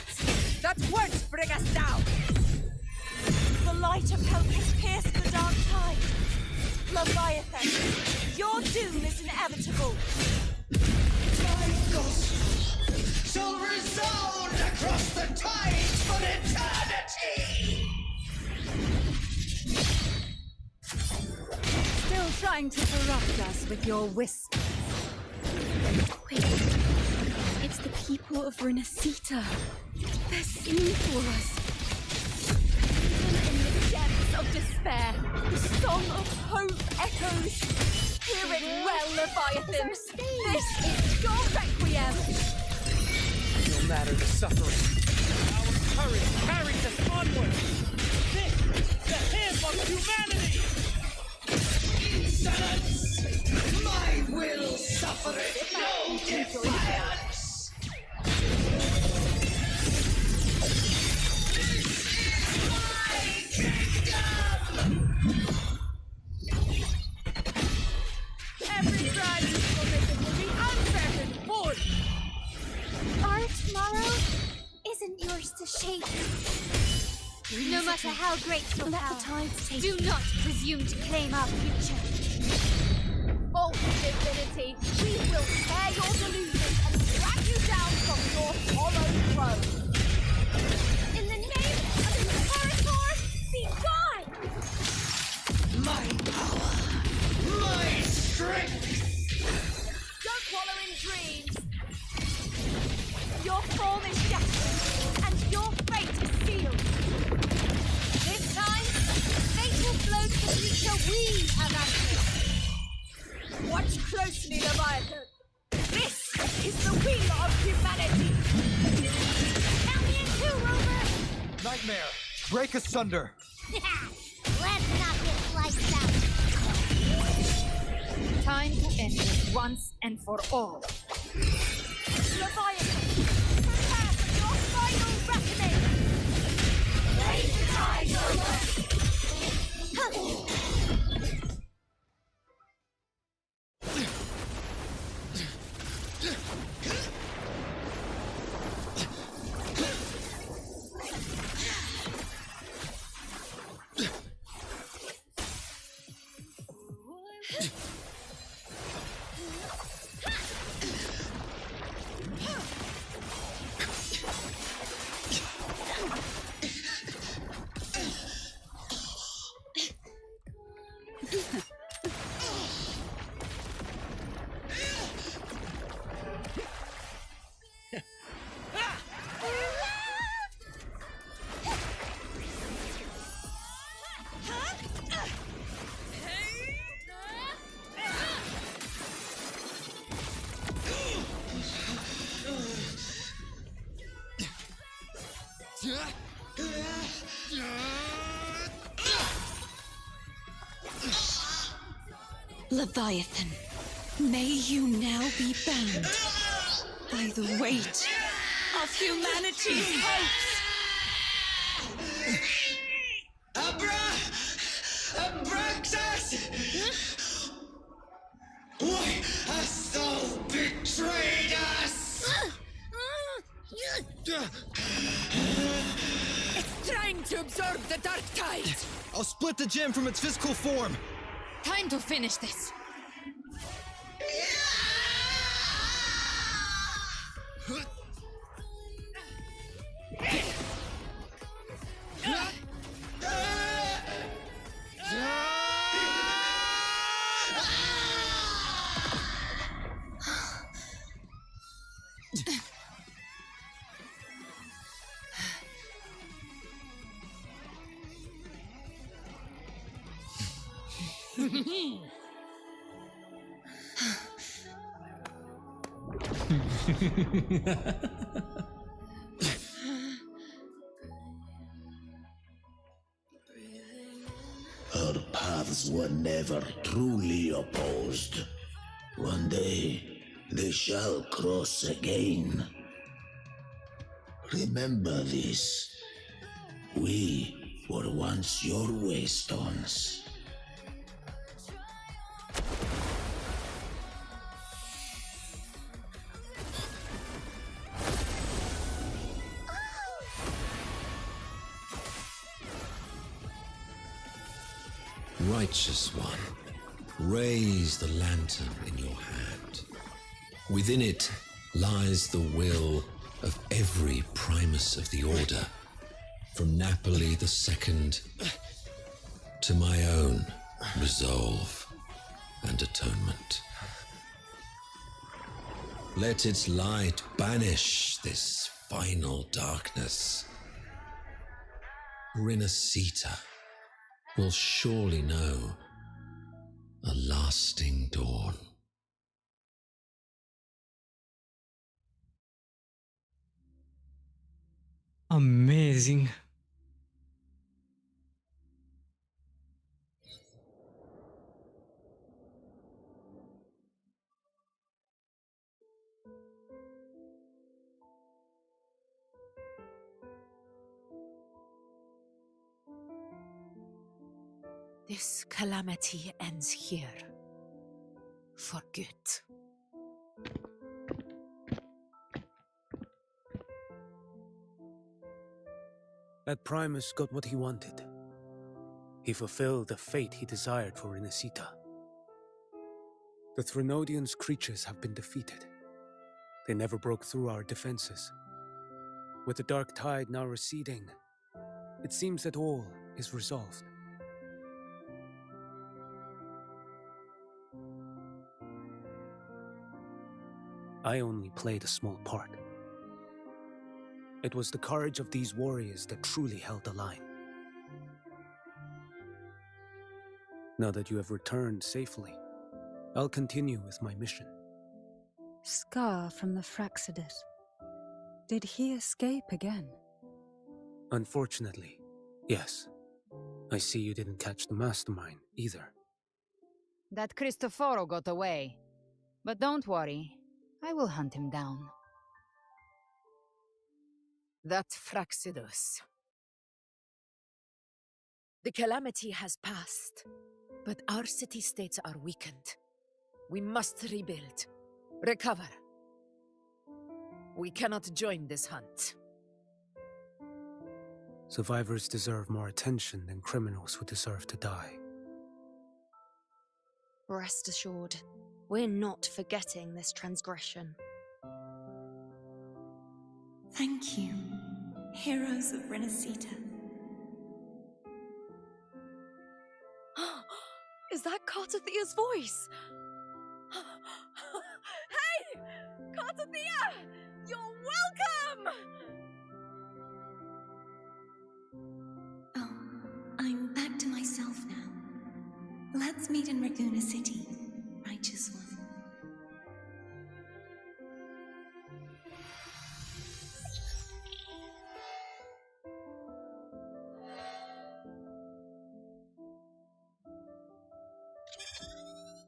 That won't bring us down! The light of hope has pierced the dark tide. Leviathan, your doom is inevitable. My gospel shall resound across the tides for eternity! Still trying to corrupt us with your whispers. Wait, it's the people of Renacita. They're singing for us. Even in the depths of despair, the song of hope echoes. Hear it well, Leviathan. This is your requiem. No matter the suffering, our courage carries us onward. This, the hymn of humanity. Insolence! My will suffereth no defiance! This is my kingdom! Every rise will make it will be uncertain, bold. Our tomorrow isn't yours to shape. No matter how great your power, do not presume to claim our future. Bold divinity, we will tear your delusions and drag you down from your hollow throne. In the name of the Imperator, be gone! My power! My strength! Don't wallow in dreams. Your form is destined, and your fate is sealed. This time, fate will flow to the future we have answered. Watch closely, Leviathan. This is the wheel of humanity. Count me in two, Rover! Nightmare, break asunder. Let's not get lights out. Time to end this once and for all. Leviathan, prepare for your final reckoning! Raise the tide, Rover! Leviathan, may you now be bound by the weight of humanity's hopes. Abraxas! Why hast thou betrayed us? It's trying to absorb the dark tide! I'll split the gem from its physical form! Time to finish this! Our paths were never truly opposed. One day, they shall cross again. Remember this. We were once your waystones. Righteous one, raise the lantern in your hand. Within it lies the will of every primus of the Order, from Napoli II to my own resolve and atonement. Let its light banish this final darkness. Renacita will surely know a lasting dawn. Amazing. This calamity ends here. For good. That Primus got what he wanted. He fulfilled the fate he desired for Renacita. The Threnodian's creatures have been defeated. They never broke through our defenses. With the dark tide now receding, it seems that all is resolved. I only played a small part. It was the courage of these warriors that truly held the line. Now that you have returned safely, I'll continue with my mission. Scar from the Fraxidus. Did he escape again? Unfortunately, yes. I see you didn't catch the mastermind either. That Cristoforo got away. But don't worry, I will hunt him down. That Fraxidus. The calamity has passed, but our city-states are weakened. We must rebuild, recover. We cannot join this hunt. Survivors deserve more attention than criminals who deserve to die. Rest assured, we're not forgetting this transgression. Thank you, heroes of Renacita. Is that Cartathia's voice? Hey! Cartathia! You're welcome! Oh, I'm back to myself now. Let's meet in Raguna City, righteous one.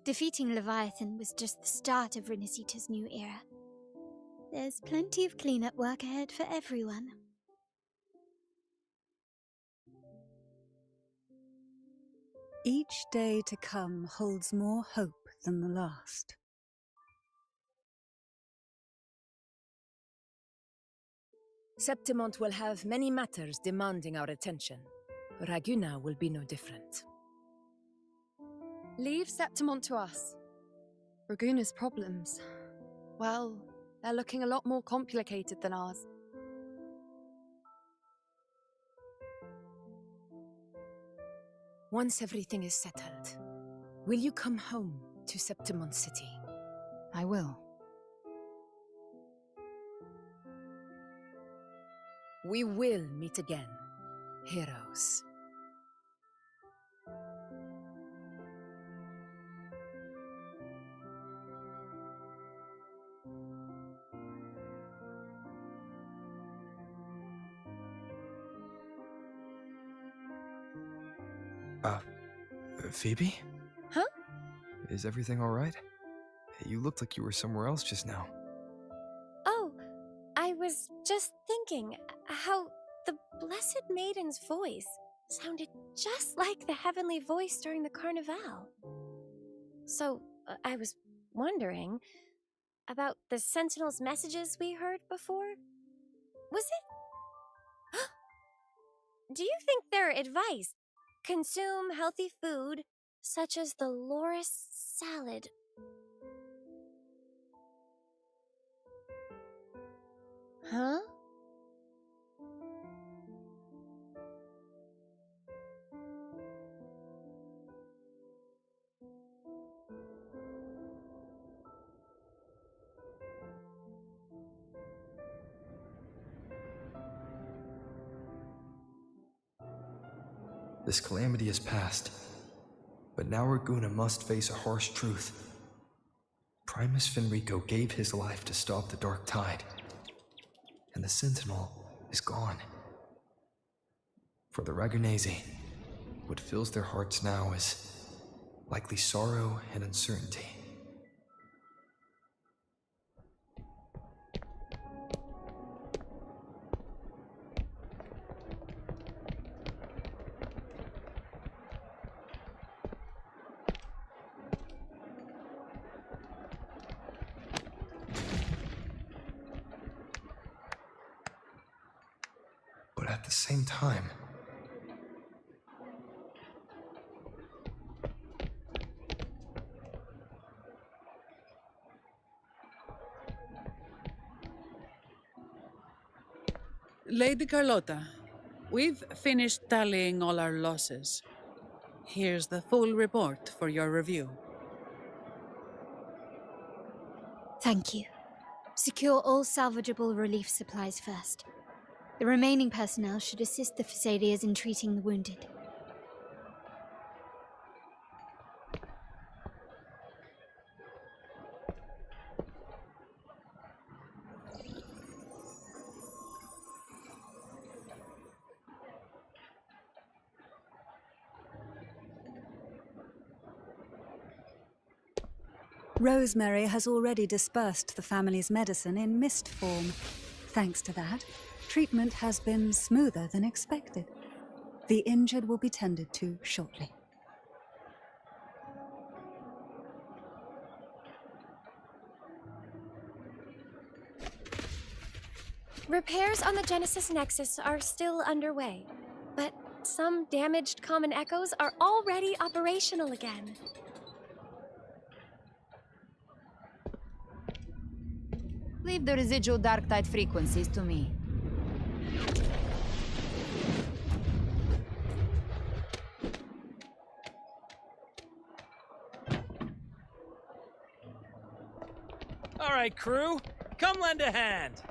Defeating Leviathan was just the start of Renacita's new era. There's plenty of cleanup work ahead for everyone. Each day to come holds more hope than the last. Septimont will have many matters demanding our attention. Raguna will be no different. Leave Septimont to us. Raguna's problems, well, they're looking a lot more complicated than ours. Once everything is settled, will you come home to Septimont City? I will. We will meet again, heroes. Phoebe? Huh? Is everything alright? You looked like you were somewhere else just now. Oh, I was just thinking how the Blessed Maiden's voice sounded just like the heavenly voice during the Carnival. So, I was wondering about the Sentinel's messages we heard before. Was it? Do you think their advice, consume healthy food, such as the loris salad? Huh? This calamity is past, but now Raguna must face a harsh truth. Primus Fenrico gave his life to stop the Dark Tide, and the Sentinel is gone. For the Ragunesi, what fills their hearts now is likely sorrow and uncertainty. But at the same time, Lady Carlotta, we've finished tallying all our losses. Here's the full report for your review. Thank you. Secure all salvageable relief supplies first. The remaining personnel should assist the Phasadeas in treating the wounded. Rosemary has already dispersed the family's medicine in mist form. Thanks to that, treatment has been smoother than expected. The injured will be tended to shortly. Repairs on the Genesis Nexus are still underway, but some damaged common echoes are already operational again. Leave the residual dark tide frequencies to me. All right, crew, come lend a hand.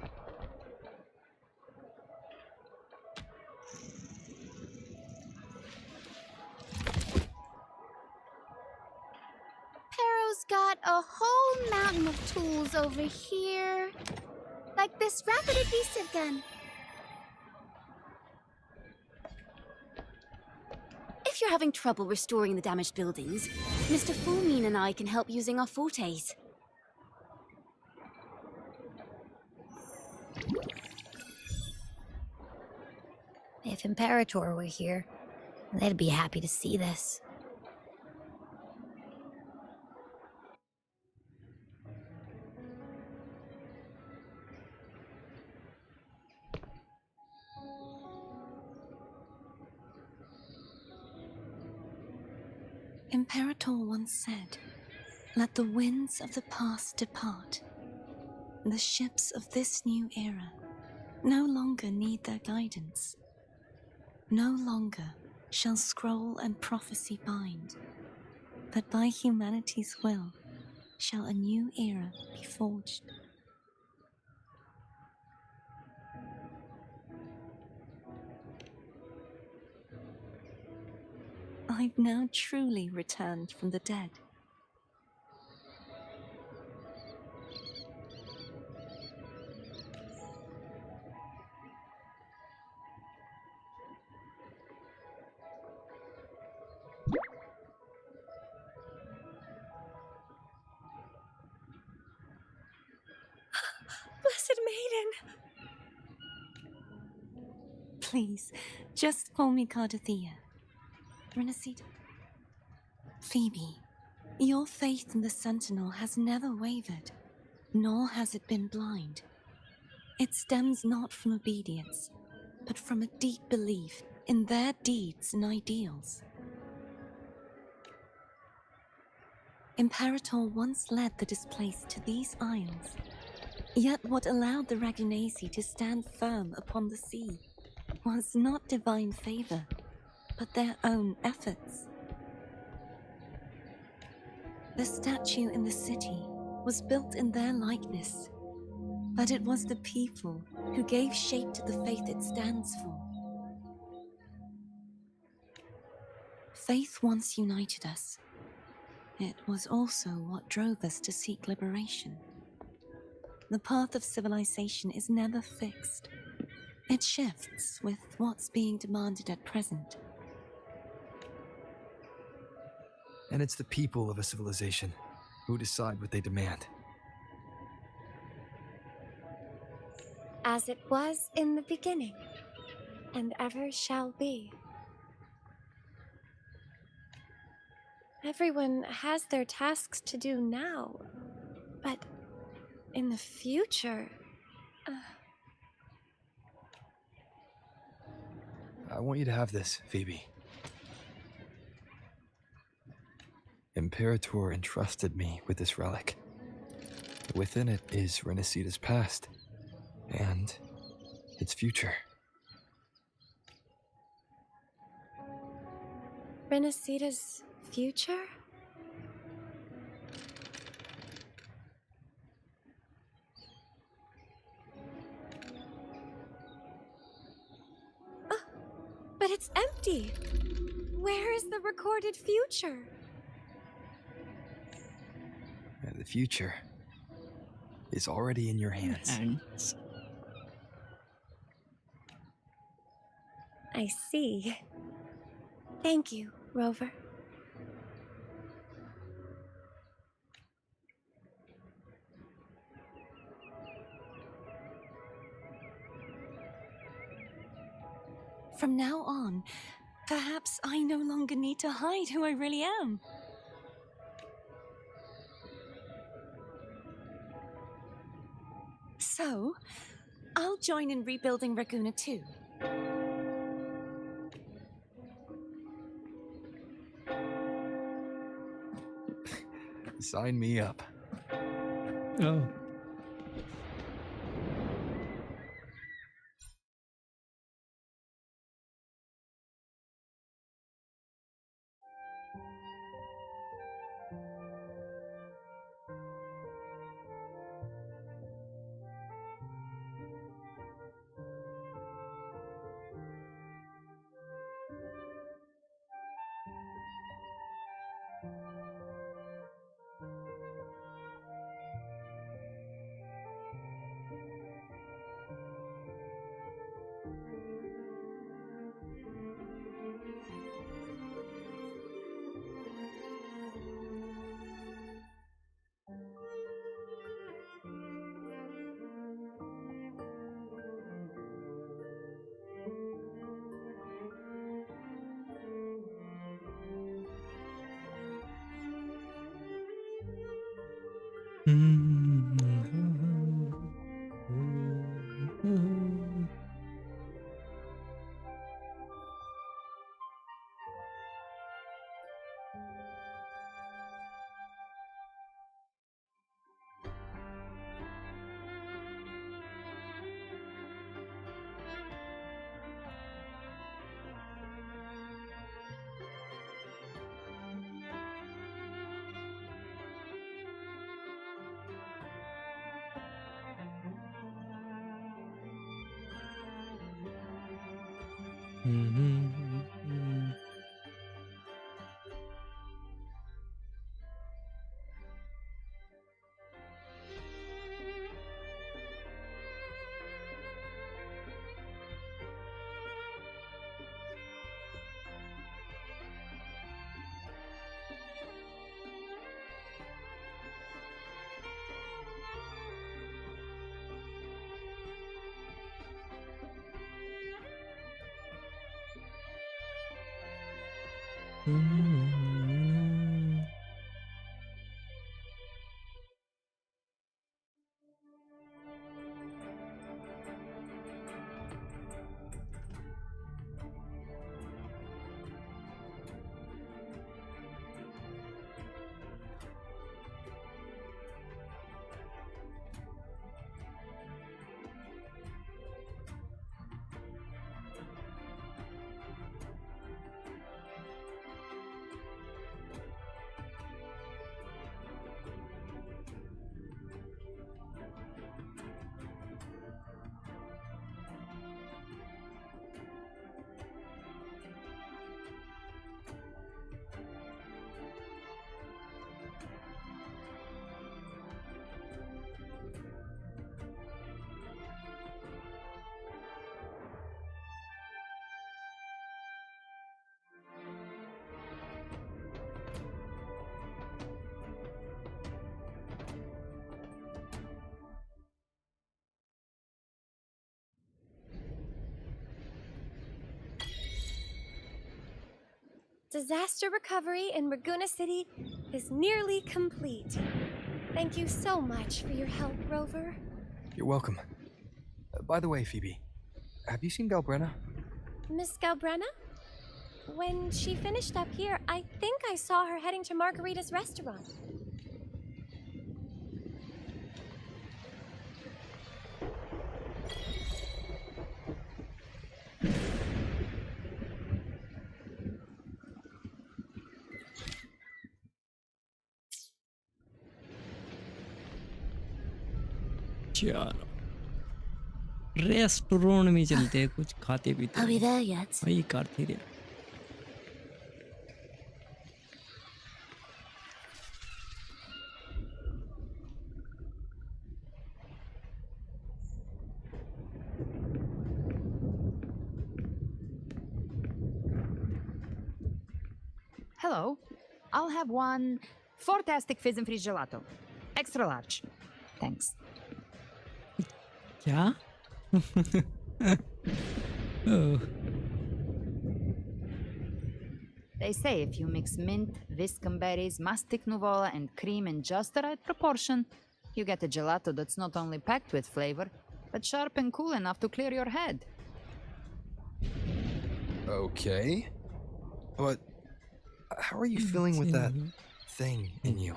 Pero's got a whole mountain of tools over here. Like this rapid adhesive gun. If you're having trouble restoring the damaged buildings, Mr. Fulmine and I can help using our fortes. If Imperator were here, they'd be happy to see this. Imperator once said, "Let the winds of the past depart. The ships of this new era no longer need their guidance. No longer shall scroll and prophecy bind, but by humanity's will shall a new era be forged." I've now truly returned from the dead. Blessed Maiden! Please, just call me Cardothea. Renacita. Phoebe, your faith in the Sentinel has never wavered, nor has it been blind. It stems not from obedience, but from a deep belief in their deeds and ideals. Imperator once led the displaced to these isles, yet what allowed the Ragunasi to stand firm upon the sea was not divine favor, but their own efforts. The statue in the city was built in their likeness, but it was the people who gave shape to the faith it stands for. Faith once united us. It was also what drove us to seek liberation. The path of civilization is never fixed. It shifts with what's being demanded at present. And it's the people of a civilization who decide what they demand. As it was in the beginning, and ever shall be. Everyone has their tasks to do now, but in the future... I want you to have this, Phoebe. Imperator entrusted me with this relic. Within it is Renacita's past, and its future. Renacita's future? But it's empty! Where is the recorded future? The future is already in your hands. I see. Thank you, Rover. From now on, perhaps I no longer need to hide who I really am. So, I'll join in rebuilding Raguna too. Sign me up. Oh. Disaster recovery in Raguna City is nearly complete. Thank you so much for your help, Rover. You're welcome. By the way, Phoebe, have you seen Galbrena? Miss Galbrena? When she finished up here, I think I saw her heading to Margarita's restaurant. चलो restaurant में चलते हैं, कुछ खाते पीते Are we there yet? वही कार्थिरिया। Hello. I'll have one fantastic fizz and freeze gelato. Extra large. Thanks. क्या? Oh. They say if you mix mint, viscum berries, mastic nuvola, and cream in just the right proportion, you get a gelato that's not only packed with flavor, but sharp and cool enough to clear your head. Okay. But how are you feeling with that thing in you?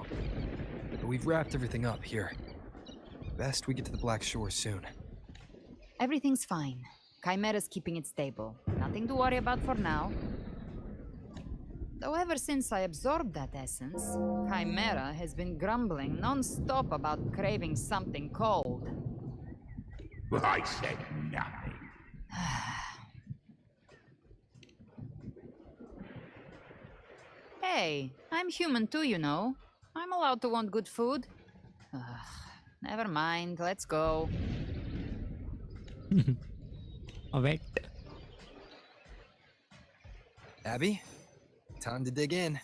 We've wrapped everything up here. Best we get to the Black Shore soon. Everything's fine. Chimera's keeping it stable. Nothing to worry about for now. Though ever since I absorbed that essence, Chimera has been grumbling non-stop about craving something cold. I said nothing. Hey, I'm human too, you know. I'm allowed to want good food. Never mind, let's go. Wait. Abby, time to dig in.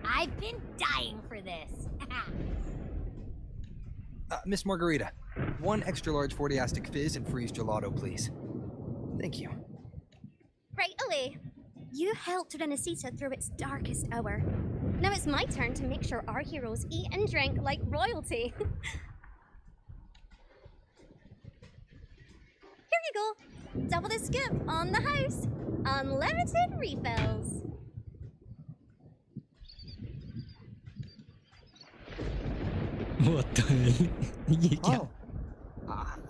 I've been dying for this. Miss Margarita, one extra large 40-astic fizz and freeze gelato, please. Thank you. Right away. You helped Renesita through its darkest hour. Now it's my turn to make sure our heroes eat and drink like royalty. Here you go. Double the scoop on the house. Unlimited refills. What the hell? ये क्या?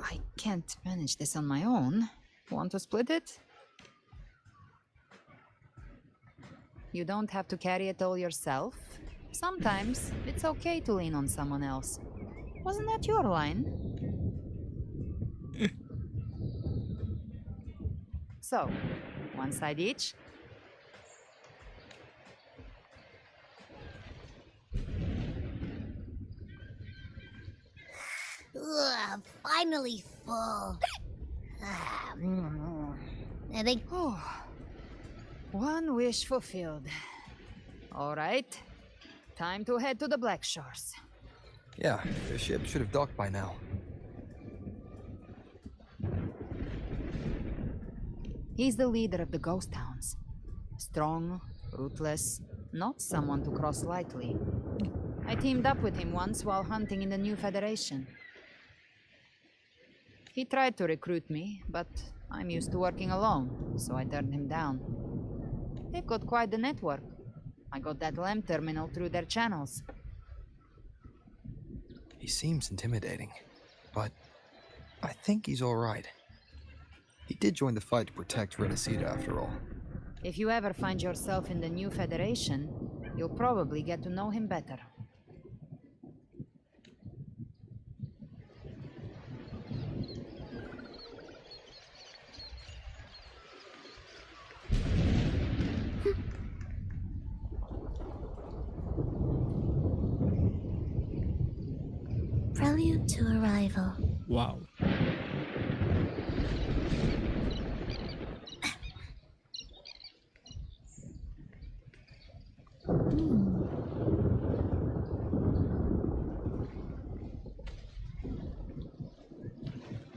I can't manage this on my own. Want to split it? You don't have to carry it all yourself. Sometimes it's okay to lean on someone else. Wasn't that your line? So, one side each. Ugh, finally full. I think. One wish fulfilled. All right, time to head to the Black Shores. Yeah, the ship should have docked by now. He's the leader of the ghost towns. Strong, ruthless, not someone to cross lightly. I teamed up with him once while hunting in the New Federation. He tried to recruit me, but I'm used to working alone, so I turned him down. They've got quite the network. I got that LEM terminal through their channels. He seems intimidating, but I think he's all right. He did join the fight to protect Renacida after all. If you ever find yourself in the New Federation, you'll probably get to know him better. Prelude to arrival. Wow.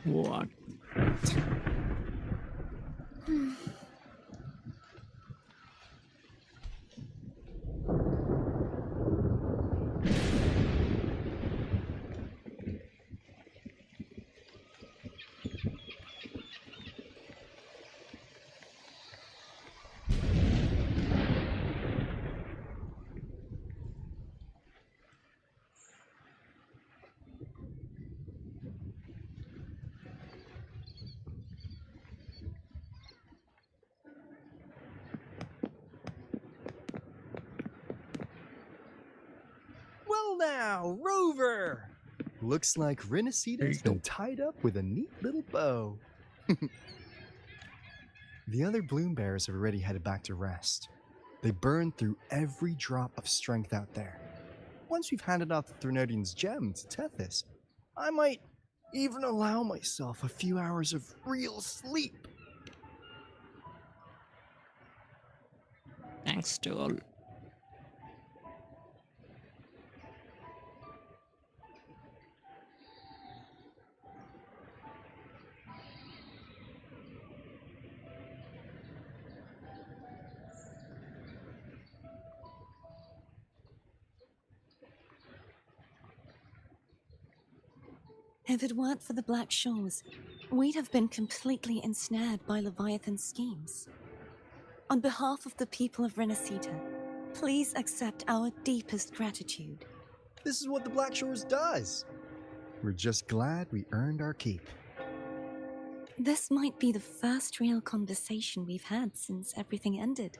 What? Well now, Rover! Looks like Renacida's been tied up with a neat little bow. The other Bloom Bearers have already headed back to rest. They burned through every drop of strength out there. Once we've handed out the Threnodian's gem to Tethys, I might even allow myself a few hours of real sleep. Thanks to all. If it weren't for the Black Shores, we'd have been completely ensnared by Leviathan's schemes. On behalf of the people of Renacida, please accept our deepest gratitude. This is what the Black Shores does. We're just glad we earned our keep. This might be the first real conversation we've had since everything ended.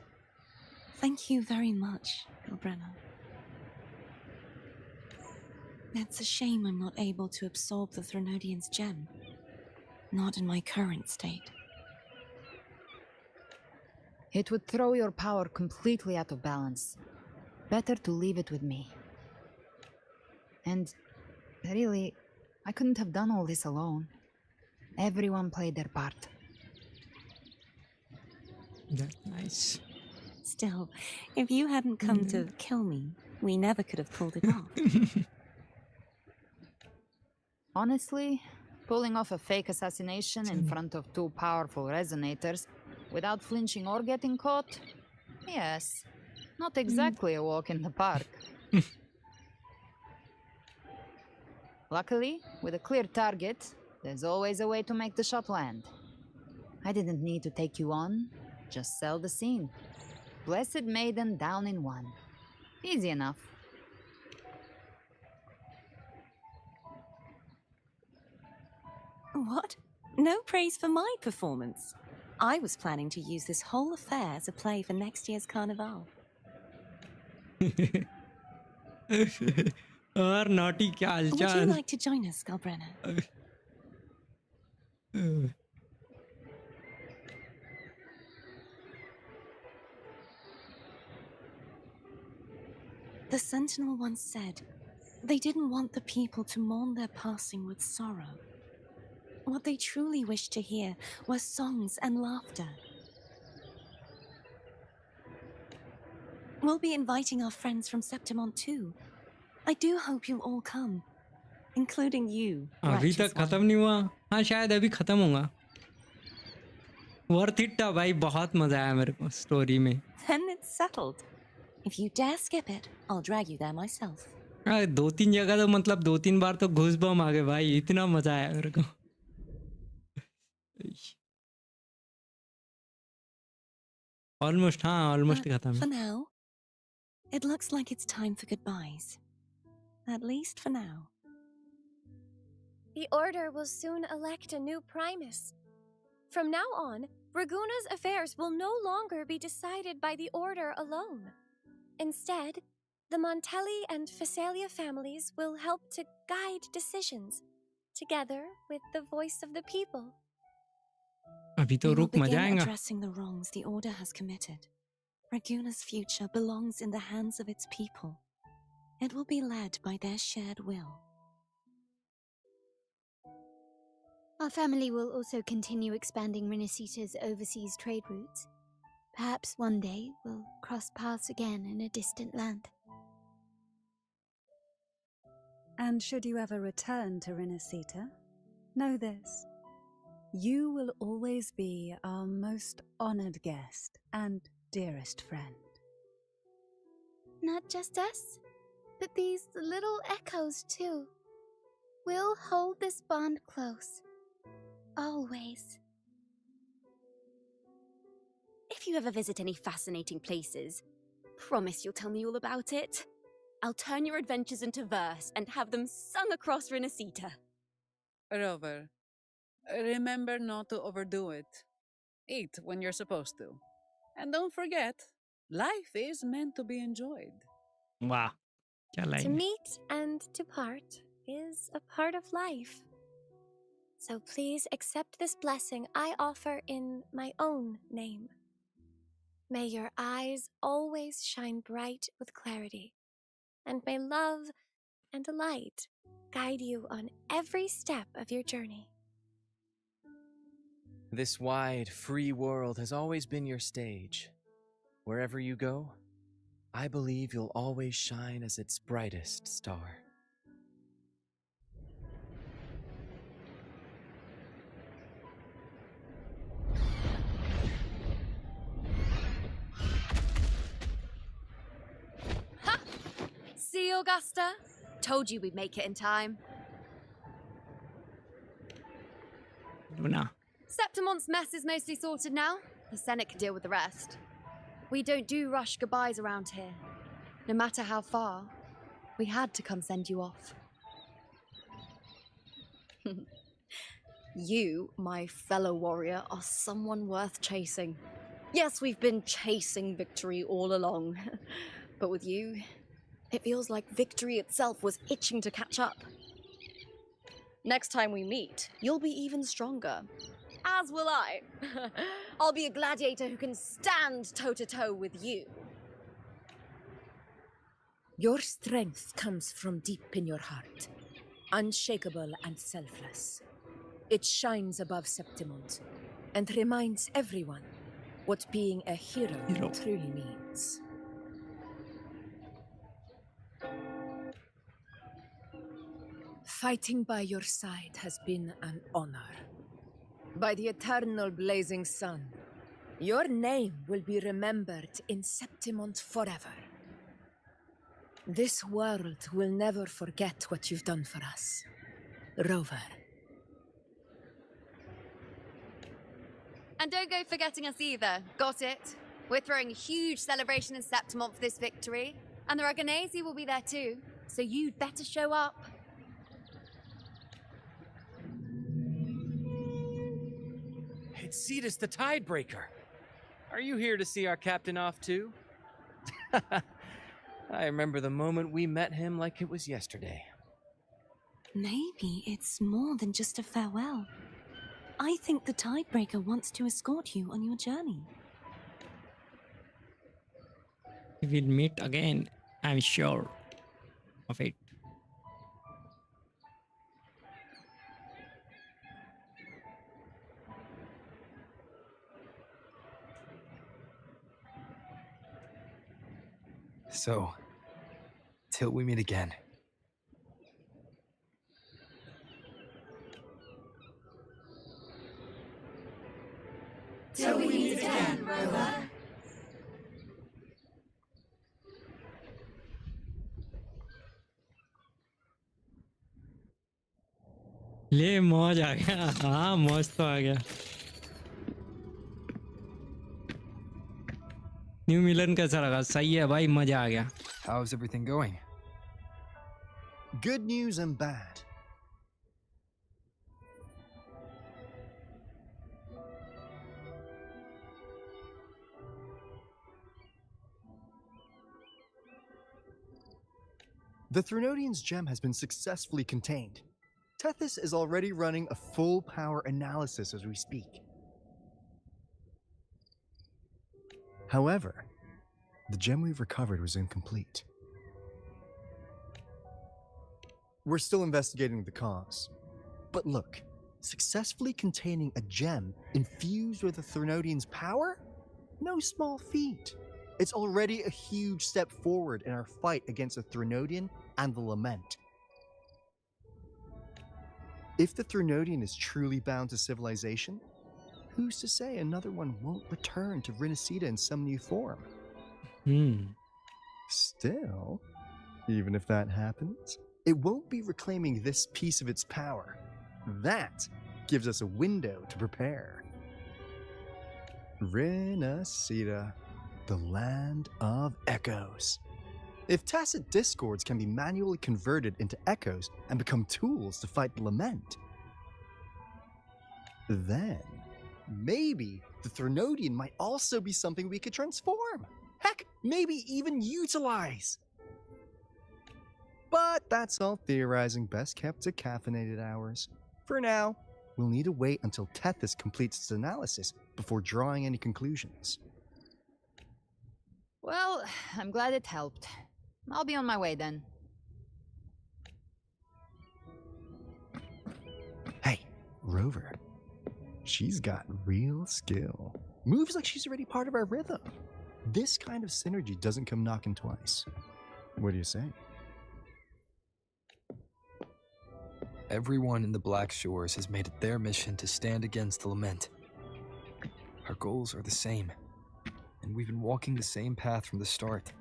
Thank you very much, Galbrena. It's a shame I'm not able to absorb the Threnodian's gem. Not in my current state. It would throw your power completely out of balance. Better to leave it with me. And really, I couldn't have done all this alone. Everyone played their part. That's nice. Still, if you hadn't come to kill me, we never could have pulled it off. Honestly, pulling off a fake assassination in front of two powerful resonators without flinching or getting caught? Yes, not exactly a walk in the park. Luckily, with a clear target, there's always a way to make the shot land. I didn't need to take you on, just sell the scene. Blessed Maiden down in one. Easy enough. What? No praise for my performance. I was planning to use this whole affair as a play for next year's Carnival. और naughty क्या Would you हालचाल? like to join us, Galbrena? sentinel once said, they didn't want the people to mourn their passing with sorrow. What they truly wished to hear were songs and laughter. We'll be inviting our friends from Septimont too. I do hope you'll all come, including you. अभी तक खत्म नहीं हुआ. हाँ शायद अभी खत्म होगा. वर्थ इट था भाई, बहुत मजा आया मेरे को स्टोरी में. Then it's settled. If you dare skip it, I'll drag you there myself. हाँ 2-3 जगह तो मतलब 2-3 बार तो घुस बम आ गए भाई, इतना मजा आया मेरे को. ऑलमोस्ट हाँ ऑलमोस्ट खत्म. For now, it looks like it's time for goodbyes. At least for now. The Order will soon elect a new Primus. From now on, Raguna's affairs will no longer be decided by the Order alone. Instead, the Montelli and Phasalia families will help to guide decisions, together with the voice of the people. अभी तो रुक मजा begin आएगा. addressing the wrongs the Order has committed. Raguna's future belongs in the hands of its people. It will be led by their shared will. Our family will also continue expanding Renacita's overseas trade routes. Perhaps one day we'll cross paths again in a distant land. And should you ever return to Renacita, know this. You will always be our most honored guest and dearest friend. Not just us, but these little echoes too. We'll hold this bond close. Always. If you ever visit any fascinating places, promise you'll tell me all about it. I'll turn your adventures into verse and have them sung across Renacita. Rover, remember not to overdo it. Eat when you're supposed to. And don't forget, life is meant to be enjoyed. वाह क्या To line. meet and to part is a part of life. So please accept this blessing I offer in my own name. May your eyes always shine bright with clarity, and may love and light guide you on every step of your journey. This wide, free world has always been your stage. Wherever you go, I believe you'll always shine as its brightest star. See, Augusta? Told you we'd make it in time. Luna. Septimont's mess is mostly sorted now. The Senate can deal with the rest. We don't do rush goodbyes around here. No matter how far, we had to come send you off. You, my fellow warrior, are someone worth chasing. Yes, we've been chasing victory all along. But with you, it feels like victory itself was itching to catch up. Next time we meet, you'll be even stronger. As will I. I'll be a gladiator who can stand toe-to-toe with you. Your strength comes from deep in your heart, unshakable and selfless. It shines above Septimont and reminds everyone what being a hero truly means. Fighting by your side has been an honor. By the eternal blazing sun, your name will be remembered in Septimont forever. This world will never forget what you've done for us, Rover. And don't go forgetting us either. Got it? We're throwing a huge celebration in Septimont for this victory. And the Raganesi will be there too. So you'd better show up. It's Cetus the Tidebreaker. Are you here to see our captain off too? I remember the moment we met him like it was yesterday. Maybe it's more than just a farewell. I think the Tidebreaker wants to escort you on your journey. We'll meet again, I'm sure. of it. So, till we meet again. Till we meet again, brother. ले मौज आ गया. हाँ मौज तो आ गया. New मिलन कैसा लगा? सही है भाई, मजा आ गया. How's everything going? Good news and bad. The Threnodian's gem has been successfully contained. Tethys is already running a full power analysis as we speak. However, the gem we've recovered was incomplete. We're still investigating the cause. But look, successfully containing a gem infused with the Threnodian's power? No small feat. It's already a huge step forward in our fight against the Threnodian and the Lament. If the Threnodian is truly bound to civilization, who's to say another one won't return to Renacida in some new form? Still, even if that happens, it won't be reclaiming this piece of its power. That gives us a window to prepare. Renacida, the land of echoes. If tacit discords can be manually converted into echoes and become tools to fight the Lament, then maybe the Threnodian might also be something we could transform. Heck, maybe even utilize. But that's all theorizing best kept to caffeinated hours. For now, we'll need to wait until Tethys completes its analysis before drawing any conclusions. Well, I'm glad it helped. I'll be on my way then. Hey, Rover. She's got real skill. Moves like she's already part of our rhythm. This kind of synergy doesn't come knocking twice. What do you say? Everyone in the Black Shores has made it their mission to stand against the Lament. Our goals are the same, and we've been walking the same path from the start.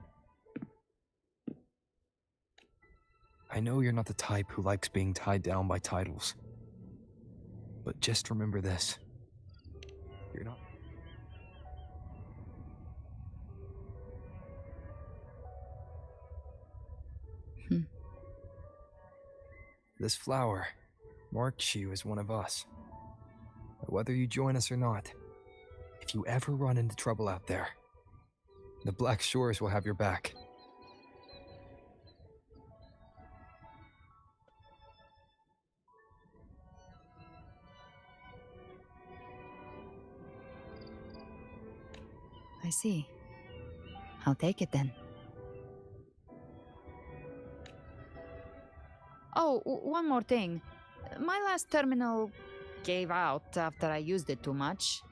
I know you're not the type who likes being tied down by titles. But just remember this. You're not... This flower marks you as one of us. Whether you join us or not, if you ever run into trouble out there, the Black Shores will have your back. I see. I'll take it then. Oh, one more thing. My last terminal gave out after I used it too much.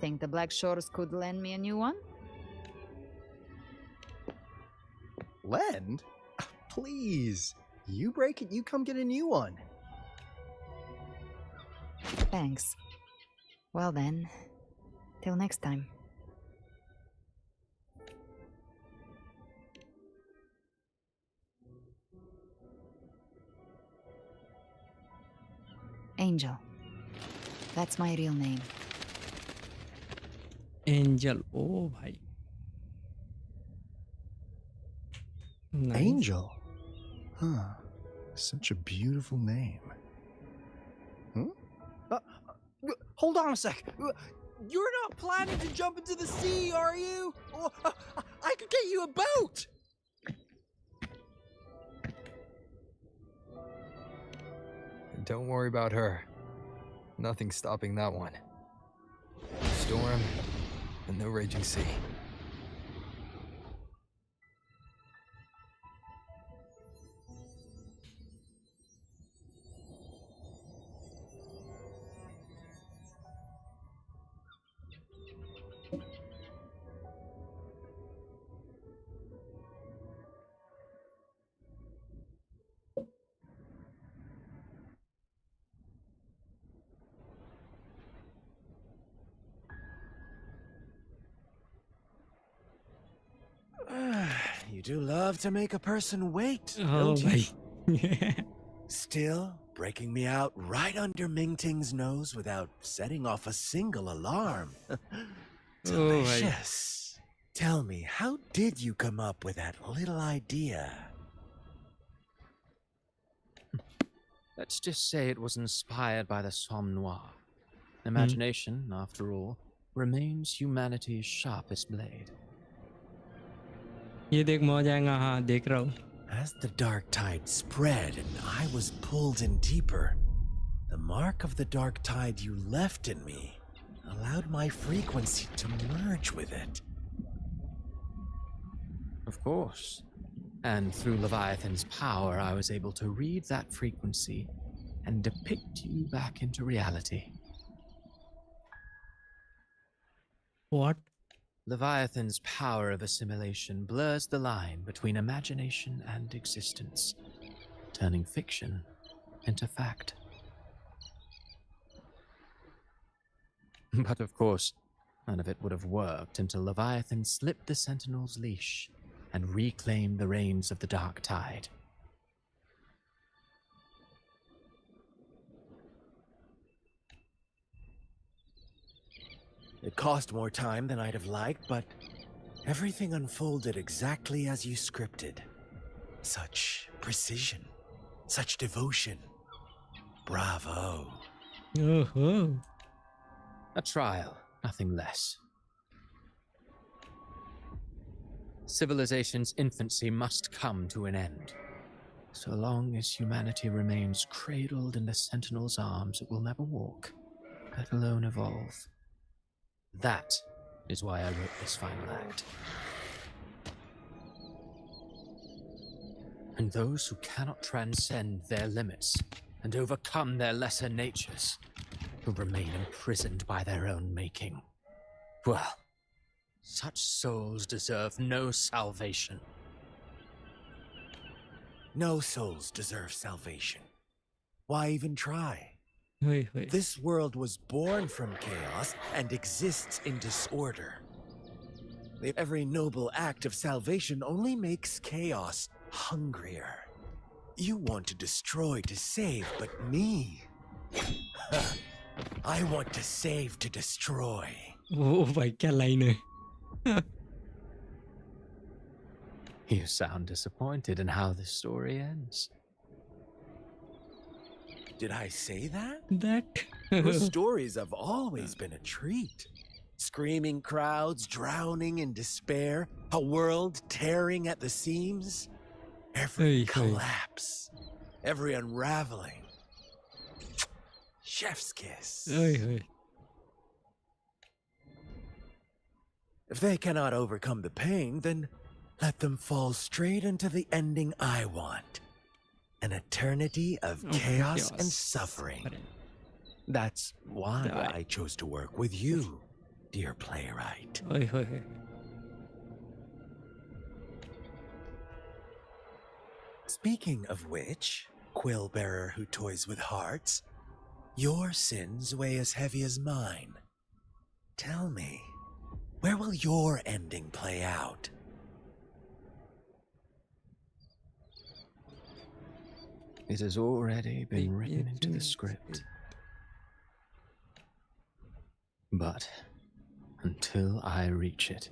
Think the Black Shores could lend me a new one? Lend? Please. You break it, you come get a new one. Thanks. Well then, till next time. Angel. That's my real name. Angel. Oh, bhai. Nice. Angel? Huh. Such a beautiful name. Hold on a sec. You're not planning to jump into the sea, are you? I could get you a boat! Don't worry about her. Nothing's stopping that one. Storm and no raging sea. do love to make a person wait, Oh, don't you? bhai. Still, breaking me out right under Mingting's nose without setting off a single alarm. Delicious. Tell me, how did you come up with that little idea? Let's just say it was inspired by the Somme Noir. Imagination, after all, remains humanity's sharpest blade. ये देख मौज आएगा हाँ देख रहा हूँ. As the dark tide spread and I was pulled in deeper, the mark of the dark tide you left in me allowed my frequency to merge with it. Of course. And through Leviathan's power, I was able to read that frequency and depict you back into reality. What? Leviathan's power of assimilation blurs the line between imagination and existence, turning fiction into fact. But of course, none of it would have worked until Leviathan slipped the Sentinel's leash and reclaimed the reins of the Dark Tide. It cost more time than I'd have liked, but everything unfolded exactly as you scripted. Such precision, such devotion. Bravo. Oh. A trial, nothing less. Civilization's infancy must come to an end. So long as humanity remains cradled in the Sentinel's arms, it will never walk, let alone evolve. That is why I wrote this final act. And those who cannot transcend their limits and overcome their lesser natures will remain imprisoned by their own making. Well, such souls deserve no salvation. No souls deserve salvation. Why even try? Wait. This world was born from chaos and exists in disorder. Every noble act of salvation only makes chaos hungrier. You want to destroy to save, but me? I want to save to destroy. Oh भाई क्या line है? You sound disappointed in how this story ends. Did I say that? That? Those stories have always been a treat. Screaming crowds drowning in despair, a world tearing at the seams. Every collapse, every unraveling. Chef's kiss. If they cannot overcome the pain, then let them fall straight into the ending I want. An eternity of chaos and suffering. That's why I chose to work with you, dear playwright. Speaking of which, quill bearer who toys with hearts, your sins weigh as heavy as mine. Tell me, where will your ending play out? It has already been written into the script. But until I reach it,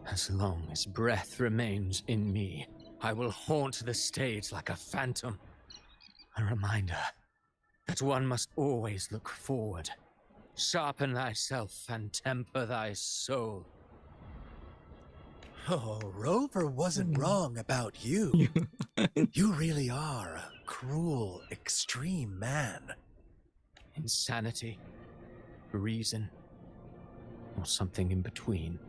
as long as breath remains in me, I will haunt the stage like a phantom. A reminder that one must always look forward. Sharpen thyself and temper thy soul. Oh, Rover wasn't wrong about you. You really are a cruel, extreme man. Insanity, reason, or something in between.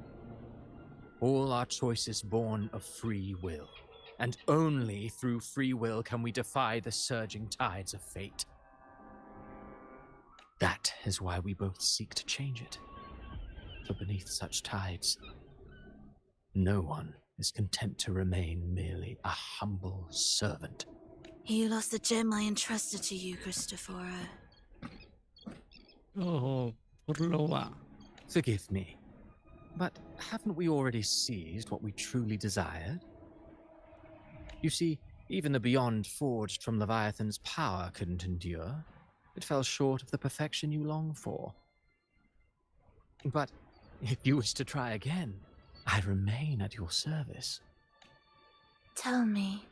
All our choices born of free will. And only through free will can we defy the surging tides of fate. That is why we both seek to change it. For beneath such tides, no one is content to remain merely a humble servant. You lost the gem I entrusted to you, Christopher. Oh, Urlova. Forgive me, but haven't we already seized what we truly desired? You see, even the beyond forged from Leviathan's power couldn't endure. It fell short of the perfection you long for. But if you wish to try again, I remain at your service. Tell me,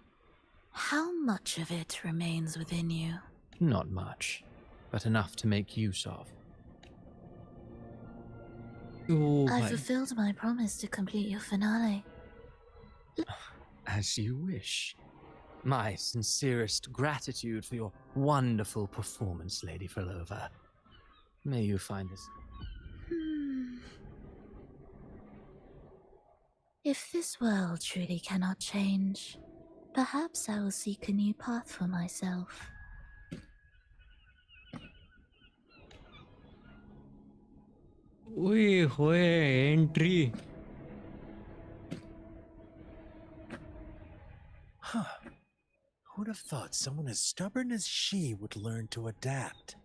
how much of it remains within you? Not much, but enough to make use of. I fulfilled my promise to complete your finale. As you wish. My sincerest gratitude for your wonderful performance, Lady Frolova. May you find this... If this world truly cannot change, perhaps I will seek a new path for myself. Ui, hoye, entry. Huh. Who'd have thought someone as stubborn as she would learn to adapt?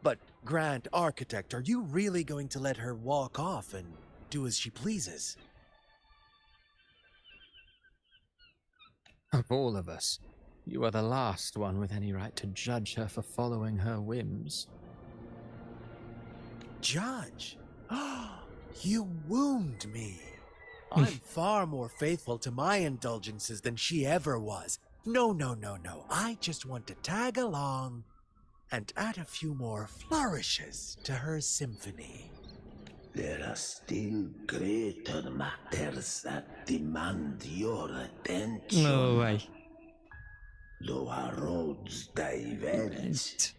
But, Grand Architect, are you really going to let her walk off and do as she pleases? Of all of us, you are the last one with any right to judge her for following her whims. Judge? You wound me. I'm far more faithful to my indulgences than she ever was. No. I just want to tag along and add a few more flourishes to her symphony. There are still greater matters that demand your attention. No way. Though our roads diverge,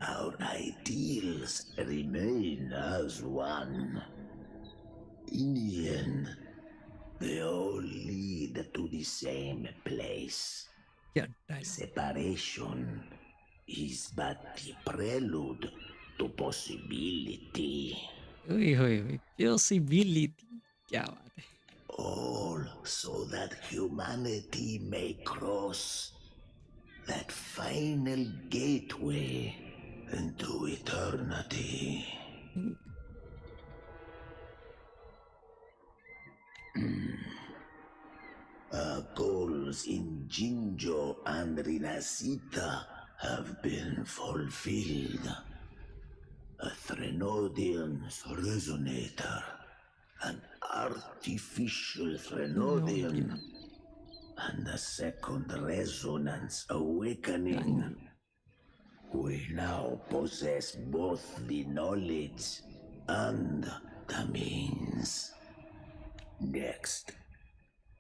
our ideals remain as one. In the end, they all lead to the same place. Separation is but the prelude to possibility. Possibility. क्या बात है? All so that humanity may cross that final gateway into eternity. Our goals in Jinjo and Rinasita have been fulfilled. A Threnodian's resonator, an artificial Threnodian, and a second resonance awakening. We now possess both the knowledge and the means. Next,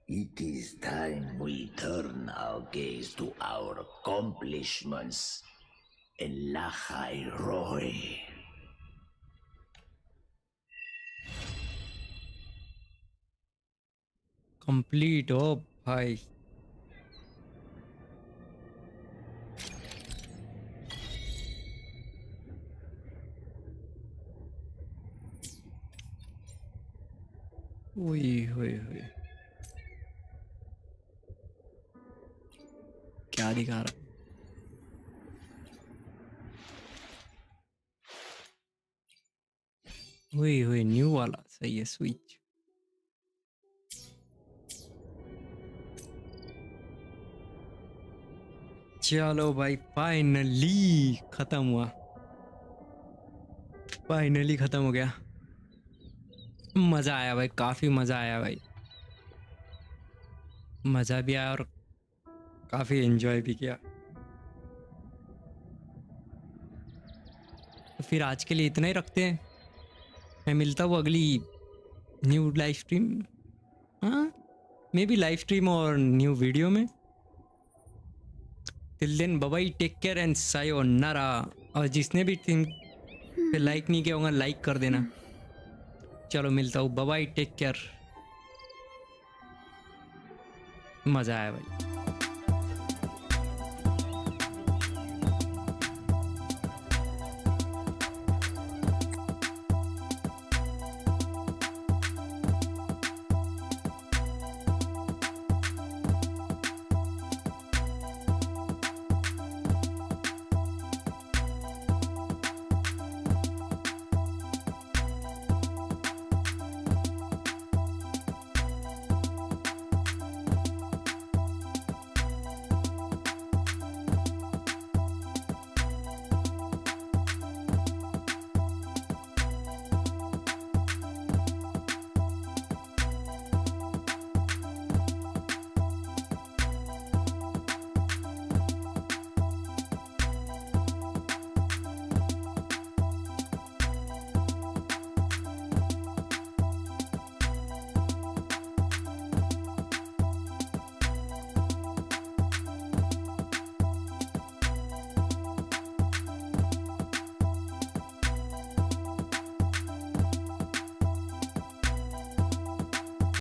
it is time we turn our gaze to our accomplishments in Lahai Roy. Complete, oh bhai. हुई क्या दिखा रहा हुई new वाला सही है switch चलो भाई फाइनली खत्म हुआ फाइनली खत्म हो गया मजा आया भाई काफी मजा आया भाई मजा भी आया और काफी एंजॉय भी किया तो फिर आज के लिए इतना ही रखते हैं मैं मिलता हूँ अगली न्यू लाइव स्ट्रीम हाँ मे बी लाइव स्ट्रीम और न्यू वीडियो में till then bye bye take care and sayonara और जिसने भी टीम पे लाइक नहीं किया होगा लाइक कर देना चलो मिलता हूँ बाय बाय टेक केयर मज़ा आया भाई